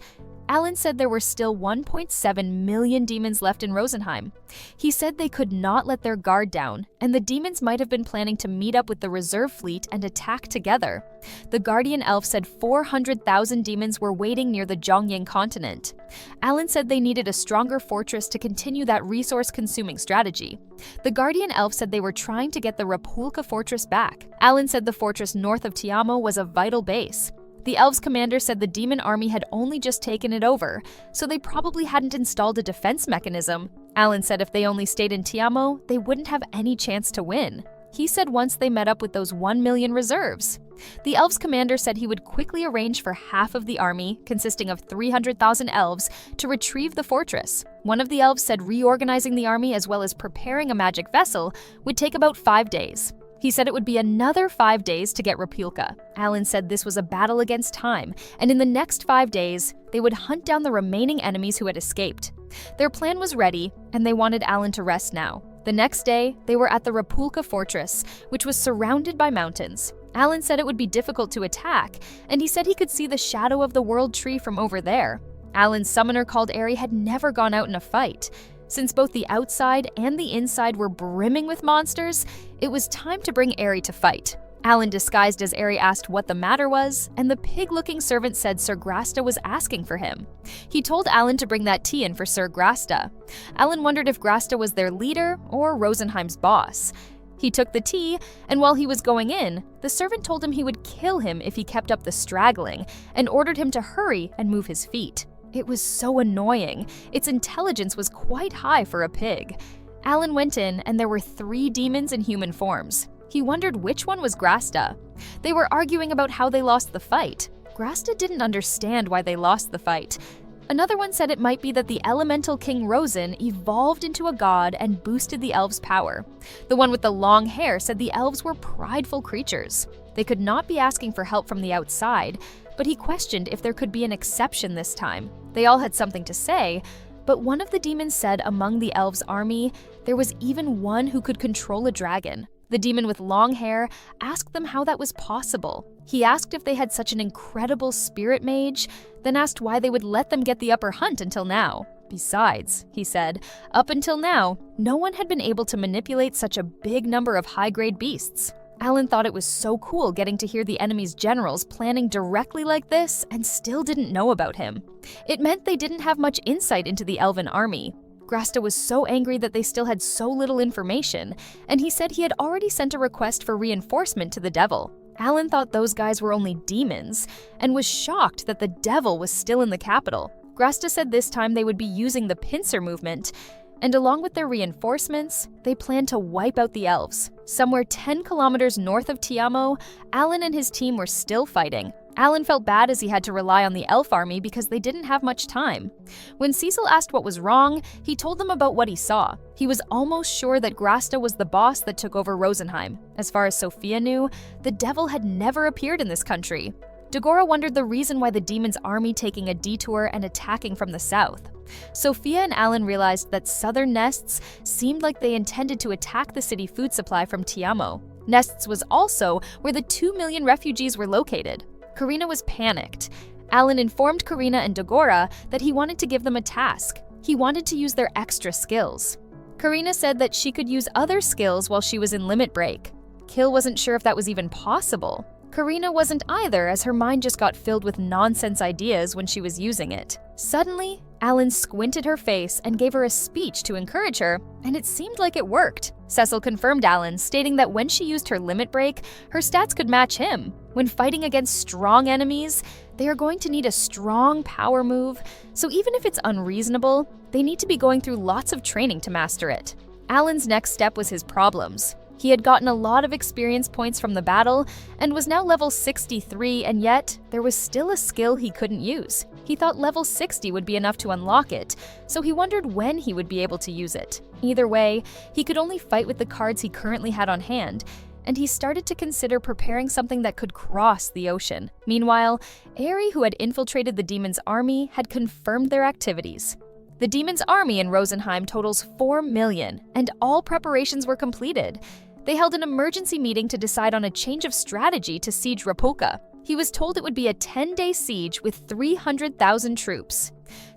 Alan said there were still 1.7 million demons left in Rosenheim. He said they could not let their guard down, and the demons might have been planning to meet up with the reserve fleet and attack together. The Guardian Elf said 400,000 demons were waiting near the Zhongying continent. Alan said they needed a stronger fortress to continue that resource-consuming strategy. The Guardian Elf said they were trying to get the Rapulka fortress back. Alan said the fortress north of Tiamo was a vital base. The elves' commander said the demon army had only just taken it over, so they probably hadn't installed a defense mechanism. Alan said if they only stayed in Tiamo, they wouldn't have any chance to win. He said once they met up with those 1 million reserves. The elves' commander said he would quickly arrange for half of the army, consisting of 300,000 elves, to retrieve the fortress. One of the elves said reorganizing the army as well as preparing a magic vessel would take about 5 days. He said it would be another 5 days to get Rapulka. Alan said this was a battle against time, and in the next 5 days, they would hunt down the remaining enemies who had escaped. Their plan was ready, and they wanted Alan to rest now. The next day, they were at the Rapulka fortress, which was surrounded by mountains. Alan said it would be difficult to attack, and he said he could see the shadow of the world tree from over there. Alan's summoner called Eri had never gone out in a fight. Since both the outside and the inside were brimming with monsters, it was time to bring Eri to fight. Alan disguised as Eri asked what the matter was, and the pig-looking servant said Sir Grasta was asking for him. He told Alan to bring that tea in for Sir Grasta. Alan wondered if Grasta was their leader or Rosenheim's boss. He took the tea, and while he was going in, the servant told him he would kill him if he kept up the straggling, and ordered him to hurry and move his feet. It was so annoying. Its intelligence was quite high for a pig. Alan went in, and there were 3 demons in human forms. He wondered which one was Grasta. They were arguing about how they lost the fight. Grasta didn't understand why they lost the fight. Another one said it might be that the elemental King Rosen evolved into a god and boosted the elves' power. The one with the long hair said the elves were prideful creatures. They could not be asking for help from the outside, but he questioned if there could be an exception this time. They all had something to say, but one of the demons said among the elves' army, there was even one who could control a dragon. The demon with long hair asked them how that was possible. He asked if they had such an incredible spirit mage, then asked why they would let them get the upper hand until now. Besides, he said, up until now, no one had been able to manipulate such a big number of high-grade beasts. Alan thought it was so cool getting to hear the enemy's generals planning directly like this and still didn't know about him. It meant they didn't have much insight into the elven army. Grasta was so angry that they still had so little information, and he said he had already sent a request for reinforcement to the devil. Alan thought those guys were only demons, and was shocked that the devil was still in the capital. Grasta said this time they would be using the pincer movement, and along with their reinforcements, they planned to wipe out the elves. Somewhere 10 kilometers north of Tiamo, Alan and his team were still fighting. Alan felt bad as he had to rely on the elf army because they didn't have much time. When Cecil asked what was wrong, he told them about what he saw. He was almost sure that Grasta was the boss that took over Rosenheim. As far as Sophia knew, the devil had never appeared in this country. Dagora wondered the reason why the demon's army taking a detour and attacking from the south. Sophia and Alan realized that southern Nests seemed like they intended to attack the city food supply from Tiamo. Nests was also where the 2 million refugees were located. Karina was panicked. Alan informed Karina and Dagora that he wanted to give them a task. He wanted to use their extra skills. Karina said that she could use other skills while she was in limit break. Kill wasn't sure if that was even possible. Karina wasn't either, as her mind just got filled with nonsense ideas when she was using it. Suddenly, Alan squinted her face and gave her a speech to encourage her, and it seemed like it worked. Cecil confirmed Alan, stating that when she used her limit break, her stats could match him. When fighting against strong enemies, they are going to need a strong power move, so even if it's unreasonable, they need to be going through lots of training to master it. Alan's next step was his problems. He had gotten a lot of experience points from the battle and was now level 63, and yet there was still a skill he couldn't use. He thought level 60 would be enough to unlock it, so he wondered when he would be able to use it. Either way, he could only fight with the cards he currently had on hand, and he started to consider preparing something that could cross the ocean. Meanwhile, Eri, who had infiltrated the demon's army, had confirmed their activities. The demon's army in Rosenheim totals 4 million, and all preparations were completed. They held an emergency meeting to decide on a change of strategy to siege Rapulka. He was told it would be a 10-day siege with 300,000 troops.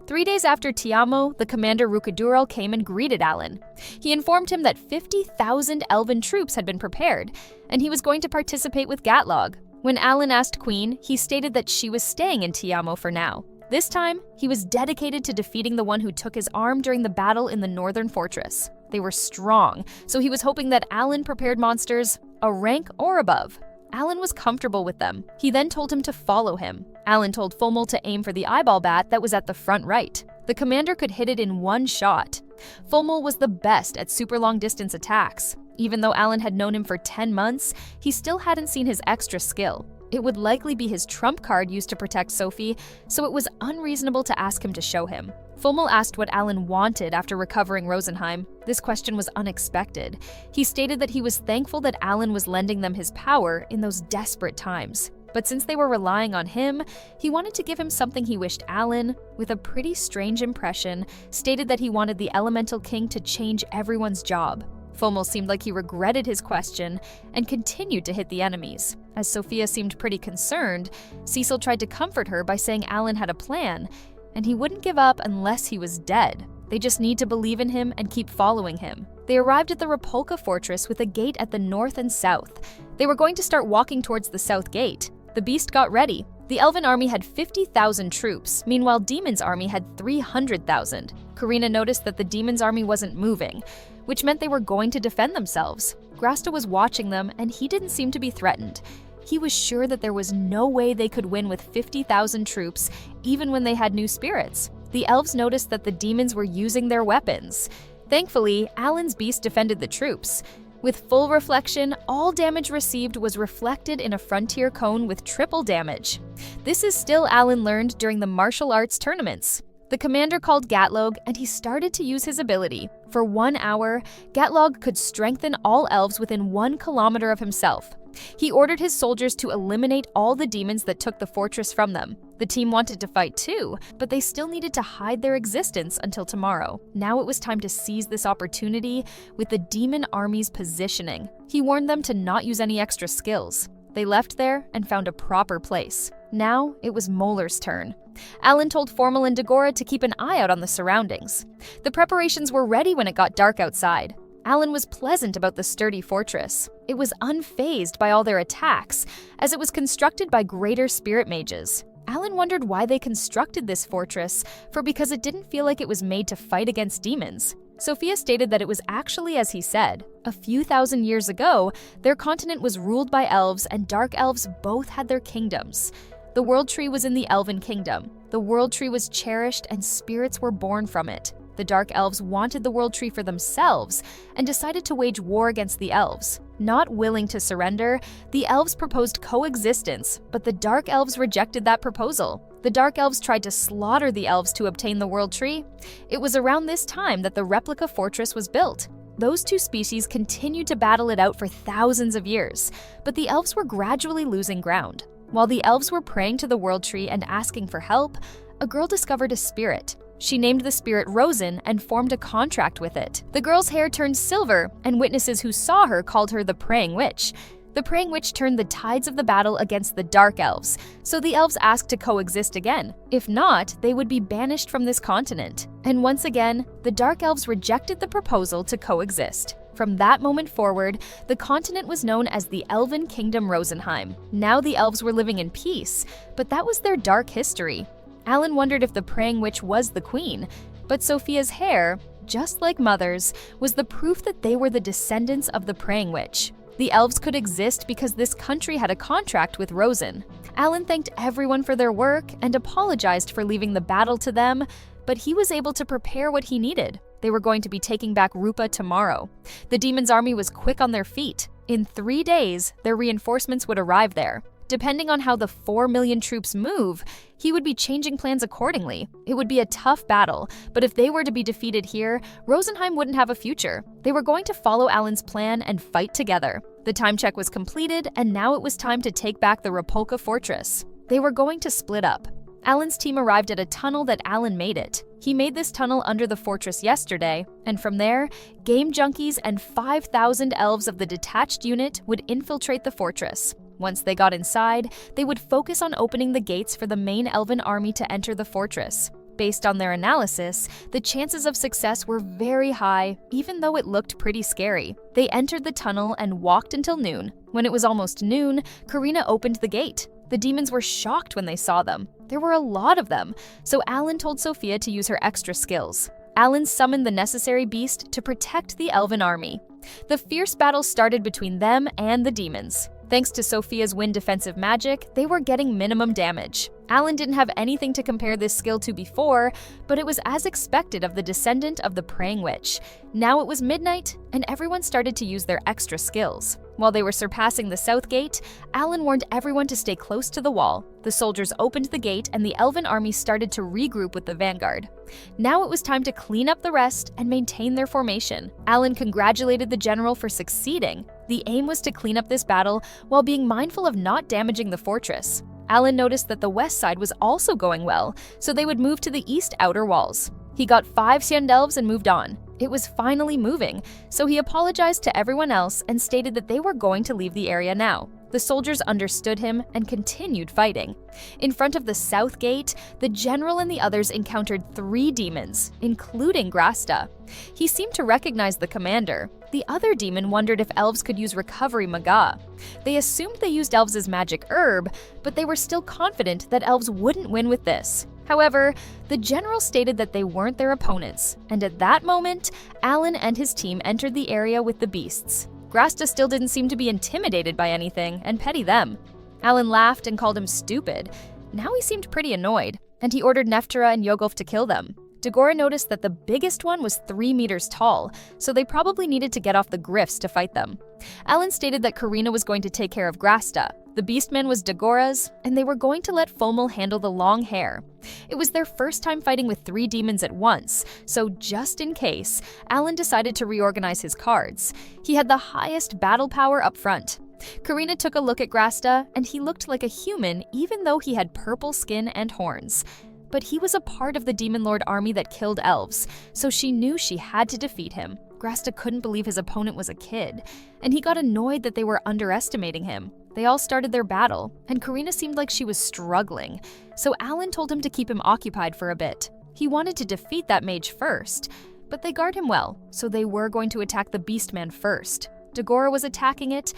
3 days after Tiamo, the commander Rukadural came and greeted Alan. He informed him that 50,000 elven troops had been prepared, and he was going to participate with Gatlog. When Alan asked Queen, he stated that she was staying in Tiamo for now. This time, he was dedicated to defeating the one who took his arm during the battle in the northern fortress. They were strong, so he was hoping that Alan prepared monsters a rank or above. Alan was comfortable with them. He then told him to follow him. Alan told Fomel to aim for the eyeball bat that was at the front right. The commander could hit it in one shot. Fomel was the best at super long distance attacks. Even though Alan had known him for 10 months, he still hadn't seen his extra skill. It would likely be his trump card used to protect Sophie, so it was unreasonable to ask him to show him. Fomel asked what Alan wanted after recovering Rosenheim. This question was unexpected. He stated that he was thankful that Alan was lending them his power in those desperate times. But since they were relying on him, he wanted to give him something he wished Alan, with a pretty strange impression, stated that he wanted the Elemental King to change everyone's job. Fomel seemed like he regretted his question and continued to hit the enemies. As Sophia seemed pretty concerned, Cecil tried to comfort her by saying Alan had a plan, and he wouldn't give up unless he was dead. They just need to believe in him and keep following him. They arrived at the Rapulka fortress with a gate at the north and south. They were going to start walking towards the south gate. The beast got ready. The elven army had 50,000 troops, meanwhile Demon's army had 300,000. Karina noticed that the Demon's army wasn't moving, which meant they were going to defend themselves. Grasta was watching them, and he didn't seem to be threatened. He was sure that there was no way they could win with 50,000 troops, even when they had new spirits. The elves noticed that the demons were using their weapons. Thankfully, Alan's beast defended the troops. With full reflection, all damage received was reflected in a frontier cone with triple damage. This is still Alan learned during the martial arts tournaments. The commander called Gatlog, and he started to use his ability. For 1 hour, Gatlog could strengthen all elves within 1 kilometer of himself. He ordered his soldiers to eliminate all the demons that took the fortress from them. The team wanted to fight too, but they still needed to hide their existence until tomorrow. Now it was time to seize this opportunity with the demon army's positioning. He warned them to not use any extra skills. They left there and found a proper place. Now it was Molar's turn. Alan told Formal and Dagora to keep an eye out on the surroundings. The preparations were ready when it got dark outside. Alan was pleasant about the sturdy fortress. It was unfazed by all their attacks, as it was constructed by greater spirit mages. Alan wondered why they constructed this fortress, because it didn't feel like it was made to fight against demons. Sophia stated that it was actually as he said. A few thousand years ago, their continent was ruled by elves, and dark elves both had their kingdoms. The World Tree was in the Elven Kingdom. The World Tree was cherished, and spirits were born from it. The Dark Elves wanted the World Tree for themselves and decided to wage war against the Elves. Not willing to surrender, the Elves proposed coexistence, but the Dark Elves rejected that proposal. The Dark Elves tried to slaughter the Elves to obtain the World Tree. It was around this time that the replica fortress was built. Those two species continued to battle it out for thousands of years, but the Elves were gradually losing ground. While the Elves were praying to the World Tree and asking for help, a girl discovered a spirit. She named the spirit Rosen and formed a contract with it. The girl's hair turned silver, and witnesses who saw her called her the Praying Witch. The Praying Witch turned the tides of the battle against the Dark Elves, so the Elves asked to coexist again. If not, they would be banished from this continent. And once again, the Dark Elves rejected the proposal to coexist. From that moment forward, the continent was known as the Elven Kingdom Rosenheim. Now the elves were living in peace, but that was their dark history. Alan wondered if the Praying Witch was the queen, but Sophia's hair, just like Mother's, was the proof that they were the descendants of the Praying Witch. The elves could exist because this country had a contract with Rosen. Alan thanked everyone for their work and apologized for leaving the battle to them, but he was able to prepare what he needed. They were going to be taking back Rupa tomorrow. The demon's army was quick on their feet. In 3 days, their reinforcements would arrive there. Depending on how the 4 million troops move, he would be changing plans accordingly. It would be a tough battle, but if they were to be defeated here, Rosenheim wouldn't have a future. They were going to follow Alan's plan and fight together. The time check was completed, and now it was time to take back the Rapolka fortress. They were going to split up. Alan's team arrived at a tunnel that Alan made it. He made this tunnel under the fortress yesterday, and from there, game junkies and 5,000 elves of the detached unit would infiltrate the fortress. Once they got inside, they would focus on opening the gates for the main elven army to enter the fortress. Based on their analysis, the chances of success were very high, even though it looked pretty scary. They entered the tunnel and walked until noon. When it was almost noon, Karina opened the gate. The demons were shocked when they saw them. There were a lot of them, so Alan told Sophia to use her extra skills. Alan summoned the necessary beast to protect the elven army. The fierce battle started between them and the demons. Thanks to Sophia's wind defensive magic, they were getting minimum damage. Alan didn't have anything to compare this skill to before, but it was as expected of the descendant of the Praying Witch. Now it was midnight, and everyone started to use their extra skills. While they were surpassing the south gate, Alan warned everyone to stay close to the wall. The soldiers opened the gate, and the elven army started to regroup with the vanguard. Now it was time to clean up the rest and maintain their formation. Alan congratulated the general for succeeding. The aim was to clean up this battle while being mindful of not damaging the fortress. Alan noticed that the west side was also going well, so they would move to the east outer walls. He got 5 Sand elves and moved on. It was finally moving, so he apologized to everyone else and stated that they were going to leave the area now. The soldiers understood him and continued fighting. In front of the south gate, the general and the others encountered 3 demons, including Grasta. He seemed to recognize the commander. The other demon wondered if elves could use recovery maga. They assumed they used elves as magic herb, but they were still confident that elves wouldn't win with this. However, the general stated that they weren't their opponents, and at that moment, Alan and his team entered the area with the beasts. Grasta still didn't seem to be intimidated by anything and petty them. Alan laughed and called him stupid. Now he seemed pretty annoyed, and he ordered Neftera and Yogolf to kill them. Dagora noticed that the biggest one was 3 meters tall, so they probably needed to get off the griffs to fight them. Alan stated that Karina was going to take care of Grasta. The Beastman was Dagora's, and they were going to let Fomel handle the long hair. It was their first time fighting with 3 demons at once, so just in case, Alan decided to reorganize his cards. He had the highest battle power up front. Karina took a look at Grasta, and he looked like a human even though he had purple skin and horns. But he was a part of the Demon Lord army that killed elves, so she knew she had to defeat him. Grasta couldn't believe his opponent was a kid, and he got annoyed that they were underestimating him. They all started their battle, and Karina seemed like she was struggling, so Alan told him to keep him occupied for a bit. He wanted to defeat that mage first, but they guard him well, so they were going to attack the Beastman first. Dagora was attacking it,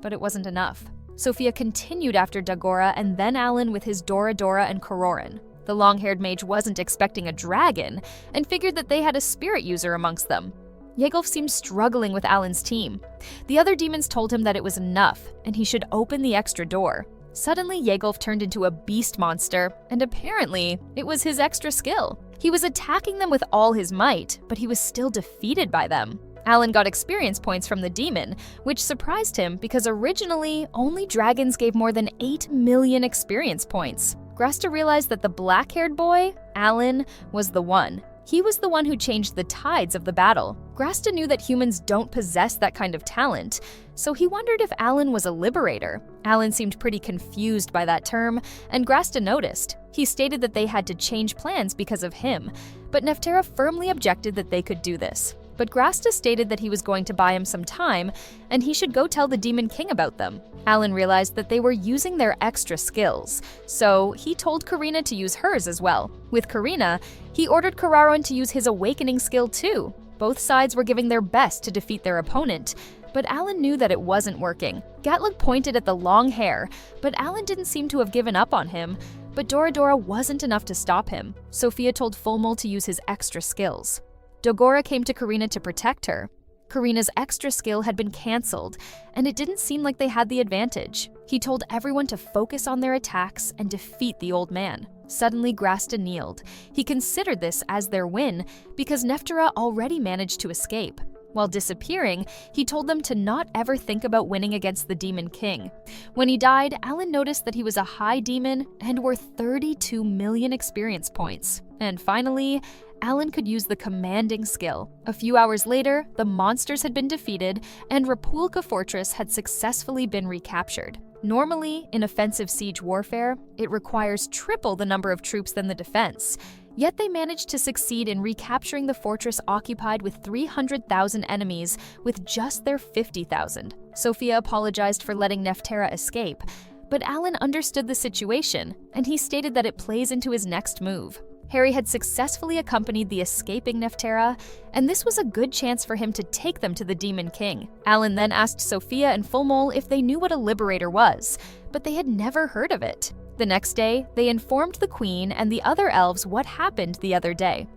but it wasn't enough. Sophia continued after Dagora and then Alan with his Dora Dora and Kororin. The long-haired mage wasn't expecting a dragon and figured that they had a spirit user amongst them. Yegolf seemed struggling with Alan's team. The other demons told him that it was enough and he should open the extra door. Suddenly, Yegolf turned into a beast monster, and apparently, it was his extra skill. He was attacking them with all his might, but he was still defeated by them. Alan got experience points from the demon, which surprised him because originally, only dragons gave more than 8 million experience points. Grasta realized that the black-haired boy, Alan, was the one. He was the one who changed the tides of the battle. Grasta knew that humans don't possess that kind of talent, so he wondered if Alan was a liberator. Alan seemed pretty confused by that term, and Grasta noticed. He stated that they had to change plans because of him, but Neftera firmly objected that they could do this. But Grasta stated that he was going to buy him some time, and he should go tell the Demon King about them. Alan realized that they were using their extra skills, so he told Karina to use hers as well. With Karina, he ordered Kararon to use his awakening skill too. Both sides were giving their best to defeat their opponent, but Alan knew that it wasn't working. Gatluk pointed at the long hair, but Alan didn't seem to have given up on him. But Dora Dora wasn't enough to stop him. Sophia told Fulmul to use his extra skills. Dagora came to Karina to protect her. Karina's extra skill had been cancelled, and it didn't seem like they had the advantage. He told everyone to focus on their attacks and defeat the old man. Suddenly, Grasta kneeled. He considered this as their win because Neftera already managed to escape. While disappearing, he told them to not ever think about winning against the Demon King. When he died, Alan noticed that he was a high demon and worth 32 million experience points. And finally, Alan could use the commanding skill. A few hours later, the monsters had been defeated and Rapulka Fortress had successfully been recaptured. Normally, in offensive siege warfare, it requires triple the number of troops than the defense. Yet they managed to succeed in recapturing the fortress occupied with 300,000 enemies with just their 50,000. Sophia apologized for letting Neftera escape, but Alan understood the situation, and he stated that it plays into his next move. Harry had successfully accompanied the escaping Neftera, and this was a good chance for him to take them to the Demon King. Alan then asked Sophia and Fulmul if they knew what a liberator was, but they had never heard of it. The next day, they informed the Queen and the other elves what happened the other day.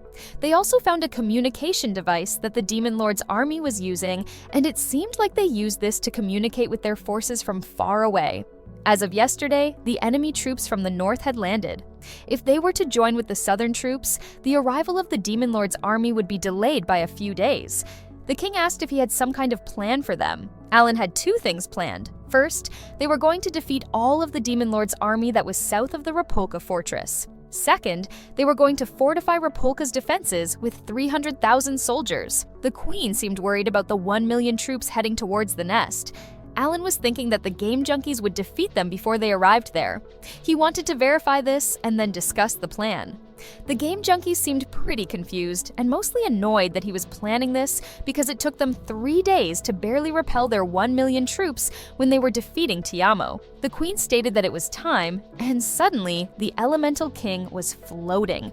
They also found a communication device that the Demon Lord's army was using, and it seemed like they used this to communicate with their forces from far away. As of yesterday, the enemy troops from the north had landed. If they were to join with the southern troops, the arrival of the Demon Lord's army would be delayed by a few days. The king asked if he had some kind of plan for them. Alan had 2 things planned. First, they were going to defeat all of the Demon Lord's army that was south of the Rapulka fortress. Second, they were going to fortify Rapulka's defenses with 300,000 soldiers. The queen seemed worried about the 1 million troops heading towards the nest. Alan was thinking that the game junkies would defeat them before they arrived there. He wanted to verify this and then discuss the plan. The game junkies seemed pretty confused and mostly annoyed that he was planning this because it took them 3 days to barely repel their 1 million troops when they were defeating Tiamo. The queen stated that it was time, and suddenly, the elemental king was floating.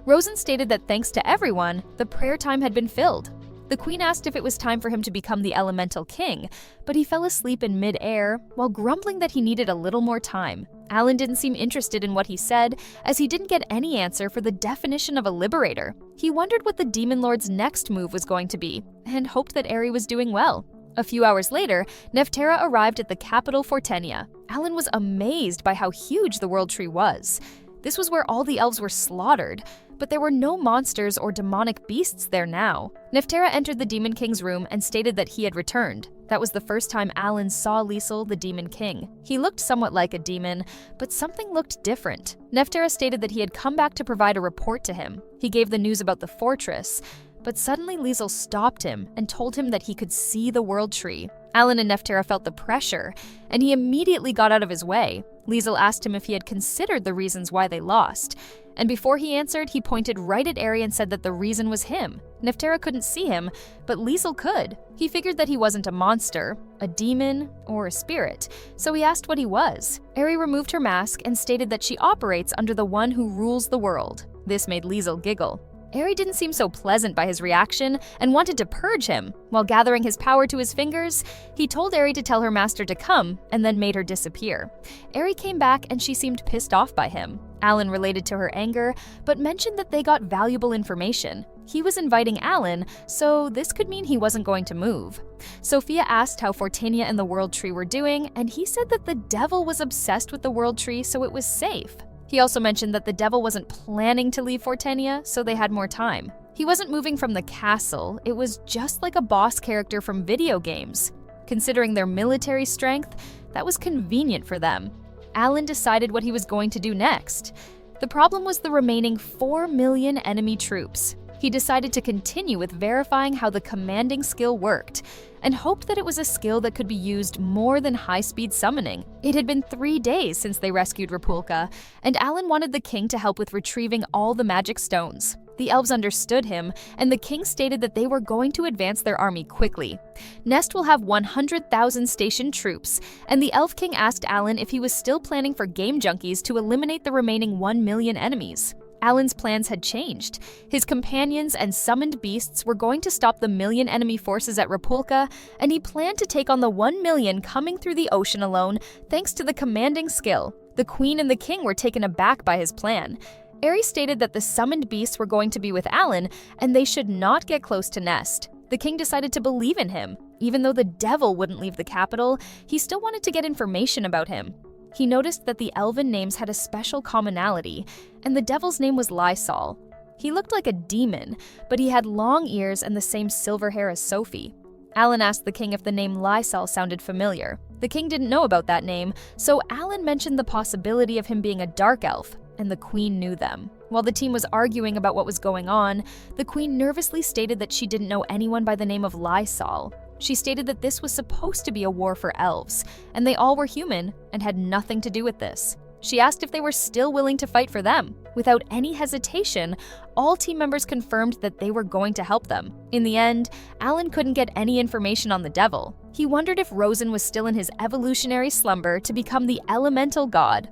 Rosen stated that thanks to everyone, the prayer time had been filled. The queen asked if it was time for him to become the elemental king, but he fell asleep in mid-air while grumbling that he needed a little more time. Alan didn't seem interested in what he said, as he didn't get any answer for the definition of a liberator. He wondered what the Demon Lord's next move was going to be, and hoped that Eri was doing well. A few hours later, Neftera arrived at the capital Fortenia. Alan was amazed by how huge the World Tree was. This was where all the elves were slaughtered, but there were no monsters or demonic beasts there now. Neftera entered the Demon King's room and stated that he had returned. That was the first time Alan saw Liesel, the Demon King. He looked somewhat like a demon, but something looked different. Neftera stated that he had come back to provide a report to him. He gave the news about the fortress, but suddenly Liesel stopped him and told him that he could see the World Tree. Alan and Neftera felt the pressure, and he immediately got out of his way. Liesel asked him if he had considered the reasons why they lost, and before he answered, he pointed right at Eri and said that the reason was him. Neftera couldn't see him, but Liesel could. He figured that he wasn't a monster, a demon, or a spirit, so he asked what he was. Eri removed her mask and stated that she operates under the one who rules the world. This made Liesel giggle. Eri didn't seem so pleasant by his reaction and wanted to purge him. While gathering his power to his fingers, he told Eri to tell her master to come and then made her disappear. Eri came back and she seemed pissed off by him. Alan related to her anger, but mentioned that they got valuable information. He was inviting Alan, so this could mean he wasn't going to move. Sophia asked how Fortenia and the World Tree were doing, and he said that the devil was obsessed with the World Tree, so it was safe. He also mentioned that the devil wasn't planning to leave Fortenia, so they had more time. He wasn't moving from the castle, it was just like a boss character from video games. Considering their military strength, that was convenient for them. Alan decided what he was going to do next. The problem was the remaining 4 million enemy troops. He decided to continue with verifying how the commanding skill worked, and hoped that it was a skill that could be used more than high-speed summoning. It had been 3 days since they rescued Rapulka, and Alan wanted the king to help with retrieving all the magic stones. The elves understood him, and the king stated that they were going to advance their army quickly. Nest will have 100,000 stationed troops, and the elf king asked Alan if he was still planning for game junkies to eliminate the remaining 1 million enemies. Alan's plans had changed. His companions and summoned beasts were going to stop the million enemy forces at Rapulka, and he planned to take on the 1 million coming through the ocean alone thanks to the commanding skill. The queen and the king were taken aback by his plan. Eri stated that the summoned beasts were going to be with Alan, and they should not get close to Nest. The king decided to believe in him. Even though the devil wouldn't leave the capital, he still wanted to get information about him. He noticed that the elven names had a special commonality, and the devil's name was Lysol. He looked like a demon, but he had long ears and the same silver hair as Sophie. Alan asked the king if the name Lysol sounded familiar. The king didn't know about that name, so Alan mentioned the possibility of him being a dark elf, and the queen knew them. While the team was arguing about what was going on, the queen nervously stated that she didn't know anyone by the name of Lysol. She stated that this was supposed to be a war for elves, and they all were human and had nothing to do with this. She asked if they were still willing to fight for them. Without any hesitation, all team members confirmed that they were going to help them. In the end, Alan couldn't get any information on the devil. He wondered if Rosen was still in his evolutionary slumber to become the elemental god.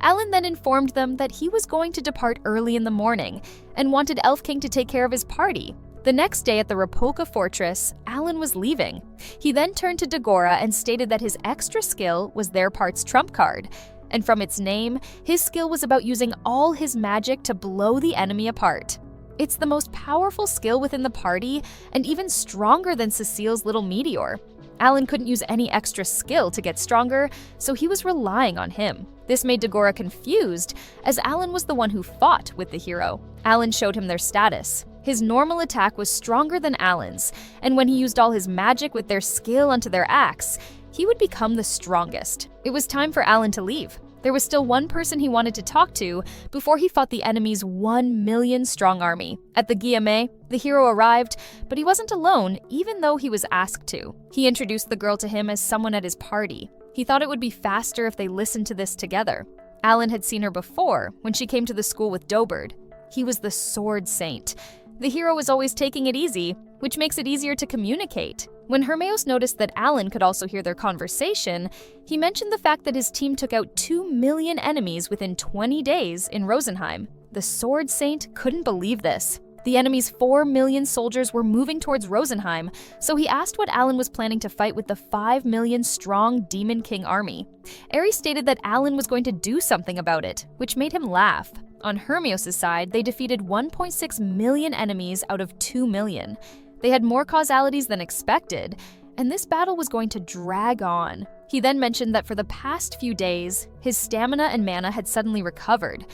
Alan then informed them that he was going to depart early in the morning and wanted Elf King to take care of his party. The next day at the Rapulka fortress, Alan was leaving. He then turned to Dagora and stated that his extra skill was their part's trump card. And from its name, his skill was about using all his magic to blow the enemy apart. It's the most powerful skill within the party, and even stronger than Cecile's little meteor. Alan couldn't use any extra skill to get stronger, so he was relying on him. This made Dagora confused, as Alan was the one who fought with the hero. Alan showed him their status. His normal attack was stronger than Alan's, and when he used all his magic with their skill onto their axe, he would become the strongest. It was time for Alan to leave. There was still one person he wanted to talk to before he fought the enemy's 1 million strong army. At the Guillemets, the hero arrived, but he wasn't alone, even though he was asked to. He introduced the girl to him as someone at his party. He thought it would be faster if they listened to this together. Alan had seen her before, when she came to the school with Dobard. He was the Sword Saint. The hero was always taking it easy, which makes it easier to communicate. When Hermeos noticed that Alan could also hear their conversation, he mentioned the fact that his team took out 2 million enemies within 20 days in Rosenheim. The Sword Saint couldn't believe this. The enemy's 4 million soldiers were moving towards Rosenheim, so he asked what Alan was planning to fight with the 5 million strong Demon King army. Ares stated that Alan was going to do something about it, which made him laugh. On Hermeos' side, they defeated 1.6 million enemies out of 2 million. They had more causalities than expected, and this battle was going to drag on. He then mentioned that for the past few days, his stamina and mana had suddenly recovered.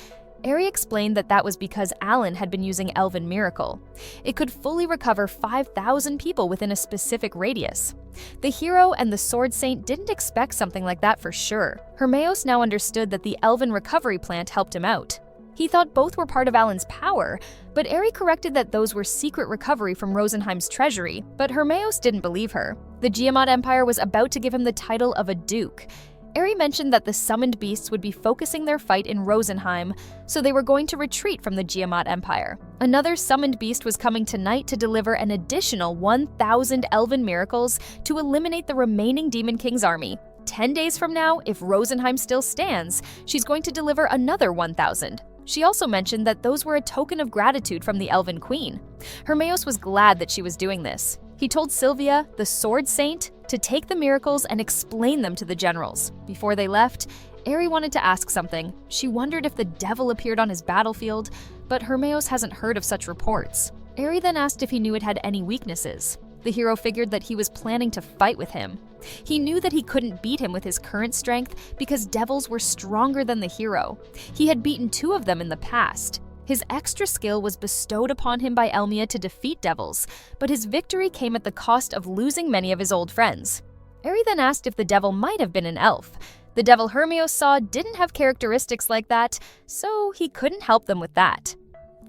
Eri explained that that was because Alan had been using Elven Miracle. It could fully recover 5,000 people within a specific radius. The hero and the Sword Saint didn't expect something like that for sure. Hermeos now understood that the Elven recovery plant helped him out. He thought both were part of Alan's power, but Eri corrected that those were secret recovery from Rosenheim's treasury, but Hermeos didn't believe her. The Giamot Empire was about to give him the title of a duke. Eri mentioned that the summoned beasts would be focusing their fight in Rosenheim, so they were going to retreat from the Giamot Empire. Another summoned beast was coming tonight to deliver an additional 1,000 Elven miracles to eliminate the remaining Demon King's army. 10 days from now, if Rosenheim still stands, she's going to deliver another 1,000. She also mentioned that those were a token of gratitude from the Elven Queen. Hermeos was glad that she was doing this. He told Sylvia, the Sword Saint, to take the miracles and explain them to the generals. Before they left, Eri wanted to ask something. She wondered if the devil appeared on his battlefield, but Hermeos hasn't heard of such reports. Eri then asked if he knew it had any weaknesses. The hero figured that he was planning to fight with him. He knew that he couldn't beat him with his current strength because devils were stronger than the hero. He had beaten 2 of them in the past. His extra skill was bestowed upon him by Elmia to defeat devils, but his victory came at the cost of losing many of his old friends. Eri then asked if the devil might have been an elf. The devil Hermeos saw didn't have characteristics like that, so he couldn't help them with that.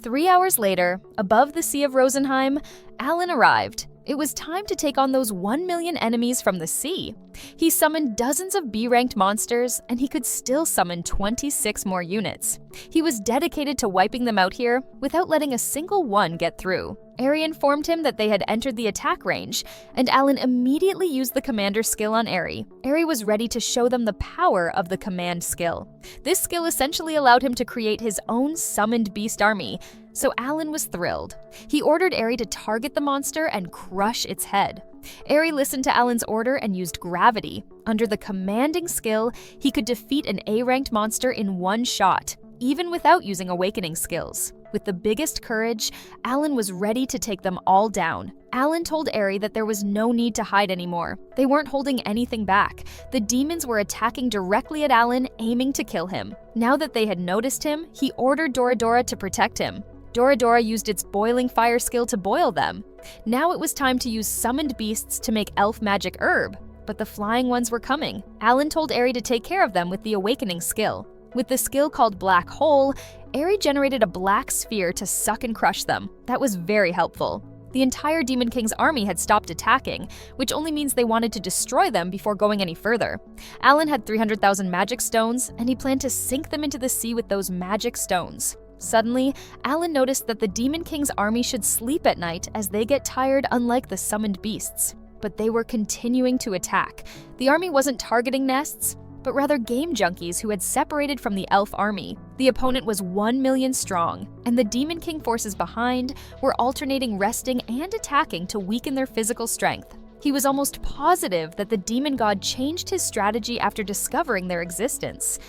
3 hours later, above the Sea of Rosenheim, Alan arrived. It was time to take on those 1 million enemies from the sea. He summoned dozens of B-ranked monsters, and he could still summon 26 more units. He was dedicated to wiping them out here without letting a single one get through. Eri informed him that they had entered the attack range, and Alan immediately used the commander skill on Eri. Eri was ready to show them the power of the command skill. This skill essentially allowed him to create his own summoned beast army, so Alan was thrilled. He ordered Eri to target the monster and crush its head. Eri listened to Alan's order and used gravity. Under the commanding skill, he could defeat an A-ranked monster in one shot, even without using awakening skills. With the biggest courage, Alan was ready to take them all down. Alan told Eri that there was no need to hide anymore. They weren't holding anything back. The demons were attacking directly at Alan, aiming to kill him. Now that they had noticed him, he ordered Doradora to protect him. Doradora used its boiling fire skill to boil them. Now it was time to use summoned beasts to make elf magic herb, but the flying ones were coming. Alan told Eri to take care of them with the awakening skill. With the skill called Black Hole, Eri generated a black sphere to suck and crush them. That was very helpful. The entire Demon King's army had stopped attacking, which only means they wanted to destroy them before going any further. Alan had 300,000 magic stones, and he planned to sink them into the sea with those magic stones. Suddenly, Alan noticed that the Demon King's army should sleep at night as they get tired, unlike the summoned beasts. But they were continuing to attack. The army wasn't targeting nests, but rather game junkies who had separated from the elf army. The opponent was 1 million strong, and the Demon King forces behind were alternating resting and attacking to weaken their physical strength. He was almost positive that the demon god changed his strategy after discovering their existence.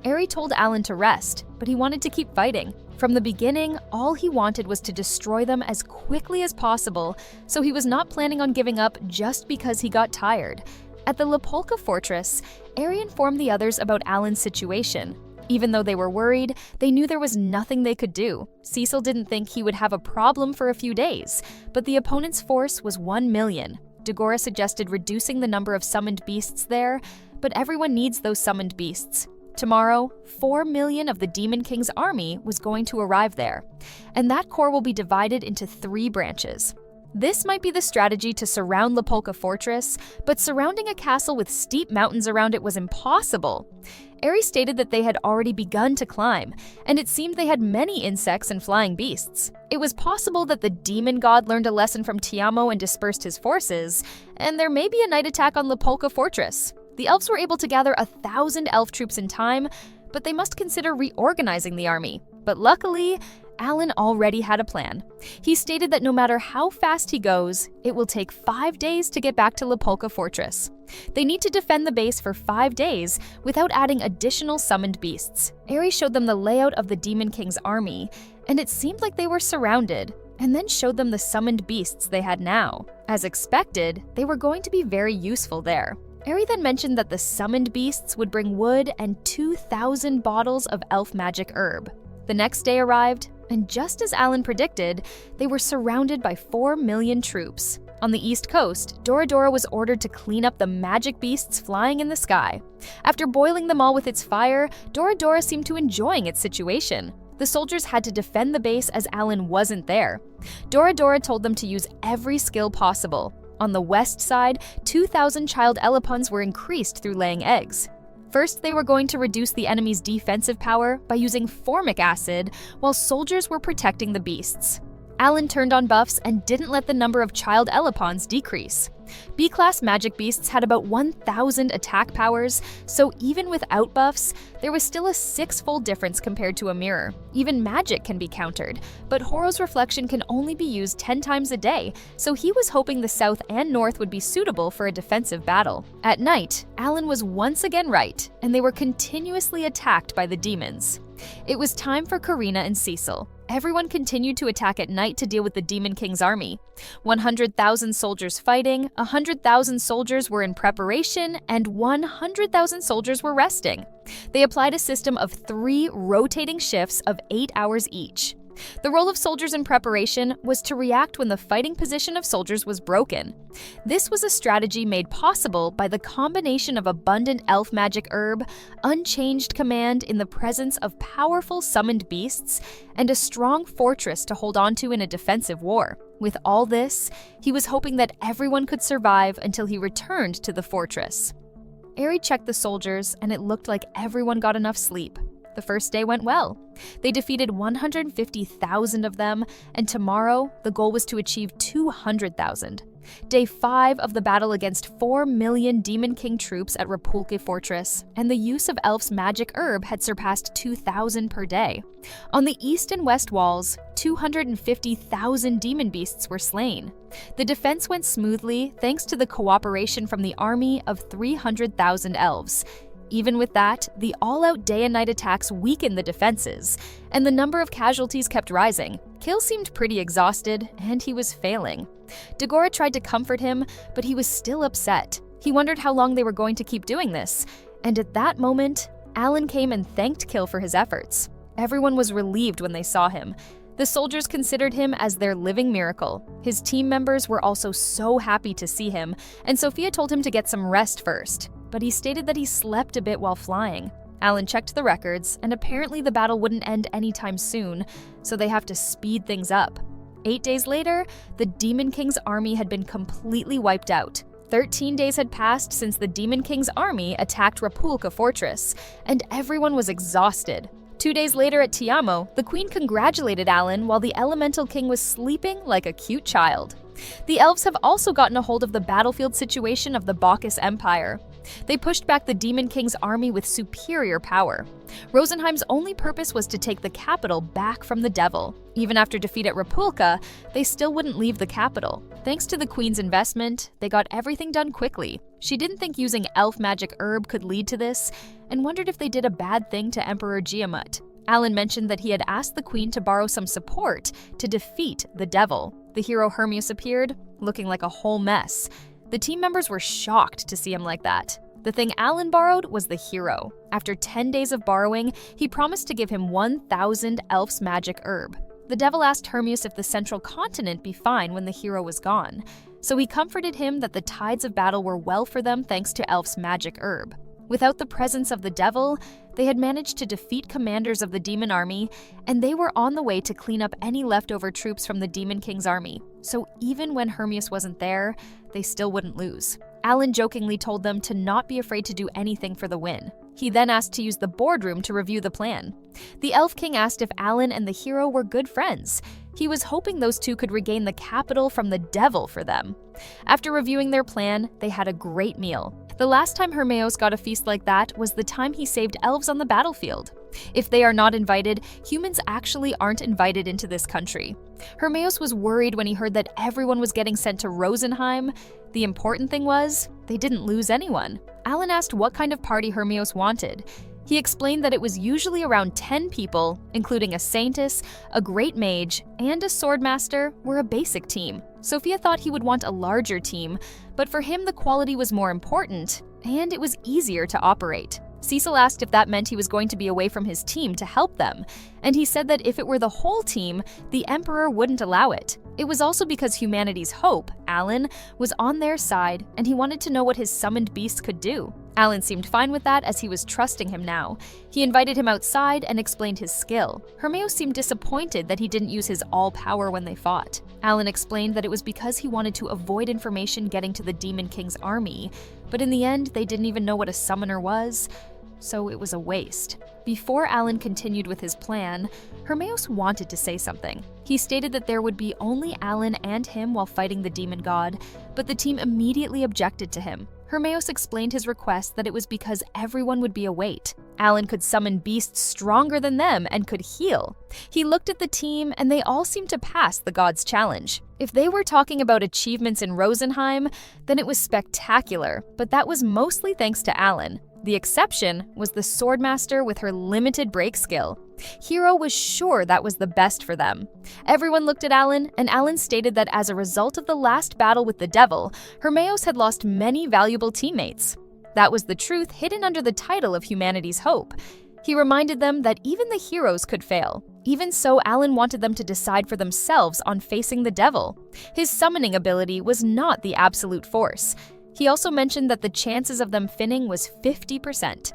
Eri told Alan to rest, but he wanted to keep fighting. From the beginning, all he wanted was to destroy them as quickly as possible, so he was not planning on giving up just because he got tired. At the Lapolka fortress, Eri informed the others about Alan's situation. Even though they were worried, they knew there was nothing they could do. Cecil didn't think he would have a problem for a few days, but the opponent's force was 1 million. Dagora suggested reducing the number of summoned beasts there, but everyone needs those summoned beasts. Tomorrow, 4 million of the Demon King's army was going to arrive there, and that corps will be divided into 3 branches. This might be the strategy to surround Lapolka Fortress, but surrounding a castle with steep mountains around it was impossible. Eri stated that they had already begun to climb, and it seemed they had many insects and flying beasts. It was possible that the demon god learned a lesson from Tiamo and dispersed his forces, and there may be a night attack on Lapolka Fortress. The elves were able to gather 1,000 elf troops in time, but they must consider reorganizing the army. But luckily, Alan already had a plan. He stated that no matter how fast he goes, it will take 5 days to get back to Lapolka Fortress. They need to defend the base for 5 days without adding additional summoned beasts. Eri showed them the layout of the Demon King's army, and it seemed like they were surrounded, and then showed them the summoned beasts they had now. As expected, they were going to be very useful there. Eri then mentioned that the summoned beasts would bring wood and 2,000 bottles of elf magic herb. The next day arrived, and just as Alan predicted, they were surrounded by 4 million troops. On the east coast, Doradora was ordered to clean up the magic beasts flying in the sky. After boiling them all with its fire, Doradora seemed to enjoying its situation. The soldiers had to defend the base as Alan wasn't there. Doradora told them to use every skill possible. On the west side, 2,000 child elipons were increased through laying eggs. First, they were going to reduce the enemy's defensive power by using formic acid, while soldiers were protecting the beasts. Alan turned on buffs and didn't let the number of child elipons decrease. B-class magic beasts had about 1,000 attack powers, so even without buffs, there was still a 6-fold difference compared to a mirror. Even magic can be countered, but Horo's reflection can only be used 10 times a day, so he was hoping the south and north would be suitable for a defensive battle. At night, Alan was once again right, and they were continuously attacked by the demons. It was time for Karina and Cecil. Everyone continued to attack at night to deal with the Demon King's army. 100,000 soldiers fighting, 100,000 soldiers were in preparation, and 100,000 soldiers were resting. They applied a system of 3 rotating shifts of 8 hours each. The role of soldiers in preparation was to react when the fighting position of soldiers was broken. This was a strategy made possible by the combination of abundant elf magic herb, unchanged command in the presence of powerful summoned beasts, and a strong fortress to hold onto in a defensive war. With all this, he was hoping that everyone could survive until he returned to the fortress. Eri checked the soldiers, and it looked like everyone got enough sleep. The first day went well. They defeated 150,000 of them, and tomorrow, the goal was to achieve 200,000. Day 5 of the battle against 4 million Demon King troops at Rapulke Fortress, and the use of Elf's magic herb had surpassed 2,000 per day. On the east and west walls, 250,000 demon beasts were slain. The defense went smoothly thanks to the cooperation from the army of 300,000 elves. Even with that, the all-out day and night attacks weakened the defenses, and the number of casualties kept rising. Kill seemed pretty exhausted, and he was failing. Dagora tried to comfort him, but he was still upset. He wondered how long they were going to keep doing this, and at that moment, Alan came and thanked Kill for his efforts. Everyone was relieved when they saw him. The soldiers considered him as their living miracle. His team members were also so happy to see him, and Sophia told him to get some rest first. But he stated that he slept a bit while flying. Alan checked the records, and apparently the battle wouldn't end anytime soon, so they have to speed things up. 8 days later, the Demon King's army had been completely wiped out. 13 days had passed since the Demon King's army attacked Rapulka Fortress, and everyone was exhausted. 2 days later at Tiamo, the queen congratulated Alan while the Elemental King was sleeping like a cute child. The elves have also gotten a hold of the battlefield situation of the Bacchus Empire. They pushed back the Demon King's army with superior power. Rosenheim's only purpose was to take the capital back from the devil. Even after defeat at Rapulka, they still wouldn't leave the capital. Thanks to the queen's investment, they got everything done quickly. She didn't think using elf magic herb could lead to this, and wondered if they did a bad thing to Emperor Giamut. Alan mentioned that he had asked the queen to borrow some support to defeat the devil. The hero Hermias appeared, looking like a whole mess. The team members were shocked to see him like that. The thing Alan borrowed was the hero. After 10 days of borrowing, he promised to give him 1,000 elf's magic herb. The devil asked Hermias if the central continent be fine when the hero was gone, so he comforted him that the tides of battle were well for them thanks to elf's magic herb. Without the presence of the devil, They had managed to defeat commanders of the demon army, and they were on the way to clean up any leftover troops from the Demon King's army. So even when Hermias wasn't there, they still wouldn't lose. Alan jokingly told them to not be afraid to do anything for the win. He then asked to use the boardroom to review the plan. The Elf King asked if Alan and the hero were good friends. He was hoping those two could regain the capital from the devil for them. After reviewing their plan, they had a great meal. The last time Hermias got a feast like that was the time he saved elves on the battlefield. If they are not invited, humans actually aren't invited into this country. Hermias was worried when he heard that everyone was getting sent to Rosenheim. The important thing was, they didn't lose anyone. Alan asked what kind of party Hermias wanted. He explained that it was usually around 10 people, including a saintess, a great mage, and a swordmaster, were a basic team. Sophia thought he would want a larger team, but for him the quality was more important, and it was easier to operate. Cecil asked if that meant he was going to be away from his team to help them, and he said that if it were the whole team, the Emperor wouldn't allow it. It was also because humanity's hope, Alan, was on their side, and he wanted to know what his summoned beast could do. Alan seemed fine with that as he was trusting him now. He invited him outside and explained his skill. Hermias seemed disappointed that he didn't use his all-power when they fought. Alan explained that it was because he wanted to avoid information getting to the Demon King's army, but in the end, they didn't even know what a summoner was, so it was a waste. Before Alan continued with his plan, Hermias wanted to say something. He stated that there would be only Alan and him while fighting the demon god, but the team immediately objected to him. Hermias explained his request that it was because everyone would be await. Alan could summon beasts stronger than them and could heal. He looked at the team and they all seemed to pass the god's challenge. If they were talking about achievements in Rosenheim, then it was spectacular, but that was mostly thanks to Alan. The exception was the swordmaster with her limited break skill. Hero was sure that was the best for them. Everyone looked at Alan, and Alan stated that as a result of the last battle with the devil, Hermias had lost many valuable teammates. That was the truth hidden under the title of Humanity's Hope. He reminded them that even the heroes could fail. Even so, Alan wanted them to decide for themselves on facing the devil. His summoning ability was not the absolute force. He also mentioned that the chances of them finning was 50%.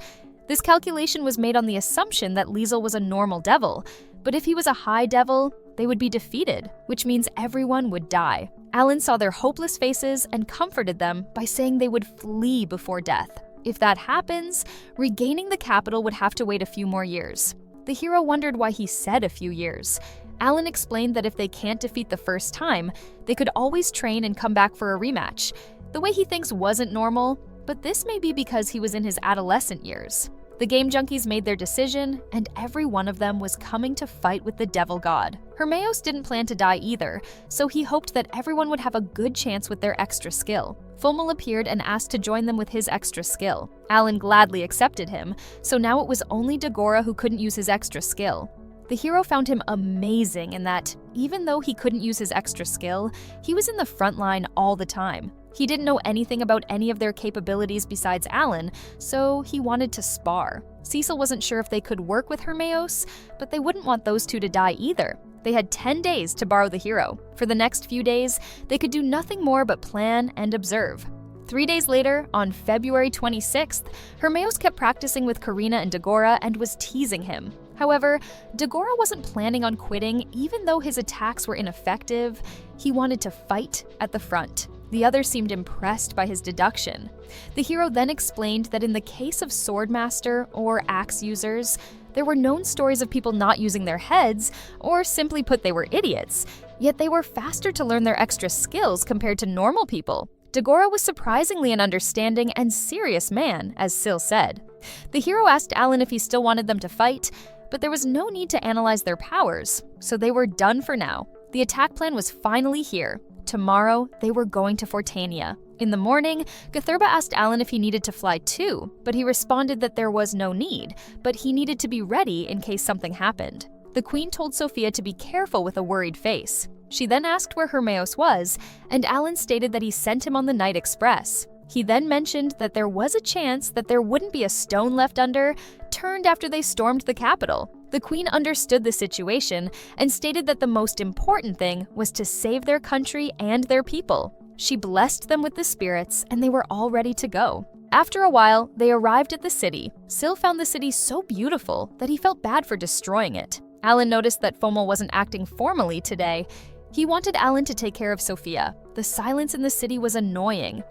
This calculation was made on the assumption that Liesel was a normal devil, but if he was a high devil, they would be defeated, which means everyone would die. Alan saw their hopeless faces and comforted them by saying they would flee before death. If that happens, regaining the capital would have to wait a few more years. The hero wondered why he said a few years. Alan explained that if they can't defeat the first time, they could always train and come back for a rematch. The way he thinks wasn't normal, but this may be because he was in his adolescent years. The game junkies made their decision, and every one of them was coming to fight with the devil god. Hermias didn't plan to die either, so he hoped that everyone would have a good chance with their extra skill. Fomel appeared and asked to join them with his extra skill. Alan gladly accepted him, so now it was only Dagora who couldn't use his extra skill. The hero found him amazing in that, even though he couldn't use his extra skill, he was in the front line all the time. He didn't know anything about any of their capabilities besides Alan, so he wanted to spar. Cecil wasn't sure if they could work with Hermias, but they wouldn't want those two to die either. They had 10 days to borrow the hero. For the next few days, they could do nothing more but plan and observe. 3 days later, on February 26th, Hermias kept practicing with Karina and Dagora and was teasing him. However, Dagora wasn't planning on quitting even though his attacks were ineffective. He wanted to fight at the front. The others seemed impressed by his deduction. The hero then explained that in the case of swordmaster or axe users, there were known stories of people not using their heads, or simply put, they were idiots, yet they were faster to learn their extra skills compared to normal people. Dagora was surprisingly an understanding and serious man, as Sil said. The hero asked Alan if he still wanted them to fight, but there was no need to analyze their powers, so they were done for now. The attack plan was finally here. Tomorrow, they were going to Fortania. In the morning, Gutherba asked Alan if he needed to fly too, but he responded that there was no need, but he needed to be ready in case something happened. The queen told Sophia to be careful with a worried face. She then asked where Hermias was, and Alan stated that he sent him on the night express. He then mentioned that there was a chance that there wouldn't be a stone left under, turned after they stormed the capital. The queen understood the situation and stated that the most important thing was to save their country and their people. She blessed them with the spirits, and they were all ready to go. After a while, they arrived at the city. Sil found the city so beautiful that he felt bad for destroying it. Alan noticed that Fomel wasn't acting formally today. He wanted Alan to take care of Sophia. The silence in the city was annoying.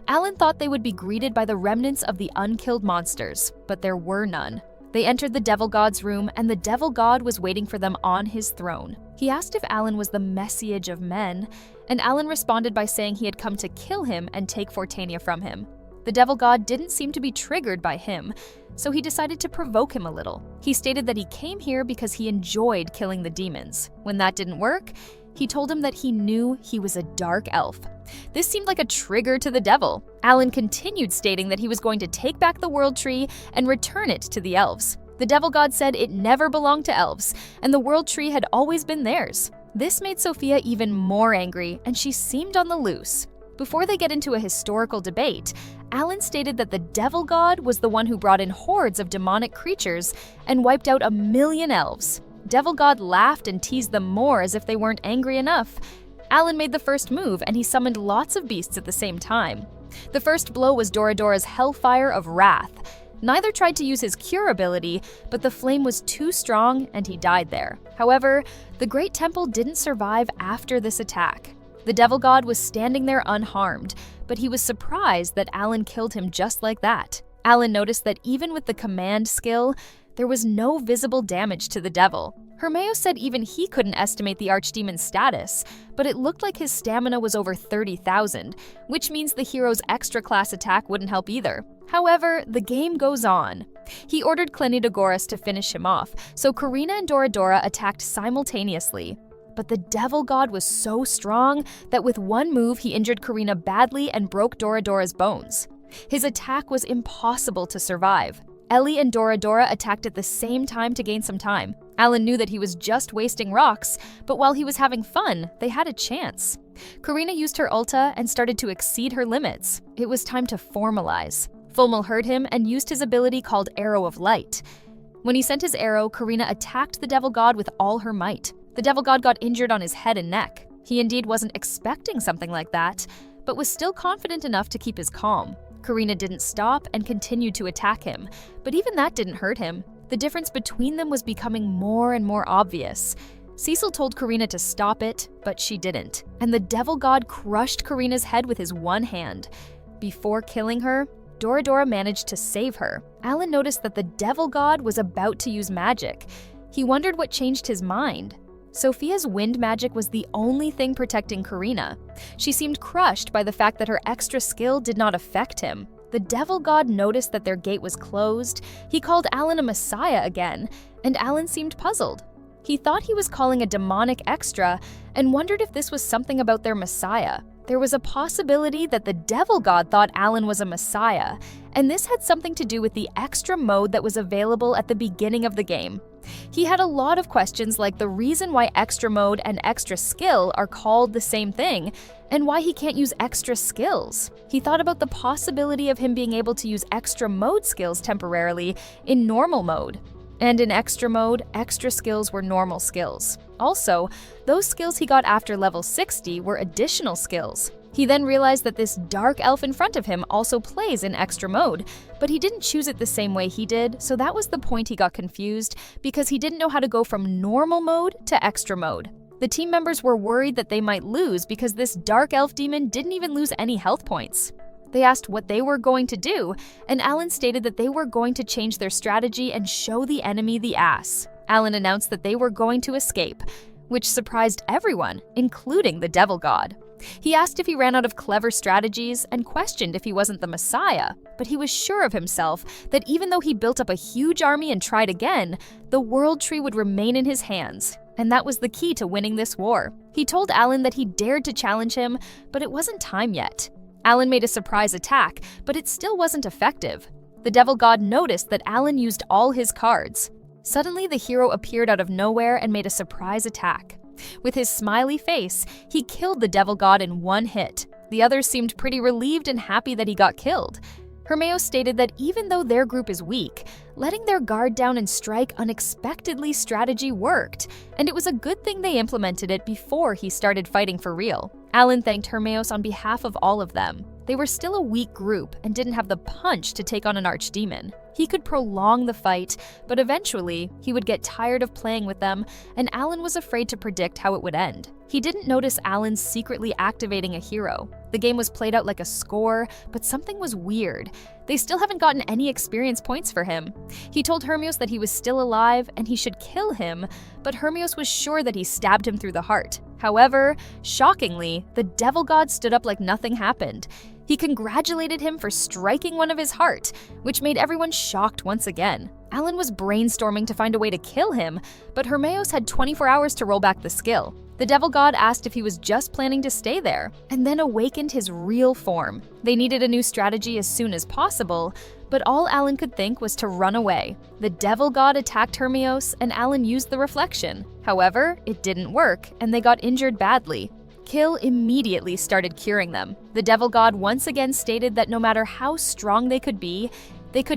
Alan thought they would be greeted by the remnants of the unkilled monsters, but there were none. They entered the Devil God's room, and the Devil God was waiting for them on his throne. He asked if Alan was the messiage of men, and Alan responded by saying he had come to kill him and take Fortania from him. The Devil God didn't seem to be triggered by him, so he decided to provoke him a little. He stated that he came here because he enjoyed killing the demons. When that didn't work, he told him that he knew he was a dark elf. This seemed like a trigger to the devil. Alan continued stating that he was going to take back the world tree and return it to the elves. The Devil God said it never belonged to elves, and the world tree had always been theirs. This made Sophia even more angry, and she seemed on the loose. Before they get into a historical debate, Alan stated that the Devil God was the one who brought in hordes of demonic creatures and wiped out 1 million elves. Devil God laughed and teased them more as if they weren't angry enough. Alan made the first move, and he summoned lots of beasts at the same time. The first blow was Doradora's Hellfire of Wrath. Neither tried to use his cure ability, but the flame was too strong and he died there. However, the Great Temple didn't survive after this attack. The Devil God was standing there unharmed, but he was surprised that Alan killed him just like that. Alan noticed that even with the command skill, there was no visible damage to the devil. Hermeo said even he couldn't estimate the archdemon's status, but it looked like his stamina was over 30,000, which means the hero's extra class attack wouldn't help either. However, the game goes on. He ordered Clenidogoras to finish him off, so Karina and Doradora attacked simultaneously. But the Devil God was so strong that with one move he injured Karina badly and broke Doradora's bones. His attack was impossible to survive. Ellie and Doradora attacked at the same time to gain some time. Alan knew that he was just wasting rocks, but while he was having fun, they had a chance. Karina used her ulta and started to exceed her limits. It was time to formalize. Fulmel heard him and used his ability called Arrow of Light. When he sent his arrow, Karina attacked the Devil God with all her might. The Devil God got injured on his head and neck. He indeed wasn't expecting something like that, but was still confident enough to keep his calm. Karina didn't stop and continued to attack him, but even that didn't hurt him. The difference between them was becoming more and more obvious. Cecil told Karina to stop it, but she didn't, and the Devil God crushed Karina's head with his one hand. Before killing her, Doradora managed to save her. Alan noticed that the Devil God was about to use magic. He wondered what changed his mind. Sophia's wind magic was the only thing protecting Karina. She seemed crushed by the fact that her extra skill did not affect him. The Devil God noticed that their gate was closed. He called Alan a messiah again, and Alan seemed puzzled. He thought he was calling a demonic extra and wondered if this was something about their messiah. There was a possibility that the Devil God thought Alan was a messiah, and this had something to do with the extra mode that was available at the beginning of the game. He had a lot of questions like the reason why extra mode and extra skill are called the same thing, and why he can't use extra skills. He thought about the possibility of him being able to use extra mode skills temporarily in normal mode. And in extra mode, extra skills were normal skills. Also, those skills he got after level 60 were additional skills. He then realized that this dark elf in front of him also plays in extra mode, but he didn't choose it the same way he did, so that was the point he got confused, because he didn't know how to go from normal mode to extra mode. The team members were worried that they might lose because this dark elf demon didn't even lose any health points. They asked what they were going to do, and Alan stated that they were going to change their strategy and show the enemy the ass. Alan announced that they were going to escape, which surprised everyone, including the Devil God. He asked if he ran out of clever strategies and questioned if he wasn't the Messiah, but he was sure of himself that even though he built up a huge army and tried again, the World Tree would remain in his hands, and that was the key to winning this war. He told Alan that he dared to challenge him, but it wasn't time yet. Alan made a surprise attack, but it still wasn't effective. The Devil God noticed that Alan used all his cards. Suddenly, the hero appeared out of nowhere and made a surprise attack. With his smiley face, he killed the Devil God in one hit. The others seemed pretty relieved and happy that he got killed. Hermeo stated that even though their group is weak, letting their guard down and strike unexpectedly strategy worked, and it was a good thing they implemented it before he started fighting for real. Alan thanked Hermeos on behalf of all of them. They were still a weak group and didn't have the punch to take on an archdemon. He could prolong the fight, but eventually, he would get tired of playing with them, and Alan was afraid to predict how it would end. He didn't notice Alan secretly activating a hero. The game was played out like a score, but something was weird. They still haven't gotten any experience points for him. He told Hermeos that he was still alive and he should kill him, but Hermeos was sure that he stabbed him through the heart. However, shockingly, the devil god stood up like nothing happened. He congratulated him for striking one of his heart, which made everyone shocked once again. Alan was brainstorming to find a way to kill him, but Hermeos had 24 hours to roll back the skill. The devil god asked if he was just planning to stay there, and then awakened his real form. They needed a new strategy as soon as possible, but all Alan could think was to run away. The devil god attacked Hermeos, and Alan used the reflection. However, it didn't work, and they got injured badly. Kill immediately started curing them. The devil god once again stated that no matter how strong they could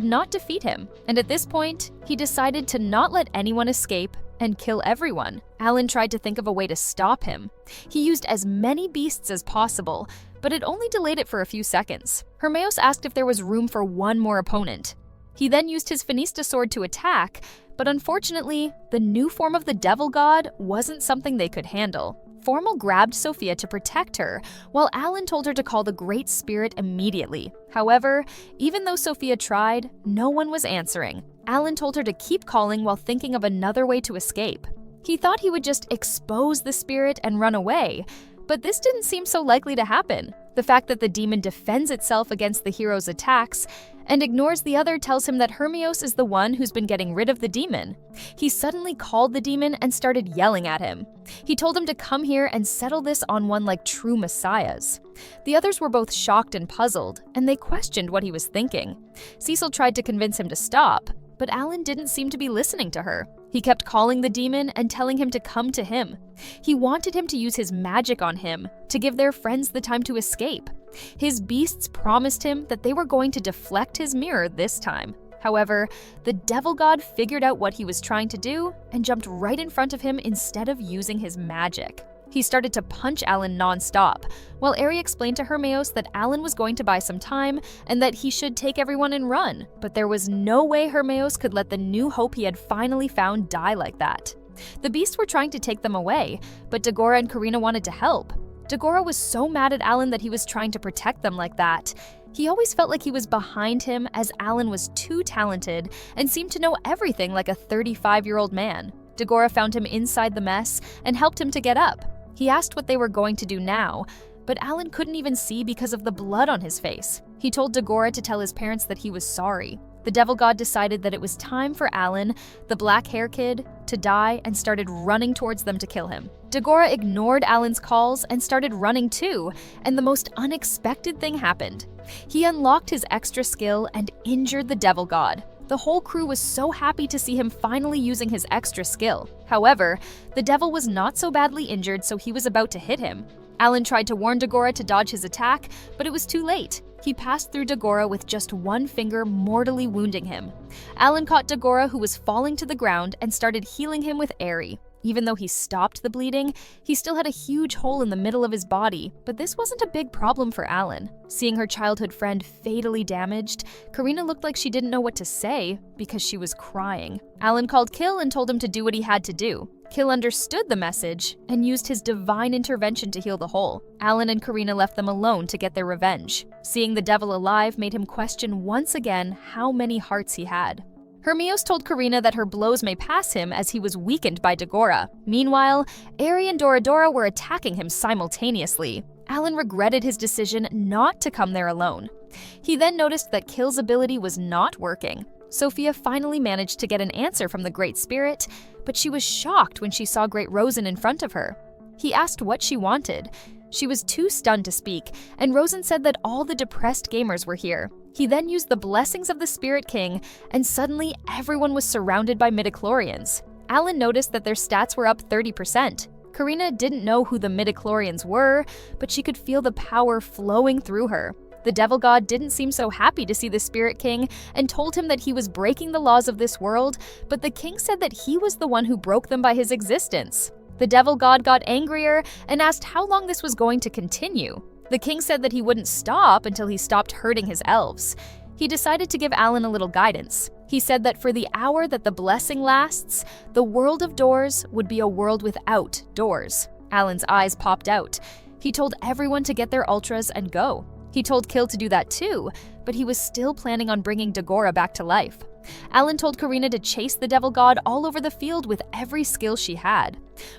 not defeat him, and at this point, he decided to not let anyone escape and kill everyone. Alan tried to think of a way to stop him. He used as many beasts as possible, but it only delayed it for a few seconds. Hermeos asked if there was room for one more opponent. He then used his Finista sword to attack, but unfortunately, the new form of the devil god wasn't something they could handle. Formal grabbed Sophia to protect her, while Alan told her to call the Great Spirit immediately. However, even though Sophia tried, no one was answering. Alan told her to keep calling while thinking of another way to escape. He thought he would just expose the spirit and run away, but this didn't seem so likely to happen. The fact that the demon defends itself against the hero's attacks and ignores the other tells him that Hermeos is the one who's been getting rid of the demon. He suddenly called the demon and started yelling at him. He told him to come here and settle this on one like true messiahs. The others were both shocked and puzzled, and they questioned what he was thinking. Cecil tried to convince him to stop, but Alan didn't seem to be listening to her. He kept calling the demon and telling him to come to him. He wanted him to use his magic on him, to give their friends the time to escape. His beasts promised him that they were going to deflect his mirror this time. However, the devil god figured out what he was trying to do and jumped right in front of him instead of using his magic. He started to punch Alan non-stop, while Ari explained to Hermeos that Alan was going to buy some time and that he should take everyone and run, but there was no way Hermeos could let the new hope he had finally found die like that. The beasts were trying to take them away, but Dagora and Karina wanted to help. Dagora was so mad at Alan that he was trying to protect them like that. He always felt like he was behind him as Alan was too talented and seemed to know everything like a 35-year-old man. Dagora found him inside the mess and helped him to get up. He asked what they were going to do now, but Alan couldn't even see because of the blood on his face. He told Dagora to tell his parents that he was sorry. The devil god decided that it was time for Alan, the black hair kid, to die and started running towards them to kill him. Dagora ignored Alan's calls and started running too, and the most unexpected thing happened. He unlocked his extra skill and injured the devil god. The whole crew was so happy to see him finally using his extra skill. However, the devil was not so badly injured, so he was about to hit him. Alan tried to warn Dagora to dodge his attack, but it was too late. He passed through Dagora with just one finger, mortally wounding him. Alan caught Dagora, who was falling to the ground, and started healing him with Ari. Even though he stopped the bleeding, he still had a huge hole in the middle of his body, but this wasn't a big problem for Alan. Seeing her childhood friend fatally damaged, Karina looked like she didn't know what to say because she was crying. Alan called Kill and told him to do what he had to do. Kill understood the message and used his divine intervention to heal the hole. Alan and Karina left them alone to get their revenge. Seeing the devil alive made him question once again how many hearts he had. Hermeos told Karina that her blows may pass him as he was weakened by Dagora. Meanwhile, Ari and Doradora were attacking him simultaneously. Alan regretted his decision not to come there alone. He then noticed that Kill's ability was not working. Sophia finally managed to get an answer from the Great Spirit, but she was shocked when she saw Great Rosen in front of her. He asked what she wanted. She was too stunned to speak, and Rosen said that all the depressed gamers were here. He then used the blessings of the Spirit King, and suddenly everyone was surrounded by midichlorians. Alan noticed that their stats were up 30%. Karina didn't know who the midichlorians were, but she could feel the power flowing through her. The devil god didn't seem so happy to see the Spirit King and told him that he was breaking the laws of this world, but the king said that he was the one who broke them by his existence. The devil god got angrier and asked how long this was going to continue. The king said that he wouldn't stop until he stopped hurting his elves. He decided to give Alan a little guidance. He said that for the hour that the blessing lasts, the world of doors would be a world without doors. Alan's eyes popped out. He told everyone to get their ultras and go. He told Kill to do that too, but he was still planning on bringing Dagora back to life. Alan told Karina to chase the devil god all over the field with every skill she had.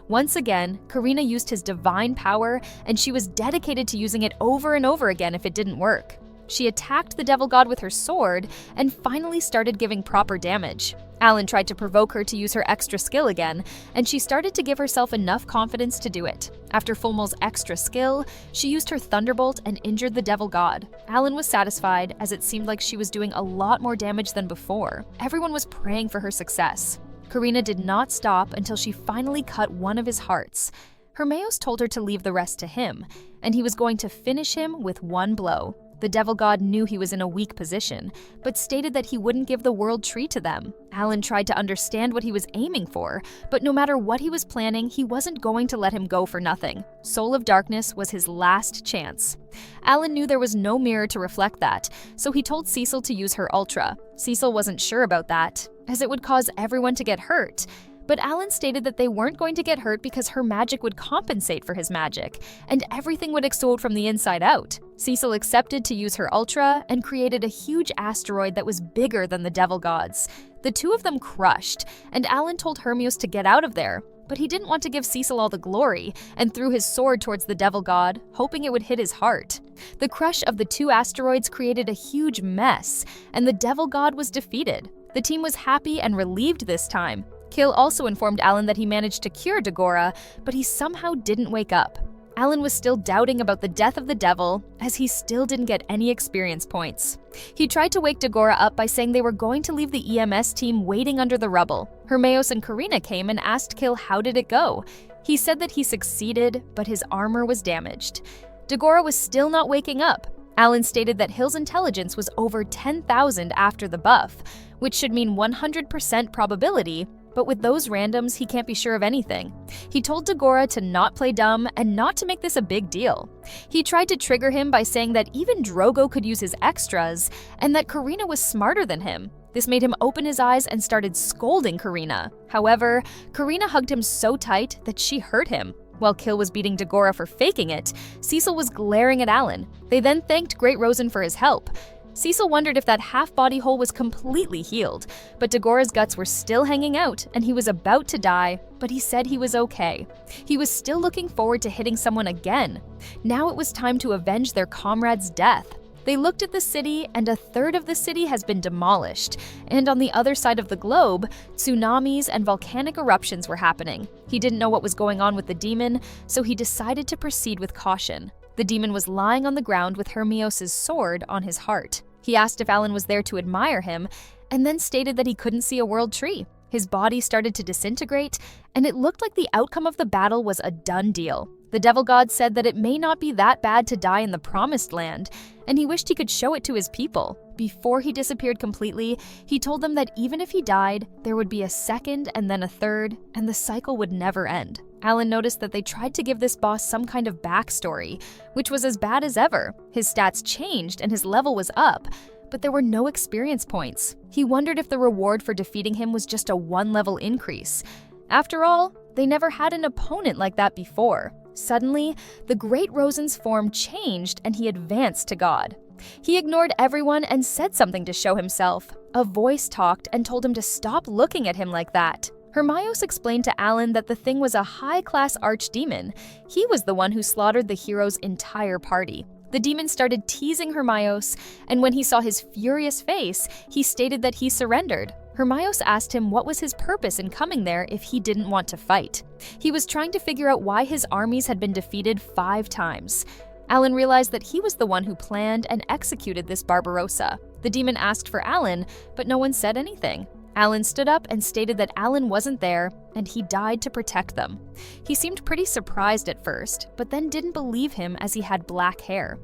Once again, Karina used his divine power, and she was dedicated to using it over and over again if it didn't work. She attacked the devil god with her sword and finally started giving proper damage. Alan tried to provoke her to use her extra skill again, and she started to give herself enough confidence to do it. After Fulmal's extra skill, she used her thunderbolt and injured the devil god. Alan was satisfied, as it seemed like she was doing a lot more damage than before. Everyone was praying for her success. Karina did not stop until she finally cut one of his hearts. Hermeos told her to leave the rest to him, and he was going to finish him with one blow. The devil god knew he was in a weak position, but stated that he wouldn't give the world tree to them. Alan tried to understand what he was aiming for, but no matter what he was planning, he wasn't going to let him go for nothing. Soul of Darkness was his last chance. Alan knew there was no mirror to reflect that, so he told Cecil to use her ultra. Cecil wasn't sure about that, as it would cause everyone to get hurt. But Alan stated that they weren't going to get hurt because her magic would compensate for his magic, and everything would explode from the inside out. Cecil accepted to use her ultra and created a huge asteroid that was bigger than the devil gods. The two of them crushed, and Alan told Hermeos to get out of there, but he didn't want to give Cecil all the glory and threw his sword towards the devil god, hoping it would hit his heart. The crush of the two asteroids created a huge mess, and the devil god was defeated. The team was happy and relieved this time. Kill also informed Alan that he managed to cure Dagora, but he somehow didn't wake up. Alan was still doubting about the death of the devil, as he still didn't get any experience points. He tried to wake Dagora up by saying they were going to leave the EMS team waiting under the rubble. Hermeos and Karina came and asked Kill how did it go. He said that he succeeded, but his armor was damaged. Dagora was still not waking up. Alan stated that Hill's intelligence was over 10,000 after the buff, which should mean 100% probability, but with those randoms, he can't be sure of anything. He told Dagora to not play dumb and not to make this a big deal. He tried to trigger him by saying that even Drogo could use his extras, and that Karina was smarter than him. This made him open his eyes and started scolding Karina. However, Karina hugged him so tight that she hurt him. While Kill was beating Dagora for faking it, Cecil was glaring at Alan. They then thanked Great Rosen for his help. Cecil wondered if that half-body hole was completely healed, but Dagora's guts were still hanging out and he was about to die, but he said he was okay. He was still looking forward to hitting someone again. Now it was time to avenge their comrade's death. They looked at the city, and a third of the city has been demolished, and on the other side of the globe, tsunamis and volcanic eruptions were happening. He didn't know what was going on with the demon, so he decided to proceed with caution. The demon was lying on the ground with Hermeos' sword on his heart. He asked if Alan was there to admire him, and then stated that he couldn't see a world tree. His body started to disintegrate, and it looked like the outcome of the battle was a done deal. The devil god said that it may not be that bad to die in the promised land, and he wished he could show it to his people. Before he disappeared completely, he told them that even if he died, there would be a second and then a third, and the cycle would never end. Alan noticed that they tried to give this boss some kind of backstory, which was as bad as ever. His stats changed and his level was up, but there were no experience points. He wondered if the reward for defeating him was just a one-level increase. After all, they never had an opponent like that before. Suddenly, the Great Rosen's form changed and he advanced to God. He ignored everyone and said something to show himself. A voice talked and told him to stop looking at him like that. Hermeos explained to Alan that the thing was a high-class archdemon. He was the one who slaughtered the hero's entire party. The demon started teasing Hermeos, and when he saw his furious face, he stated that he surrendered. Hermeos asked him what was his purpose in coming there if he didn't want to fight. He was trying to figure out why his armies had been defeated 5 times. Alan realized that he was the one who planned and executed this Barbarossa. The demon asked for Alan, but no one said anything. Alan stood up and stated that Alan wasn't there, and he died to protect them. He seemed pretty surprised at first, but then didn't believe him as he had black hair.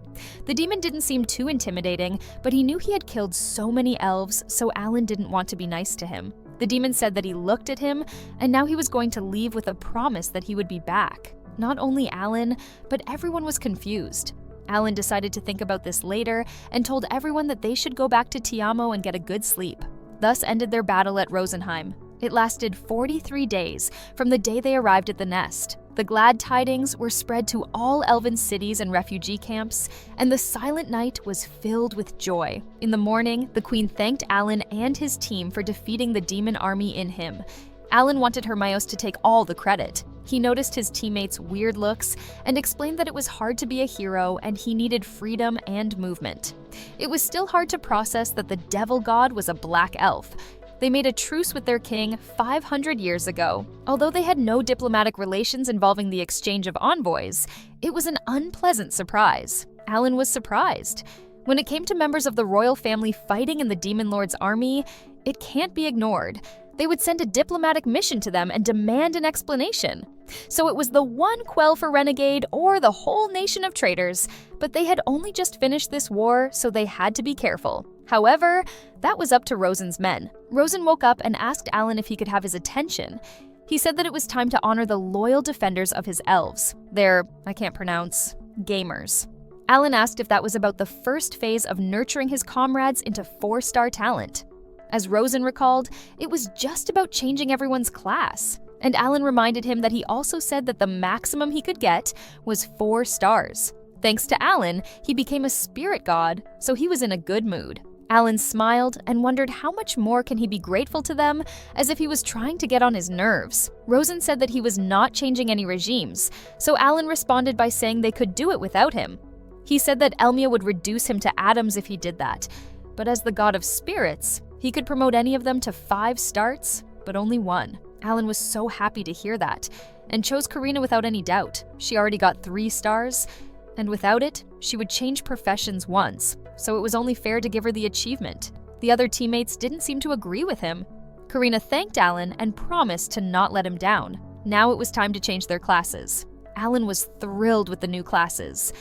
The demon didn't seem too intimidating, but he knew he had killed so many elves, so Alan didn't want to be nice to him. The demon said that he looked at him, and now he was going to leave with a promise that he would be back. Not only Alan, but everyone was confused. Alan decided to think about this later and told everyone that they should go back to Tiamo and get a good sleep. Thus ended their battle at Rosenheim. It lasted 43 days from the day they arrived at the nest. The glad tidings were spread to all elven cities and refugee camps, and the silent night was filled with joy. In the morning, the queen thanked Alan and his team for defeating the demon army in him. Alan wanted Hermione to take all the credit. He noticed his teammates' weird looks and explained that it was hard to be a hero and he needed freedom and movement. It was still hard to process that the devil god was a black elf. They made a truce with their king 500 years ago. Although they had no diplomatic relations involving the exchange of envoys, it was an unpleasant surprise. Alan was surprised. When it came to members of the royal family fighting in the Demon Lord's army, it can't be ignored. They would send a diplomatic mission to them and demand an explanation. So it was the one quell for renegade or the whole nation of traitors, but they had only just finished this war, so they had to be careful. However, that was up to Rosen's men. Rosen woke up and asked Alan if he could have his attention. He said that it was time to honor the loyal defenders of his elves. They're, I can't pronounce, gamers. Alan asked if that was about the first phase of nurturing his comrades into 4-star talent. As Rosen recalled, it was just about changing everyone's class. And Alan reminded him that he also said that the maximum he could get was 4 stars. Thanks to Alan, he became a spirit god, so he was in a good mood. Alan smiled and wondered how much more can he be grateful to them, as if he was trying to get on his nerves. Rosen said that he was not changing any regimes, so Alan responded by saying they could do it without him. He said that Elmia would reduce him to atoms if he did that, but as the god of spirits, he could promote any of them to 5 starts, but only 1. Alan was so happy to hear that, and chose Karina without any doubt. She already got 3 stars, and without it, she would change professions once, so it was only fair to give her the achievement. The other teammates didn't seem to agree with him. Karina thanked Alan and promised to not let him down. Now it was time to change their classes. Alan was thrilled with the new classes.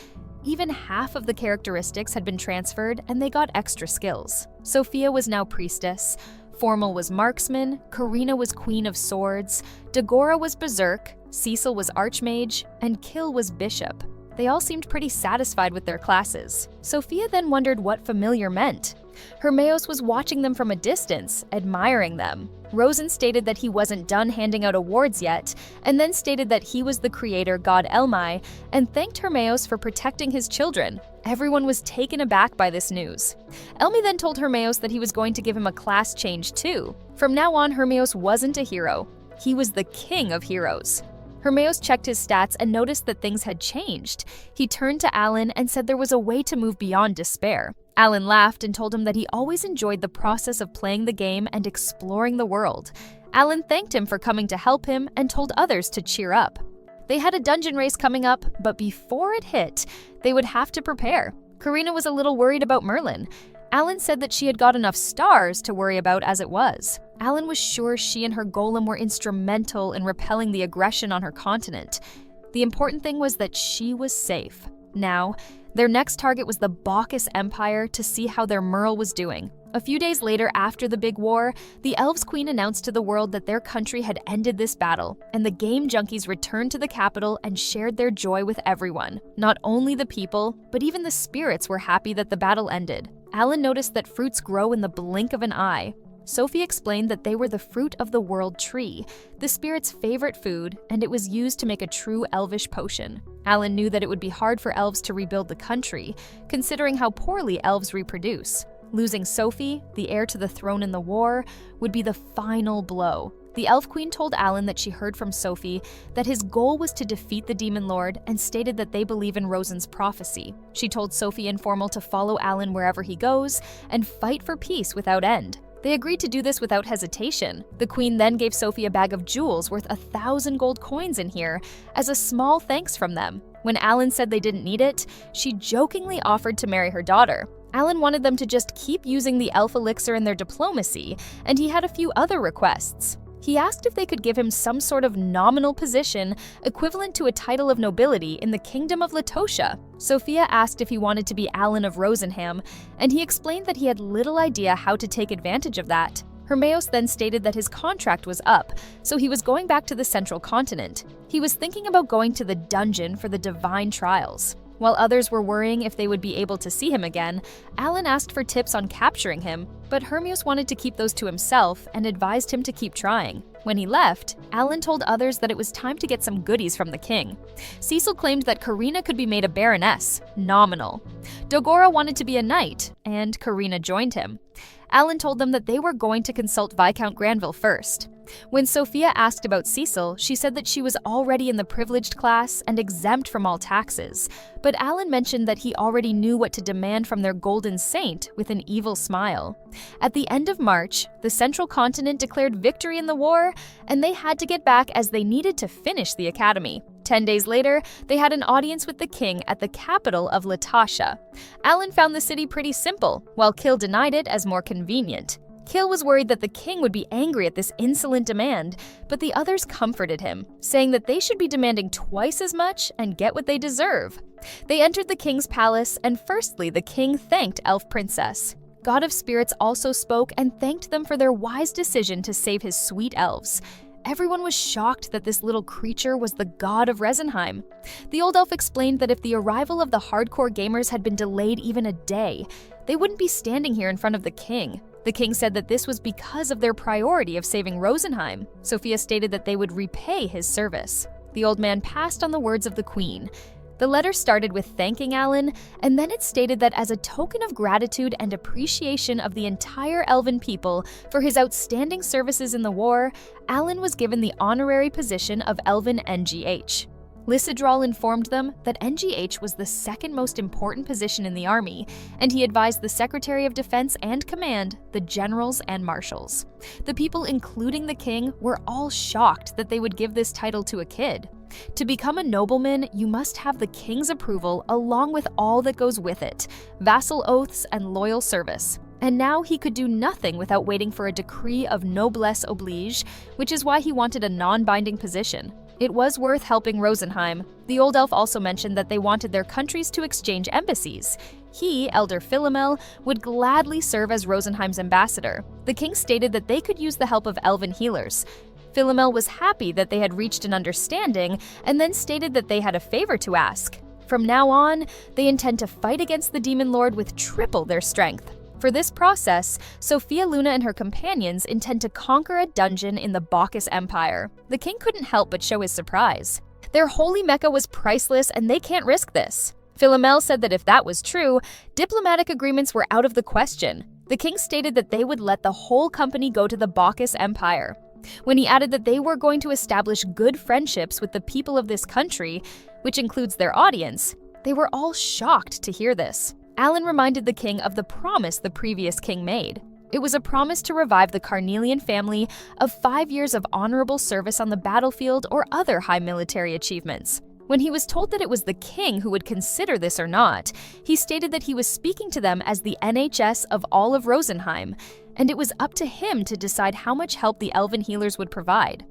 Even half of the characteristics had been transferred and they got extra skills. Sophia was now priestess, Formal was marksman, Karina was queen of swords, Dagora was berserk, Cecil was archmage, and Kill was bishop. They all seemed pretty satisfied with their classes. Sophia then wondered what familiar meant. Hermione was watching them from a distance, admiring them. Rosen stated that he wasn't done handing out awards yet, and then stated that he was the creator god Elmai, and thanked Hermione for protecting his children. Everyone was taken aback by this news. Elmi then told Hermione that he was going to give him a class change too. From now on, Hermione wasn't a hero. He was the king of heroes. Hermione checked his stats and noticed that things had changed. He turned to Alan and said there was a way to move beyond despair. Alan laughed and told him that he always enjoyed the process of playing the game and exploring the world. Alan thanked him for coming to help him and told others to cheer up. They had a dungeon race coming up, but before it hit, they would have to prepare. Karina was a little worried about Merlin. Alan said that she had got enough stars to worry about as it was. Alan was sure she and her golem were instrumental in repelling the aggression on her continent. The important thing was that she was safe. Now, their next target was the Bacchus Empire to see how their Merle was doing. A few days later, after the big war, the Elves Queen announced to the world that their country had ended this battle, and the game junkies returned to the capital and shared their joy with everyone. Not only the people, but even the spirits were happy that the battle ended. Alan noticed that fruits grow in the blink of an eye. Sophie explained that they were the fruit of the world tree, the spirit's favorite food, and it was used to make a true elvish potion. Alan knew that it would be hard for elves to rebuild the country, considering how poorly elves reproduce. Losing Sophie, the heir to the throne in the war, would be the final blow. The Elf Queen told Alan that she heard from Sophie that his goal was to defeat the Demon Lord and stated that they believe in Rosen's prophecy. She told Sophie and Formal to follow Alan wherever he goes and fight for peace without end. They agreed to do this without hesitation. The queen then gave Sophie a bag of jewels worth 1,000 gold coins in here as a small thanks from them. When Alan said they didn't need it, she jokingly offered to marry her daughter. Alan wanted them to just keep using the elf elixir in their diplomacy, and he had a few other requests. He asked if they could give him some sort of nominal position equivalent to a title of nobility in the kingdom of Latosha. Sophia asked if he wanted to be Alan of Rosenham, and he explained that he had little idea how to take advantage of that. Hermeos then stated that his contract was up, so he was going back to the central continent. He was thinking about going to the dungeon for the divine trials. While others were worrying if they would be able to see him again, Alan asked for tips on capturing him, but Hermeos wanted to keep those to himself and advised him to keep trying. When he left, Alan told others that it was time to get some goodies from the king. Cecil claimed that Karina could be made a baroness, nominal. Dogora wanted to be a knight, and Karina joined him. Alan told them that they were going to consult Viscount Granville first. When Sophia asked about Cecil, she said that she was already in the privileged class and exempt from all taxes. But Alan mentioned that he already knew what to demand from their golden saint with an evil smile. At the end of March, the central continent declared victory in the war, and they had to get back as they needed to finish the academy. 10 days later, they had an audience with the king at the capital of Latasha. Alan found the city pretty simple, while Kill denied it as more convenient. Kill was worried that the king would be angry at this insolent demand, but the others comforted him, saying that they should be demanding twice as much and get what they deserve. They entered the king's palace, and firstly, the king thanked Elf Princess. God of Spirits also spoke and thanked them for their wise decision to save his sweet elves. Everyone was shocked that this little creature was the god of Resenheim. The old elf explained that if the arrival of the hardcore gamers had been delayed even a day, they wouldn't be standing here in front of the king. The king said that this was because of their priority of saving Rosenheim. Sophia stated that they would repay his service. The old man passed on the words of the queen. The letter started with thanking Alan, and then it stated that as a token of gratitude and appreciation of the entire elven people for his outstanding services in the war, Alan was given the honorary position of Elven NGH. Lysidral informed them that NGH was the second most important position in the army, and he advised the Secretary of Defense and Command, the generals and marshals. The people, including the king, were all shocked that they would give this title to a kid. To become a nobleman, you must have the king's approval along with all that goes with it, vassal oaths and loyal service. And now he could do nothing without waiting for a decree of noblesse oblige, which is why he wanted a non-binding position. It was worth helping Rosenheim. The old elf also mentioned that they wanted their countries to exchange embassies. He, Elder Philomel, would gladly serve as Rosenheim's ambassador. The king stated that they could use the help of elven healers. Philomel was happy that they had reached an understanding and then stated that they had a favor to ask. From now on, they intend to fight against the Demon Lord with triple their strength. For this process, Sophia Luna and her companions intend to conquer a dungeon in the Bacchus Empire. The king couldn't help but show his surprise. Their holy Mecca was priceless and they can't risk this. Philomel said that if that was true, diplomatic agreements were out of the question. The king stated that they would let the whole company go to the Bacchus Empire. When he added that they were going to establish good friendships with the people of this country, which includes their audience, they were all shocked to hear this. Alan reminded the king of the promise the previous king made. It was a promise to revive the Carnelian family of 5 years of honorable service on the battlefield or other high military achievements. When he was told that it was the king who would consider this or not, he stated that he was speaking to them as the NHS of all of Rosenheim, and it was up to him to decide how much help the elven healers would provide.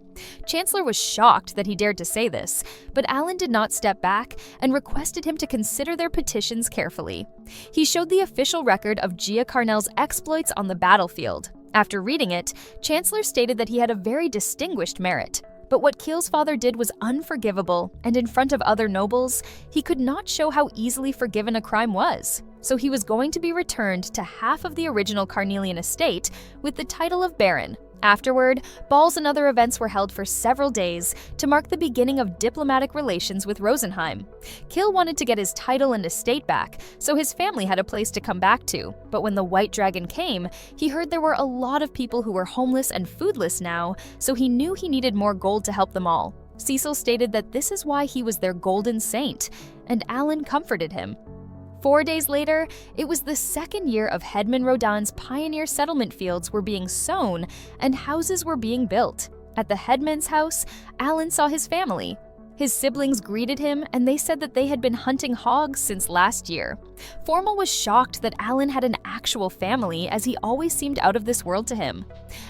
Chancellor was shocked that he dared to say this, but Alan did not step back and requested him to consider their petitions carefully. He showed the official record of Gia Carnell's exploits on the battlefield. After reading it, Chancellor stated that he had a very distinguished merit. But what Keel's father did was unforgivable, and in front of other nobles, he could not show how easily forgiven a crime was. So he was going to be returned to half of the original Carnelian estate with the title of Baron. Afterward, balls and other events were held for several days to mark the beginning of diplomatic relations with Rosenheim. Kil wanted to get his title and estate back, so his family had a place to come back to. But when the White Dragon came, he heard there were a lot of people who were homeless and foodless now, so he knew he needed more gold to help them all. Cecil stated that this is why he was their golden saint, and Alan comforted him. 4 days later, it was the second year of Hedman Rodan's pioneer settlement fields were being sown and houses were being built. At the Hedman's house, Alan saw his family. His siblings greeted him and they said that they had been hunting hogs since last year. Formal was shocked that Alan had an actual family as he always seemed out of this world to him.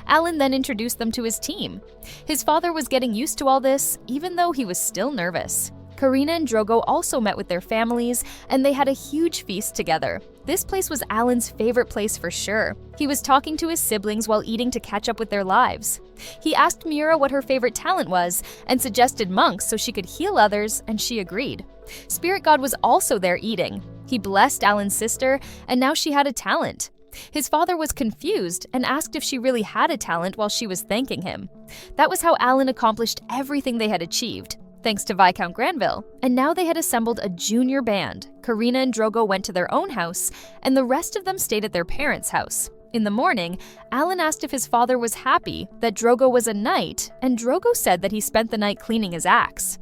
Alan then introduced them to his team. His father was getting used to all this, even though he was still nervous. Karina and Drogo also met with their families, and they had a huge feast together. This place was Alan's favorite place for sure. He was talking to his siblings while eating to catch up with their lives. He asked Miura what her favorite talent was and suggested monks so she could heal others, and she agreed. Spirit God was also there eating. He blessed Alan's sister, and now she had a talent. His father was confused and asked if she really had a talent while she was thanking him. That was how Alan accomplished everything they had achieved, thanks to Viscount Granville. And now they had assembled a junior band. Karina and Drogo went to their own house, and the rest of them stayed at their parents' house. In the morning, Alan asked if his father was happy that Drogo was a knight, and Drogo said that he spent the night cleaning his axe.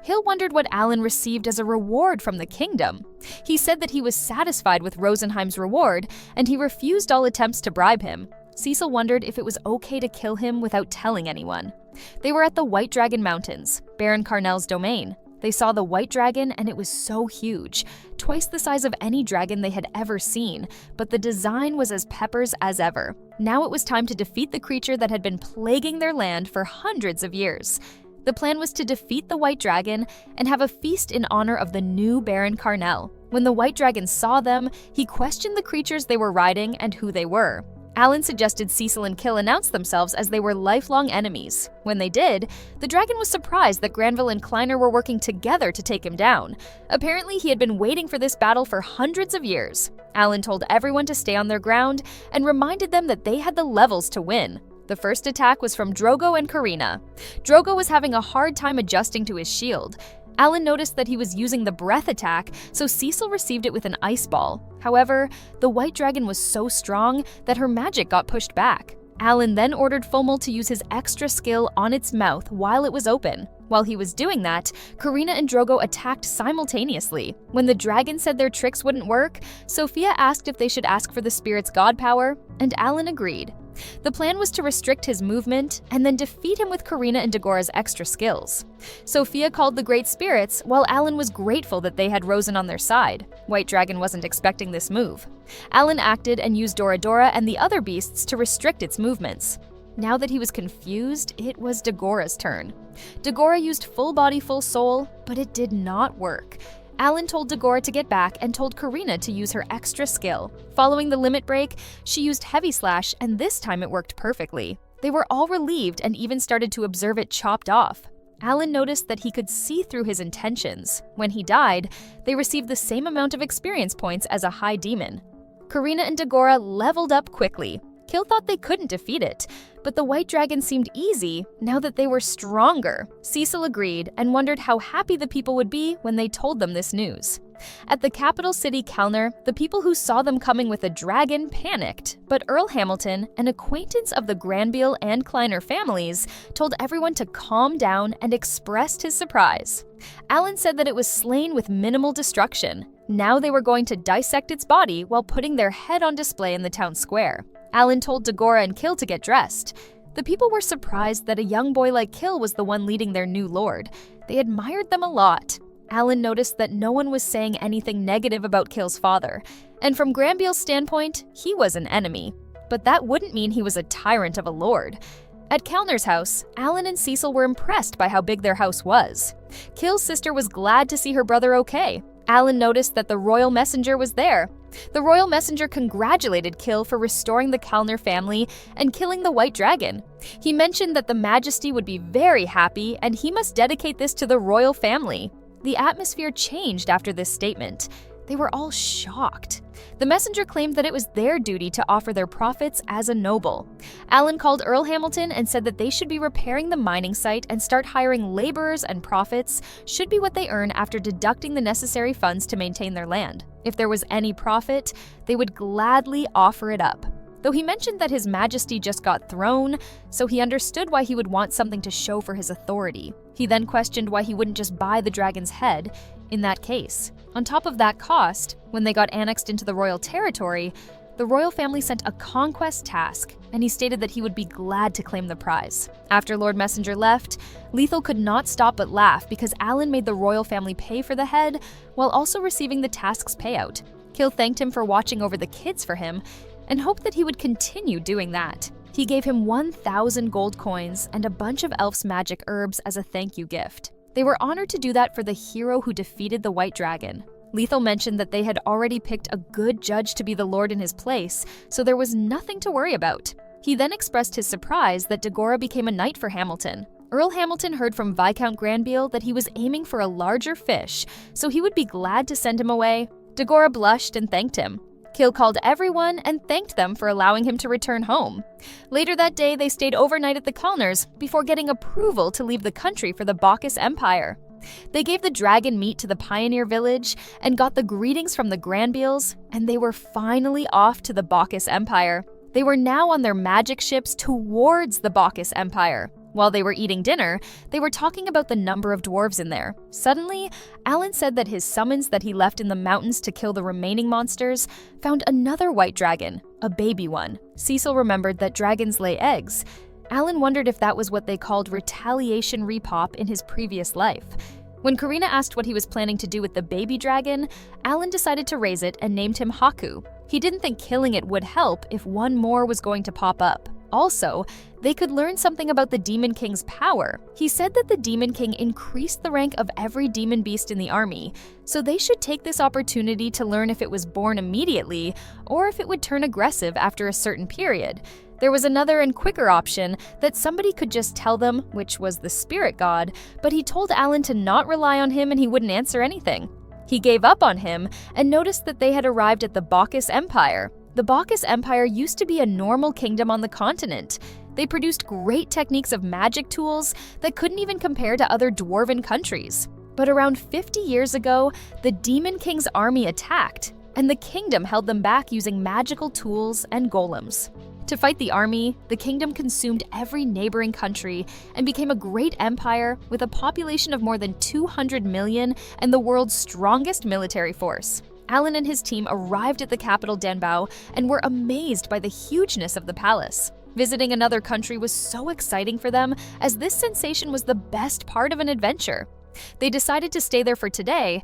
Hill wondered what Alan received as a reward from the kingdom. He said that he was satisfied with Rosenheim's reward, and he refused all attempts to bribe him. Cecil wondered if it was okay to kill him without telling anyone. They were at the White Dragon Mountains, Baron Carnell's domain. They saw the White Dragon, and it was so huge, twice the size of any dragon they had ever seen, but the design was as peppers as ever. Now it was time to defeat the creature that had been plaguing their land for hundreds of years. The plan was to defeat the White Dragon and have a feast in honor of the new Baron Carnell. When the White Dragon saw them, he questioned the creatures they were riding and who they were. Alan suggested Cecil and Kill announce themselves as they were lifelong enemies. When they did, the dragon was surprised that Granville and Kleiner were working together to take him down. Apparently, he had been waiting for this battle for hundreds of years. Alan told everyone to stay on their ground and reminded them that they had the levels to win. The first attack was from Drogo and Karina. Drogo was having a hard time adjusting to his shield. Alan noticed that he was using the breath attack, so Cecil received it with an ice ball. However, the White Dragon was so strong that her magic got pushed back. Alan then ordered Fomel to use his extra skill on its mouth while it was open. While he was doing that, Karina and Drogo attacked simultaneously. When the dragon said their tricks wouldn't work, Sophia asked if they should ask for the spirit's god power, and Alan agreed. The plan was to restrict his movement and then defeat him with Karina and Dagora's extra skills. Sophia called the Great Spirits, while Alan was grateful that they had Rosen on their side. White Dragon wasn't expecting this move. Alan acted and used Doradora and the other beasts to restrict its movements. Now that he was confused, it was Dagora's turn. Dagora used full body, full soul, but it did not work. Alan told Dagora to get back and told Karina to use her extra skill. Following the limit break, she used Heavy Slash, and this time it worked perfectly. They were all relieved and even started to observe it chopped off. Alan noticed that he could see through his intentions. When he died, they received the same amount of experience points as a high demon. Karina and Dagora leveled up quickly. Kill thought they couldn't defeat it, but the White Dragon seemed easy now that they were stronger. Cecil agreed and wondered how happy the people would be when they told them this news. At the capital city, Kelner, the people who saw them coming with a dragon panicked, but Earl Hamilton, an acquaintance of the Granville and Kleiner families, told everyone to calm down and expressed his surprise. Alan said that it was slain with minimal destruction. Now they were going to dissect its body while putting their head on display in the town square. Alan told Dagora and Kill to get dressed. The people were surprised that a young boy like Kill was the one leading their new lord. They admired them a lot. Alan noticed that no one was saying anything negative about Kill's father, and from Granville's standpoint, he was an enemy. But that wouldn't mean he was a tyrant of a lord. At Kellner's house, Alan and Cecil were impressed by how big their house was. Kill's sister was glad to see her brother okay. Alan noticed that the royal messenger was there. The royal messenger congratulated Kill for restoring the Kellner family and killing the White Dragon. He mentioned that the Majesty would be very happy and he must dedicate this to the royal family. The atmosphere changed after this statement. They were all shocked. The messenger claimed that it was their duty to offer their profits as a noble. Alan called Earl Hamilton and said that they should be repairing the mining site and start hiring laborers, and profits should be what they earn after deducting the necessary funds to maintain their land. If there was any profit, they would gladly offer it up. Though he mentioned that His Majesty just got thrown, so he understood why he would want something to show for his authority. He then questioned why he wouldn't just buy the dragon's head in that case. On top of that cost, when they got annexed into the royal territory, the royal family sent a conquest task, and he stated that he would be glad to claim the prize. After Lord Messenger left, Lethal could not stop but laugh because Alan made the royal family pay for the head while also receiving the task's payout. Kill thanked him for watching over the kids for him and hoped that he would continue doing that. He gave him 1,000 gold coins and a bunch of elf's magic herbs as a thank you gift. They were honored to do that for the hero who defeated the White Dragon. Lethal mentioned that they had already picked a good judge to be the lord in his place, so there was nothing to worry about. He then expressed his surprise that Dagora became a knight for Hamilton. Earl Hamilton heard from Viscount Granville that he was aiming for a larger fish, so he would be glad to send him away. Dagora blushed and thanked him. Kill called everyone and thanked them for allowing him to return home. Later that day, they stayed overnight at the Connors before getting approval to leave the country for the Bacchus Empire. They gave the dragon meat to the pioneer village and got the greetings from the Granvilles, and they were finally off to the Bacchus Empire. They were now on their magic ships towards the Bacchus Empire. While they were eating dinner, they were talking about the number of dwarves in there. Suddenly, Alan said that his summons that he left in the mountains to kill the remaining monsters found another white dragon, a baby one. Cecil remembered that dragons lay eggs. Alan wondered if that was what they called retaliation repop in his previous life. When Karina asked what he was planning to do with the baby dragon, Alan decided to raise it and named him Haku. He didn't think killing it would help if one more was going to pop up. Also, they could learn something about the Demon King's power. He said that the Demon King increased the rank of every demon beast in the army, so they should take this opportunity to learn if it was born immediately or if it would turn aggressive after a certain period. There was another and quicker option that somebody could just tell them, which was the spirit god, but he told Alan to not rely on him and he wouldn't answer anything. He gave up on him and noticed that they had arrived at the Bacchus Empire. The Bacchus Empire used to be a normal kingdom on the continent. They produced great techniques of magic tools that couldn't even compare to other dwarven countries. But around 50 years ago, the Demon King's army attacked, and the kingdom held them back using magical tools and golems. To fight the army, the kingdom consumed every neighboring country and became a great empire with a population of more than 200 million and the world's strongest military force. Alan and his team arrived at the capital Danbao and were amazed by the hugeness of the palace. Visiting another country was so exciting for them, as this sensation was the best part of an adventure. They decided to stay there for today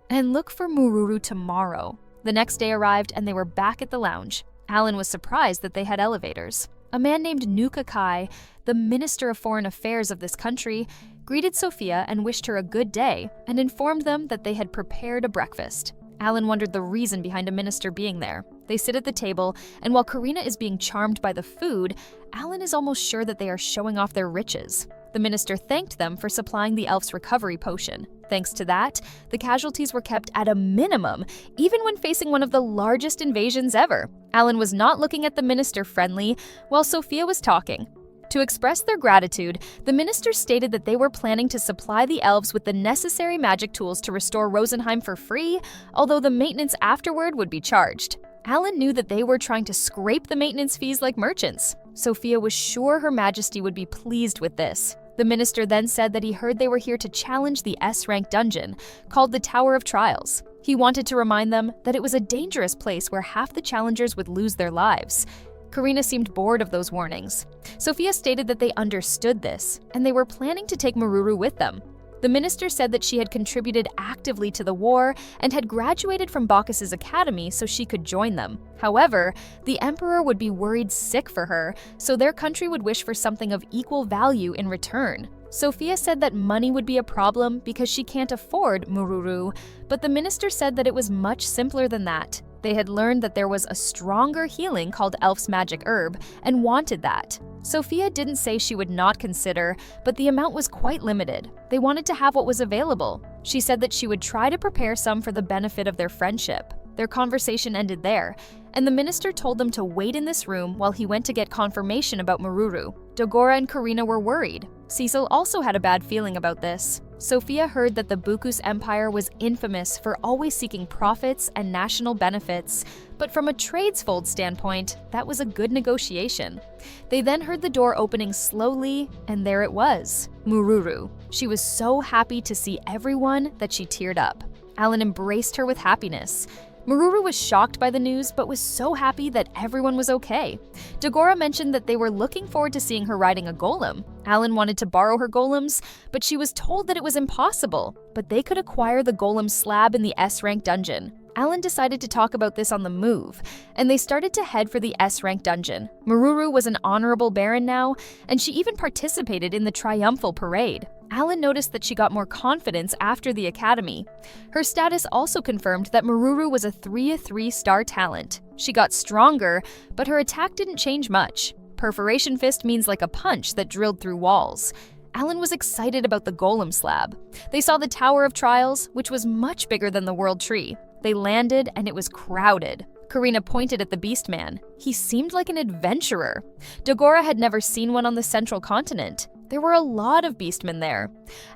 and look for Mururu tomorrow. The next day arrived and they were back at the lounge. Alan was surprised that they had elevators. A man named Nuka Kai, the Minister of Foreign Affairs of this country, greeted Sophia and wished her a good day and informed them that they had prepared a breakfast. Alan wondered the reason behind a minister being there. They sit at the table, and while Karina is being charmed by the food, Alan is almost sure that they are showing off their riches. The minister thanked them for supplying the elf's recovery potion. Thanks to that, the casualties were kept at a minimum, even when facing one of the largest invasions ever. Alan was not looking at the minister friendly while Sophia was talking. To express their gratitude, the minister stated that they were planning to supply the elves with the necessary magic tools to restore Rosenheim for free, although the maintenance afterward would be charged. Alan knew that they were trying to scrape the maintenance fees like merchants. Sophia was sure Her Majesty would be pleased with this. The minister then said that he heard they were here to challenge the S-rank dungeon, called the Tower of Trials. He wanted to remind them that it was a dangerous place where half the challengers would lose their lives. Karina seemed bored of those warnings. Sophia stated that they understood this, and they were planning to take Mururu with them. The minister said that she had contributed actively to the war and had graduated from Bacchus's academy so she could join them. However, the emperor would be worried sick for her, so their country would wish for something of equal value in return. Sophia said that money would be a problem because she can't afford Mururu, but the minister said that it was much simpler than that. They had learned that there was a stronger healing called Elf's Magic Herb and wanted that. Sophia didn't say she would not consider, but the amount was quite limited. They wanted to have what was available. She said that she would try to prepare some for the benefit of their friendship. Their conversation ended there, and the minister told them to wait in this room while he went to get confirmation about Mururu. Dagora and Karina were worried. Cecil also had a bad feeling about this. Sophia heard that the Bacchus Empire was infamous for always seeking profits and national benefits, but from a tradesfold standpoint, that was a good negotiation. They then heard the door opening slowly, and there it was, Mururu. She was so happy to see everyone that she teared up. Alan embraced her with happiness. Mururu was shocked by the news, but was so happy that everyone was okay. Dagora mentioned that they were looking forward to seeing her riding a golem. Alan wanted to borrow her golems, but she was told that it was impossible, but they could acquire the golem slab in the S-rank dungeon. Alan decided to talk about this on the move, and they started to head for the S-rank dungeon. Mururu was an honorable baron now, and she even participated in the triumphal parade. Alan noticed that she got more confidence after the academy. Her status also confirmed that Maruru was a 3-3-star talent. She got stronger, but her attack didn't change much. Perforation Fist means like a punch that drilled through walls. Alan was excited about the golem slab. They saw the Tower of Trials, which was much bigger than the World Tree. They landed, and it was crowded. Karina pointed at the Beast Man. He seemed like an adventurer. Dagora had never seen one on the central continent. There were a lot of beastmen there.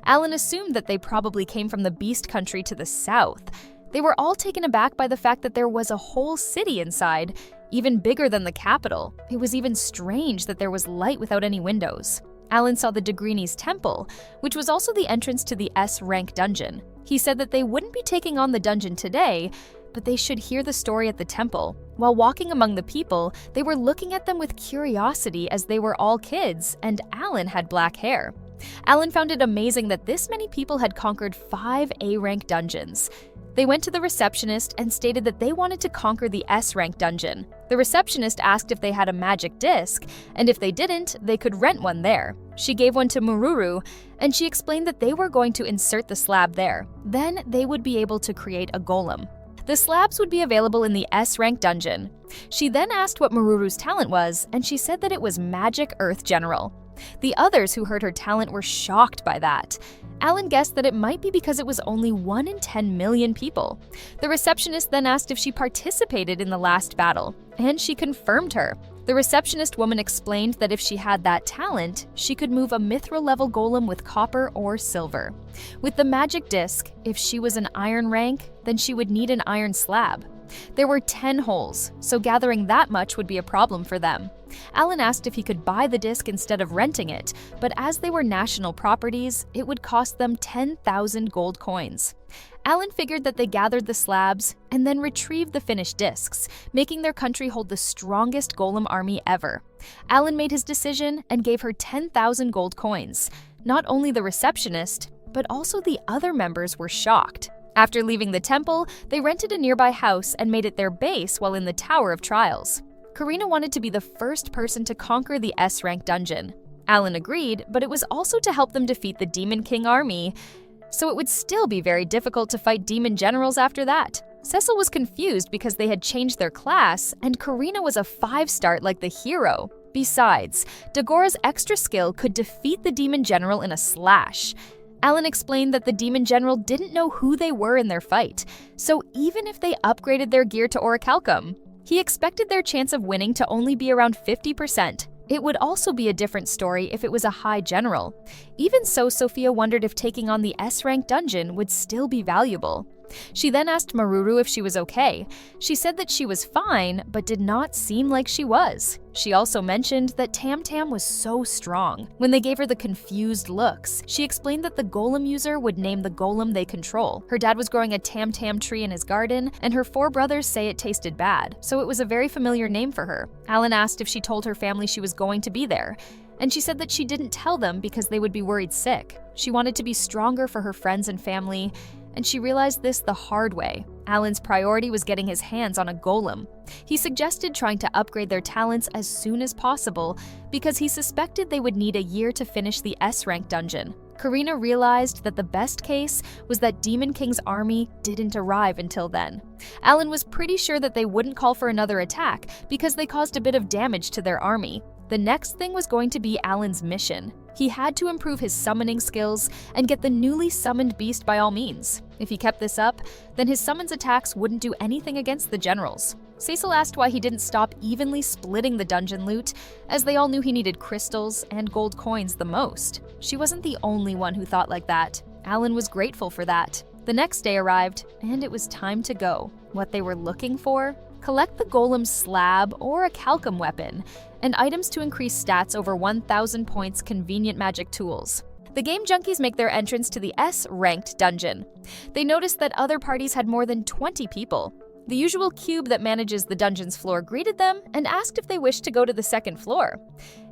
Alan assumed that they probably came from the Beast Country to the south. They were all taken aback by the fact that there was a whole city inside, even bigger than the capital. It was even strange that there was light without any windows. Alan saw the Degreeni's temple, which was also the entrance to the S-rank dungeon. He said that they wouldn't be taking on the dungeon today, but they should hear the story at the temple. While walking among the people, they were looking at them with curiosity as they were all kids, and Alan had black hair. Alan found it amazing that this many people had conquered 5 A-rank dungeons. They went to the receptionist and stated that they wanted to conquer the S-rank dungeon. The receptionist asked if they had a magic disc, and if they didn't, they could rent one there. She gave one to Maruru, and she explained that they were going to insert the slab there. Then they would be able to create a golem. The slabs would be available in the S-rank dungeon. She then asked what Maruru's talent was, and she said that it was Magic Earth General. The others who heard her talent were shocked by that. Alan guessed that it might be because it was only 1 in 10 million people. The receptionist then asked if she participated in the last battle, and she confirmed her. The receptionist woman explained that if she had that talent, she could move a mithril-level golem with copper or silver. With the magic disc, if she was an iron rank, then she would need an iron slab. There were 10 holes, so gathering that much would be a problem for them. Alan asked if he could buy the disc instead of renting it, but as they were national properties, it would cost them 10,000 gold coins. Alan figured that they gathered the slabs and then retrieved the finished discs, making their country hold the strongest golem army ever. Alan made his decision and gave her 10,000 gold coins. Not only the receptionist, but also the other members were shocked. After leaving the temple, they rented a nearby house and made it their base while in the Tower of Trials. Karina wanted to be the first person to conquer the S-rank dungeon. Alan agreed, but it was also to help them defeat the Demon King army, so it would still be very difficult to fight demon generals after that. Cecil was confused because they had changed their class, and Karina was a 5-star like the hero. Besides, Dagora's extra skill could defeat the demon general in a slash. Alan explained that the demon general didn't know who they were in their fight, so even if they upgraded their gear to orichalcum, he expected their chance of winning to only be around 50%. It would also be a different story if it was a high general. Even so, Sophia wondered if taking on the S-rank dungeon would still be valuable. She then asked Maruru if she was okay. She said that she was fine, but did not seem like she was. She also mentioned that Tam Tam was so strong. When they gave her the confused looks, she explained that the golem user would name the golem they control. Her dad was growing a Tam Tam tree in his garden, and her 4 brothers say it tasted bad, so it was a very familiar name for her. Alan asked if she told her family she was going to be there, and she said that she didn't tell them because they would be worried sick. She wanted to be stronger for her friends and family, and she realized this the hard way. Alan's priority was getting his hands on a golem. He suggested trying to upgrade their talents as soon as possible because he suspected they would need a year to finish the S-rank dungeon. Karina realized that the best case was that Demon King's army didn't arrive until then. Alan was pretty sure that they wouldn't call for another attack because they caused a bit of damage to their army. The next thing was going to be Alan's mission. He had to improve his summoning skills and get the newly summoned beast by all means. If he kept this up, then his summons attacks wouldn't do anything against the generals. Cecil asked why he didn't stop evenly splitting the dungeon loot, as they all knew he needed crystals and gold coins the most. She wasn't the only one who thought like that. Alan was grateful for that. The next day arrived, and it was time to go. What they were looking for? Collect the golem's slab or a calcum weapon, and items to increase stats over 1,000 points convenient magic tools. The game junkies make their entrance to the S-ranked dungeon. They noticed that other parties had more than 20 people. The usual cube that manages the dungeon's floor greeted them and asked if they wished to go to the second floor.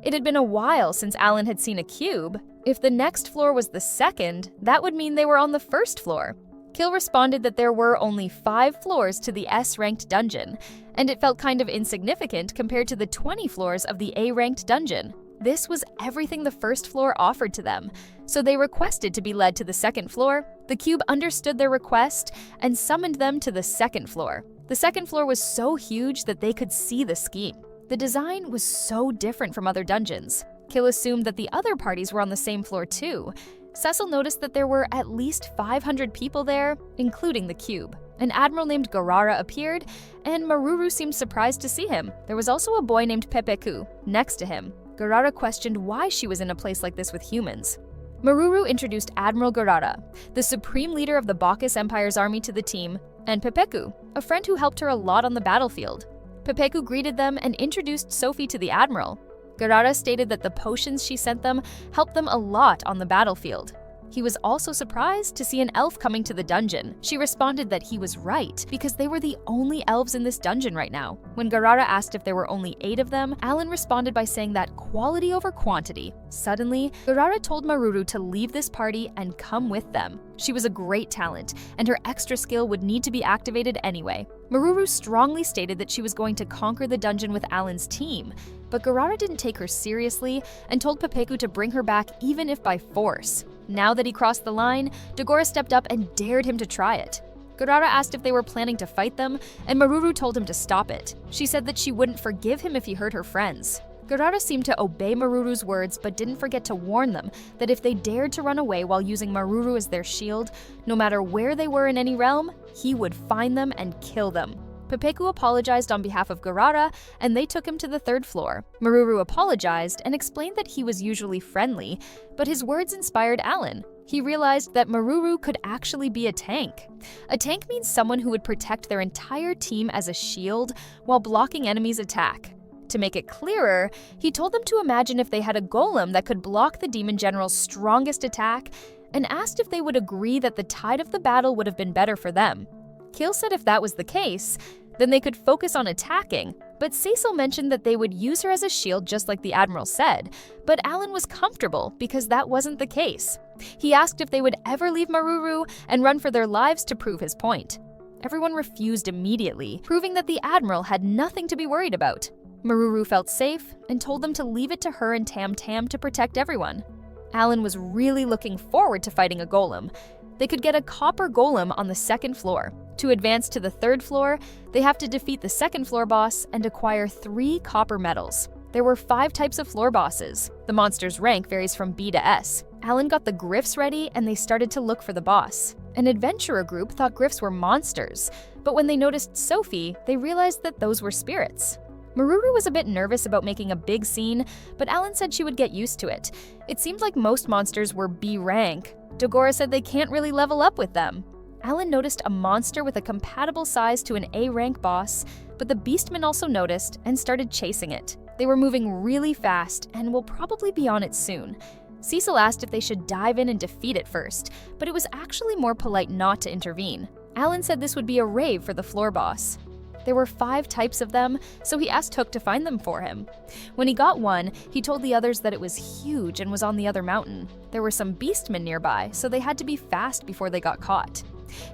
It had been a while since Alan had seen a cube. If the next floor was the second, that would mean they were on the first floor. Kill responded that there were only 5 floors to the S-ranked dungeon, and it felt kind of insignificant compared to the 20 floors of the A-ranked dungeon. This was everything the first floor offered to them, so they requested to be led to the second floor. The cube understood their request and summoned them to the second floor. The second floor was so huge that they could see the scheme. The design was so different from other dungeons. Kill assumed that the other parties were on the same floor too. Cecil noticed that there were at least 500 people there, including the cube. An admiral named Garara appeared, and Maruru seemed surprised to see him. There was also a boy named Pepeku next to him. Garara questioned why she was in a place like this with humans. Maruru introduced Admiral Garara, the supreme leader of the Bacchus Empire's army, to the team, and Pepeku, a friend who helped her a lot on the battlefield. Pepeku greeted them and introduced Sophie to the admiral. Garara stated that the potions she sent them helped them a lot on the battlefield. He was also surprised to see an elf coming to the dungeon. She responded that he was right, because they were the only elves in this dungeon right now. When Garara asked if there were only 8 of them, Alan responded by saying that quality over quantity. Suddenly, Garara told Maruru to leave this party and come with them. She was a great talent, and her extra skill would need to be activated anyway. Maruru strongly stated that she was going to conquer the dungeon with Alan's team, but Garara didn't take her seriously and told Pepeku to bring her back even if by force. Now that he crossed the line, Dagora stepped up and dared him to try it. Garara asked if they were planning to fight them, and Maruru told him to stop it. She said that she wouldn't forgive him if he hurt her friends. Garara seemed to obey Maruru's words, but didn't forget to warn them that if they dared to run away while using Maruru as their shield, no matter where they were in any realm, he would find them and kill them. Pepeku apologized on behalf of Garara, and they took him to the 3rd floor. Maruru apologized and explained that he was usually friendly, but his words inspired Alan. He realized that Maruru could actually be a tank. A tank means someone who would protect their entire team as a shield while blocking enemies' attack. To make it clearer, he told them to imagine if they had a golem that could block the demon general's strongest attack, and asked if they would agree that the tide of the battle would have been better for them. Kill said if that was the case, then they could focus on attacking, but Cecil mentioned that they would use her as a shield just like the Admiral said, but Alan was comfortable because that wasn't the case. He asked if they would ever leave Maruru and run for their lives to prove his point. Everyone refused immediately, proving that the Admiral had nothing to be worried about. Maruru felt safe and told them to leave it to her and Tam Tam to protect everyone. Alan was really looking forward to fighting a golem. They could get a copper golem on the 2nd floor. To advance to the 3rd floor, they have to defeat the 2nd floor boss and acquire 3 copper medals. There were 5 types of floor bosses. The monster's rank varies from B to S. Alan got the Griffs ready and they started to look for the boss. An adventurer group thought Griffs were monsters, but when they noticed Sophie, they realized that those were spirits. Maruru was a bit nervous about making a big scene, but Alan said she would get used to it. It seemed like most monsters were B rank. Dagora said they can't really level up with them. Alan noticed a monster with a compatible size to an A rank boss, but the Beastmen also noticed and started chasing it. They were moving really fast and will probably be on it soon. Cecil asked if they should dive in and defeat it first, but it was actually more polite not to intervene. Alan said this would be a rave for the floor boss. There were 5 types of them, so he asked Hook to find them for him. When he got one, he told the others that it was huge and was on the other mountain. There were some beastmen nearby, so they had to be fast before they got caught.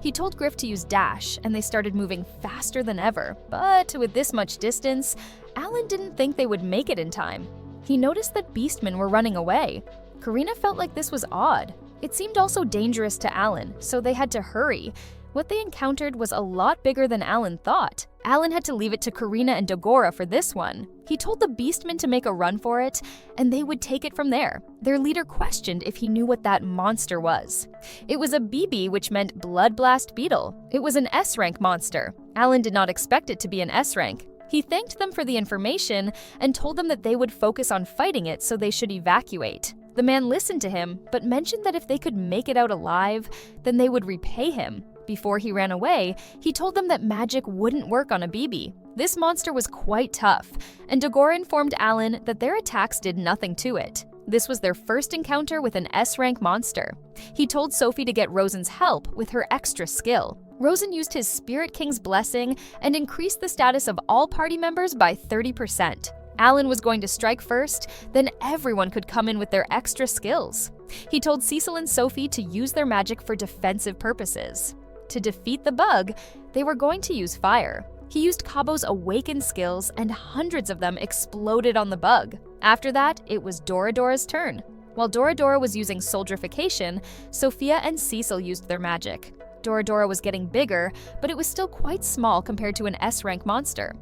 He told Griff to use dash, and they started moving faster than ever. But with this much distance, Alan didn't think they would make it in time. He noticed that beastmen were running away. Karina felt like this was odd. It seemed also dangerous to Alan, so they had to hurry. What they encountered was a lot bigger than Alan thought. Alan had to leave it to Karina and Dagora for this one. He told the beastmen to make a run for it, and they would take it from there. Their leader questioned if he knew what that monster was. It was a BB, which meant Blood Blast Beetle. It was an S-rank monster. Alan did not expect it to be an S-rank. He thanked them for the information and told them that they would focus on fighting it, so they should evacuate. The man listened to him, but mentioned that if they could make it out alive, then they would repay him. Before he ran away, he told them that magic wouldn't work on a BB. This monster was quite tough, and Dagora informed Alan that their attacks did nothing to it. This was their first encounter with an S-rank monster. He told Sophie to get Rosen's help with her extra skill. Rosen used his Spirit King's blessing and increased the status of all party members by 30%. Alan was going to strike first, then everyone could come in with their extra skills. He told Cecil and Sophie to use their magic for defensive purposes. To defeat the bug, they were going to use fire. He used Kabo's awaken skills and hundreds of them exploded on the bug. After that, it was Doradora's turn. While Doradora was using soldrification, Sophia and Cecil used their magic. Doradora was getting bigger, but it was still quite small compared to an S-rank monster.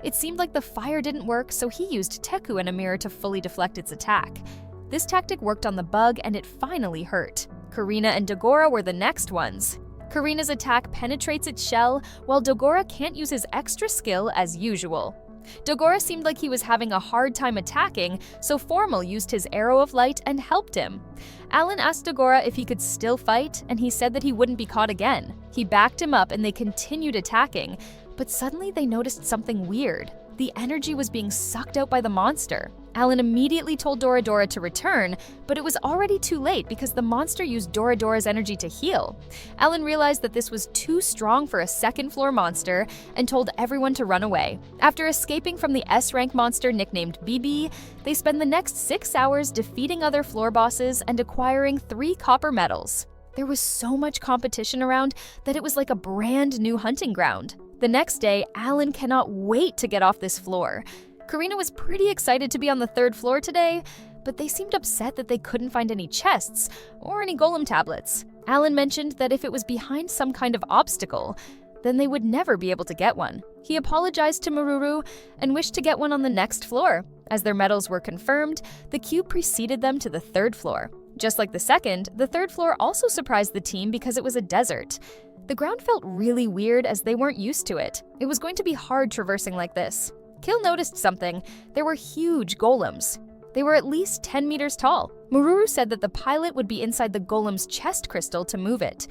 It seemed like the fire didn't work, so he used Teku and a mirror to fully deflect its attack. This tactic worked on the bug, and it finally hurt. Karina and Dogora were the next ones. Karina's attack penetrates its shell, while Dogora can't use his extra skill as usual. Dogora seemed like he was having a hard time attacking, so Formal used his Arrow of Light and helped him. Alan asked Dogora if he could still fight, and he said that he wouldn't be caught again. He backed him up and they continued attacking, but suddenly they noticed something weird. The energy was being sucked out by the monster. Alan immediately told Doradora to return, but it was already too late because the monster used Doradora's energy to heal. Alan realized that this was too strong for a second-floor monster and told everyone to run away. After escaping from the S-rank monster nicknamed BB, they spend the next 6 hours defeating other floor bosses and acquiring 3 copper medals. There was so much competition around that it was like a brand new hunting ground. The next day, Alan cannot wait to get off this floor. Karina was pretty excited to be on the 3rd floor today, but they seemed upset that they couldn't find any chests or any golem tablets. Alan mentioned that if it was behind some kind of obstacle, then they would never be able to get one. He apologized to Maruru and wished to get one on the next floor. As their medals were confirmed, the cube preceded them to the 3rd floor. Just like the 2nd, the 3rd floor also surprised the team because it was a desert. The ground felt really weird as they weren't used to it. It was going to be hard traversing like this. Kill noticed something. There were huge golems. They were at least 10 meters tall. Maruru said that the pilot would be inside the golem's chest crystal to move it.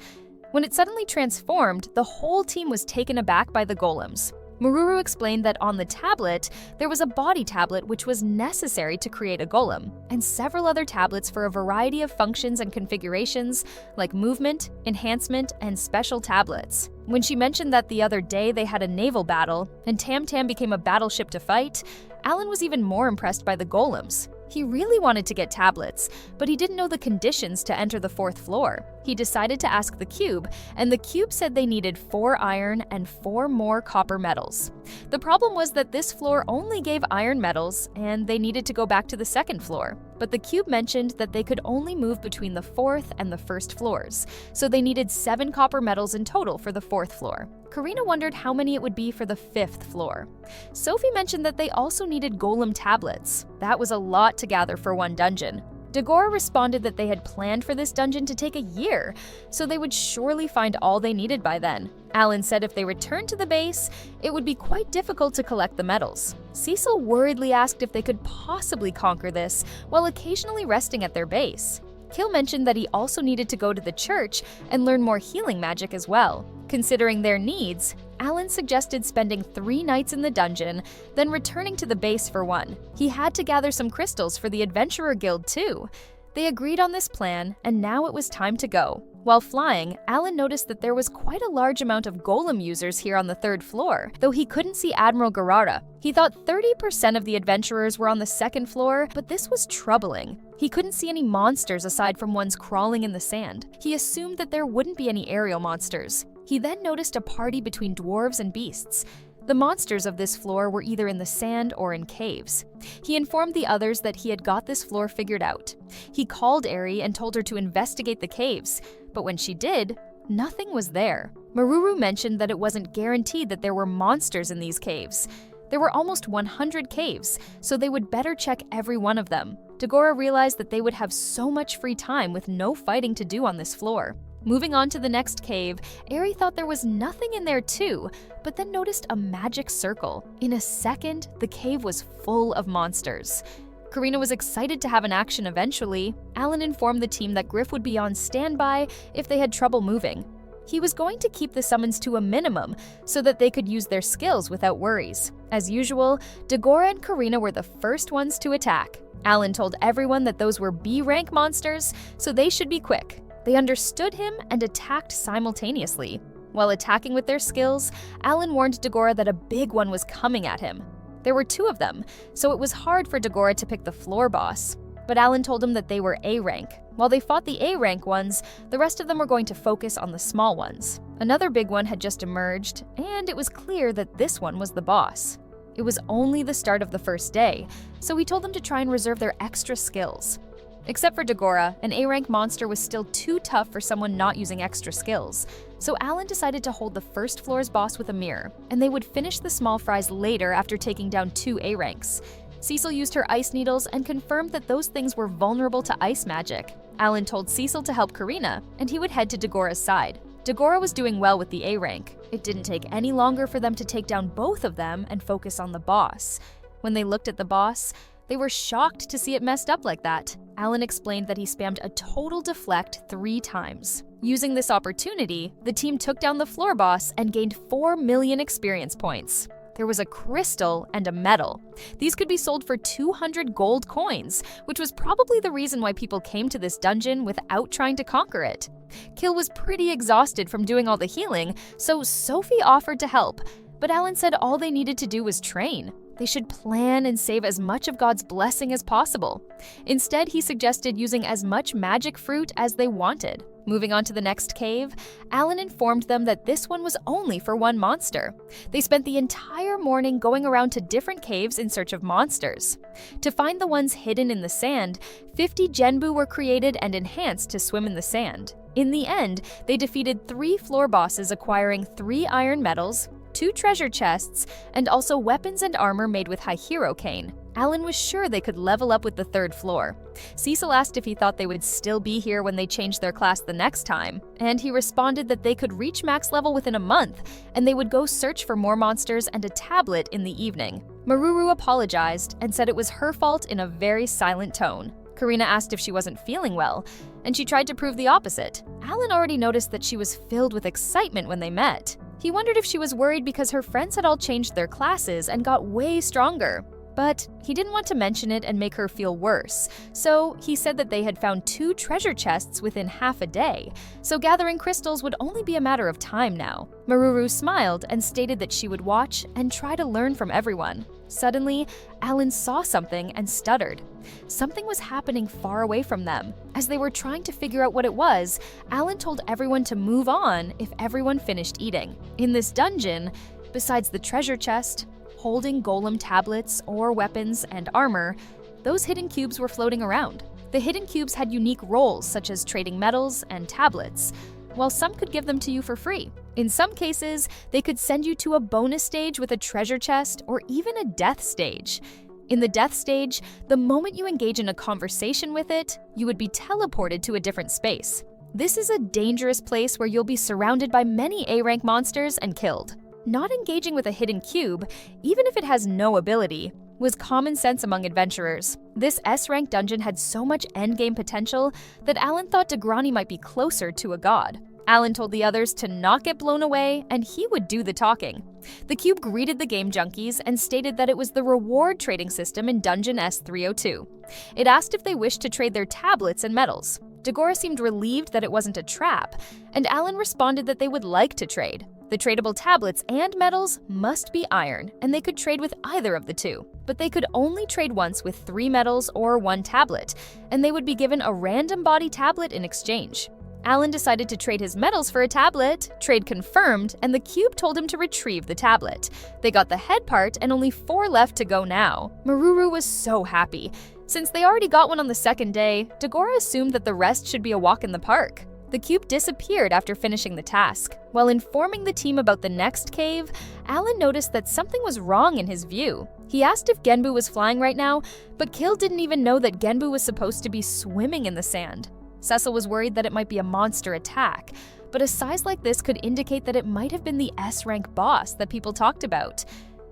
When it suddenly transformed, the whole team was taken aback by the golems. Maruru explained that on the tablet, there was a body tablet which was necessary to create a golem, and several other tablets for a variety of functions and configurations, like movement, enhancement, and special tablets. When she mentioned that the other day they had a naval battle, and Tam Tam became a battleship to fight, Alan was even more impressed by the golems. He really wanted to get tablets, but he didn't know the conditions to enter the 4th floor. He decided to ask the cube, and the cube said they needed 4 iron and 4 more copper medals. The problem was that this floor only gave iron medals, and they needed to go back to the 2nd floor. But the cube mentioned that they could only move between the 4th and the 1st floors, so they needed 7 copper medals in total for the 4th floor. Karina wondered how many it would be for the 5th floor. Sophie mentioned that they also needed golem tablets. That was a lot to gather for one dungeon. Dagora responded that they had planned for this dungeon to take a year, so they would surely find all they needed by then. Alan said if they returned to the base, it would be quite difficult to collect the medals. Cecil worriedly asked if they could possibly conquer this while occasionally resting at their base. Kill mentioned that he also needed to go to the church and learn more healing magic as well. Considering their needs, Alan suggested spending 3 nights in the dungeon, then returning to the base for one. He had to gather some crystals for the Adventurer Guild too. They agreed on this plan, and now it was time to go. While flying, Alan noticed that there was quite a large amount of golem users here on the 3rd floor, though he couldn't see Admiral Garara. He thought 30% of the adventurers were on the 2nd floor, but this was troubling. He couldn't see any monsters aside from ones crawling in the sand. He assumed that there wouldn't be any aerial monsters. He then noticed a party between dwarves and beasts. The monsters of this floor were either in the sand or in caves. He informed the others that he had got this floor figured out. He called Eri and told her to investigate the caves, but when she did, nothing was there. Maruru mentioned that it wasn't guaranteed that there were monsters in these caves. There were almost 100 caves, so they would better check every one of them. Dagora realized that they would have so much free time with no fighting to do on this floor. Moving on to the next cave, Eri thought there was nothing in there too, but then noticed a magic circle. In a second, the cave was full of monsters. Karina was excited to have an action eventually. Alan informed the team that Griff would be on standby if they had trouble moving. He was going to keep the summons to a minimum so that they could use their skills without worries. As usual, Dagora and Karina were the first ones to attack. Alan told everyone that those were B-rank monsters, so they should be quick. They understood him and attacked simultaneously. While attacking with their skills, Alan warned Dagora that a big one was coming at him. There were 2 of them, so it was hard for Dagora to pick the floor boss. But Alan told him that they were A rank. While they fought the A-rank ones, the rest of them were going to focus on the small ones. Another big one had just emerged, and it was clear that this one was the boss. It was only the start of the first day, so he told them to try and reserve their extra skills. Except for Dagora, an A-rank monster was still too tough for someone not using extra skills, so Alan decided to hold the first floor's boss with a mirror, and they would finish the small fries later after taking down 2 A-ranks. Cecil used her ice needles and confirmed that those things were vulnerable to ice magic. Alan told Cecil to help Karina, and he would head to Dagora's side. Dagora was doing well with the A-rank. It didn't take any longer for them to take down both of them and focus on the boss. When they looked at the boss, they were shocked to see it messed up like that. Alan explained that he spammed a total deflect 3 times. Using this opportunity, the team took down the floor boss and gained 4 million experience points. There was a crystal and a medal. These could be sold for 200 gold coins, which was probably the reason why people came to this dungeon without trying to conquer it. Kill was pretty exhausted from doing all the healing, so Sophie offered to help, but Alan said all they needed to do was train. They should plan and save as much of God's blessing as possible. Instead, he suggested using as much magic fruit as they wanted. Moving on to the next cave, Alan informed them that this one was only for one monster. They spent the entire morning going around to different caves in search of monsters. To find the ones hidden in the sand, 50 Genbu were created and enhanced to swim in the sand. In the end, they defeated 3 floor bosses, acquiring 3 iron medals, 2 treasure chests, and also weapons and armor made with Hihiro cane. Alan was sure they could level up with the 3rd floor. Cecil asked if he thought they would still be here when they changed their class the next time, and he responded that they could reach max level within a month, and they would go search for more monsters and a tablet in the evening. Maruru apologized and said it was her fault in a very silent tone. Karina asked if she wasn't feeling well, and she tried to prove the opposite. Alan already noticed that she was filled with excitement when they met. He wondered if she was worried because her friends had all changed their classes and got way stronger. But he didn't want to mention it and make her feel worse, so he said that they had found 2 treasure chests within half a day, so gathering crystals would only be a matter of time now. Maruru smiled and stated that she would watch and try to learn from everyone. Suddenly, Alan saw something and stuttered. Something was happening far away from them. As they were trying to figure out what it was, Alan told everyone to move on if everyone finished eating. In this dungeon, besides the treasure chest, holding golem tablets or weapons and armor, those hidden cubes were floating around. The hidden cubes had unique roles such as trading medals and tablets, while some could give them to you for free. In some cases, they could send you to a bonus stage with a treasure chest or even a death stage. In the death stage, the moment you engage in a conversation with it, you would be teleported to a different space. This is a dangerous place where you'll be surrounded by many A-rank monsters and killed. Not engaging with a hidden cube, even if it has no ability, was common sense among adventurers. This S-rank dungeon had so much endgame potential that Alan thought Degrani might be closer to a god. Alan told the others to not get blown away, and he would do the talking. The cube greeted the game junkies and stated that it was the reward trading system in Dungeon S302. It asked if they wished to trade their tablets and medals. Dagora seemed relieved that it wasn't a trap, and Alan responded that they would like to trade. The tradable tablets and medals must be iron, and they could trade with either of the 2. But they could only trade once with 3 medals or 1 tablet, and they would be given a random body tablet in exchange. Alan decided to trade his medals for a tablet, trade confirmed, and the cube told him to retrieve the tablet. They got the head part and only 4 left to go now. Maruru was so happy. Since they already got one on the 2nd day, Dagora assumed that the rest should be a walk in the park. The cube disappeared after finishing the task. While informing the team about the next cave, Alan noticed that something was wrong in his view. He asked if Genbu was flying right now, but Kill didn't even know that Genbu was supposed to be swimming in the sand. Cecil was worried that it might be a monster attack, but a size like this could indicate that it might have been the S-rank boss that people talked about.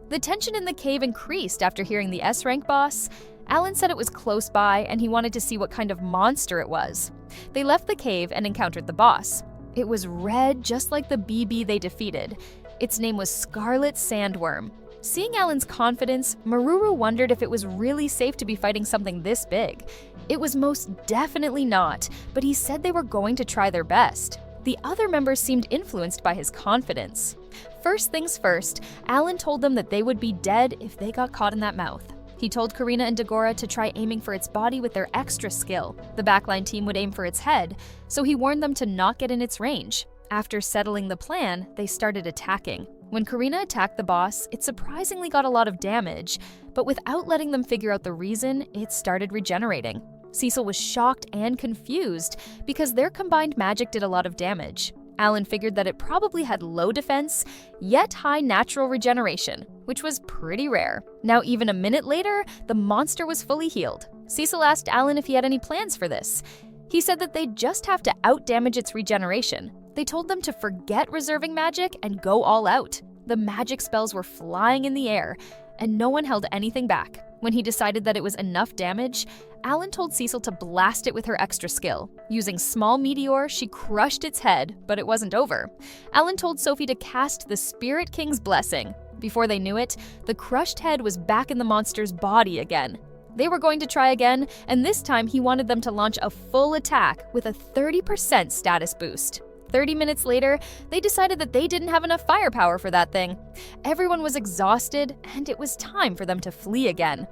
The tension in the cave increased after hearing the S-rank boss. Alan said it was close by and he wanted to see what kind of monster it was. They left the cave and encountered the boss. It was red, just like the BB they defeated. Its name was Scarlet Sandworm. Seeing Alan's confidence, Maruru wondered if it was really safe to be fighting something this big. It was most definitely not, but he said they were going to try their best. The other members seemed influenced by his confidence. First things first, Alan told them that they would be dead if they got caught in that mouth. He told Karina and Dagora to try aiming for its body with their extra skill. The backline team would aim for its head, so he warned them to not get in its range. After settling the plan, they started attacking. When Karina attacked the boss, it surprisingly got a lot of damage, but without letting them figure out the reason, it started regenerating. Cecil was shocked and confused because their combined magic did a lot of damage. Alan figured that it probably had low defense, yet high natural regeneration, which was pretty rare. Now, even a minute later, the monster was fully healed. Cecil asked Alan if he had any plans for this. He said that they'd just have to outdamage its regeneration. They told them to forget reserving magic and go all out. The magic spells were flying in the air, and no one held anything back. When he decided that it was enough damage, Alan told Cecil to blast it with her extra skill. Using small meteor, she crushed its head, but it wasn't over. Alan told Sophie to cast the Spirit King's blessing. Before they knew it, the crushed head was back in the monster's body again. They were going to try again, and this time he wanted them to launch a full attack with a 30% status boost. 30 minutes later, they decided that they didn't have enough firepower for that thing. Everyone was exhausted, and it was time for them to flee again.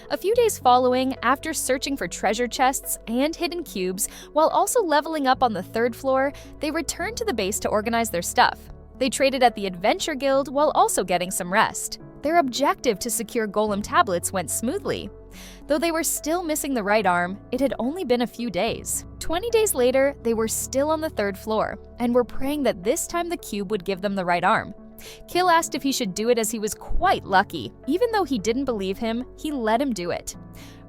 A few days following, after searching for treasure chests and hidden cubes, while also leveling up on the 3rd floor, they returned to the base to organize their stuff. They traded at the Adventure Guild while also getting some rest. Their objective to secure golem tablets went smoothly. Though they were still missing the right arm, it had only been a few days. 20 days later, they were still on the 3rd floor, and were praying that this time the cube would give them the right arm. Kill asked if he should do it as he was quite lucky. Even though he didn't believe him, he let him do it.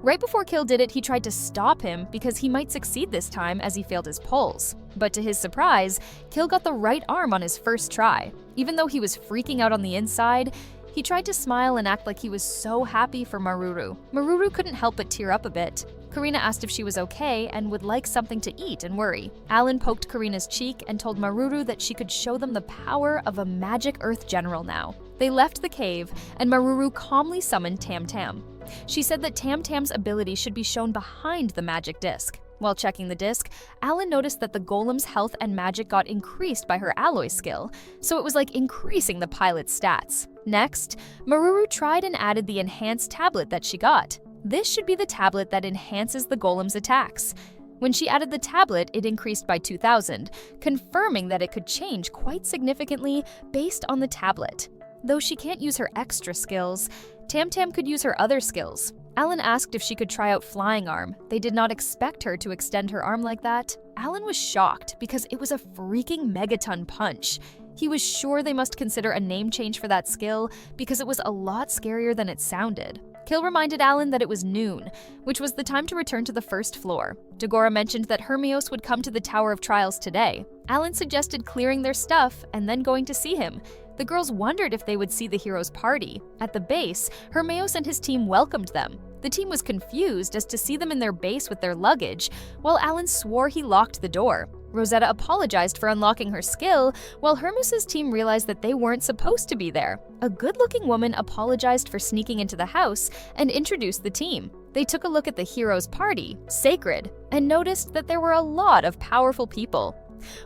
Right before Kill did it, he tried to stop him because he might succeed this time as he failed his pulls. But to his surprise, Kill got the right arm on his first try. Even though he was freaking out on the inside, he tried to smile and act like he was so happy for Maruru. Maruru couldn't help but tear up a bit. Karina asked if she was okay and would like something to eat and worry. Alan poked Karina's cheek and told Maruru that she could show them the power of a magic earth general now. They left the cave, and Maruru calmly summoned Tam Tam. She said that Tam Tam's ability should be shown behind the magic disc. While checking the disc, Alan noticed that the golem's health and magic got increased by her alloy skill, so it was like increasing the pilot's stats. Next, Maruru tried and added the enhanced tablet that she got. This should be the tablet that enhances the golem's attacks. When she added the tablet, it increased by 2,000, confirming that it could change quite significantly based on the tablet. Though she can't use her extra skills, Tam Tam could use her other skills. Alan asked if she could try out Flying Arm. They did not expect her to extend her arm like that. Alan was shocked because it was a freaking megaton punch. He was sure they must consider a name change for that skill because it was a lot scarier than it sounded. Kill reminded Alan that it was noon, which was the time to return to the 1st floor. Dagora mentioned that Hermios would come to the Tower of Trials today. Alan suggested clearing their stuff and then going to see him. The girls wondered if they would see the heroes' party. At the base, Hermios and his team welcomed them. The team was confused as to see them in their base with their luggage, while Alan swore he locked the door. Rosetta apologized for unlocking her skill, while Hermos's team realized that they weren't supposed to be there. A good-looking woman apologized for sneaking into the house and introduced the team. They took a look at the heroes' party, Sacred, and noticed that there were a lot of powerful people.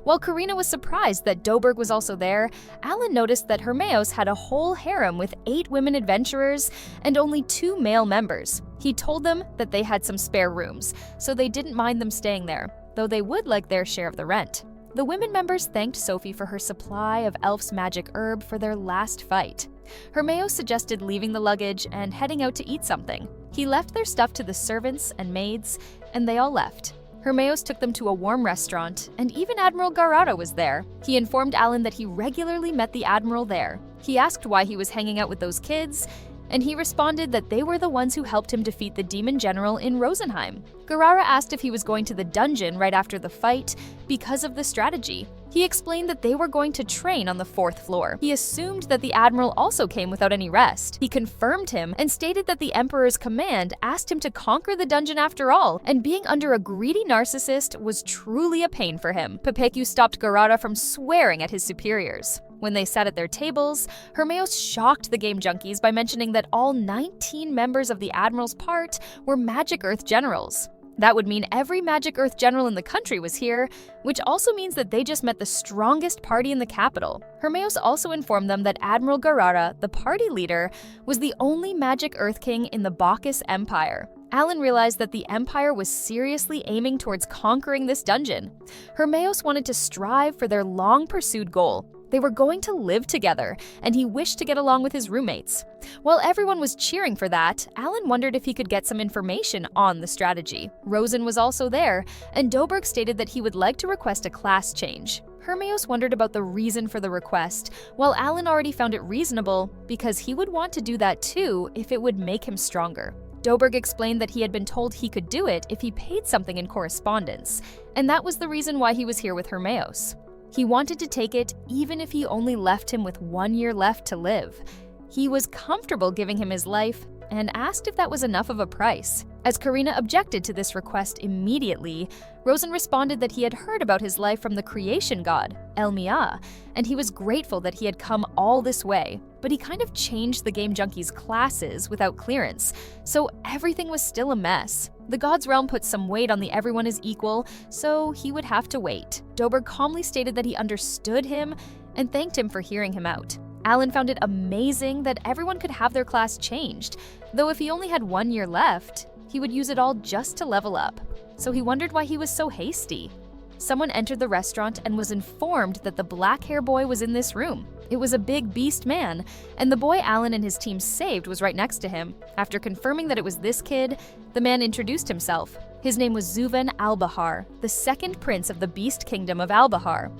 While Karina was surprised that Doberg was also there, Alan noticed that Hermeos had a whole harem with 8 women adventurers and only 2 male members. He told them that they had some spare rooms, so they didn't mind them staying there, though they would like their share of the rent. The women members thanked Sophie for her supply of Elf's magic herb for their last fight. Hermeos suggested leaving the luggage and heading out to eat something. He left their stuff to the servants and maids, and they all left. Hermeos took them to a warm restaurant, and even Admiral Garada was there. He informed Alan that he regularly met the Admiral there. He asked why he was hanging out with those kids, and he responded that they were the ones who helped him defeat the demon general in Rosenheim. Garara asked if he was going to the dungeon right after the fight because of the strategy. He explained that they were going to train on the 4th floor. He assumed that the Admiral also came without any rest. He confirmed him and stated that the Emperor's command asked him to conquer the dungeon after all, and being under a greedy narcissist was truly a pain for him. Pepeku stopped Garada from swearing at his superiors. When they sat at their tables, Hermeos shocked the game junkies by mentioning that all 19 members of the Admiral's part were Magic Earth generals. That would mean every Magic Earth general in the country was here, which also means that they just met the strongest party in the capital. Hermeos also informed them that Admiral Garara, the party leader, was the only Magic Earth king in the Bacchus Empire. Alan realized that the Empire was seriously aiming towards conquering this dungeon. Hermeos wanted to strive for their long-pursued goal. They were going to live together, and he wished to get along with his roommates. While everyone was cheering for that, Alan wondered if he could get some information on the strategy. Rosen was also there, and Doberg stated that he would like to request a class change. Hermeos wondered about the reason for the request, while Alan already found it reasonable because he would want to do that too if it would make him stronger. Doberg explained that he had been told he could do it if he paid something in correspondence, and that was the reason why he was here with Hermeos. He wanted to take it even if he only left him with 1 year left to live. He was comfortable giving him his life and asked if that was enough of a price. As Karina objected to this request immediately, Rosen responded that he had heard about his life from the creation god, Elmia, and he was grateful that he had come all this way. But he kind of changed the Game Junkie's classes without clearance, so everything was still a mess. The God's Realm put some weight on the everyone is equal, so he would have to wait. Doberg calmly stated that he understood him and thanked him for hearing him out. Alan found it amazing that everyone could have their class changed, though if he only had 1 year left, he would use it all just to level up. So he wondered why he was so hasty. Someone entered the restaurant and was informed that the black hair boy was in this room. It was a big beast man, and the boy Alan and his team saved was right next to him. After confirming that it was this kid, the man introduced himself. His name was Zuvan Albahar, the second prince of the Beast Kingdom of Albahar.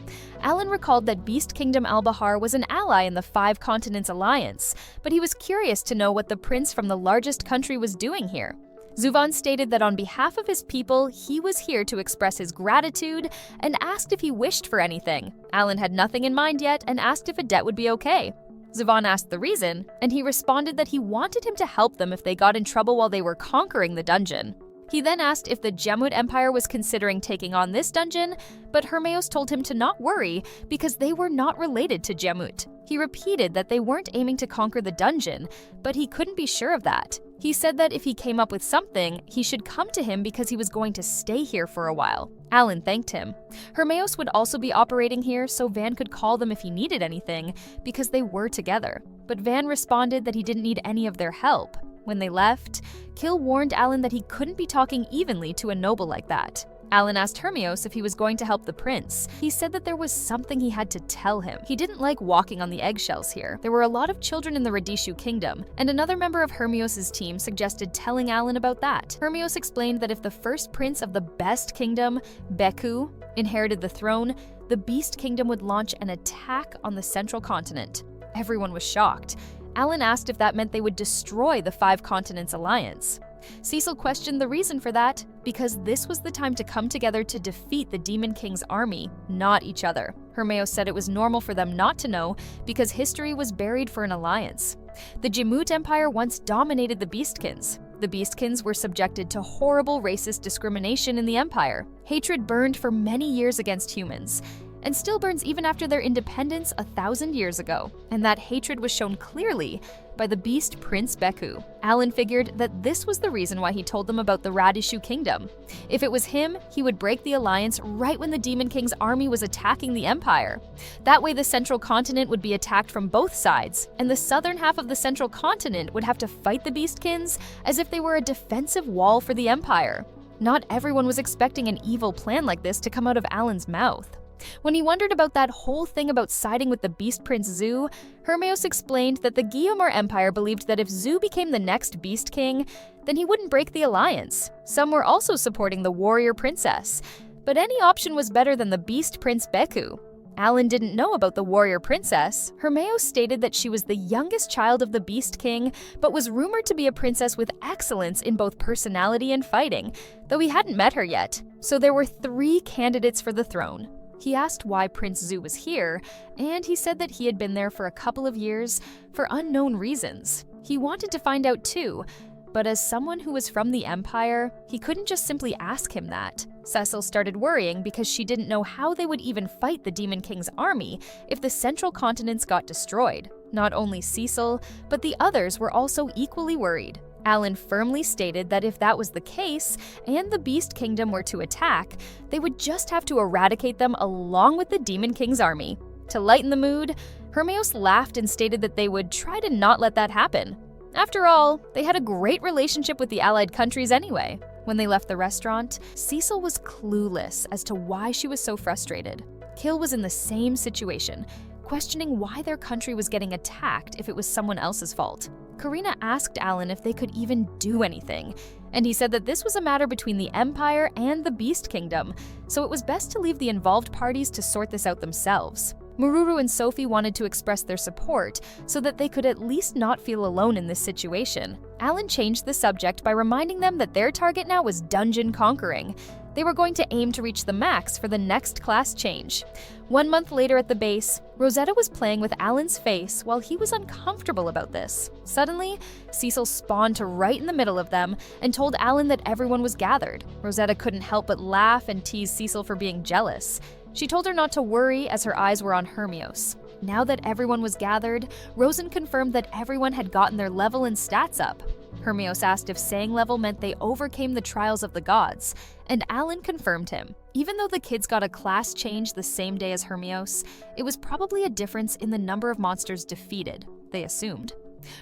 Alan recalled that Beast Kingdom Albahar was an ally in the Five Continents Alliance, but he was curious to know what the prince from the largest country was doing here. Zuvan stated that on behalf of his people, he was here to express his gratitude and asked if he wished for anything. Alan had nothing in mind yet and asked if a debt would be okay. Zuvan asked the reason, and he responded that he wanted him to help them if they got in trouble while they were conquering the dungeon. He then asked if the Jemut Empire was considering taking on this dungeon, but Hermeos told him to not worry because they were not related to Jemut. He repeated that they weren't aiming to conquer the dungeon, but he couldn't be sure of that. He said that if he came up with something, he should come to him because he was going to stay here for a while. Alan thanked him. Hermeos would also be operating here, so Van could call them if he needed anything, because they were together. But Van responded that he didn't need any of their help. When they left, Kill warned Alan that he couldn't be talking evenly to a noble like that. Alan asked Hermeos if he was going to help the prince. He said that there was something he had to tell him. He didn't like walking on the eggshells here. There were a lot of children in the Radishu kingdom, and another member of Hermeos' team suggested telling Alan about that. Hermeos explained that if the first prince of the best kingdom, Beku, inherited the throne, the beast kingdom would launch an attack on the central continent. Everyone was shocked. Alan asked if that meant they would destroy the Five Continents Alliance. Cecil questioned the reason for that, because this was the time to come together to defeat the Demon King's army, not each other. Hermeos said it was normal for them not to know, because history was buried for an alliance. The Jemut Empire once dominated the Beastkins. The Beastkins were subjected to horrible racist discrimination in the Empire. Hatred burned for many years against humans, and still burns even after their independence 1,000 years ago. And that hatred was shown clearly by the beast Prince Beku. Alan figured that this was the reason why he told them about the Radishu kingdom. If it was him, he would break the alliance right when the Demon King's army was attacking the Empire. That way the central continent would be attacked from both sides, and the southern half of the central continent would have to fight the Beastkins as if they were a defensive wall for the Empire. Not everyone was expecting an evil plan like this to come out of Alan's mouth. When he wondered about that whole thing about siding with the Beast Prince Zu, Hermeos explained that the Guillemot Empire believed that if Zu became the next Beast King, then he wouldn't break the alliance. Some were also supporting the Warrior Princess, but any option was better than the Beast Prince Beku. Alan didn't know about the Warrior Princess. Hermeos stated that she was the youngest child of the Beast King, but was rumored to be a princess with excellence in both personality and fighting, though he hadn't met her yet. So there were 3 candidates for the throne. He asked why Prince Zu was here, and he said that he had been there for a couple of years for unknown reasons. He wanted to find out too, but as someone who was from the Empire, he couldn't just simply ask him that. Cecil started worrying because she didn't know how they would even fight the Demon King's army if the central continents got destroyed. Not only Cecil, but the others were also equally worried. Alan firmly stated that if that was the case, and the Beast Kingdom were to attack, they would just have to eradicate them along with the Demon King's army. To lighten the mood, Hermios laughed and stated that they would try to not let that happen. After all, they had a great relationship with the allied countries anyway. When they left the restaurant, Cecil was clueless as to why she was so frustrated. Kil was in the same situation, questioning why their country was getting attacked if it was someone else's fault. Karina asked Alan if they could even do anything, and he said that this was a matter between the Empire and the Beast Kingdom, so it was best to leave the involved parties to sort this out themselves. Mururu and Sophie wanted to express their support so that they could at least not feel alone in this situation. Alan changed the subject by reminding them that their target now was dungeon conquering. They were going to aim to reach the max for the next class change. 1 month later at the base, Rosetta was playing with Alan's face while he was uncomfortable about this. Suddenly, Cecil spawned to right in the middle of them and told Alan that everyone was gathered. Rosetta couldn't help but laugh and tease Cecil for being jealous. She told her not to worry as her eyes were on Hermios. Now that everyone was gathered, Rosen confirmed that everyone had gotten their level and stats up. Hermios asked if saying level meant they overcame the trials of the gods, and Alan confirmed him. Even though the kids got a class change the same day as Hermios, it was probably a difference in the number of monsters defeated, they assumed.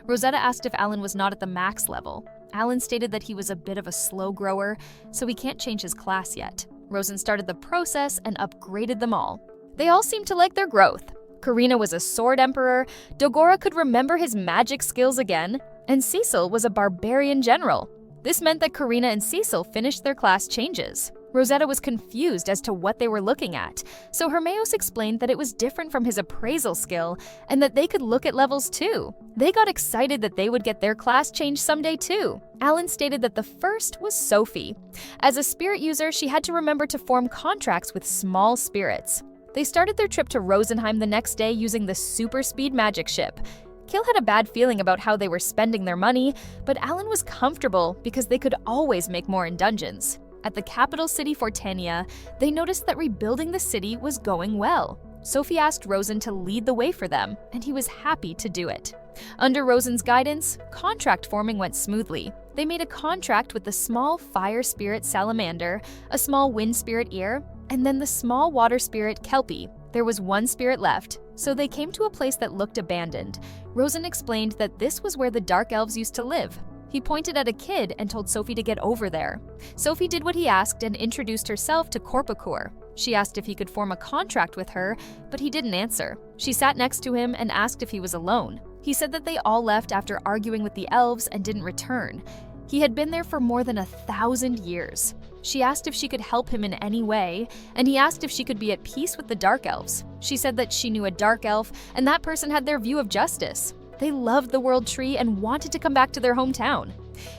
Rosetta asked if Alan was not at the max level. Alan stated that he was a bit of a slow grower, so he can't change his class yet. Rosen started the process and upgraded them all. They all seemed to like their growth. Karina was a sword emperor, Dogora could remember his magic skills again, and Cecil was a barbarian general. This meant that Karina and Cecil finished their class changes. Rosetta was confused as to what they were looking at, so Hermios explained that it was different from his appraisal skill and that they could look at levels too. They got excited that they would get their class change someday too. Alan stated that the first was Sophie. As a spirit user, she had to remember to form contracts with small spirits. They started their trip to Rosenheim the next day using the super speed magic ship. Kil had a bad feeling about how they were spending their money, but Alan was comfortable because they could always make more in dungeons. At the capital city Fortania, they noticed that rebuilding the city was going well. Sophie asked Rosen to lead the way for them, and he was happy to do it. Under Rosen's guidance, contract forming went smoothly. They made a contract with the small fire spirit Salamander, a small wind spirit Ear, and then the small water spirit Kelpie. There was one spirit left, so they came to a place that looked abandoned. Rosen explained that this was where the Dark Elves used to live. He pointed at a kid and told Sophie to get over there. Sophie did what he asked and introduced herself to Corpacor. She asked if he could form a contract with her, but he didn't answer. She sat next to him and asked if he was alone. He said that they all left after arguing with the elves and didn't return. He had been there for more than 1,000 years. She asked if she could help him in any way, and he asked if she could be at peace with the Dark Elves. She said that she knew a Dark Elf, and that person had their view of justice. They loved the World Tree and wanted to come back to their hometown.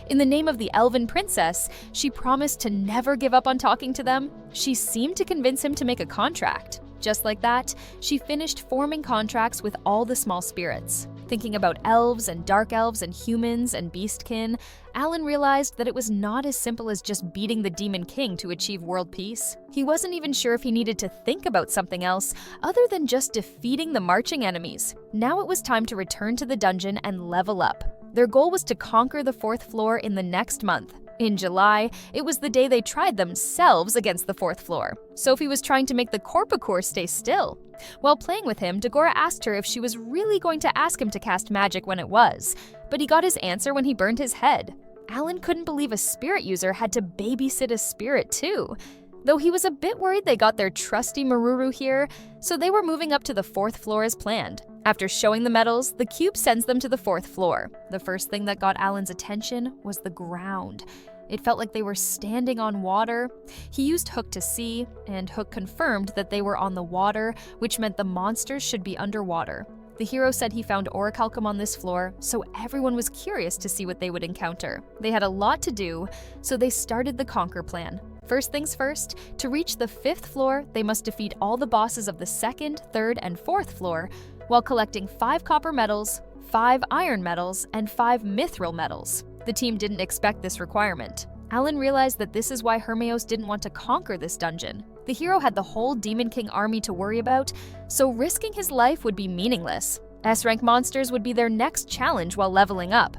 In the name of the Elven Princess, she promised to never give up on talking to them. She seemed to convince him to make a contract. Just like that, she finished forming contracts with all the small spirits. Thinking about elves and dark elves and humans and beastkin, Alan realized that it was not as simple as just beating the Demon King to achieve world peace. He wasn't even sure if he needed to think about something else other than just defeating the marching enemies. Now it was time to return to the dungeon and level up. Their goal was to conquer the 4th floor in the next month. In July, it was the day they tried themselves against the 4th floor. Sophie was trying to make the Corpacor stay still. While playing with him, Dagora asked her if she was really going to ask him to cast magic when it was, but he got his answer when he burned his head. Alan couldn't believe a spirit user had to babysit a spirit too. Though he was a bit worried they got their trusty Mururu here, so they were moving up to the 4th floor as planned. After showing the medals, the cube sends them to the 4th floor. The first thing that got Alan's attention was the ground. It felt like they were standing on water. He used Hook to see, and Hook confirmed that they were on the water, which meant the monsters should be underwater. The hero said he found orichalcum on this floor, so everyone was curious to see what they would encounter. They had a lot to do, so they started the conquer plan. First things first, to reach the 5th floor, they must defeat all the bosses of the 2nd, 3rd, and 4th floor, while collecting 5 copper medals, 5 iron medals, and 5 mithril medals. The team didn't expect this requirement. Alan realized that this is why Hermios didn't want to conquer this dungeon. The hero had the whole Demon King army to worry about, so risking his life would be meaningless. S-rank monsters would be their next challenge while leveling up.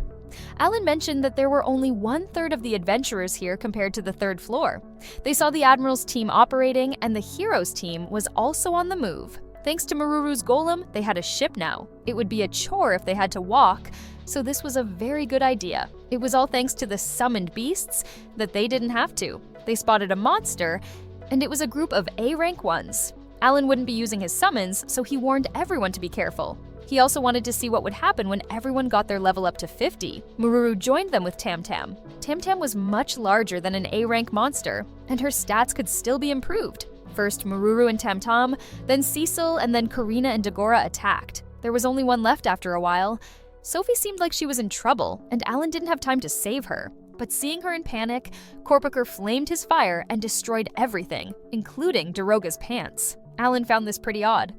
Alan mentioned that there were only 1/3 of the adventurers here compared to the 3rd floor. They saw the Admiral's team operating, and the Hero's team was also on the move. Thanks to Maruru's golem, they had a ship now. It would be a chore if they had to walk, so this was a very good idea. It was all thanks to the summoned beasts that they didn't have to. They spotted a monster, and it was a group of A-rank ones. Alan wouldn't be using his summons, so he warned everyone to be careful. He also wanted to see what would happen when everyone got their level up to 50. Maruru joined them with Tam Tam. Tam Tam was much larger than an A-rank monster, and her stats could still be improved. First Maruru and Tam Tam, then Cecil, and then Karina and Dagora attacked. There was only one left after a while. Sophie seemed like she was in trouble, and Alan didn't have time to save her. But seeing her in panic, Korpiker flamed his fire and destroyed everything, including Daroga's pants. Alan found this pretty odd.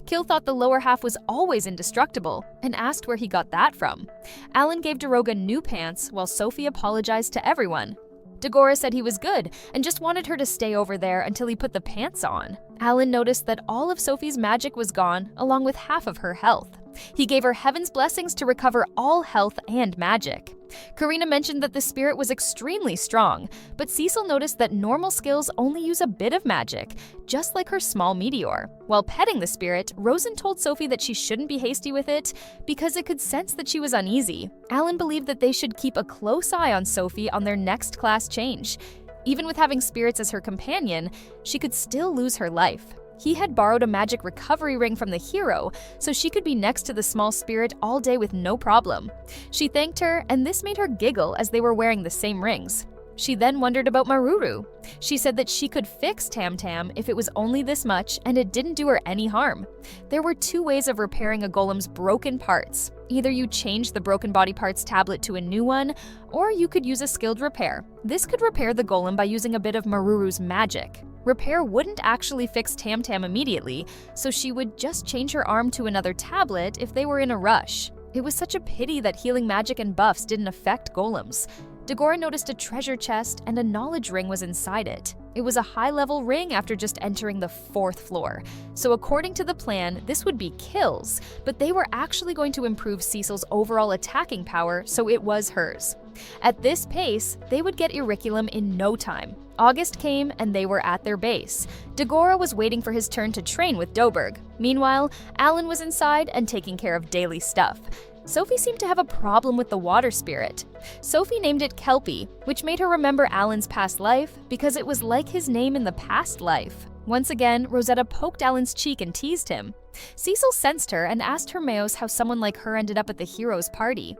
Kill thought the lower half was always indestructible and asked where he got that from. Alan gave Daroga new pants while Sophie apologized to everyone. Dagora said he was good and just wanted her to stay over there until he put the pants on. Alan noticed that all of Sophie's magic was gone, along with half of her health. He gave her heaven's blessings to recover all health and magic. Karina mentioned that the spirit was extremely strong, but Cecil noticed that normal skills only use a bit of magic, just like her small meteor. While petting the spirit, Rosen told Sophie that she shouldn't be hasty with it because it could sense that she was uneasy. Alan believed that they should keep a close eye on Sophie on their next class change. Even with having spirits as her companion, she could still lose her life. He had borrowed a magic recovery ring from the hero, so she could be next to the small spirit all day with no problem. She thanked her, and this made her giggle as they were wearing the same rings. She then wondered about Maruru. She said that she could fix Tam Tam if it was only this much and it didn't do her any harm. There were 2 ways of repairing a golem's broken parts. Either you change the broken body parts tablet to a new one, or you could use a skilled repair. This could repair the golem by using a bit of Maruru's magic. Repair wouldn't actually fix Tam Tam immediately, so she would just change her arm to another tablet if they were in a rush. It was such a pity that healing magic and buffs didn't affect golems. Dagora noticed a treasure chest and a knowledge ring was inside it. It was a high-level ring after just entering the 4th floor. So according to the plan, this would be kills, but they were actually going to improve Cecil's overall attacking power, so it was hers. At this pace, they would get Auriculum in no time. August came and they were at their base. Dagora was waiting for his turn to train with Doberg. Meanwhile, Alan was inside and taking care of daily stuff. Sophie seemed to have a problem with the water spirit. Sophie named it Kelpie, which made her remember Alan's past life because it was like his name in the past life. Once again, Rosetta poked Alan's cheek and teased him. Cecil sensed her and asked Hermeos how someone like her ended up at the hero's party.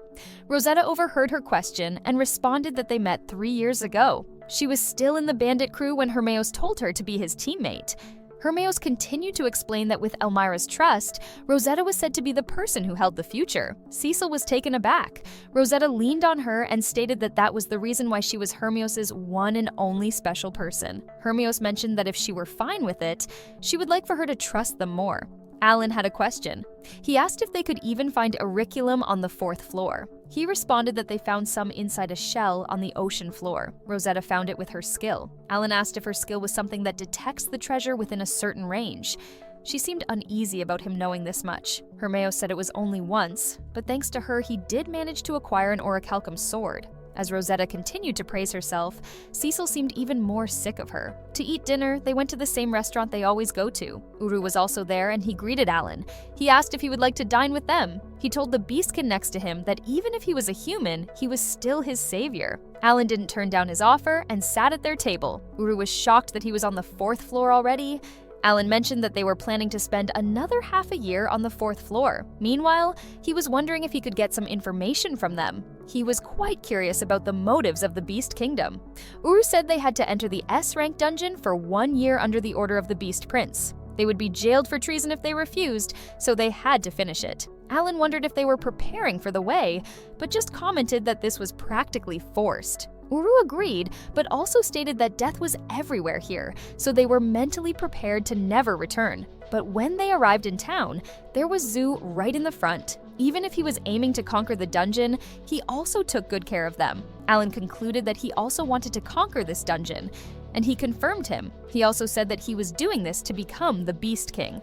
Rosetta overheard her question and responded that they met 3 years ago. She was still in the bandit crew when Hermeos told her to be his teammate. Hermeos continued to explain that with Elmira's trust, Rosetta was said to be the person who held the future. Cecil was taken aback. Rosetta leaned on her and stated that that was the reason why she was Hermeos' one and only special person. Hermeos mentioned that if she were fine with it, she would like for her to trust them more. Alan had a question. He asked if they could even find Auriculum on the 4th floor. He responded that they found some inside a shell on the ocean floor. Rosetta found it with her skill. Alan asked if her skill was something that detects the treasure within a certain range. She seemed uneasy about him knowing this much. Hermeos said it was only once, but thanks to her, he did manage to acquire an orichalcum sword. As Rosetta continued to praise herself, Cecil seemed even more sick of her. To eat dinner, they went to the same restaurant they always go to. Uru was also there and he greeted Alan. He asked if he would like to dine with them. He told the beastkin next to him that even if he was a human, he was still his savior. Alan didn't turn down his offer and sat at their table. Uru was shocked that he was on the 4th floor already. Alan mentioned that they were planning to spend another half a year on the 4th floor. Meanwhile, he was wondering if he could get some information from them. He was quite curious about the motives of the Beast Kingdom. Uru said they had to enter the S-rank dungeon for 1 year under the order of the Beast Prince. They would be jailed for treason if they refused, so they had to finish it. Alan wondered if they were preparing for the way, but just commented that this was practically forced. Uru agreed, but also stated that death was everywhere here, so they were mentally prepared to never return. But when they arrived in town, there was Zu right in the front. Even if he was aiming to conquer the dungeon, he also took good care of them. Alan concluded that he also wanted to conquer this dungeon, and he confirmed him. He also said that he was doing this to become the Beast King.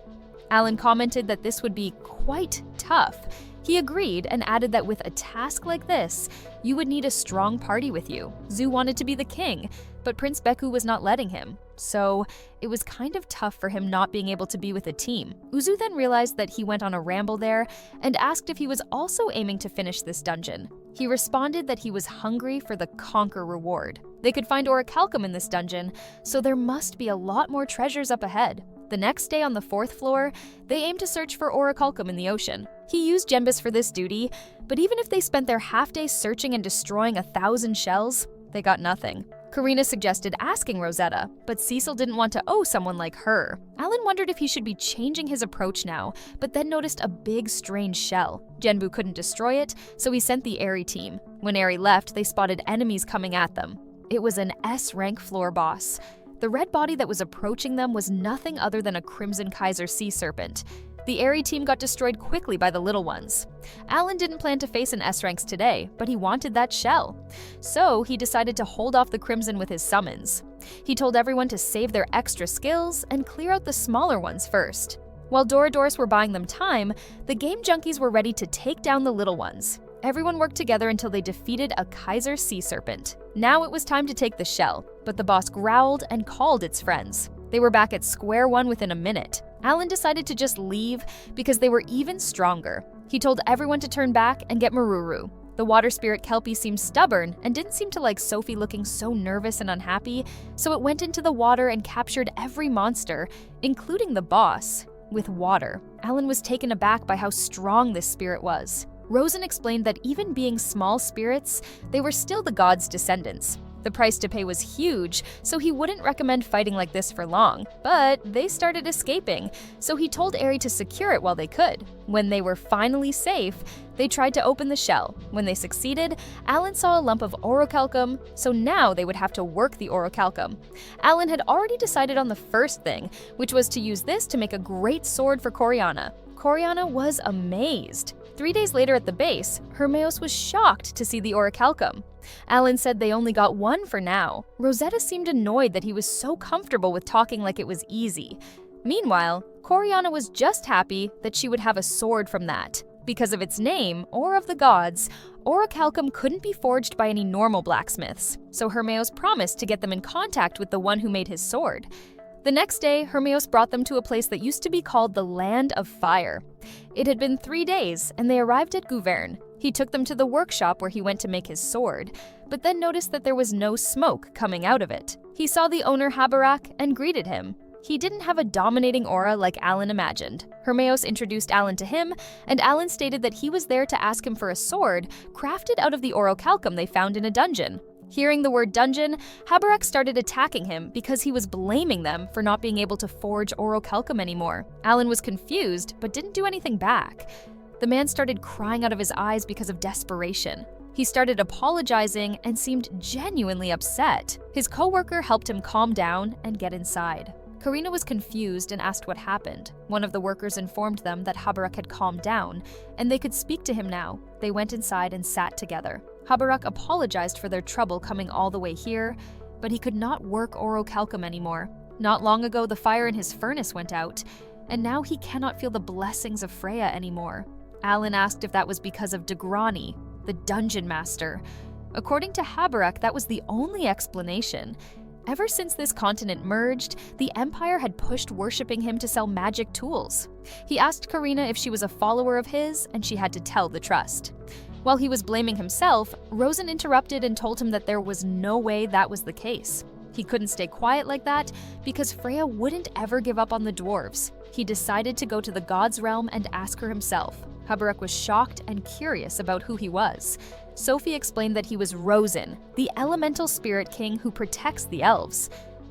Alan commented that this would be quite tough. He agreed and added that with a task like this, you would need a strong party with you. Zu wanted to be the king, but Prince Beku was not letting him. So it was kind of tough for him not being able to be with a team. Uzu then realized that he went on a ramble there and asked if he was also aiming to finish this dungeon. He responded that he was hungry for the conquer reward. They could find orichalcum in this dungeon, so there must be a lot more treasures up ahead. The next day on the 4th floor, they aimed to search for orichalcum in the ocean. He used Jembus for this duty, but even if they spent their half-day searching and destroying 1,000 shells, they got nothing. Karina suggested asking Rosetta, but Cecil didn't want to owe someone like her. Alan wondered if he should be changing his approach now, but then noticed a big, strange shell. Genbu couldn't destroy it, so he sent the Eri team. When Eri left, they spotted enemies coming at them. It was an S-rank floor boss. The red body that was approaching them was nothing other than a Crimson Kaiser sea serpent. The Eri team got destroyed quickly by the little ones. Alan didn't plan to face an S-ranks today, but he wanted that shell. So he decided to hold off the Crimson with his summons. He told everyone to save their extra skills and clear out the smaller ones first. While Doradors were buying them time, the game junkies were ready to take down the little ones. Everyone worked together until they defeated a Kaiser sea serpent. Now it was time to take the shell, but the boss growled and called its friends. They were back at square one within a minute. Alan decided to just leave because they were even stronger. He told everyone to turn back and get Maruru. The water spirit Kelpie seemed stubborn and didn't seem to like Sophie looking so nervous and unhappy, so it went into the water and captured every monster, including the boss, with water. Alan was taken aback by how strong this spirit was. Rosen explained that even being small spirits, they were still the gods' descendants. The price to pay was huge, so he wouldn't recommend fighting like this for long. But they started escaping, so he told Eri to secure it while they could. When they were finally safe, they tried to open the shell. When they succeeded, Alan saw a lump of orichalcum, so now they would have to work the orichalcum. Alan had already decided on the first thing, which was to use this to make a great sword for Coriana. Coriana was amazed. 3 days later at the base, Hermeos was shocked to see the orichalcum. Alan said they only got one for now. Rosetta seemed annoyed that he was so comfortable with talking like it was easy. Meanwhile, Coriana was just happy that she would have a sword from that. Because of its name, or of the gods, orichalcum couldn't be forged by any normal blacksmiths, so Hermeos promised to get them in contact with the one who made his sword. The next day, Hermeos brought them to a place that used to be called the Land of Fire. It had been 3 days, and they arrived at Gouverne. He took them to the workshop where he went to make his sword, but then noticed that there was no smoke coming out of it. He saw the owner Habarak and greeted him. He didn't have a dominating aura like Alan imagined. Hermeos introduced Alan to him, and Alan stated that he was there to ask him for a sword crafted out of the orichalcum they found in a dungeon. Hearing the word dungeon, Habarak started attacking him because he was blaming them for not being able to forge orichalcum anymore. Alan was confused, but didn't do anything back. The man started crying out of his eyes because of desperation. He started apologizing and seemed genuinely upset. His coworker helped him calm down and get inside. Karina was confused and asked what happened. One of the workers informed them that Habarak had calmed down, and they could speak to him now. They went inside and sat together. Habarak apologized for their trouble coming all the way here, but he could not work orichalcum anymore. Not long ago, the fire in his furnace went out, and now he cannot feel the blessings of Freya anymore. Alan asked if that was because of Degrani, the dungeon master. According to Habarak, that was the only explanation. Ever since this continent merged, the Empire had pushed worshipping him to sell magic tools. He asked Karina if she was a follower of his, and she had to tell the trust. While he was blaming himself, Rosen interrupted and told him that there was no way that was the case. He couldn't stay quiet like that because Freya wouldn't ever give up on the dwarves. He decided to go to the gods' realm and ask her himself. Habarak was shocked and curious about who he was. Sophie explained that he was Rosen, the elemental spirit king who protects the elves.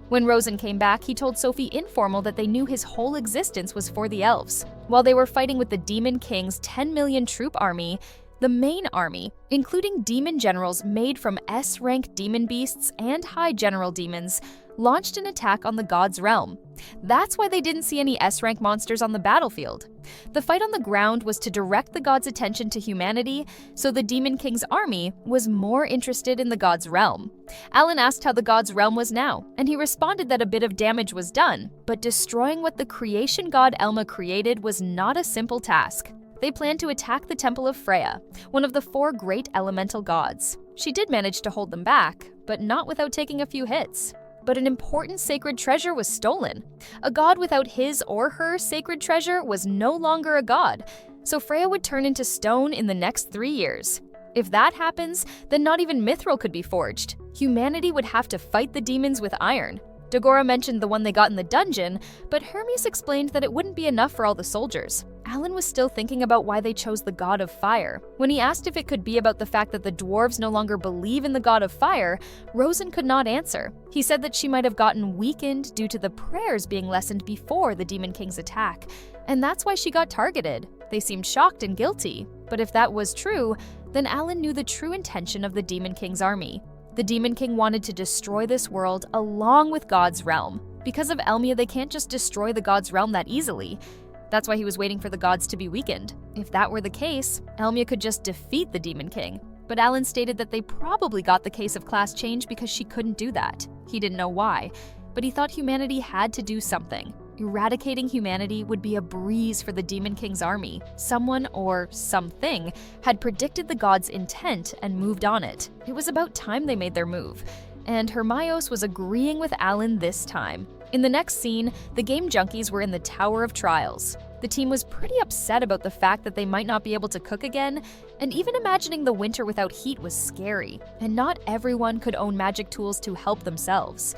When Rosen came back, he told Sophie informal that they knew his whole existence was for the elves. While they were fighting with the Demon King's 10 million troop army, the main army, including demon generals made from S-rank demon beasts and high general demons, launched an attack on the gods' realm. That's why they didn't see any S-rank monsters on the battlefield. The fight on the ground was to direct the gods' attention to humanity, so the Demon King's army was more interested in the gods' realm. Alan asked how the gods' realm was now, and he responded that a bit of damage was done, but destroying what the creation god Elma created was not a simple task. They planned to attack the Temple of Freya, one of the 4 great elemental gods. She did manage to hold them back, but not without taking a few hits. But an important sacred treasure was stolen. A god without his or her sacred treasure was no longer a god, so Freya would turn into stone in the next 3 years. If that happens, then not even mithril could be forged. Humanity would have to fight the demons with iron. Dagora mentioned the one they got in the dungeon, but Hermes explained that it wouldn't be enough for all the soldiers. Alan was still thinking about why they chose the god of fire. When he asked if it could be about the fact that the dwarves no longer believe in the god of fire, Rosen could not answer. He said that she might have gotten weakened due to the prayers being lessened before the Demon King's attack, and that's why she got targeted. They seemed shocked and guilty, but if that was true, then Alan knew the true intention of the Demon King's army. The Demon King wanted to destroy this world along with God's realm. Because of Elmia, they can't just destroy the God's realm that easily. That's why he was waiting for the gods to be weakened. If that were the case, Elmia could just defeat the Demon King. But Alan stated that they probably got the case of class change because she couldn't do that. He didn't know why, but he thought humanity had to do something. Eradicating humanity would be a breeze for the Demon King's army. Someone, or something, had predicted the god's intent and moved on it. It was about time they made their move, and Hermione was agreeing with Alan this time. In the next scene, the game junkies were in the Tower of Trials. The team was pretty upset about the fact that they might not be able to cook again, and even imagining the winter without heat was scary, and not everyone could own magic tools to help themselves.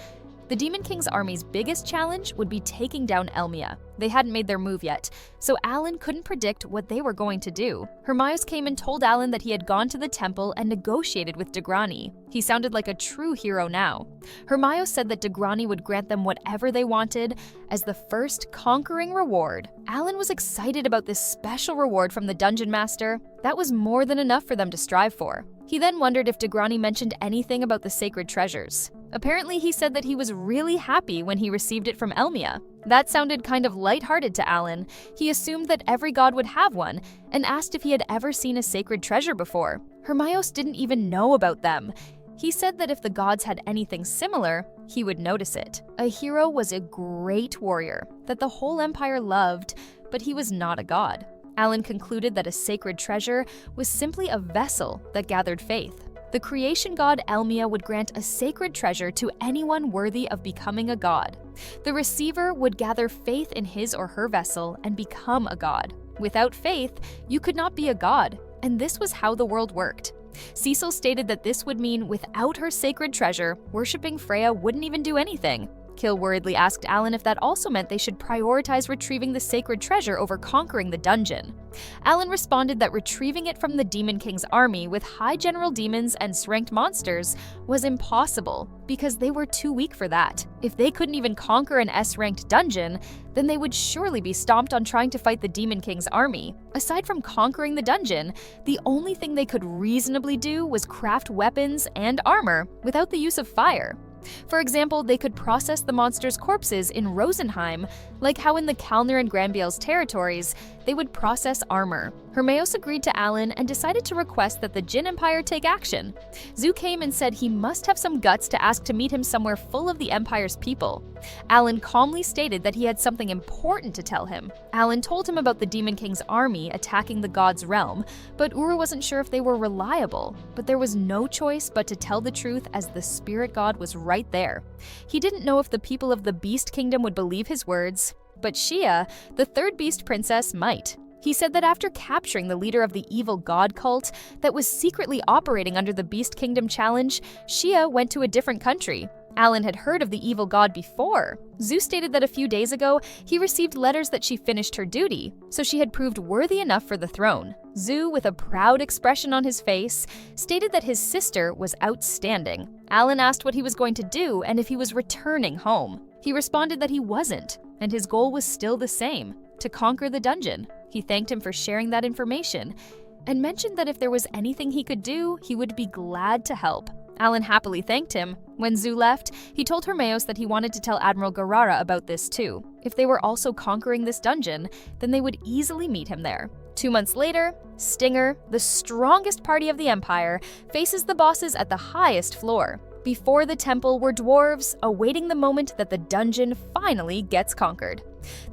The Demon King's army's biggest challenge would be taking down Elmia. They hadn't made their move yet, so Alan couldn't predict what they were going to do. Hermione came and told Alan that he had gone to the temple and negotiated with Degrani. He sounded like a true hero now. Hermione said that Degrani would grant them whatever they wanted as the first conquering reward. Alan was excited about this special reward from the Dungeon Master. That was more than enough for them to strive for. He then wondered if Degrani mentioned anything about the sacred treasures. Apparently, he said that he was really happy when he received it from Elmia. That sounded kind of lighthearted to Alan. He assumed that every god would have one, and asked if he had ever seen a sacred treasure before. Hermione didn't even know about them. He said that if the gods had anything similar, he would notice it. A hero was a great warrior that the whole empire loved, but he was not a god. Alan concluded that a sacred treasure was simply a vessel that gathered faith. The creation god Elmia would grant a sacred treasure to anyone worthy of becoming a god. The receiver would gather faith in his or her vessel and become a god. Without faith, you could not be a god, and this was how the world worked. Cecil stated that this would mean without her sacred treasure, worshipping Freya wouldn't even do anything. Kill worriedly asked Alan if that also meant they should prioritize retrieving the sacred treasure over conquering the dungeon. Alan responded that retrieving it from the Demon King's army with high general demons and S-ranked monsters was impossible because they were too weak for that. If they couldn't even conquer an S-ranked dungeon, then they would surely be stomped on trying to fight the Demon King's army. Aside from conquering the dungeon, the only thing they could reasonably do was craft weapons and armor without the use of fire. For example, they could process the monsters' corpses in Rosenheim, like how in the Kalner and Granbiel's territories, they would process armor. Hermione agreed to Alan and decided to request that the Jin Empire take action. Zu came and said he must have some guts to ask to meet him somewhere full of the Empire's people. Alan calmly stated that he had something important to tell him. Alan told him about the Demon King's army attacking the god's realm, but Uru wasn't sure if they were reliable. But there was no choice but to tell the truth as the spirit god was right there. He didn't know if the people of the Beast Kingdom would believe his words, but Shia, the third Beast Princess, might. He said that after capturing the leader of the evil god cult that was secretly operating under the Beast Kingdom challenge, Shia went to a different country. Alan had heard of the evil god before. Zu stated that a few days ago, he received letters that she finished her duty, so she had proved worthy enough for the throne. Zu, with a proud expression on his face, stated that his sister was outstanding. Alan asked what he was going to do and if he was returning home. He responded that he wasn't, and his goal was still the same, to conquer the dungeon. He thanked him for sharing that information, and mentioned that if there was anything he could do, he would be glad to help. Alan happily thanked him. When Zu left, he told Hermione that he wanted to tell Admiral Garara about this too. If they were also conquering this dungeon, then they would easily meet him there. 2 months later, Stinger, the strongest party of the Empire, faces the bosses at the highest floor. Before the temple were dwarves, awaiting the moment that the dungeon finally gets conquered.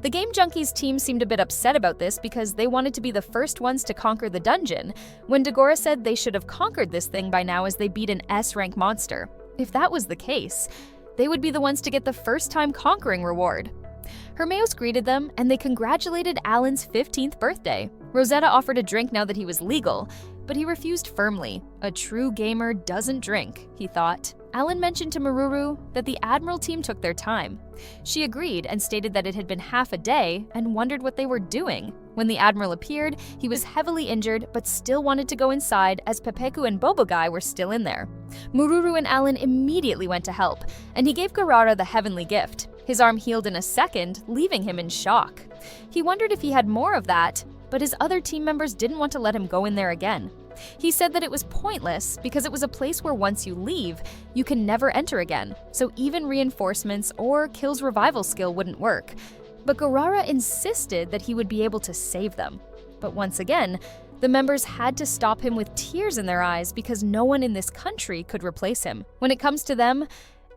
The Game Junkies team seemed a bit upset about this because they wanted to be the first ones to conquer the dungeon, when Dagora said they should have conquered this thing by now as they beat an S-rank monster. If that was the case, they would be the ones to get the first-time conquering reward. Hermeos greeted them, and they congratulated Alan's 15th birthday. Rosetta offered a drink now that he was legal, but he refused firmly. A true gamer doesn't drink, he thought. Alan mentioned to Maruru that the Admiral team took their time. She agreed and stated that it had been half a day and wondered what they were doing. When the Admiral appeared, he was heavily injured but still wanted to go inside as Pepeku and Bobogai were still in there. Maruru and Alan immediately went to help, and he gave Garara the heavenly gift. His arm healed in a second, leaving him in shock. He wondered if he had more of that, but his other team members didn't want to let him go in there again. He said that it was pointless because it was a place where once you leave, you can never enter again, so even reinforcements or Kill's revival skill wouldn't work. But Garara insisted that he would be able to save them. But once again, the members had to stop him with tears in their eyes because no one in this country could replace him. When it comes to them,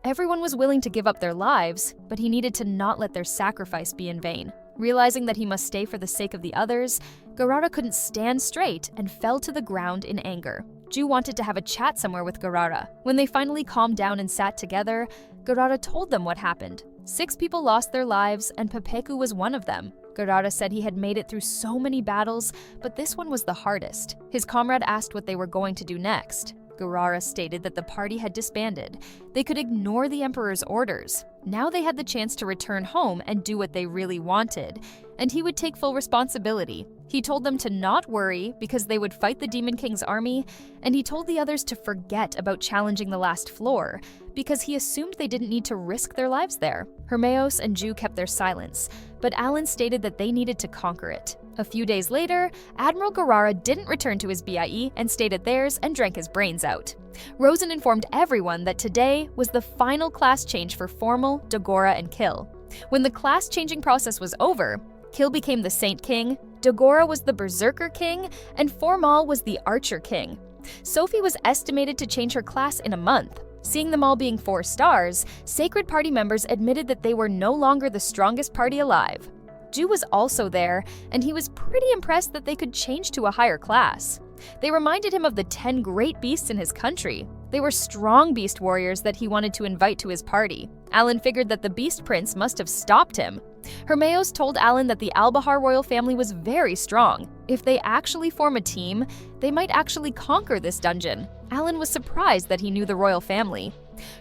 everyone was willing to give up their lives, but he needed to not let their sacrifice be in vain. Realizing that he must stay for the sake of the others, Garara couldn't stand straight and fell to the ground in anger. Ju wanted to have a chat somewhere with Garara. When they finally calmed down and sat together, Garara told them what happened. 6 people lost their lives, and Pepeku was one of them. Garara said he had made it through so many battles, but this one was the hardest. His comrade asked what they were going to do next. Garara stated that the party had disbanded. They could ignore the Emperor's orders. Now they had the chance to return home and do what they really wanted, and he would take full responsibility. He told them to not worry because they would fight the Demon King's army, and he told the others to forget about challenging the last floor because he assumed they didn't need to risk their lives there. Hermeos and Ju kept their silence, but Alan stated that they needed to conquer it. A few days later, Admiral Garara didn't return to his BIE and stayed at theirs and drank his brains out. Rosen informed everyone that today was the final class change for Formal, Dagora, and Kill. When the class changing process was over, Kill became the Saint King, Dagora was the Berserker King, and Formal was the Archer King. Sophie was estimated to change her class in a month. Seeing them all being 4 stars, Sacred Party members admitted that they were no longer the strongest party alive. Ju was also there, and he was pretty impressed that they could change to a higher class. They reminded him of the 10 great beasts in his country. They were strong beast warriors that he wanted to invite to his party. Alan figured that the Beast Prince must have stopped him. Hermeos told Alan that the Albahar royal family was very strong. If they actually form a team, they might actually conquer this dungeon. Alan was surprised that he knew the royal family.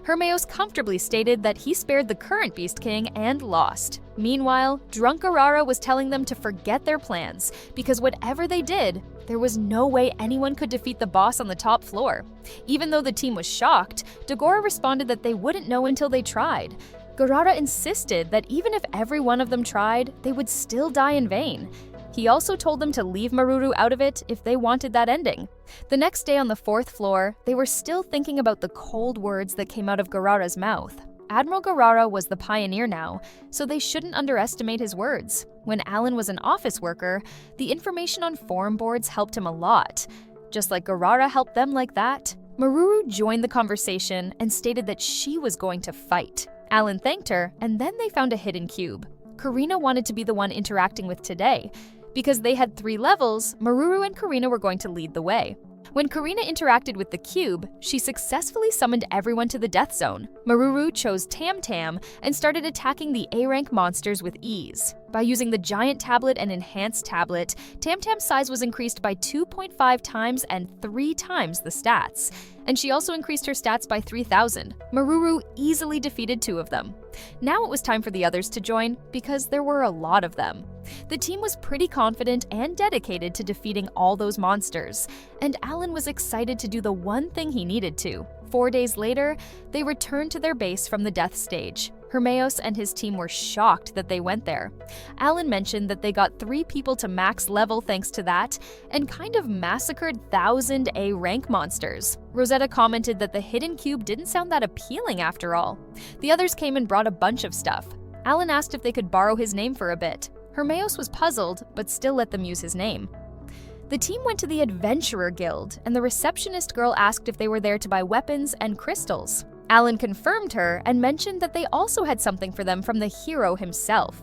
Hermeos comfortably stated that he spared the current Beast King and lost. Meanwhile, drunk Garara was telling them to forget their plans, because whatever they did, there was no way anyone could defeat the boss on the top floor. Even though the team was shocked, Dagora responded that they wouldn't know until they tried. Garara insisted that even if every one of them tried, they would still die in vain. He also told them to leave Maruru out of it if they wanted that ending. The next day on the 4th floor, they were still thinking about the cold words that came out of Garara's mouth. Admiral Garara was the pioneer now, so they shouldn't underestimate his words. When Alan was an office worker, the information on forum boards helped him a lot. Just like Garara helped them like that, Maruru joined the conversation and stated that she was going to fight. Alan thanked her, and then they found a hidden cube. Karina wanted to be the one interacting with today. Because they had 3 levels, Maruru and Karina were going to lead the way. When Karina interacted with the cube, she successfully summoned everyone to the death zone. Maruru chose Tam Tam and started attacking the A-rank monsters with ease. By using the giant tablet and enhanced tablet, Tam Tam's size was increased by 2.5 times and 3 times the stats. And she also increased her stats by 3,000. Maruru easily defeated 2 of them. Now it was time for the others to join, because there were a lot of them. The team was pretty confident and dedicated to defeating all those monsters, and Alan was excited to do the one thing he needed to. 4 days later, they returned to their base from the death stage. Hermeos and his team were shocked that they went there. Alan mentioned that they got 3 people to max level thanks to that, and kind of massacred 1,000 A-rank monsters. Rosetta commented that the hidden cube didn't sound that appealing after all. The others came and brought a bunch of stuff. Alan asked if they could borrow his name for a bit. Hermeos was puzzled, but still let them use his name. The team went to the Adventurer Guild, and the receptionist girl asked if they were there to buy weapons and crystals. Alan confirmed her and mentioned that they also had something for them from the hero himself.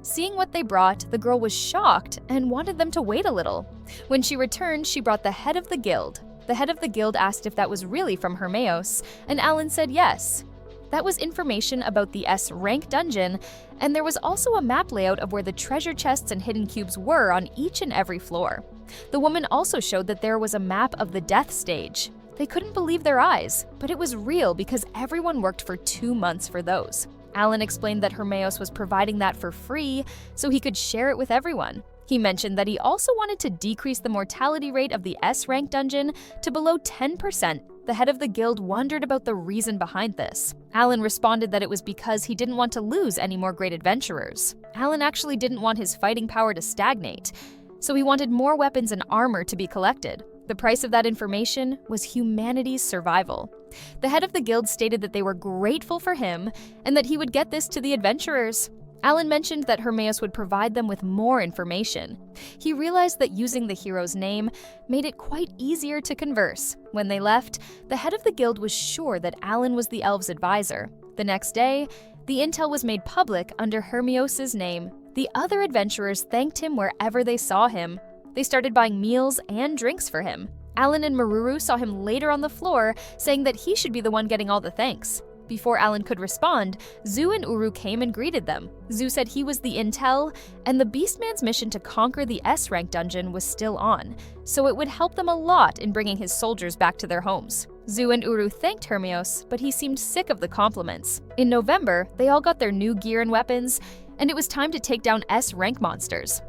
Seeing what they brought, the girl was shocked and wanted them to wait a little. When she returned, she brought the head of the guild. The head of the guild asked if that was really from Hermeos, and Alan said yes. That was information about the S rank dungeon, and there was also a map layout of where the treasure chests and hidden cubes were on each and every floor. The woman also showed that there was a map of the death stage. They couldn't believe their eyes, but it was real because everyone worked for 2 months for those. Alan explained that Hermeos was providing that for free so he could share it with everyone. He mentioned that he also wanted to decrease the mortality rate of the S rank dungeon to below 10%. The head of the guild wondered about the reason behind this. Alan responded that it was because he didn't want to lose any more great adventurers. Alan actually didn't want his fighting power to stagnate, so he wanted more weapons and armor to be collected. The price of that information was humanity's survival. The head of the guild stated that they were grateful for him and that he would get this to the adventurers. Alan mentioned that Hermeos would provide them with more information. He realized that using the hero's name made it quite easier to converse. When they left, the head of the guild was sure that Alan was the elves' advisor. The next day, the intel was made public under Hermeos' name. The other adventurers thanked him wherever they saw him. They started buying meals and drinks for him. Alan and Maruru saw him later on the floor, saying that he should be the one getting all the thanks. Before Alan could respond, Zu and Uru came and greeted them. Zu said he was the intel, and the Beastman's mission to conquer the S-rank dungeon was still on, so it would help them a lot in bringing his soldiers back to their homes. Zu and Uru thanked Hermeos, but he seemed sick of the compliments. In November, they all got their new gear and weapons, and it was time to take down S-rank monsters.